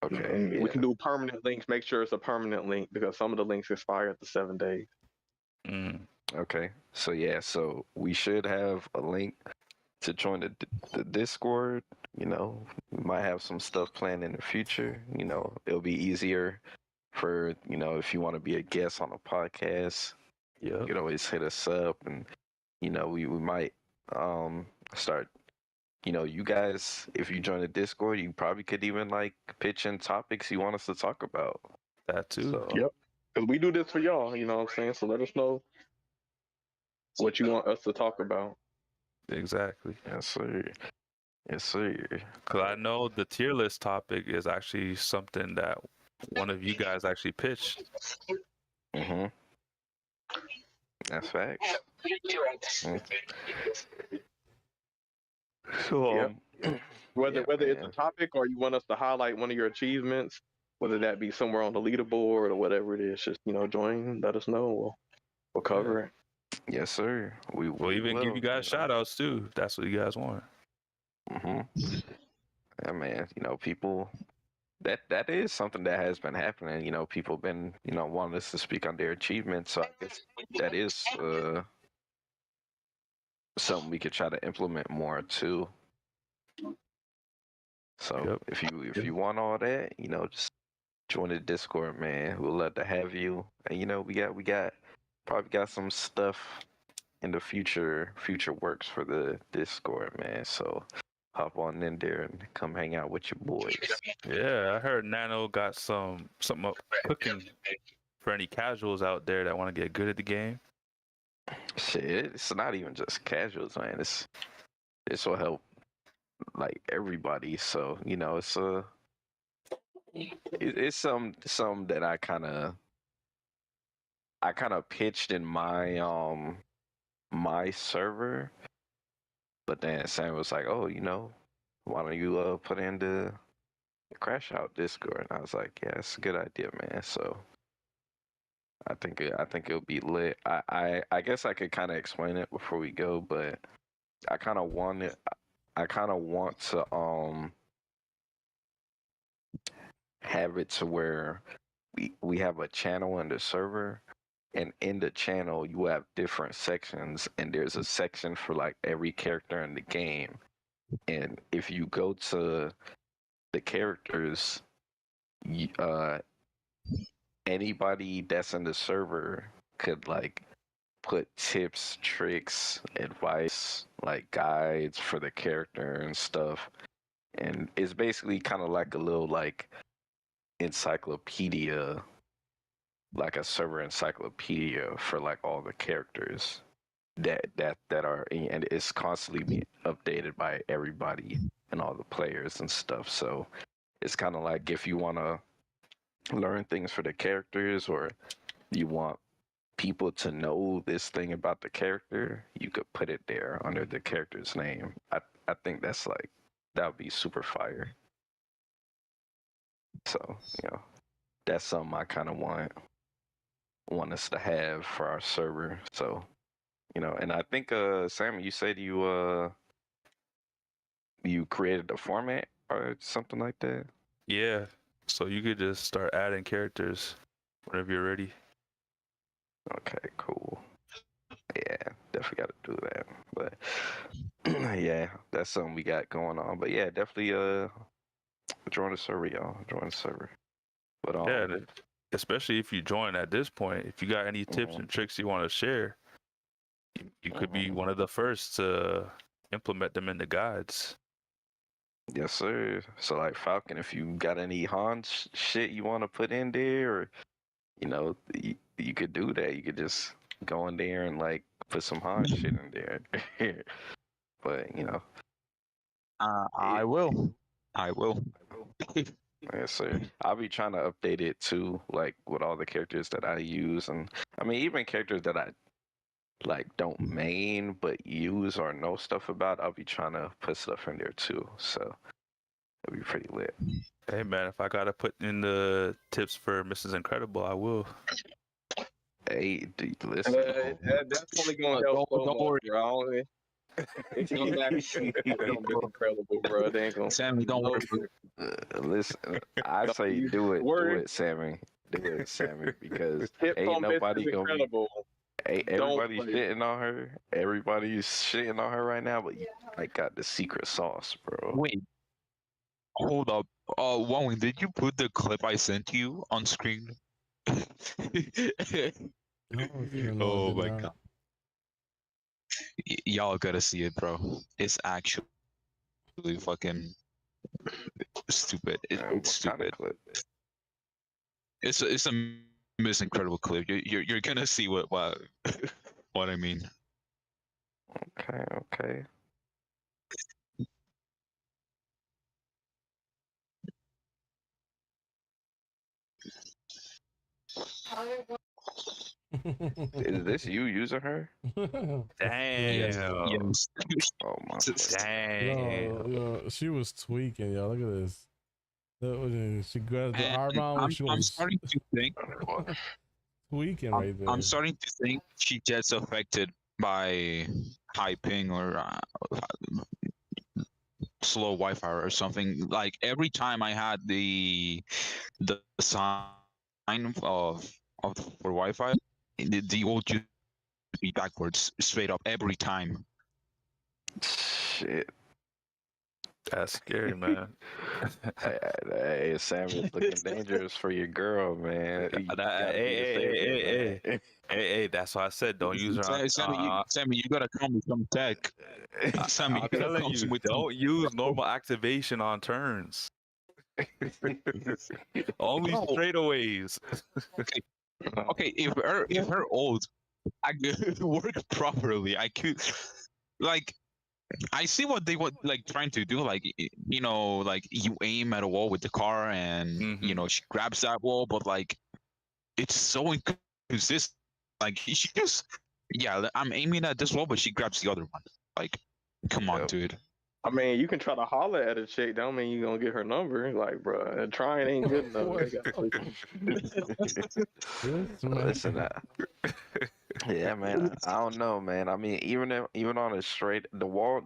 Okay, And yeah. we can do permanent links. Make sure it's a permanent link because some of the links expire after 7 days. Okay. So yeah, so we should have a link to join the Discord. You know, we might have some stuff planned in the future. You know, it'll be easier for, you know, if you want to be a guest on a podcast, you Yep. could always hit us up, and you know, we might start, you know, you guys, if you join the Discord, you probably could even like pitch in topics you want us to talk about. That too. So Yep. Because we do this for y'all, you know what I'm saying? So let us know what you want us to talk about. Exactly. yes, sir. Yes, sir. Because I know the tier list topic is actually something that one of you guys actually pitched. Mm-hmm. That's facts. Mm. So, Yep. Whether yeah, whether it's a man. topic or you want us to highlight one of your achievements, whether that be somewhere on the leaderboard or whatever it is, just join, let us know. We'll cover it. Yes, sir. We'll even give you guys shout outs too, if that's what you guys want. Mm-hmm. Yeah, man. You know, people. That is something that has been happening. You know, people been, you know, wanting us to speak on their achievements. So I guess that is something we could try to implement more too. So Yep. if you want all that, you know, just join the Discord, man. We'll love to have you. And you know, we got probably got some stuff in the future works for the Discord, man. So hop on in there and come hang out with your boys. Yeah, I heard Nano got something up cooking for any casuals out there that want to get good at the game. Shit, it's not even just casuals, man. This will help like everybody. So you know, it's some that I kind of pitched in my my server, but then Sam was like, oh, you know, why don't you put in the Crashout Discord? And I was like, yeah, it's a good idea, man. So I think it'll be lit. I guess I could kind of explain it before we go, but I kind of want to have it to where we have a channel in the server, and in the channel you have different sections, and there's a section for like every character in the game. And if you go to the characters, anybody that's in the server could like put tips, tricks, advice, like guides for the character and stuff. And it's basically kind of like a little like encyclopedia, like a server encyclopedia for like all the characters that are, and it's constantly being updated by everybody and all the players and stuff. So it's kind of like if you want to learn things for the characters, or you want people to know this thing about the character, you could put it there under the character's name. I think that's like, that would be super fire. So, you know, that's something I kind of want us to have for our server. So, you know, and I think Sam, you said you created a format or something like that. Yeah, so you could just start adding characters whenever you're ready. Okay, cool. Yeah, definitely got to do that. But yeah, that's something we got going on. But yeah, definitely join the server, y'all. Join the server. But Yeah, especially if you join at this point, if you got any tips and tricks you want to share, you could be one of the first to implement them in the guides. Yes, sir. So like Falcon, if you got any Han shit you want to put in there, or you know, you could do that. You could just go in there and like put some Han shit in there. But you know, I will. yes, sir. I'll be trying to update it too, like with all the characters that I use, and I mean even characters that I like don't main but use or know stuff about. I'll be trying to put stuff in there too. So it'll be pretty lit. Hey man, if I gotta put in the tips for Mrs. Incredible, I will. Hey, dude, listen. That's only going to help so don't much, worry. bro. It's gonna be incredible, bro. They ain't gonna. Sammy, don't worry. Listen, I say do it, Word. Sammy. Do it, Sammy, because Tips ain't on nobody Mrs. gonna be, Incredible. Everybody's play. shitting on her. Everybody's shitting on her right now, but you like got the secret sauce, bro. Wait, hold up. Wong, did you put the clip I sent you on screen? Oh my god. Y'all gotta see it, bro. It's actually fucking stupid. What kind of Stupid. clip? It's a Miss Incredible clip. You're gonna see what what I mean. Okay. Is this you using her? Damn. Yes. Oh my. Damn. Yo, she was tweaking, y'all. Look at this. She grabbed the And arm out. I'm starting to think. Tweaking right there. I'm starting to think she gets affected by high ping or slow Wi-Fi or something. Like every time I had the sign of for Wi-Fi, the old just be backwards straight up every time. Shit. That's scary, man. Hey, Sammy's looking dangerous for your girl, man. You gotta be safe, man. Hey, that's why I said don't use her on. Sammy, you gotta come with some tech. Sammy, I'm you gotta telling come you, with don't use normal activation on turns. Only straightaways. Okay, if her ult I could work properly, I could like. I see what they were like trying to do, like you know, like you aim at a wall with the car, and you know she grabs that wall, but like it's so inconsistent. Like she just, yeah, I'm aiming at this wall, but she grabs the other one. Like, come on, dude. I mean, you can try to holler at a chick. Don't mean you're gonna get her number. Like, bro, trying ain't good enough. Listen, yeah, man. I don't know, man. I mean, even on a straight the wall,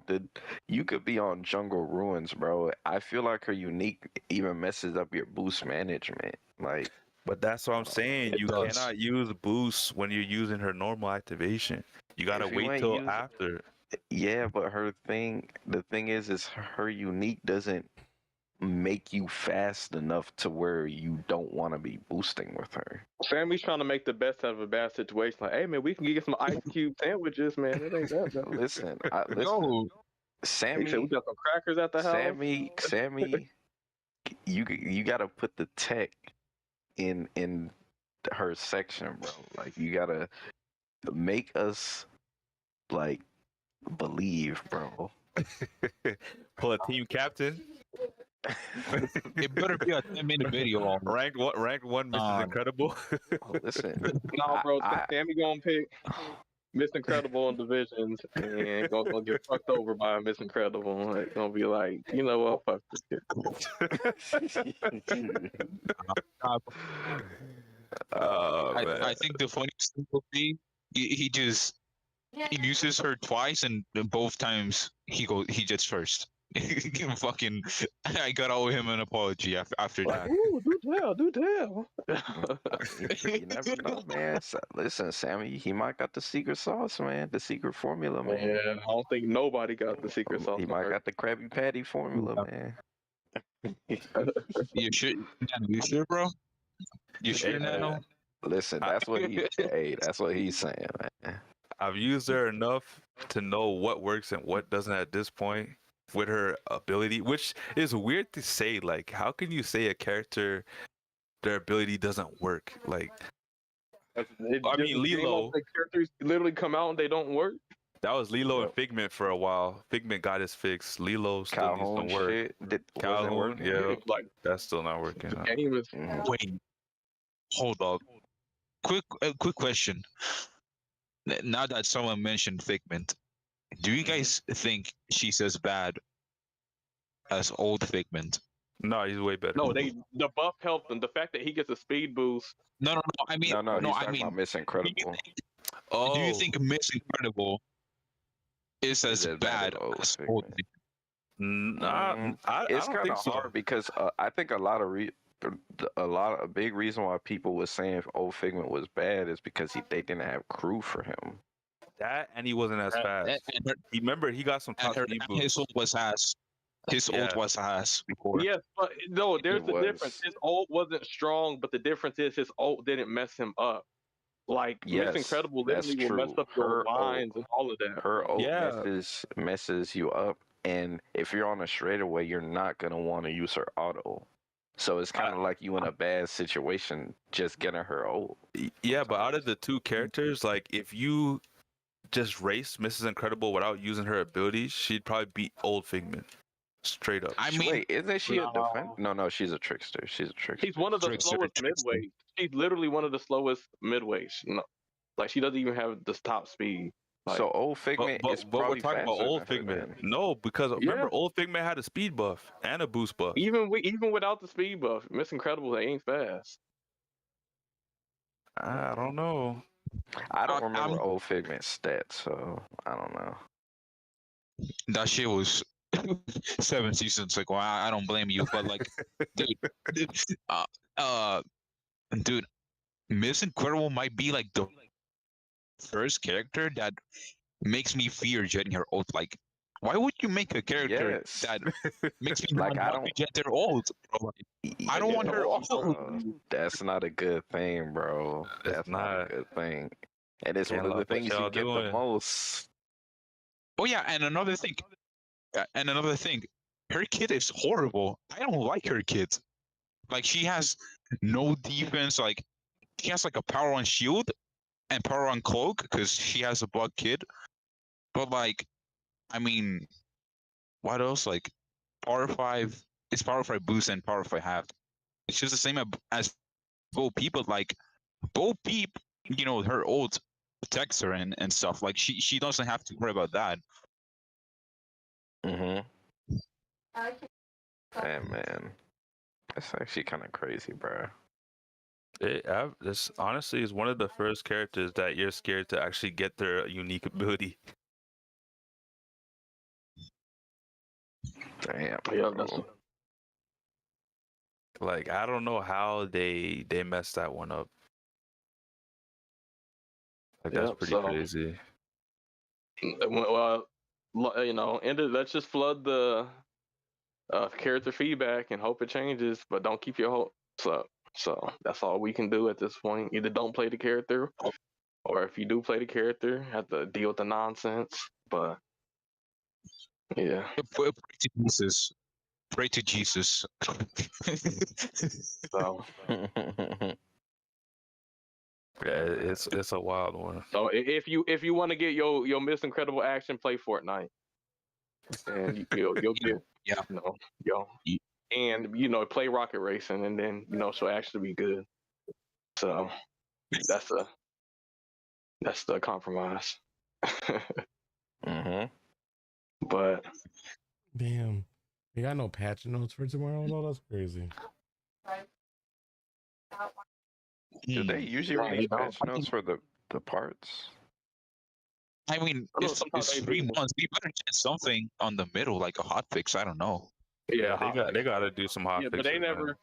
you could be on Jungle Ruins, bro. I feel like her unique even messes up your boost management. Like, but that's what I'm saying. You cannot use boost when you're using her normal activation. You gotta wait till after. Yeah, but the thing is her unique doesn't make you fast enough to where you don't want to be boosting with her. Sammy's trying to make the best out of a bad situation. Like, hey man, we can get some ice cube sandwiches, man. It ain't that bad. Listen, Sammy, he said we got some crackers at the house. Sammy, you gotta put the tech in her section, bro. Like you gotta make us like believe, bro. Pull a team captain. It better be a 10-minute video. Rank one, Mrs. Incredible. Listen, no, bro. Sammy gonna pick Miss Incredible in divisions and gonna get fucked over by Miss Incredible. It's gonna be like, you know what? Fuck this shit. I think the funniest thing will be he uses her twice, and both times he gets first. Fucking, I gotta owe him an apology after that. Ooh, do tell. You never know, man. Listen, Sammy, he might got the secret sauce, man. The secret formula, man. Yeah, I don't think nobody got the secret sauce. He might got the Krabby Patty formula, man. You sure, bro? You sure, Nano? Listen, that's what he's saying, man. I've used her enough to know what works and what doesn't at this point with her ability, which is weird to say. Like, how can you say a character, their ability doesn't work? Like, I mean, Lilo. The characters literally come out and they don't work. That was Lilo and Figment for a while. Figment got his fix. Lilo still needs some work. Calhoun, yeah, like that's still not working. The game is... Wait, hold up. Quick question. Now that someone mentioned Figment, do you guys think she's as bad as old Figment? No, he's way better. No, the buff helped him. The fact that he gets a speed boost. No. I mean, he's talking about Miss Incredible. Do you think Miss Incredible is as bad as old Figment? It's kind of hard because I think a lot of a big reason why people were saying old Figment was bad is because they didn't have crew for him. That and he wasn't as fast. Remember, he got some top speed boosts. His ult was ass. His ult was ass before. Yes, but no, there's It the was. difference. His ult wasn't strong, but the difference is his ult didn't mess him up. Like Yes, Miss Incredible that's literally will mess true. up your Her lines ult, and all of that. her ult Yeah. messes you up, and if you're on a straightaway, you're not gonna want to use her auto. So it's kind of like you in a bad situation just getting her ult. Yeah, but out of the two characters, like if you just race Mrs. Incredible without using her abilities, she'd probably beat old Figment. Straight up. I mean, Wait, isn't she a defense? No, she's a trickster. She's a trickster. She's one of the Trickster, slowest trickster. midways. She's literally one of the slowest midways. Like she doesn't even have the top speed. Like, So old Figment is But we're probably talking about faster old than her Figment. then. No, because remember, Yeah. old Figment had a speed buff and a boost buff. even without the speed buff, Miss Incredible ain't fast. I don't know. I don't remember I'm- old Figment's stats, so I don't know. That shit was 7 seasons ago. I don't blame you, but like, dude, dude, Miss Incredible might be like the first character that makes me fear jetting her ult. Like, why would you make a character Yes. that makes me Like, not I want to don't- jet their ult, bro? I don't want her ult. That's not a good thing, bro. That's not a not. good thing. And it's Can't one of the love what things y'all you get the doing. most. Oh yeah, and another thing, her kid is horrible. I don't like her kid. Like she has no defense. Like she has like a power on shield and power on cloak because she has a bug kid. But like, I mean, what else? Like power 5, it's power 5 boost and power 5 half. It's just the same as Bo Peep, but like Bo Peep, her ult protects her and stuff. Like she doesn't have to worry about that. Man, that's actually kind of crazy, bro. This honestly is one of the first characters that you're scared to actually get their unique ability. Damn. Yeah, that's bro. Like I don't know how they messed that one up. Like that's Yep, pretty so- crazy. Well, let's just flood the character feedback and hope it changes, but don't keep your hopes up. So that's all we can do at this point. Either don't play the character, or if you do play the character, have to deal with the nonsense. But yeah, Pray to Jesus. Pray to Jesus. so Yeah, it's a wild one. so if you want to get your Miss Incredible action, play Fortnite, and you'll get and play Rocket Racing, and then she'll actually be good. So that's the compromise. But Damn. You got no patch notes for tomorrow? No, that's crazy. Do they usually Yeah, release patch notes for the parts? I mean, I know it's sometimes they 3 do. months. We better get something on the middle, like a hot fix. I don't know. yeah, They got to do some hot yeah, fixes. but they man. never.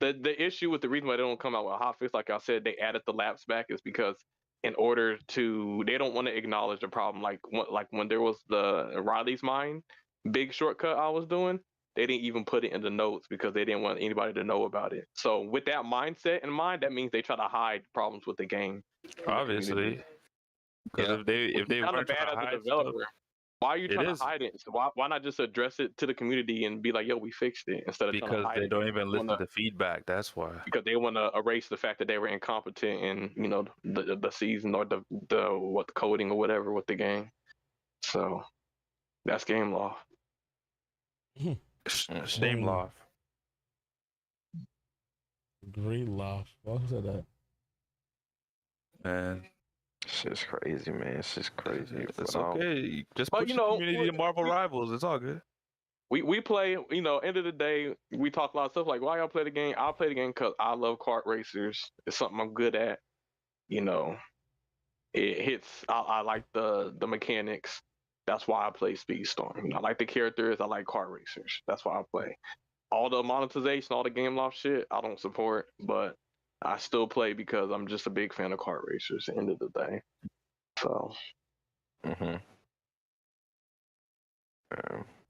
The issue with the reason why they don't come out with a hotfix, like I said, they added the laps back is because in order to, they don't want to acknowledge the problem. Like when there was the Riley's Mine big shortcut I was doing, they didn't even put it in the notes because they didn't want anybody to know about it. So with that mindset in mind, that means they try to hide problems with the game. from the Obviously, community. because if they Kind of weren't bad trying to as a hide developer. stuff, Why are you It trying is. to hide it? So why not just address it to the community and be like, yo, we fixed it, instead of trying because to hide they it? don't even listen wanna- to feedback. That's why. Because they want to erase the fact that they were incompetent in the season or the coding or whatever with the game. So that's game law. Shame law. Great laugh. What was that? Man, It's just crazy, man. It's just crazy. it's But, okay. Just But, push you the know, community and Marvel Rivals. It's all good. We play, end of the day, we talk a lot of stuff like, why y'all play the game? I'll play the game because I love kart racers. It's something I'm good at. It hits, I like the mechanics. That's why I play Speedstorm. I like the characters. I like kart racers. That's why I play. all the monetization, all the game loft shit, I don't support, but I still play because I'm just a big fan of kart racers at the end of the day. So,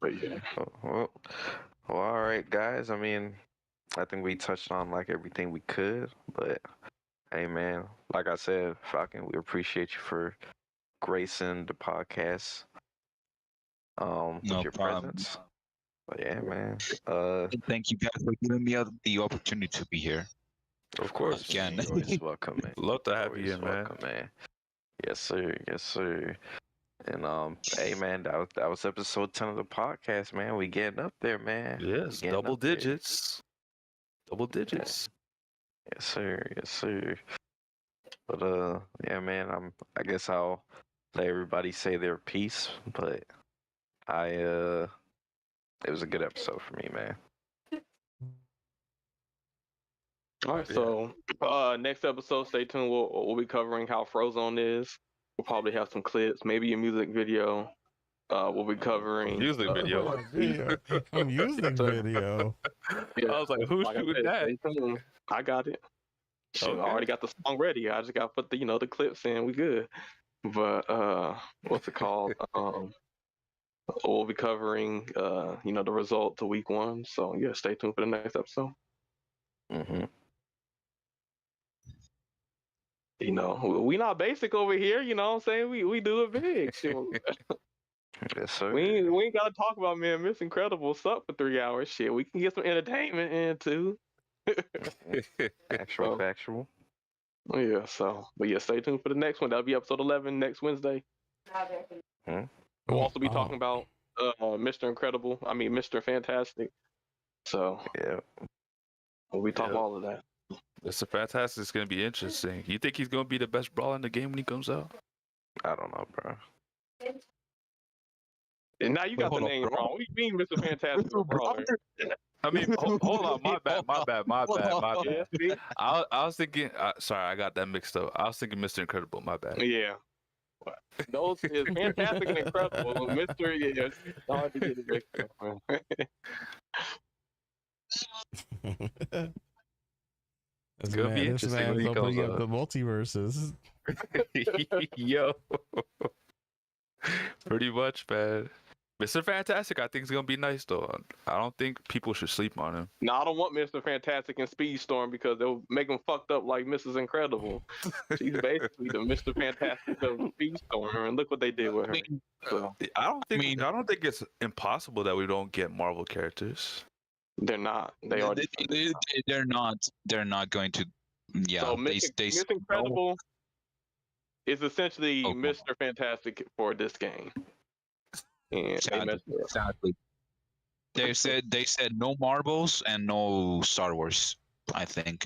but yeah. Well, all right, guys. I mean, I think we touched on like everything we could, but hey, man, like I said, Falcon, we appreciate you for gracing the podcast No with your problem. presence. But yeah, man. Thank you guys for giving me the opportunity to be here. Of course, Again. man. You're always welcome, man. Love to have you Always here, man. welcome, man. Yes, sir. Yes, sir. And hey, man, that was episode 10 of the podcast, man. We getting up there, man. Yes, We getting double up there. digits. Double digits. Yes, sir. Yes, sir. But yeah, man. I guess I'll let everybody say their piece. But it was a good episode for me, man. All right, so next episode, stay tuned. We'll be covering how Frozone is. We'll probably have some clips, maybe a music video. We'll be covering Music video. A music video. Yeah, I was like, who's like I shooting said, that? stay tuned. I got it. Shit, Okay. I already got the song ready. I just got to put the clips in. We good. But what's it called? We'll be covering the result to week 1. So yeah, stay tuned for the next episode. We not basic over here. You know what I'm saying? We do it big. Shit. Yes, sir. We ain't gotta talk about man Miss Incredible suck for 3 hours. Shit, we can get some entertainment in too. Factual. Yeah, but yeah, stay tuned for the next one. That'll be episode 11 next Wednesday. We'll also be talking about Mr. Incredible. I mean Mr. Fantastic. So yeah, we'll be talking all of that. Mr. Fantastic is going to be interesting. You think he's going to be the best brawler in the game when he comes out? I don't know, bro. And now you got the name wrong. What do you mean, Mr. Fantastic? I mean, hold on, my bad. I was thinking, sorry, I got that mixed up. I was thinking Mr. Incredible, my bad. Yeah. Those is Fantastic and Incredible. Mr. Yeah, it's hard to get it mixed up. It's going to be interesting when he comes opening up out. the multiverses. Yo. Pretty much, man. Mr. Fantastic, I think is going to be nice, though. I don't think people should sleep on him. No, I don't want Mr. Fantastic and Speedstorm because they'll make them fucked up like Mrs. Incredible. She's basically the Mr. Fantastic of Speedstorm, and look what they did with her. So, I don't think it's impossible that we don't get Marvel characters. they're not. They're not going to. Yeah, so they Miss Incredible is essentially Mr. Fantastic for this game. And exactly. They said no marbles and no Star Wars, I think.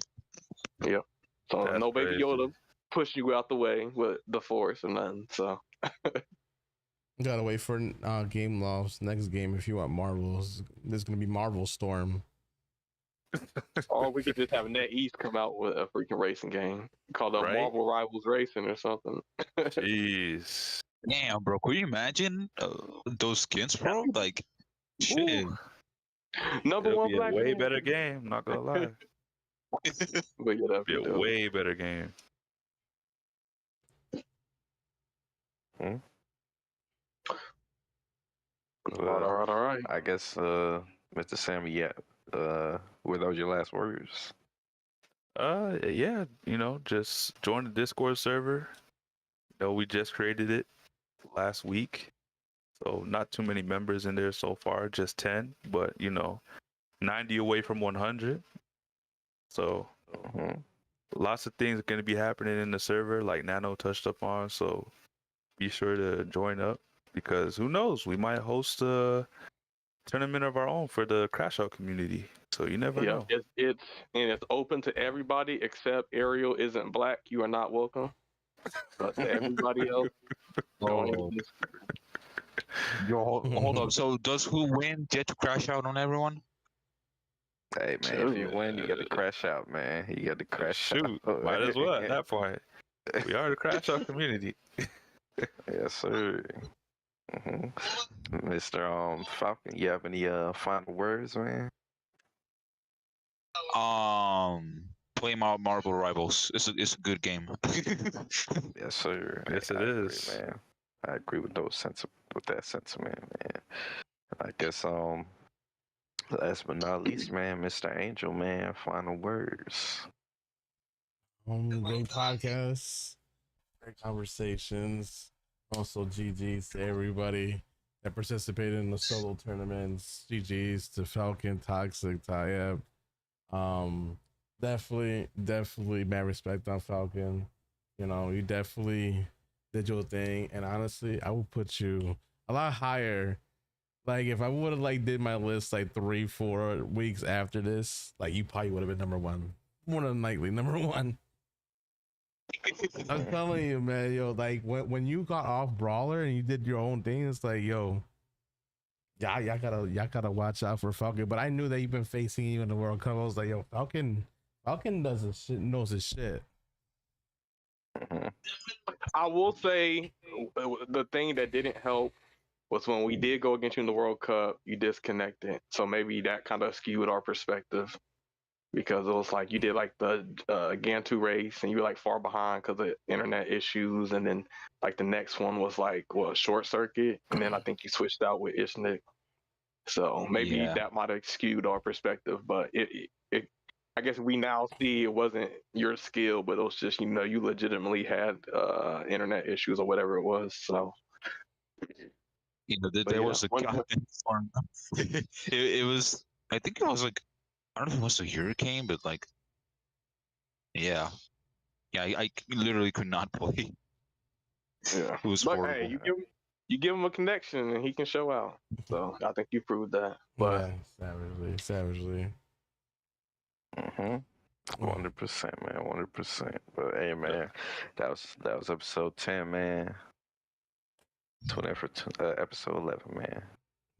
Yep. So That's no Baby crazy. Yoda push you out the way with the Force or nothing. So Gotta wait for Game Loft's next game if you want Marvels. There's gonna be Marvel Storm. or we could just have NetEase come out with a freaking racing game called Right? Marvel Rivals Racing or something. Jeez. Damn, bro, could you imagine those skins, bro? Like, shit. Number It'll one be a black way man. better game, not gonna lie. But yeah, that'd Be a dope. way better game. All right. I guess, Mr. Sammy, yeah. Were those your last words? Yeah, just join the Discord server. We just created it last week. So not too many members in there so far, just 10, but 90 away from 100. So lots of things are going to be happening in the server like Nano touched up on, so be sure to join up because who knows, we might host a tournament of our own for the Crashout community. So you never know. It's open to everybody except Ariel isn't black. You are not welcome. But to everybody else, Yo, hold up. So does who win get to crash out on everyone? Hey, man, if you win, you got to crash out, man. You got to crash Shoot, out. might as well at that point. We are the Crashout community. Yes, sir. Mr. Falcon, you have any final words, man? Play Marble Rivals. It's a good game. Yes, sir. Yes, it I agree, is. man. I agree with that sentiment, man. I guess last but not least, man, Mr. Angel, man, final words. Great podcast, great conversations. Also, GGs to everybody that participated in the solo tournaments. GGs to Falcon, Toxik, Tyab. Definitely mad respect on Falcon. You know, you definitely did your thing, and honestly, I would put you a lot higher. Like if I would have like did my list like 3-4 weeks after this, like you probably would have been number one, more than likely number one. I'm telling you, man, yo, like when you got off Brawler and you did your own thing, it's like, yo, y'all gotta watch out for Falcon. But I knew that you've been facing you in the World Cup. I was like, yo, Falcon does his shit, knows his shit. I will say the thing that didn't help was when we did go against you in the World Cup, you disconnected. So maybe that kind of skewed our perspective because it was like you did like the Gantu race and you were like far behind because of internet issues. And then like the next one was like, Short Circuit. And then I think you switched out with Ishnik. So maybe that might have skewed our perspective, but I guess we now see it wasn't your skill, but it was just, you legitimately had internet issues or whatever it was. So, there was a goddamn storm. It was, I think it was like, I don't know if it was a hurricane, but like, I literally could not play. Yeah. It was horrible. Hey, you give him a connection and he can show out. So I think you proved that. But yeah, savagely. 100%, man, 100%. But hey, man, that was episode 10, man. Tune in for episode 11, man.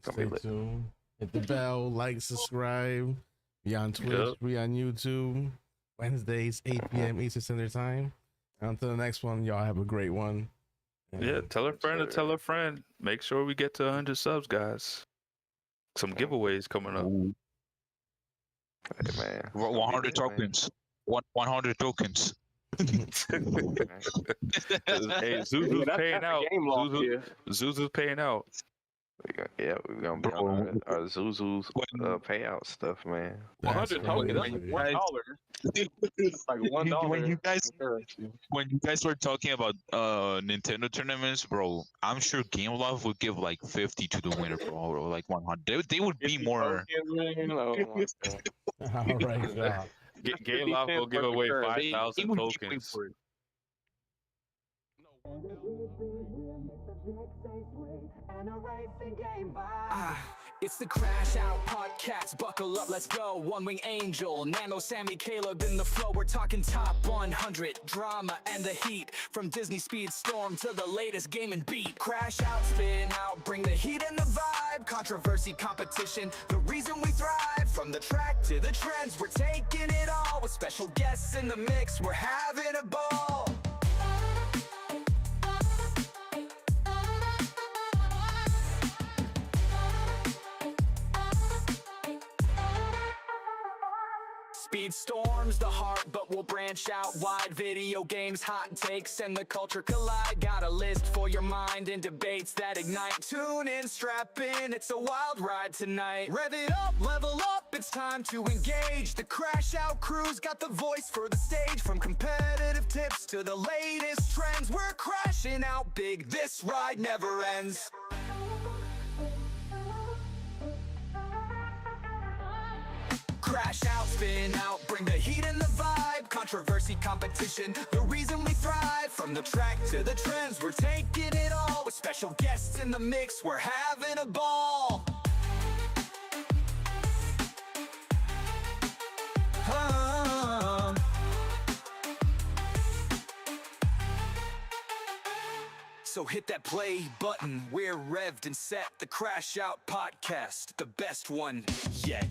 Stay tuned. Hit the bell, like, subscribe. Be on Twitch, be on YouTube. Wednesdays, 8 p.m. Eastern Standard Time. Until the next one, y'all have a great one. Yeah, tell a friend to tell a friend. Make sure we get to 100 subs, guys. Some giveaways coming up. Hey, man. 100 tokens. 100 tokens. Hey, Zuzu's paying out. Zuzu's paying out. We're gonna be on our Zuzu's payout stuff, man. 100 tokens, that's $1. It's like $1. When you guys were talking about Nintendo tournaments, bro, I'm sure Game Love would give like 50 to the winner, bro, or like 100. They would be more. All right, y'all. Game Love will give away 5,000 tokens. It's the Crashout Podcast. Buckle up, let's go. One Wing Angel, Nano, Sammy, Caleb in the flow. We're talking top 100 drama and the heat. From Disney Speedstorm to the latest game and beat. Crash out, spin out, bring the heat and the vibe. Controversy, competition, the reason we thrive. From the track to the trends, we're taking it all. With special guests in the mix, we're having a ball. Speedstorm's the heart, but we'll branch out wide. Video games, hot takes, and the culture collide. Got a list for your mind and debates that ignite. Tune in, strap in, it's a wild ride tonight. Rev it up, level up, it's time to engage. The Crashout crew's got the voice for the stage. From competitive tips to the latest trends, we're crashing out big, this ride never ends. Crash out, spin out, bring the heat and the vibe. Controversy, competition, the reason we thrive. From the track to the trends, we're taking it all. With special guests in the mix, we're having a ball. So hit that play button, we're revved and set. The Crashout Podcast, the best one yet.